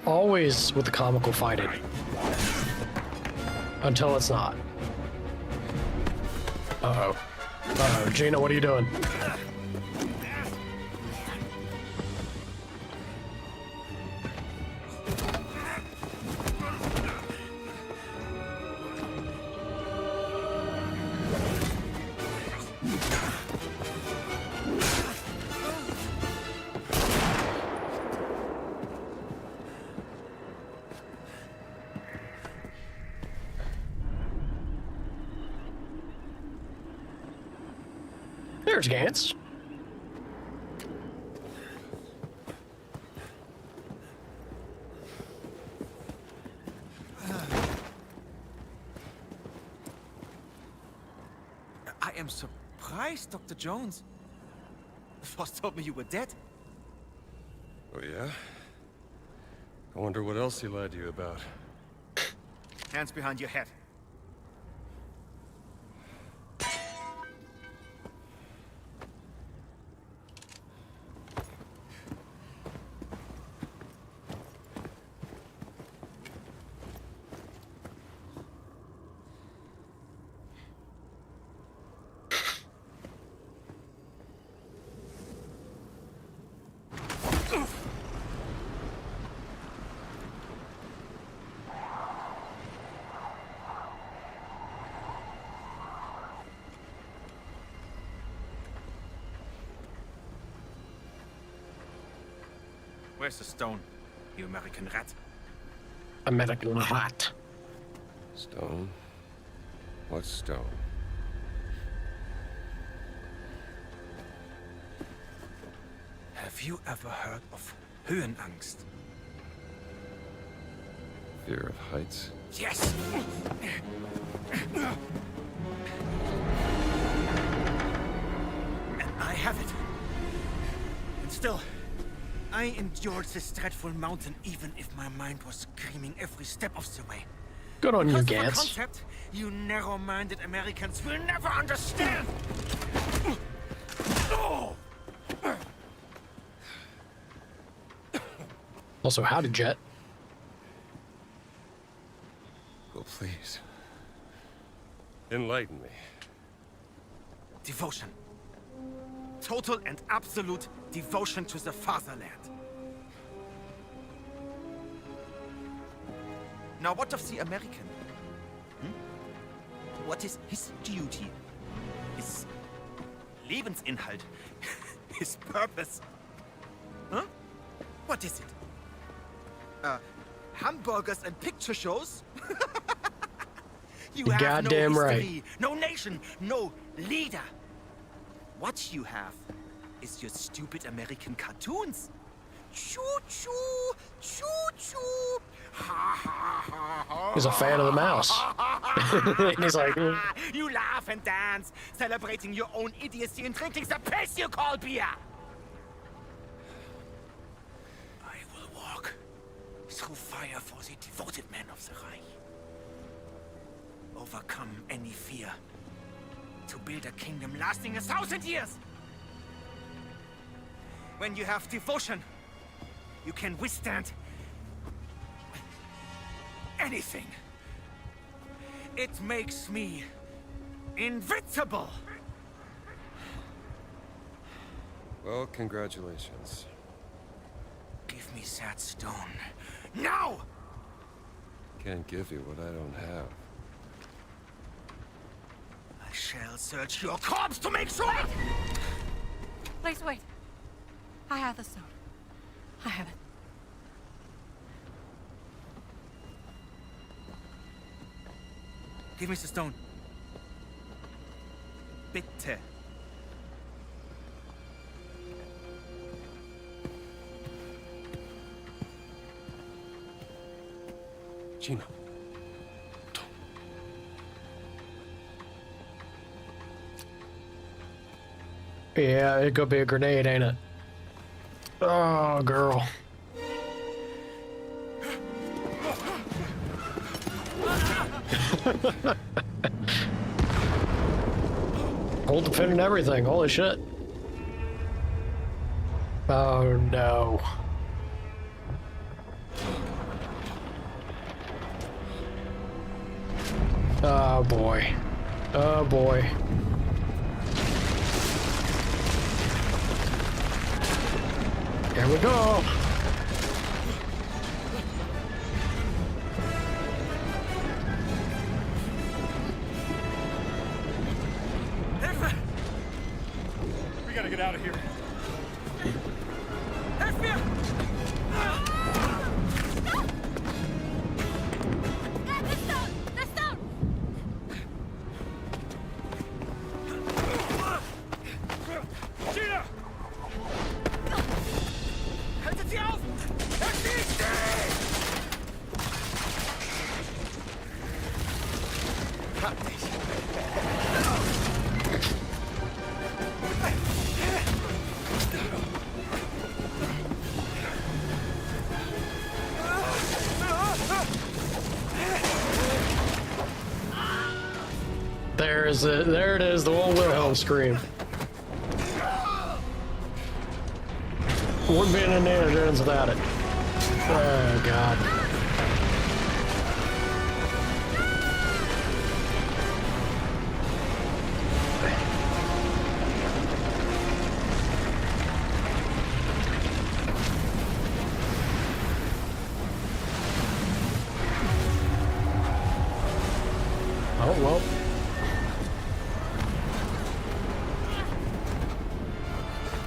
A: Always with the comical fighting. Until it's not. Uh-oh. Uh-oh. Gina, what are you doing? There's Gantz.
F: I am surprised, Dr. Jones. Voss told me you were dead.
C: Oh, yeah? I wonder what else he lied to you about.
F: Hands behind your head. Where's the stone, you American rat?
A: American rat.
C: Stone? What stone?
F: Have you ever heard of Höhenangst?
C: Fear of heights?
F: Yes! And I have it. And still, I endured this dreadful mountain even if my mind was screaming every step of the way.
A: Good on you,
F: Because of a
A: Gantz.
F: concept you narrow-minded Americans will never understand!
A: Also, howdy, Jet.
C: Oh, please. Enlighten me.
F: Devotion. Total and absolute devotion to the fatherland. Now, what of the American? What is his duty? His Lebensinhalt? His purpose? Huh? What is it? Hamburgers and picture shows? You
A: You're
F: have
A: goddamn
F: no
A: right.
F: history, no nation, no leader. What you have is your stupid American cartoons. Choo-choo, choo-choo.
A: He's a fan of the mouse. And he's like,
F: You laugh and dance, celebrating your own idiocy and drinking the piss you call beer. I will walk through fire for the devoted men of the Reich. Overcome any fear to build a kingdom lasting 1,000 years. When you have devotion, you can withstand anything. It makes me invincible.
C: Well, congratulations.
F: Give me that stone. Now!
C: Can't give you what I don't have.
F: I shall search your corpse to make sure.
G: Please wait. I have the stone. I have it.
F: Give me the stone. Bitte.
E: Gina.
A: yeah, it could be a grenade, ain't it? Oh, girl. Hold the pin and everything. Holy shit. Oh no. Oh boy. Oh boy. Here we go.
E: We gotta get out of here.
A: There it is, the old Wilhelm scream. Wouldn't be an Indiana Jones without it. Oh god. Oh well.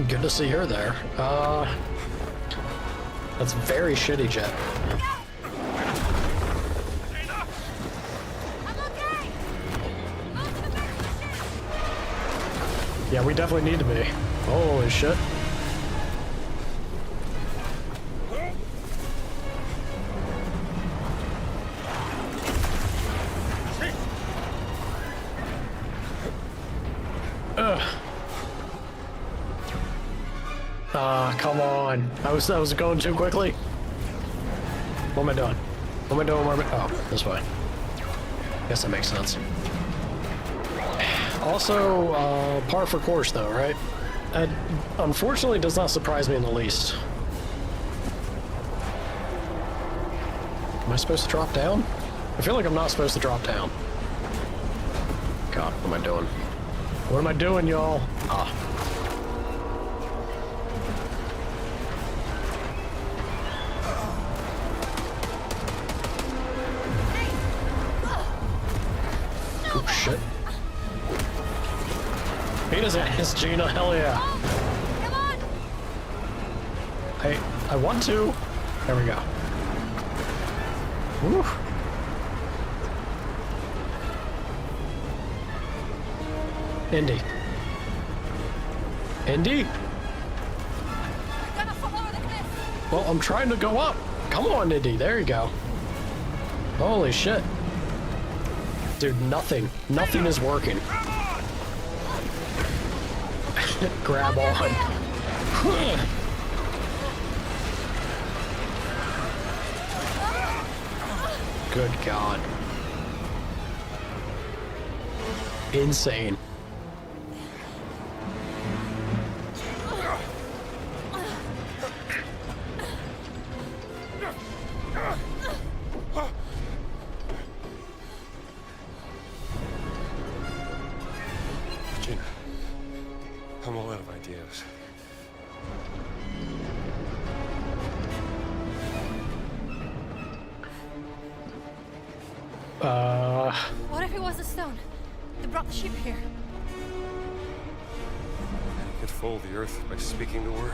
A: Good to see her there. That's very shitty, Jet. Yeah, we definitely need to be. Holy shit. Come on. I was going too quickly. What am I doing? What am I doing? Oh, this way. Guess that makes sense. Also, par for course though, right? That unfortunately does not surprise me in the least. Am I supposed to drop down? I feel like I'm not supposed to drop down. God, what am I doing? What am I doing, y'all? Ah. Oh, shit. Beat his ass, Gina. Hell yeah.
G: Come on.
A: I want to. There we go. Woo. Indy. Indy? Well, I'm trying to go up. Come on, Indy. There you go. Holy shit. Dude, nothing is working. Grab on. Good God. Insane.
E: Gina, I'm all out of ideas.
G: What if it was a stone that brought the ship here?
E: You could fold the earth by speaking the word.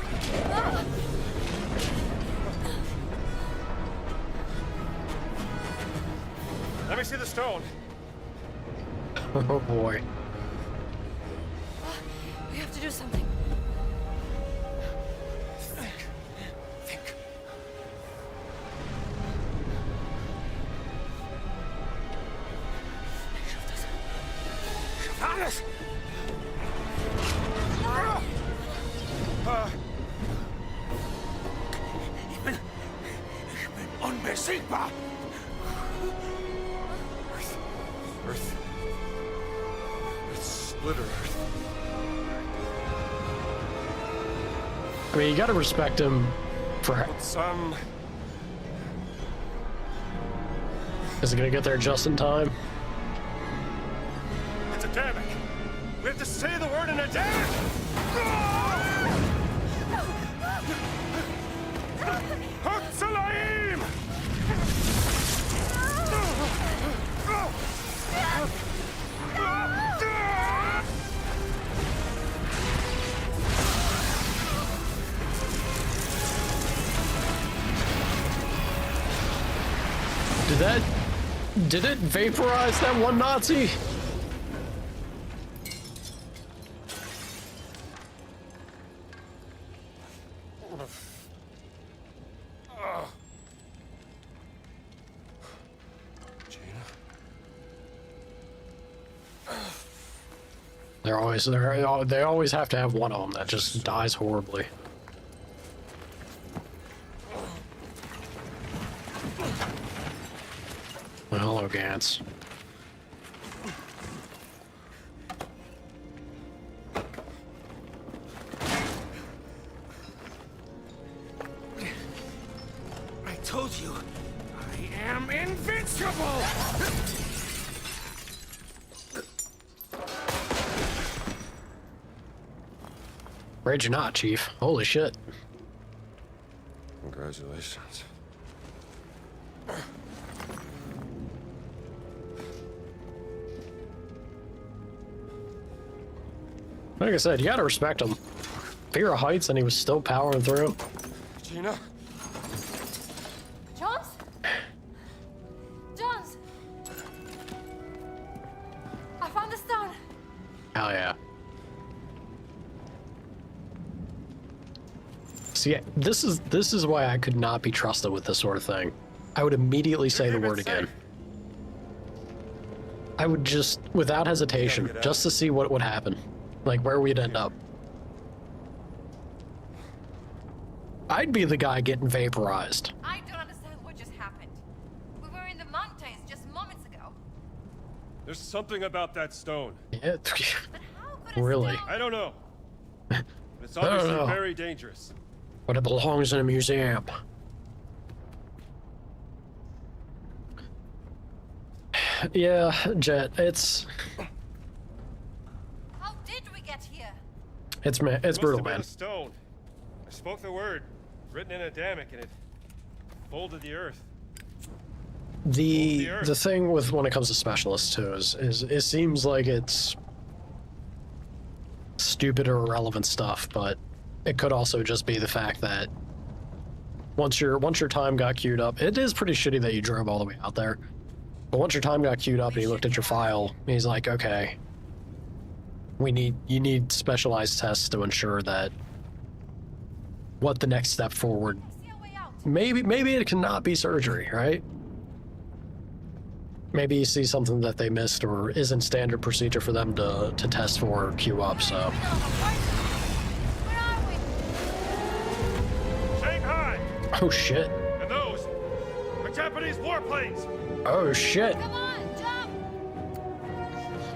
E: Let me see the stone.
A: Oh boy.
G: We have to do something.
E: Think. Alles!
F: Ich bin unbesiegbar.
E: Split Earth.
A: I mean, you gotta respect him for...
E: Some...
A: Is he gonna get there just in time?
E: It's a Damek. We have to say the word in a Damek! Huxalaim!
A: Did it vaporize that one Nazi? They always have to have one of them that just dies horribly. Well, hello, Gantz.
F: I told you, I am invincible!
A: Afraid you're not, Chief. Holy shit.
C: Congratulations.
A: Like I said, you gotta respect him. Fear of heights, and he was still powering through.
E: Gina?
G: Jones? Jones! I found the stone.
A: Hell yeah. See, this is why I could not be trusted with this sort of thing. I would immediately say the word again. I would just, without hesitation, just to see what would happen. Like, where we'd end up. I'd be the guy getting vaporized.
G: I don't understand what just happened. We were in the mountains just moments ago.
E: There's something about that stone.
A: Yeah. Really?
E: I don't know. But it's obviously very dangerous.
A: But it belongs in a museum. Yeah, Jet, it's...
G: How did we get here?
A: It's brutal, man.
E: A stone. I spoke the word, written in a Damek, and it folded the earth.
A: The thing with when it comes to specialists too is it seems like it's stupid or irrelevant stuff, but it could also just be the fact that once your time got queued up, it is pretty shitty that you drove all the way out there. But once your time got queued up and he looked at your file, he's like, okay, you need specialized tests to ensure that what the next step forward. Maybe it cannot be surgery, right? Maybe you see something that they missed or isn't standard procedure for them to test for or queue up, so.
E: Shanghai!
A: Oh shit.
E: And those are Japanese warplanes!
A: Oh shit.
G: Come on, jump!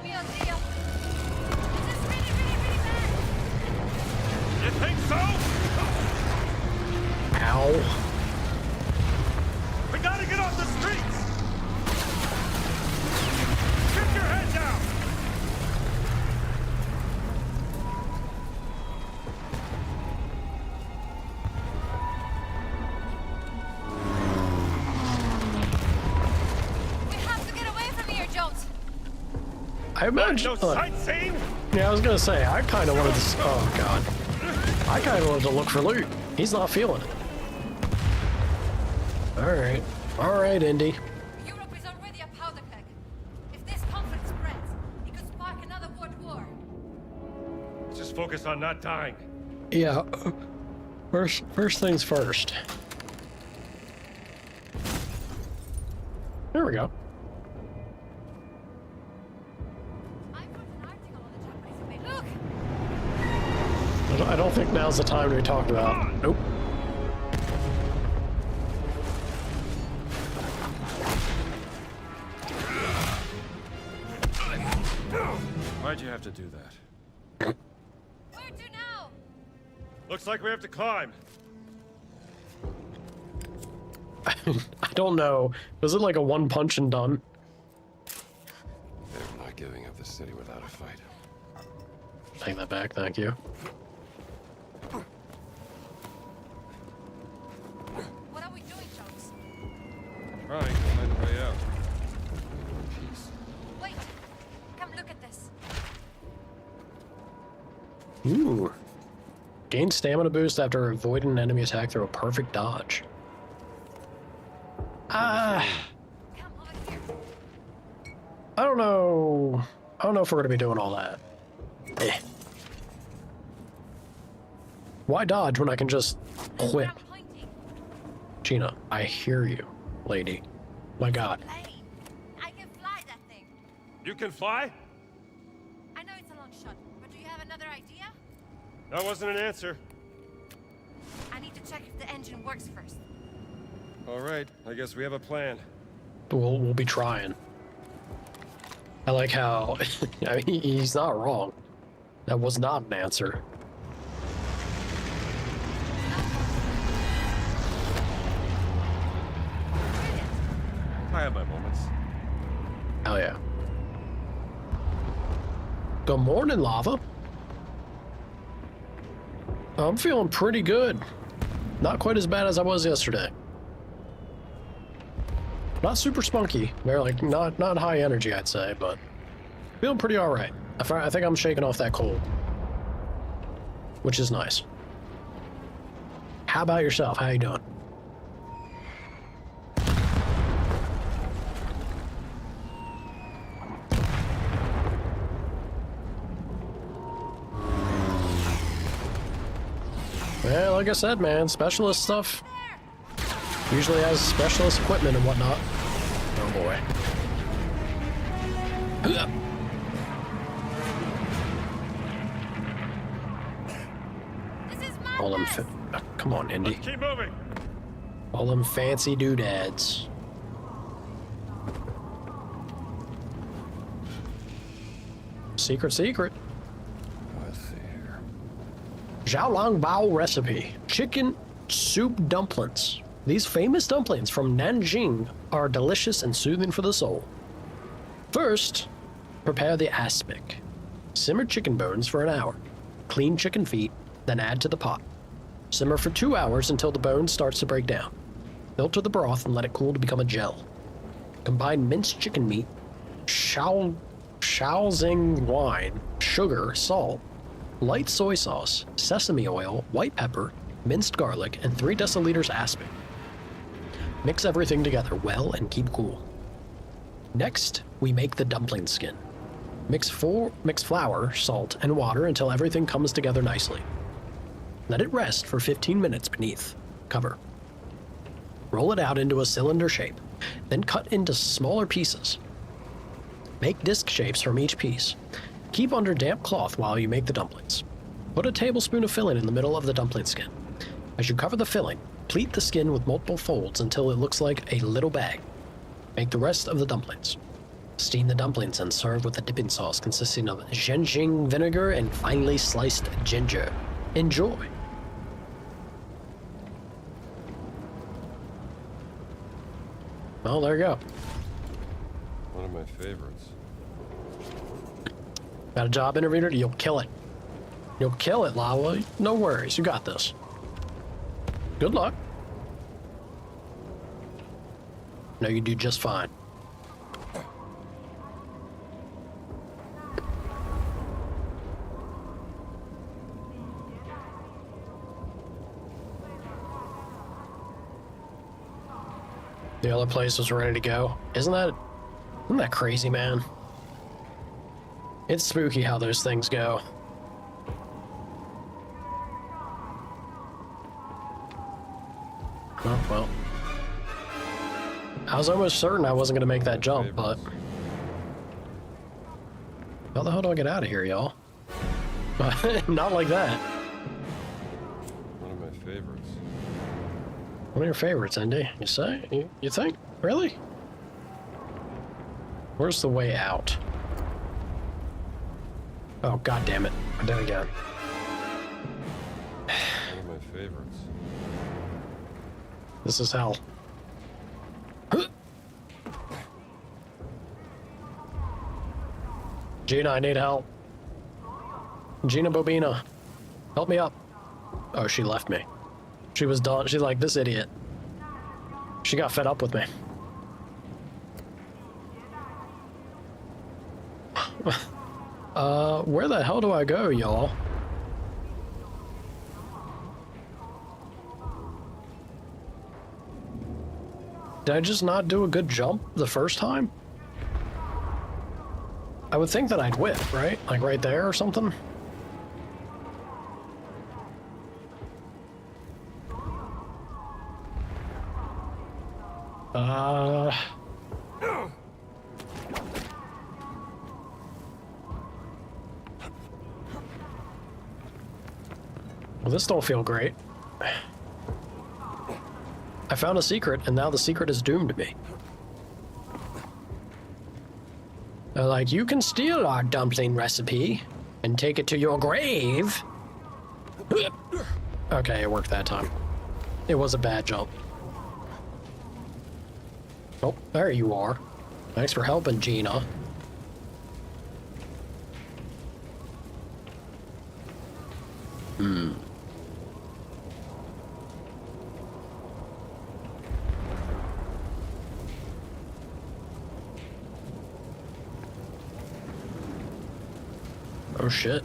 G: Real deal. This is really, really, really bad.
E: You think so?
A: Ow.
E: We gotta get off the streets! Keep your head down!
G: We have to get away from here, Jones.
A: I imagine.
E: No sightseeing?
A: Yeah, I was gonna say, I kind of wanted to. Oh god. I kind of wanted to look for loot. He's not feeling it. Alright. Alright, Indy.
G: Europe is already a powder keg. If this conflict spreads, it could spark another world war.
E: Just focus on not dying.
A: Yeah. First things first. There we go.
G: Look!
A: I don't think now's the time to be talking about. Nope.
E: All right,
C: Why'd you have to do that?
G: Where to now?
E: Looks like we have to climb.
A: I don't know. Was it like a one punch and done?
C: They're not giving up the city without a fight.
A: Take that back, thank you.
G: What are we doing, Jones?
C: Trying to find a way out.
G: Wait! Come look at this.
A: Ooh. Gain stamina boost after avoiding an enemy attack through a perfect dodge. I don't know. I don't know if we're gonna be doing all that. Eh. Why dodge when I can just whip? Gina, I hear you, lady. My God.
G: I can fly that thing.
E: You can fly?
G: I know it's a long shot, but do you have another idea?
E: That wasn't an answer.
G: I need to check if the engine works first.
C: All right, I guess we have a plan.
A: We'll be trying. I like how I mean, he's not wrong. That was not an answer.
C: I have my moments.
A: Hell yeah. Good morning, Lava. I'm feeling pretty good. Not quite as bad as I was yesterday. Not super spunky. They're like not high energy, I'd say, but feeling pretty all right. I think I'm shaking off that cold, which is nice. How about yourself? How you doing? Well, like I said, man, specialist stuff usually has specialist equipment and whatnot. Oh boy. All them come on, Indy.
E: Let's keep moving.
A: All them fancy doodads. Secret.
C: Let's see here.
A: Xiaolong Bao recipe. Chicken soup dumplings. These famous dumplings from Nanjing are delicious and soothing for the soul. First, prepare the aspic. Simmer chicken bones for an hour. Clean chicken feet, then add to the pot. Simmer for 2 hours until the bone starts to break down. Filter the broth and let it cool to become a gel. Combine minced chicken meat, Shaoxing wine, sugar, salt, light soy sauce, sesame oil, white pepper, minced garlic, and 3 deciliters aspic. Mix everything together well and keep cool. Next, we make the dumpling skin. Mix flour, salt, and water until everything comes together nicely. Let it rest for 15 minutes beneath cover. Roll it out into a cylinder shape, then cut into smaller pieces. Make disc shapes from each piece. Keep under damp cloth while you make the dumplings. Put a tablespoon of filling in the middle of the dumpling skin. As you cover the filling, pleat the skin with multiple folds until it looks like a little bag. Make the rest of the dumplings. Steam the dumplings and serve with a dipping sauce consisting of zhenjing vinegar and finely sliced ginger. Enjoy. Well, there you go.
C: One of my favorites.
A: Got a job interview? You'll kill it. You'll kill it, Lava. No worries, you got this. Good luck. No, you do just fine. The other place was ready to go. Isn't that crazy, man? It's spooky how those things go. Oh, well. I was almost certain I wasn't going to make that jump, but... How the hell do I get out of here, y'all? Not like that.
C: One of my favorites.
A: One of your favorites, Indy. You say? You think? Really? Where's the way out? Oh, god damn it. I did it again.
C: One of my favorites.
A: This is hell. Gina, I need help. Gina Bobina, help me up. Oh, she left me. She was done. She's like, this idiot. She got fed up with me. Where the hell do I go, y'all? Did I just not do a good jump the first time? I would think that I'd whip, right? Like right there or something? Well, this don't feel great. I found a secret, and now the secret is doomed me. They're like, you can steal our dumpling recipe and take it to your grave. Okay, it worked that time. It was a bad jump. Oh, there you are. Thanks for helping, Gina. Hmm. Oh shit.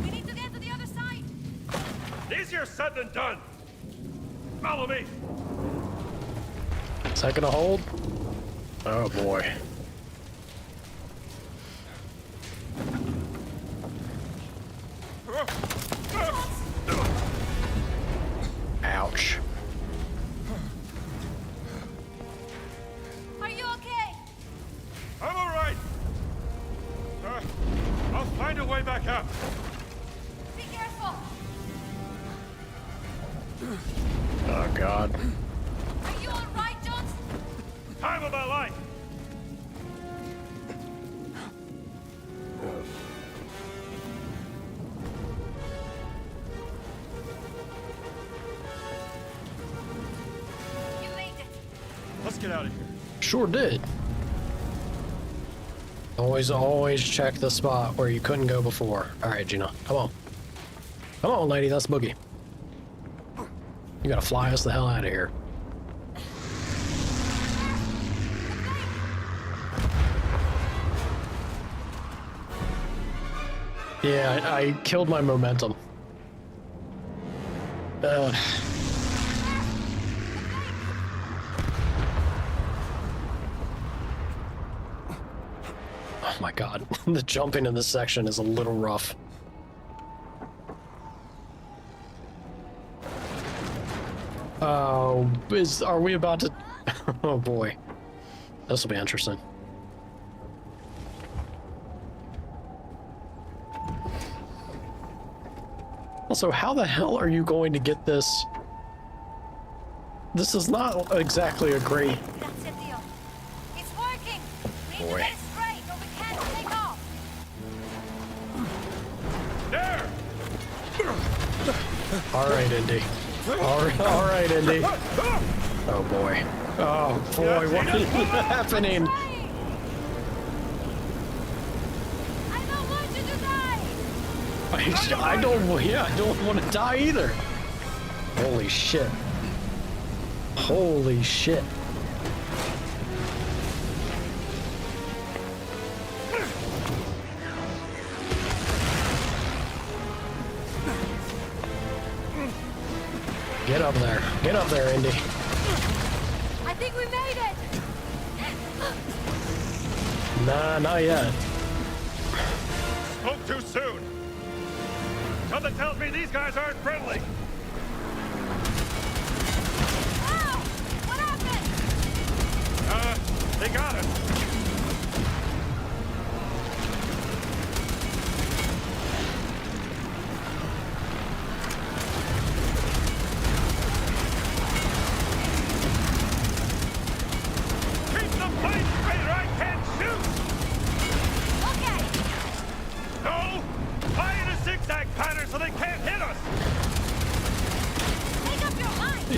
E: We need to get to the other side. Easier said than done. Follow me.
A: Is that gonna hold? Oh boy. Ouch.
P: Are you okay?
E: I'm all right. I'll find a way back up.
P: Be careful.
A: Oh god.
P: Are you all right, Jones?
E: Time of my life.
P: You made it.
E: Let's get out of here.
A: Sure did. Always check the spot where you couldn't go before. Alright, Gina. Come on. Come on, lady. That's Boogie. You gotta fly us the hell out of here. Yeah, I killed my momentum. Oh my god, the jumping in this section is a little rough. Oh, are we about to... Oh boy. This will be interesting. Also, how the hell are you going to get this? This is not exactly a great...
P: That's it, Theo. It's working. We need
A: Boy.
P: to get it straight or we can't take off.
E: There!
A: Alright, Indy. Alright, Indy. Oh boy. Oh boy, what is happening?
P: I don't want you to die.
A: I don't want to die either. Holy shit. Holy shit. Get up there. Get up there, Indy.
P: I think we made it.
A: Nah, not yet.
E: Spoke too soon. Something tells me these guys aren't friendly.
P: Ow! What happened?
E: They got us. Keep the plane straight or I can't shoot!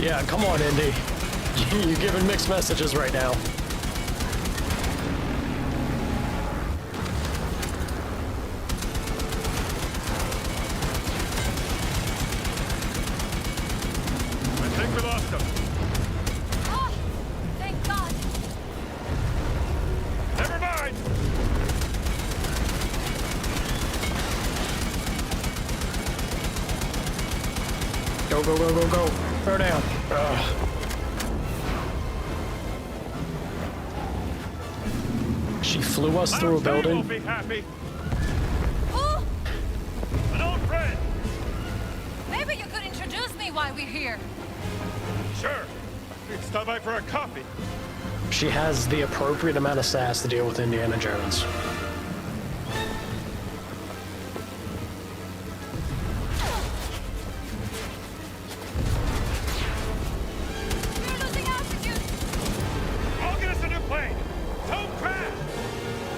A: Yeah, come on, Indy. You're giving mixed messages right now.
E: I think we lost him.
G: Oh, thank God.
E: Never mind.
A: Go, go, go, go, go. Throw down. She flew us through a building.
E: Won't be happy.
G: Oh,
E: An old friend.
G: maybe you could introduce me while we're here.
E: Sure. We can stop by for a coffee.
A: She has the appropriate amount of sass to deal with Indiana Jones.
G: We're losing altitude.
E: I'll get us a new plane. Don't crash.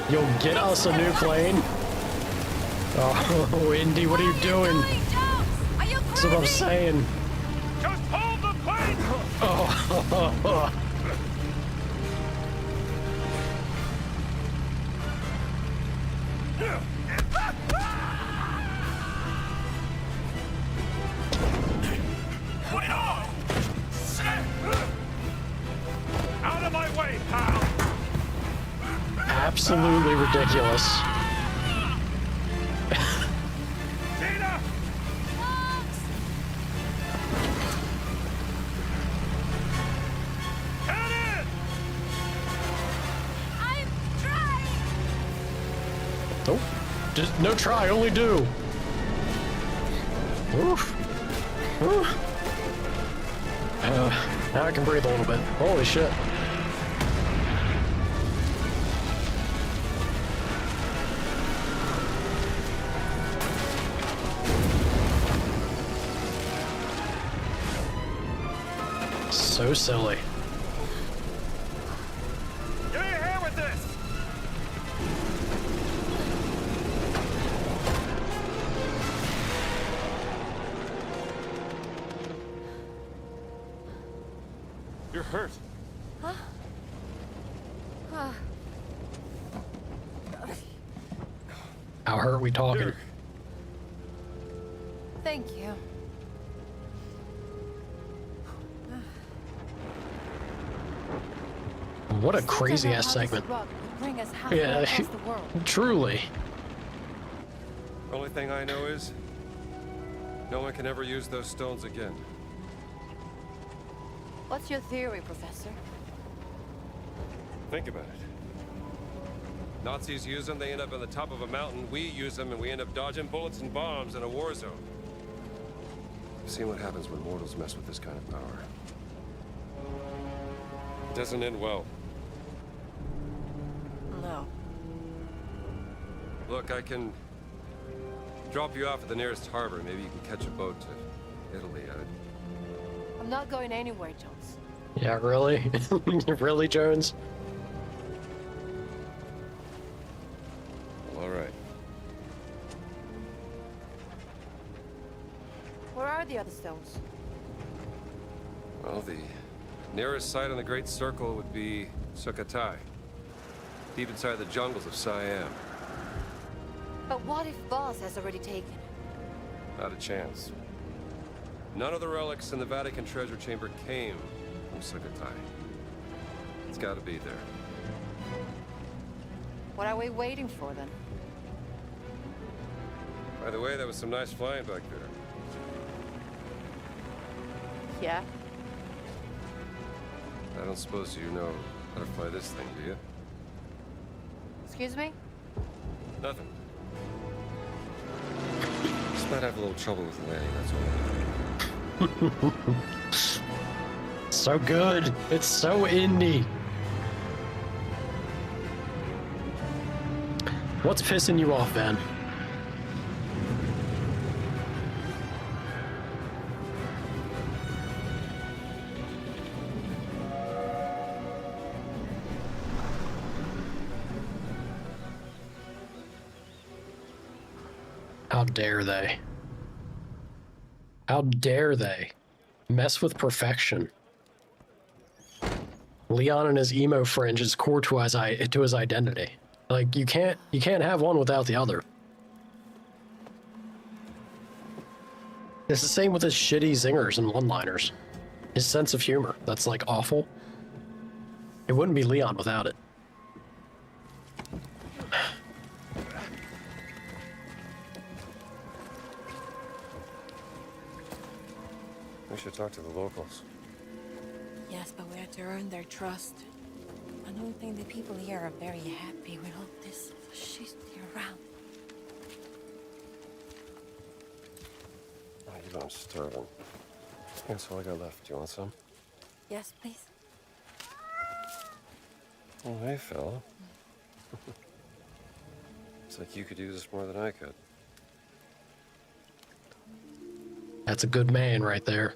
A: You'll get us a new plane? Oh, Indy, what are you doing?
G: Are you
A: That's what I'm saying.
E: Just hold the plane.
A: Oh.
E: Put it on. Out of my way, pal.
A: Absolutely ridiculous.
E: Tina. Cannon.
G: I'm trying.
A: Nope. Just no try, only do. Oof. Oof. Now I can breathe a little bit. Holy shit. So silly.
E: Give me a hand with this. You're hurt.
G: Huh?
A: How hurt we talking?
E: Here.
G: Thank you.
A: What a crazy ass segment.
G: Bring us halfway
A: Yeah,
G: across the world.
A: truly.
C: Only thing I know is, no one can ever use those stones again.
G: What's your theory, Professor?
C: Think about it. Nazis use them, they end up on the top of a mountain. We use them, and we end up dodging bullets and bombs in a war zone. You've seen what happens when mortals mess with this kind of power. It doesn't end well.
G: No.
C: Look, I can drop you off at the nearest harbor. Maybe you can catch a boat to Italy.
G: I'm not going anywhere, Jones.
A: Yeah, really? Really, Jones?
C: Well, all right.
G: Where are the other stones?
C: Well, the nearest site on the Great Circle would be Sukhothai, deep inside the jungles of Siam.
G: But what if Voss has already taken it?
C: Not a chance. None of the relics in the Vatican treasure chamber came from Sukhothai. It's got to be there.
G: What are we waiting for, then?
C: By the way, that was some nice flying back there.
G: Yeah?
C: I don't suppose you know how to fly this thing, do you?
G: Excuse me?
C: Nothing. Just might have a little trouble with the landing, that's all.
A: So good. It's so indie. What's pissing you off, Ben? How dare they? How dare they? Mess with perfection. Leon and his emo fringe is core to his identity. Like, you can't have one without the other. It's the same with his shitty zingers and one-liners. His sense of humor, that's like awful. It wouldn't be Leon without it.
C: We should talk to the locals.
G: Yes, but we have to earn their trust. I don't think the people here are very happy with all this shit around.
C: Oh, you know I'm starving. That's all I got left. Do you want some?
G: Yes, please.
C: Oh, hey, fella. It's like you could use this more than I could.
A: That's a good man right there.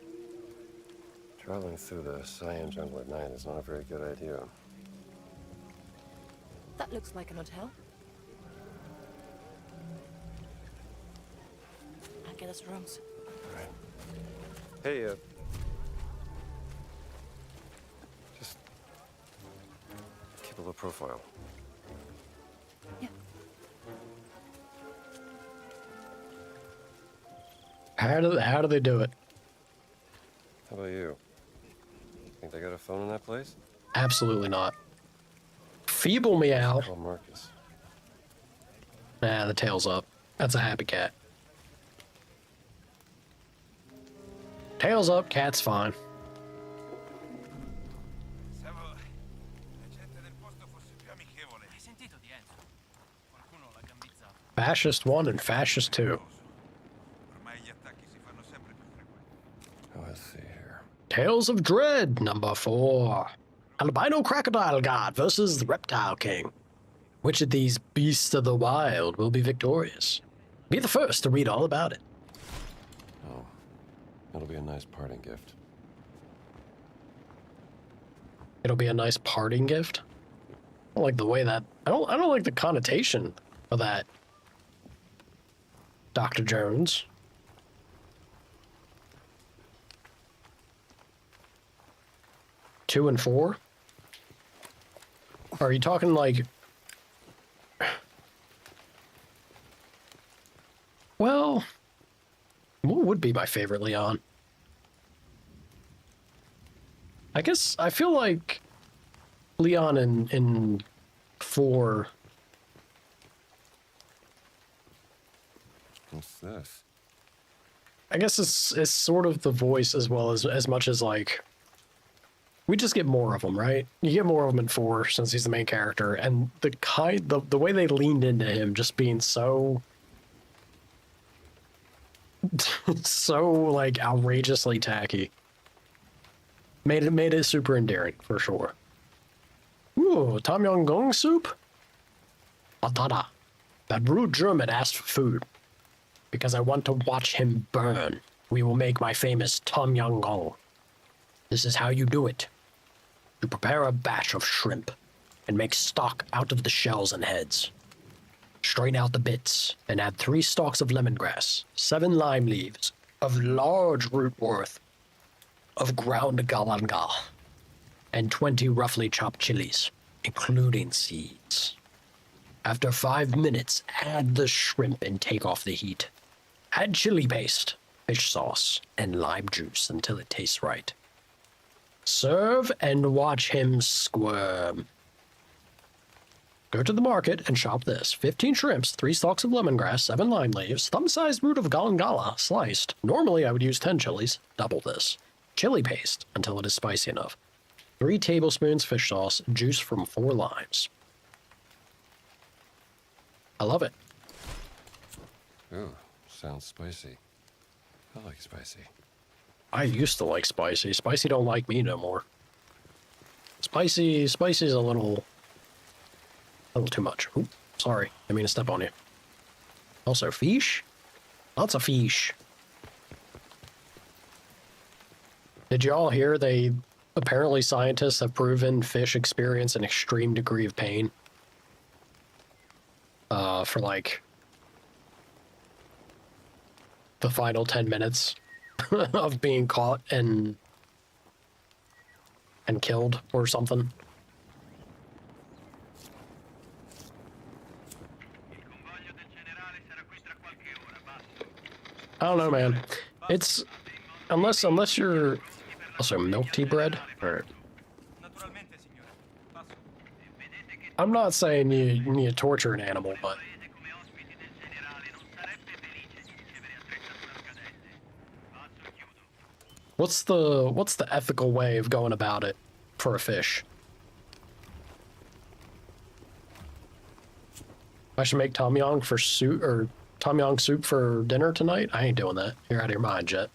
C: Traveling through the Cyan jungle at night is not a very good idea.
G: That looks like an hotel. I'll get us rooms.
C: Right. Hey, just keep a low profile.
G: Yeah.
A: How do they do it?
C: How about you? Think they got a phone in that place?
A: Absolutely not. Feeble meow.
C: Call Marcus.
A: Nah, the tail's up. That's a happy cat. Tail's up, cat's fine. Fascist 1 and Fascist 2.
C: Oh, let's see here.
A: Tales of Dread, number 4. Albino Crocodile God versus the Reptile King. Which of these beasts of the wild will be victorious? Be the first to read all about it.
C: Oh, that'll be a nice parting gift.
A: It'll be a nice parting gift. I don't like the way that I don't like the connotation of that. Dr. Jones. Two and 4? Are you talking like... Well, what would be my favorite Leon? I guess I feel like Leon in 4...
C: What's this?
A: I guess it's sort of the voice as well as much as like we just get more of them, right? You get more of him in 4 since he's the main character, and the way they leaned into him just being so like outrageously tacky made it super endearing for sure. Ooh, Tom Yum Goong soup? Patata. That rude German asked for food. Because I want to watch him burn. We will make my famous Tom Yum Goong. This is how you do it. You prepare a batch of shrimp and make stock out of the shells and heads. Strain out the bits and add 3 stalks of lemongrass, 7 lime leaves, of large root worth, of ground galangal, and 20 roughly chopped chilies, including seeds. After 5 minutes, add the shrimp and take off the heat. Add chili paste, fish sauce, and lime juice until it tastes right. Serve and watch him squirm. Go to the market and shop this. 15 shrimps, 3 stalks of lemongrass, 7 lime leaves, thumb-sized root of galangala, sliced. Normally I would use 10 chilies, double this. Chili paste until it is spicy enough. 3 tablespoons fish sauce, juice from 4 limes. I love it.
C: Ooh, sounds spicy. I like spicy.
A: I used to like spicy. Spicy don't like me no more. Spicy's a little too much. Oop, sorry, I mean to step on you. Also, fish? Lots of fish. Did you all hear apparently scientists have proven fish experience an extreme degree of pain? For like the final 10 minutes of being caught and killed or something. I don't know, man. It's unless you're also milk tea bread. Or, I'm not saying you need to torture an animal, but what's the ethical way of going about it for a fish? I should make tom yum for soup or tom yum soup for dinner tonight? I ain't doing that. You're out of your mind, Jet.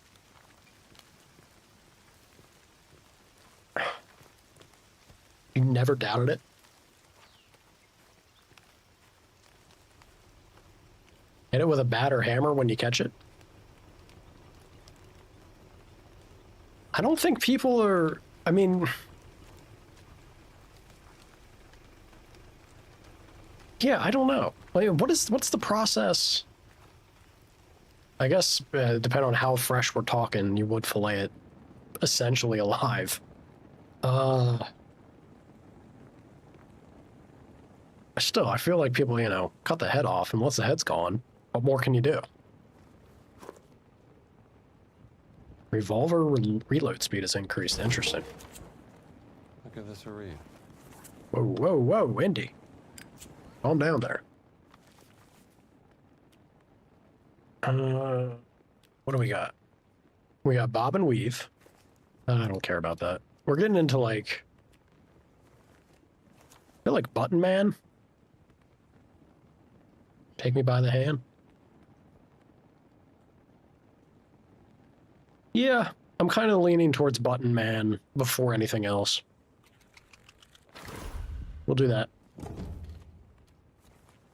A: You never doubted it? Hit it with a bat or hammer when you catch it? I don't think people are... I mean... Yeah, I don't know. Like, what's the process? I guess, depending on how fresh we're talking, you would fillet it essentially alive. Still, I feel like people, you know, cut the head off, and once the head's gone, what more can you do? Revolver reload speed is increased. Interesting.
C: I'll give this a read.
A: Whoa, whoa, whoa, Indy. Calm down there. What do we got? We got bob and weave. I don't care about that. We're getting into like... I feel like Button Man. Take me by the hand. Yeah, I'm kind of leaning towards Button Man before anything else. We'll do that.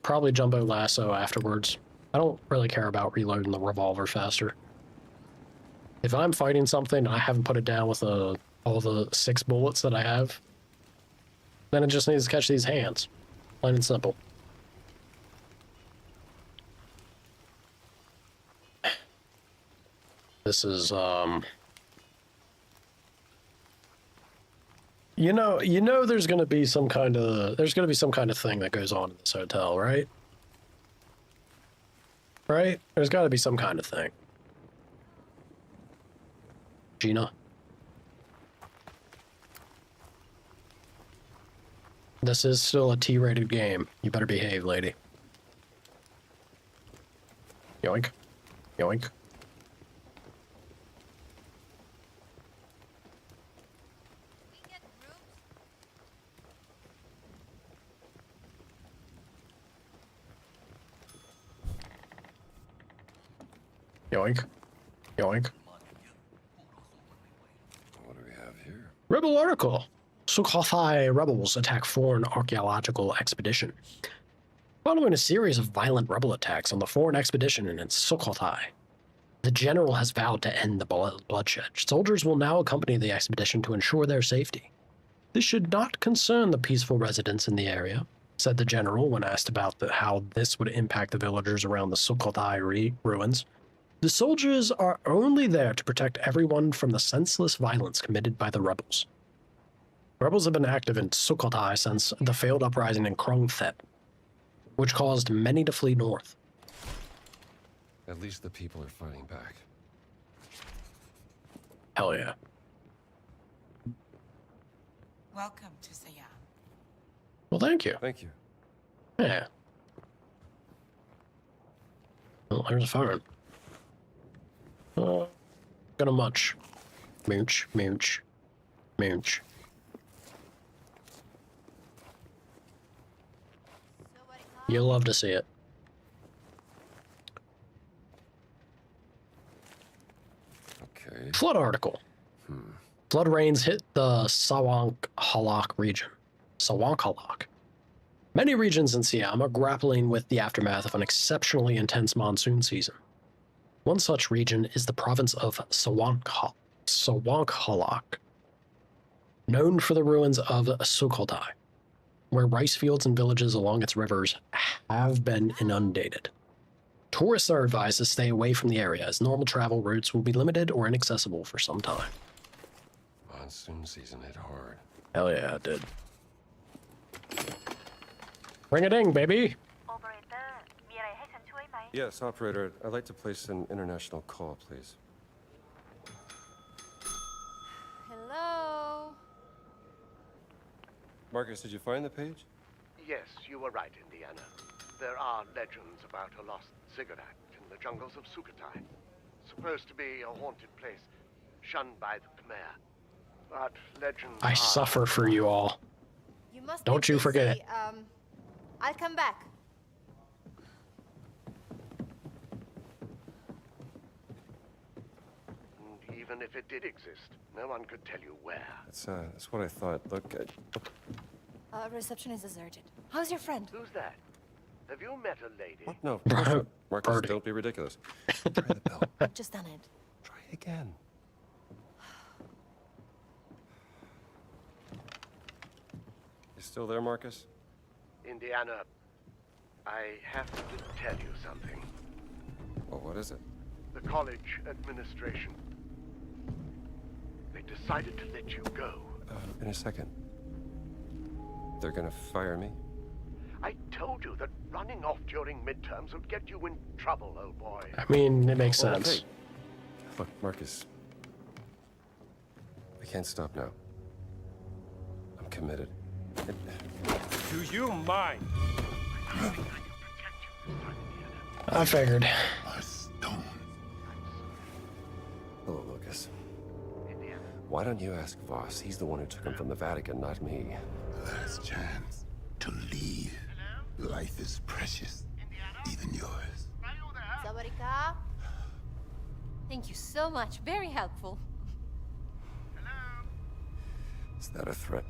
A: Probably Jumbo Lasso afterwards. I don't really care about reloading the revolver faster. If I'm fighting something and I haven't put it down with all the 6 bullets that I have, then it just needs to catch these hands. Plain and simple. This is, you know there's gonna be some kind of thing that goes on in this hotel, right? Right? There's gotta be some kind of thing. Gina. This is still a T-rated game. You better behave, lady. Yoink. Yoink. Yoink. Yoink.
C: What do we have here?
A: Rebel article. Sukhothai rebels attack foreign archaeological expedition. Following a series of violent rebel attacks on the foreign expedition in Sukhothai, the general has vowed to end the bloodshed. Soldiers will now accompany the expedition to ensure their safety. This should not concern the peaceful residents in the area, said the general when asked about how this would impact the villagers around the Sukhothai ruins. The soldiers are only there to protect everyone from the senseless violence committed by the rebels. Rebels have been active in Sukhothai since the failed uprising in Krongthet, which caused many to flee north.
C: At least the people are fighting back.
A: Hell yeah.
I: Welcome to Siam.
A: Well, thank you.
C: Thank you.
A: Yeah. Well, there's a phone. Gonna munch. Mooch, mooch, mooch. You'll love to see it.
C: Okay.
A: Flood article. Flood rains hit the Sawank-Halak region. Sawank-Halak. Many regions in Siam are grappling with the aftermath of an exceptionally intense monsoon season. One such region is the province of Sawank-Halak, known for the ruins of Sukhothai, where rice fields and villages along its rivers have been inundated. Tourists are advised to stay away from the area, as normal travel routes will be limited or inaccessible for some time.
C: Monsoon season hit hard.
A: Hell yeah, it did. Ring-a-ding, baby!
C: Yes, operator. I'd like to place an international call, please.
G: Hello?
C: Marcus, did you find the page?
Q: Yes, you were right, Indiana. There are legends about a lost ziggurat in the jungles of Sukhothai. Supposed to be a haunted place, shunned by the Khmer. But legends
A: I suffer for you all.
G: You must
A: Don't you forget it.
G: I'll come back.
Q: And even if it did exist, no one could tell you where.
C: That's what I thought. Look,
G: Reception is deserted. How's your friend?
Q: Who's that? Have you met a lady?
C: What? No, of course not. Marcus, don't be ridiculous. Try the bell.
G: I've just done it.
C: Try again. You still there, Marcus?
Q: Indiana, I have to tell you something.
C: Well, what is it?
Q: The college administration. They decided to let you go.
C: In a second. They're gonna fire me?
Q: I told you that running off during midterms would get you in trouble, old boy.
A: I mean, it makes
C: Well,
A: sense.
C: hey. Look, Marcus. I can't stop now. I'm committed.
E: Do you mind?
A: I figured.
C: Hello, Lucas. Why don't you ask Voss? He's the one who took him from the Vatican, not me.
K: Last chance to leave. Life is precious, even yours.
G: Sabarika. Thank you so much. Very helpful.
C: Is that a threat?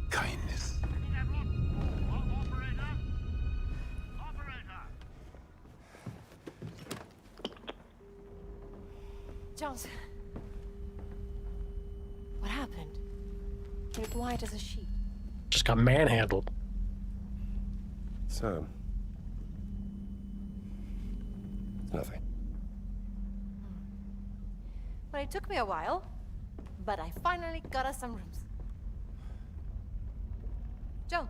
K: Kindness.
G: Jones. What happened? You're white as a sheet.
A: Just got manhandled.
C: So, it's nothing.
G: Well, it took me a while, but I finally got us some rooms. Jones.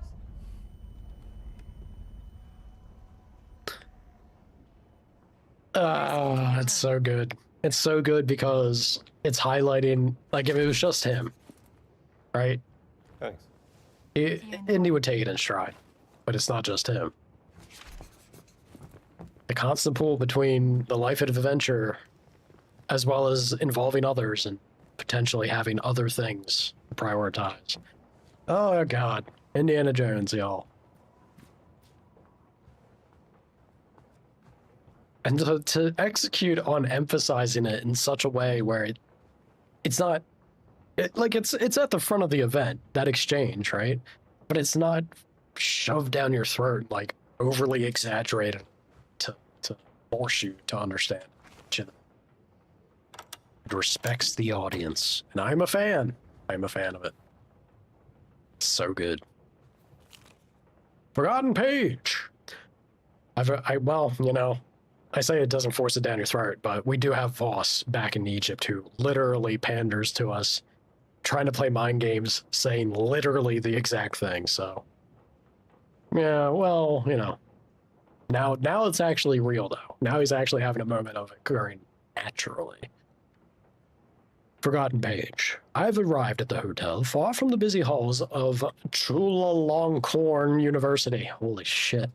A: It's so good. It's so good because it's highlighting, like, if it was just him, right?
C: Thanks.
A: Indy would take it in stride, but it's not just him. The constant pull between the life of adventure as well as involving others and potentially having other things to prioritize. Oh, God. Indiana Jones, y'all. And to execute on emphasizing it in such a way where it's not... it's at the front of the event, that exchange, right? But it's not shoved down your throat, like, overly exaggerated to force you to understand. It respects the audience, and I'm a fan. I'm a fan of it. It's so good. Forgotten page! Well, you know, I say it doesn't force it down your throat, but we do have Voss back in Egypt who literally panders to us, trying to play mind games, saying literally the exact thing, so... Yeah, well, you know. Now it's actually real, though. Now he's actually having a moment of occurring naturally. Forgotten page. I've arrived at the hotel, far from the busy halls of Chulalongkorn University. Holy shit.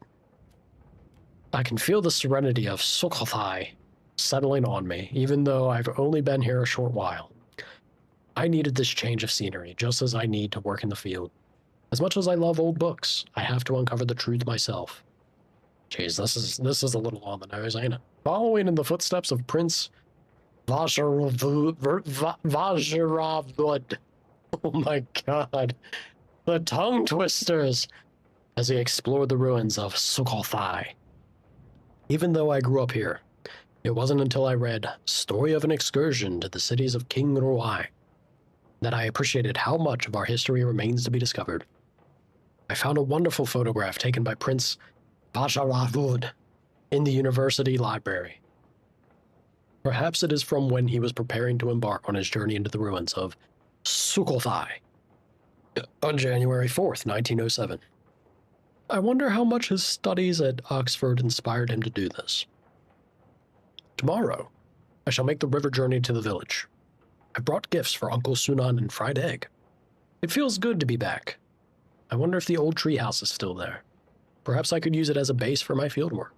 A: I can feel the serenity of Sukhothai settling on me, even though I've only been here a short while. I needed this change of scenery, just as I need to work in the field. As much as I love old books, I have to uncover the truth myself. Jeez, this is a little on the nose, ain't it? Following in the footsteps of Prince Vajravud. Oh my God. The tongue twisters as he explored the ruins of Sukhothai. Even though I grew up here, it wasn't until I read Story of an Excursion to the Cities of King Ruai that I appreciated how much of our history remains to be discovered. I found a wonderful photograph taken by Prince Basharavud in the university library. Perhaps it is from when he was preparing to embark on his journey into the ruins of Sukhothai on January 4th, 1907. I wonder how much his studies at Oxford inspired him to do this. Tomorrow, I shall make the river journey to the village. I brought gifts for Uncle Sunan and fried egg. It feels good to be back. I wonder if the old treehouse is still there. Perhaps I could use it as a base for my fieldwork.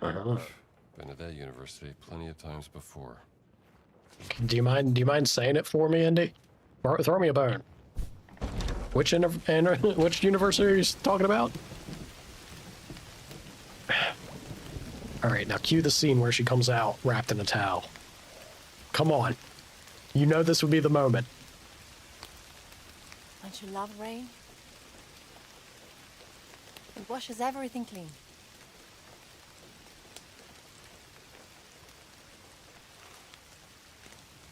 C: Been to that university plenty of times before.
A: Do you mind saying it for me, Indy? Throw me a bone. Which university are you talking about? All right, now cue the scene where she comes out wrapped in a towel. Come on. You know this would be the moment.
G: Don't you love rain? It washes everything clean.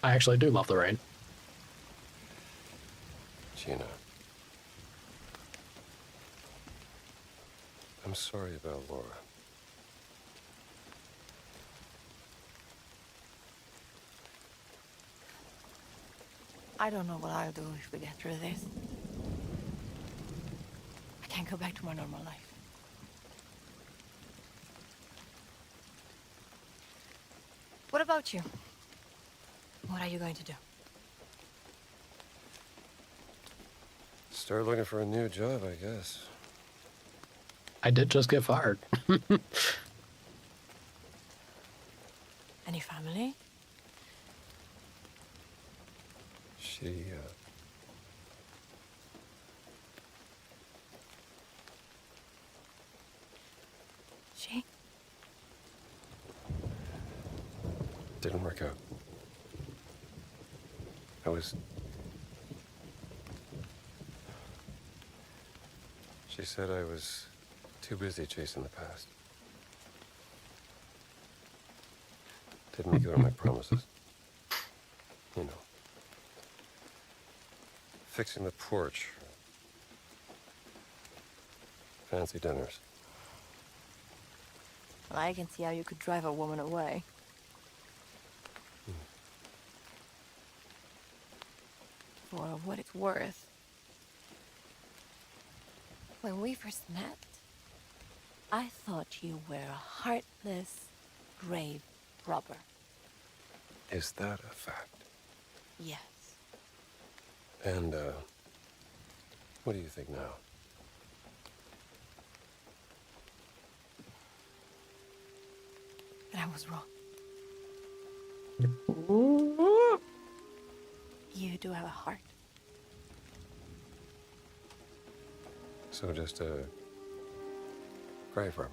A: I actually do love the rain.
C: Gina. I'm sorry about Laura.
G: I don't know what I'll do if we get through this. I can't go back to my normal life. What about you? What are you going to do?
C: Start looking for a new job, I guess.
A: I did just get fired.
G: Any family?
C: She,
G: She?
C: didn't work out. She said I was too busy chasing the past. Didn't make good on my promises. You know. Fixing the porch. Fancy dinners.
G: Well, I can see how you could drive a woman away. For what it's worth. When we first met, I thought you were a heartless, grave robber.
C: Is that a fact?
G: Yes.
C: And, what do you think now?
G: That I was wrong. You do have a heart.
C: So just a grave robber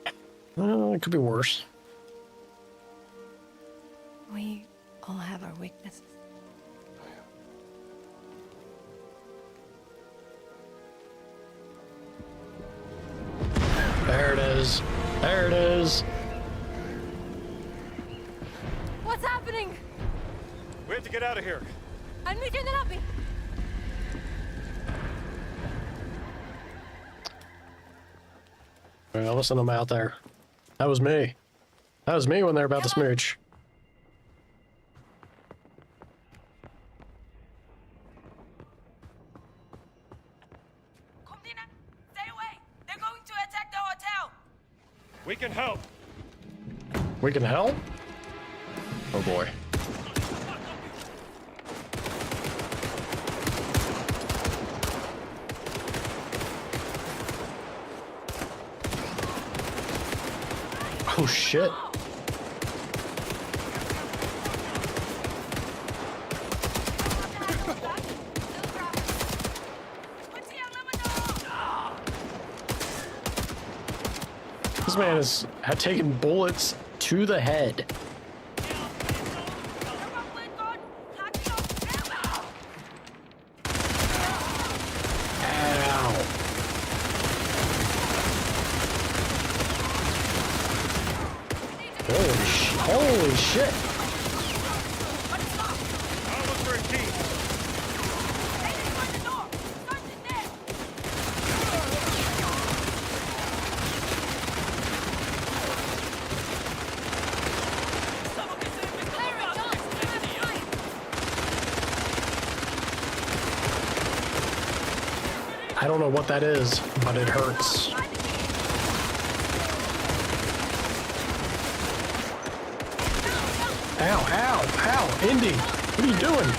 C: then?
A: Well, it could be worse.
G: We all have our weaknesses.
A: There it is. There it is.
G: What's happening?
E: We have to get out of here.
G: I'll meet you in the lobby.
A: Well, listen to them out there. That was me. That was me when they were about to smooch.
R: Stay away! They're going to attack the hotel!
E: We can help.
A: We can help? Oh boy. Oh shit. This man had taken bullets to the head. Holy shit! I don't know what that is, but it hurts. Ow, ow, ow, Indy, what are you doing?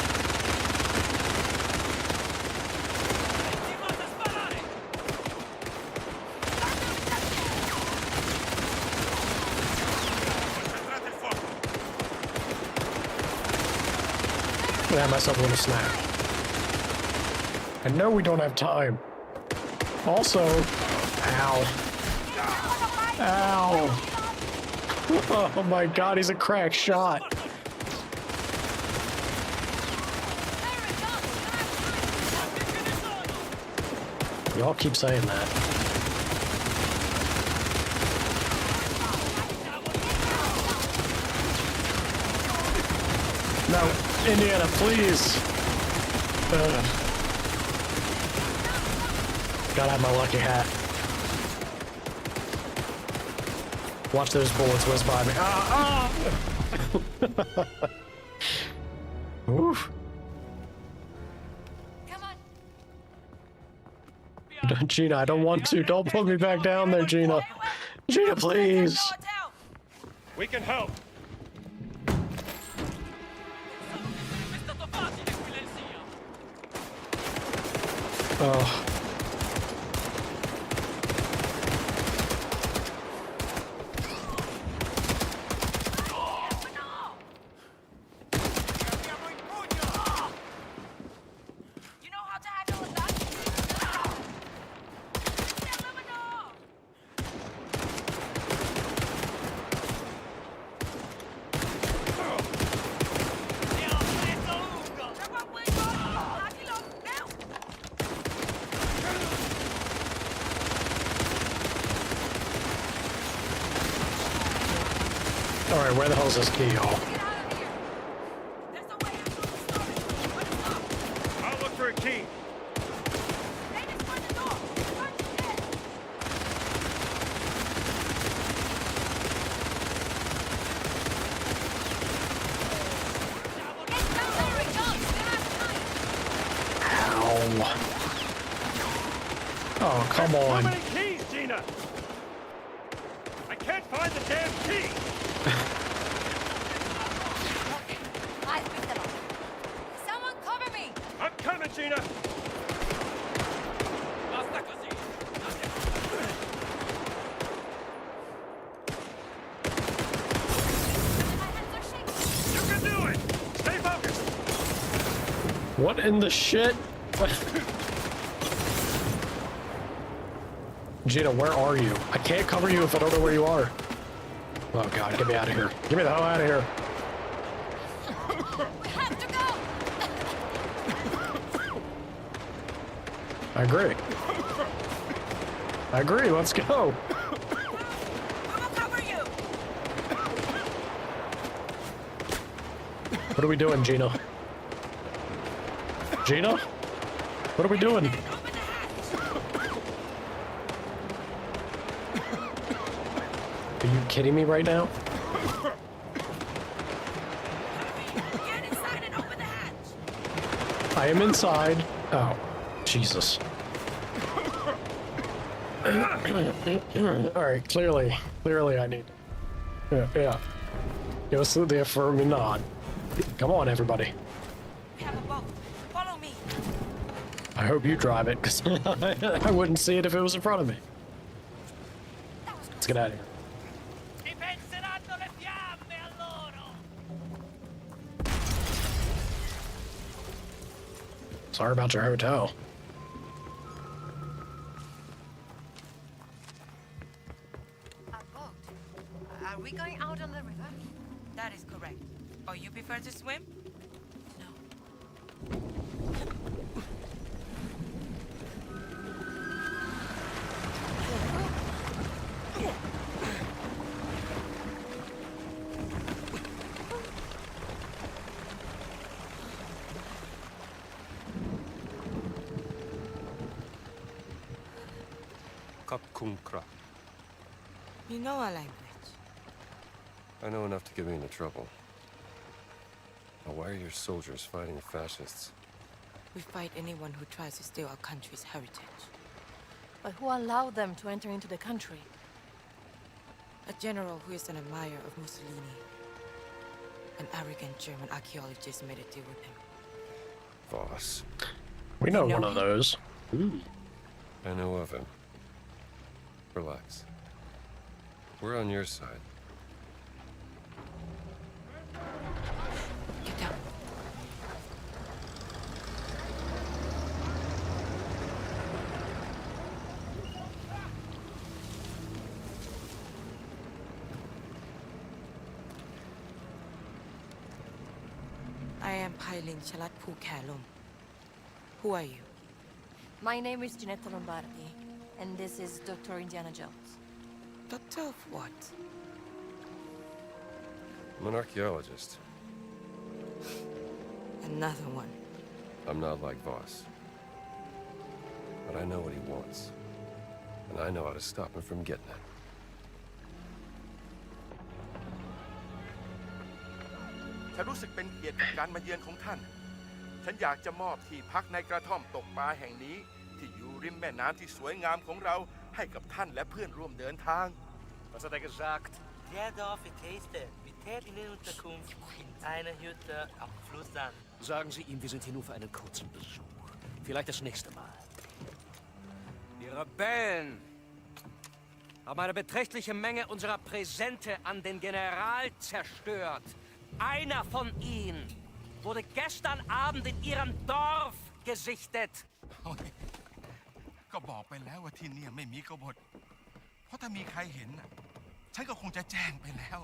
A: I have myself a little snack. I know we don't have time. Also, ow. Ow. Oh my god, he's a crack shot. Y'all keep saying that. No, Indiana, please. Gotta have my lucky hat. Watch those bullets whiz by me. Ah, ah! Oof. Gina, I don't want to. Don't put me back down there, Gina. Gina, please.
E: We can help.
A: Oh. Alright, where the hell is this key, y'all?
E: I'll look for a key.
A: Ow. Oh, come on.
E: How many keys, Gina? I can't find the damn key.
G: I picked them up. Someone cover me!
E: I'm coming, Gina. You can do it. Stay focused.
A: What in the shit? Gina, where are you? I can't cover you if I don't know where you are. Oh god, get me out of here. Get me the hell out of here.
G: We have to go!
A: I agree. I agree, let's go. What are we doing, Gina? Gina? What are we doing? Are you kidding me right now? I am inside. Oh, Jesus. Alright, clearly I need... Yeah. Give us the affirming nod. Come on, everybody.
R: We have a boat. Follow me.
A: I hope you drive it, because I wouldn't see it if it was in front of me. Let's get out of here. Sorry about your hotel.
P: A boat? Are we going out on the river?
R: That is correct. Oh, you prefer to swim? You know our language.
C: I know enough to get me into trouble. Now, why are your soldiers fighting fascists?
R: We fight anyone who tries to steal our country's heritage.
G: But who allowed them to enter into the country?
R: A general who is an admirer of Mussolini. An arrogant German archaeologist made a deal with him.
C: Voss.
A: We know one of those. Ooh.
C: I know of him. Relax. We're on your side.
R: Get down. I am Pailin Chalat Pu Kalum. Who are you?
G: My name is Ginetta Lombardi, and this is Dr. Indiana Jones.
R: Doctor of what?
C: I'm an archaeologist.
R: Another one.
C: I'm not like Voss. But I know what he wants. And I know how to stop him from getting it.
F: ฉันรู้สึกเป็นเกียรติกับการมาเยือนของท่าน ฉันอยากจะมอบที่พักในกระท่อมตกปลาแห่งนี้ที่อยู่ริมแม่น้ำที่สวยงามของเราให้กับท่านและเพื่อนร่วมเดินทาง
N: Was hat er gesagt?
J: Der Dorf Taste mit in Unterkunft in einer Hütte am Fluss an.
N: Sagen Sie ihm, wir sind hier nur für einen kurzen Besuch. Vielleicht das nächste Mal. Die Rebellen haben eine beträchtliche Menge unserer Präsente an den General zerstört. Einer von ihnen wurde gestern Abend in Ihrem Dorf gesichtet.
F: ก็บอกไปแล้วว่าที่นี่ไม่มีกบฏ เพราะถ้ามีใครเห็นน่ะฉันก็คงจะแจ้งไปแล้ว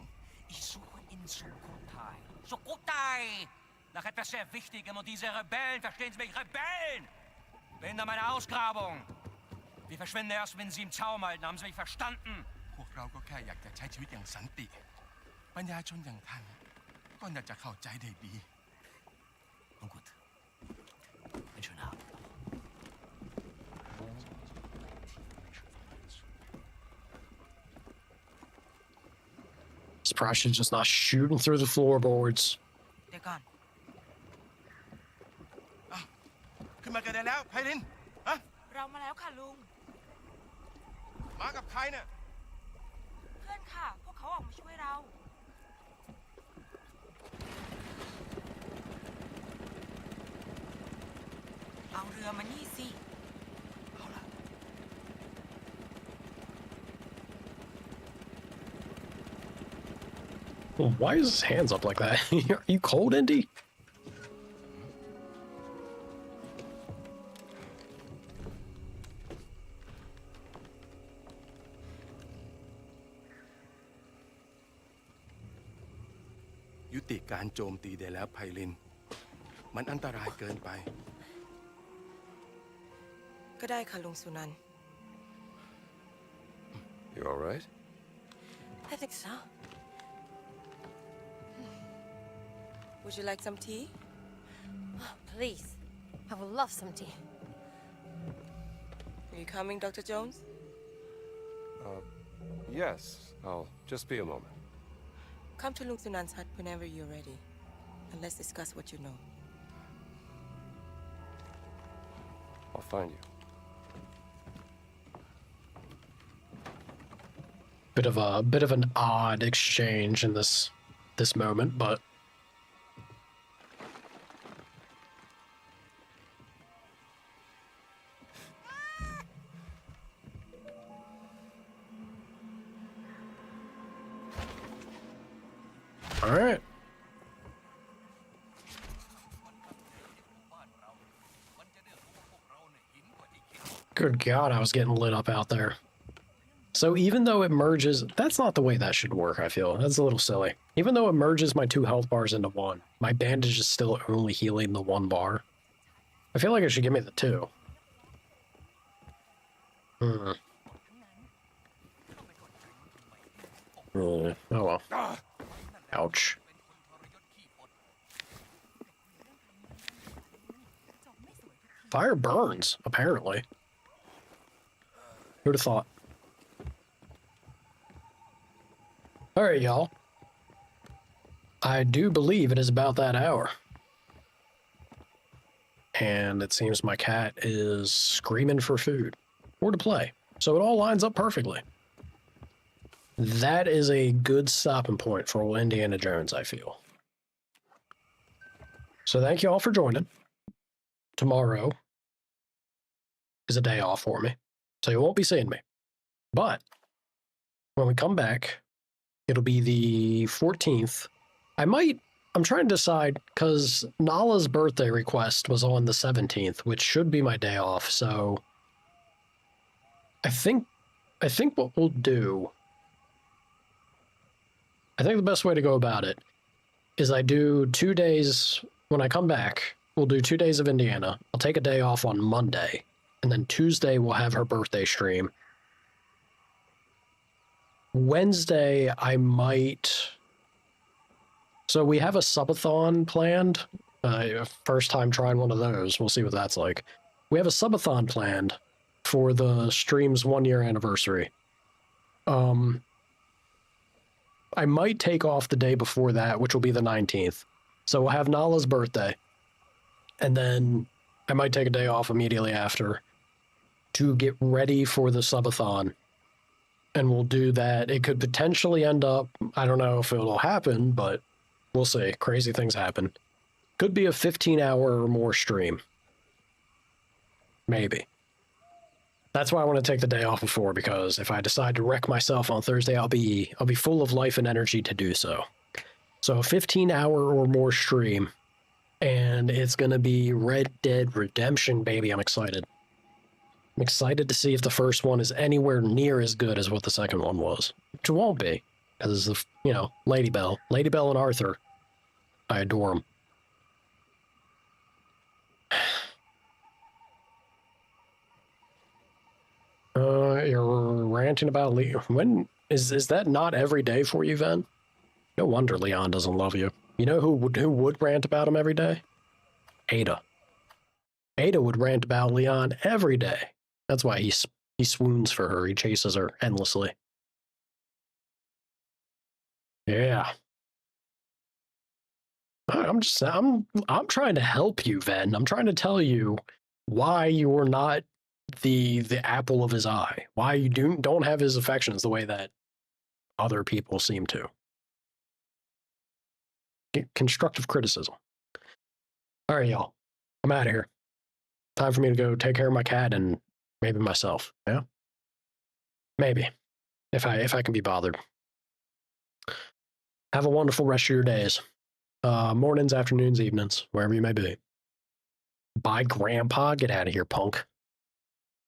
N: Ich suche in Sukotai. Sukotai! Nach etwas sehr Wichtigem und diese Rebellen, verstehen Sie mich, Rebellen! Behindern meine Ausgrabung. Wir verschwinden erst, wenn Sie im Zaum halten. Haben Sie mich verstanden?
F: พวกเราก็แค่อยากจะใช้ชีวิตอย่างสันติ ปัญญาชนอย่างท่านก็น่าจะเข้าใจได้ดี
N: Nun gut. Einen schönen Abend.
A: Surprised she's just not shooting through the floorboards.
R: They're gone.
F: ขึ้นมากันได้แล้วไพลินฮะ
R: เรามาแล้วค่ะลุง
F: มากับใครเนี่ย
R: เพื่อนค่ะ พวกเขาออกมาช่วยเรา เอาเรือมานี่สิ
A: Why is his hands up like that? Are you cold, Indy?
F: ยุติการโจมตีได้แล้วไพลิน มันอันตรายเกินไป
R: ก็ได้ค่ะลุงสุนันท์
C: You all right?
R: I think so. Would you like some tea?
G: Oh, please. I would love some tea.
R: Are you coming, Dr. Jones?
C: Yes. I'll just be a moment.
R: Come to Lung Sunan's hut whenever you're ready. And let's discuss what you know.
C: I'll find you.
A: Bit of an odd exchange in this moment, but all right. Good God, I was getting lit up out there. So even though it merges, that's not the way that should work, I feel. That's a little silly. Even though it merges my 2 health bars into 1, my bandage is still only healing the 1 bar. I feel like it should give me the 2. Oh well. Ouch. Fire burns, apparently. Who'd have thought? Alright, y'all. I do believe it is about that hour. And it seems my cat is screaming for food. or to play. So it all lines up perfectly. That is a good stopping point for old Indiana Jones, I feel. So thank you all for joining. Tomorrow is a day off for me, so you won't be seeing me. But when we come back, it'll be the 14th. I'm trying to decide, because Nala's birthday request was on the 17th, which should be my day off, so I think what we'll do, I think the best way to go about it is I do 2 days, when I come back, we'll do 2 days of Indiana. I'll take a day off on Monday, and then Tuesday we'll have her birthday stream. Wednesday, I might... So we have a subathon planned. First time trying one of those. We'll see what that's like. We have a subathon planned for the stream's 1-year anniversary. I might take off the day before that, which will be the 19th. So we'll have Nala's birthday. And then I might take a day off immediately after to get ready for the subathon. And we'll do that. It could potentially end up, I don't know if it'll happen, but we'll see. Crazy things happen. Could be a 15-hour or more stream. Maybe. That's why I want to take the day off before, because if I decide to wreck myself on Thursday, I'll be full of life and energy to do so. So a 15-hour or more stream, and it's going to be Red Dead Redemption, baby. I'm excited. I'm excited to see if the first one is anywhere near as good as what the second one was. Which it won't be, because, you know, Lady Bell and Arthur. I adore them. You're ranting about Leon. When is that not every day for you, Ven? No wonder Leon doesn't love you. You know who would rant about him every day? Ada. Ada would rant about Leon every day. That's why he swoons for her. He chases her endlessly. Yeah. I'm trying to help you, Ven. I'm trying to tell you why you're not the apple of his eye. Why you don't have his affections the way that other people seem to. Constructive criticism. All right, y'all. I'm out of here. Time for me to go take care of my cat and maybe myself. Yeah? Maybe. If I can be bothered. Have a wonderful rest of your days. Mornings, afternoons, evenings, wherever you may be. Bye, Grandpa. Get out of here, punk.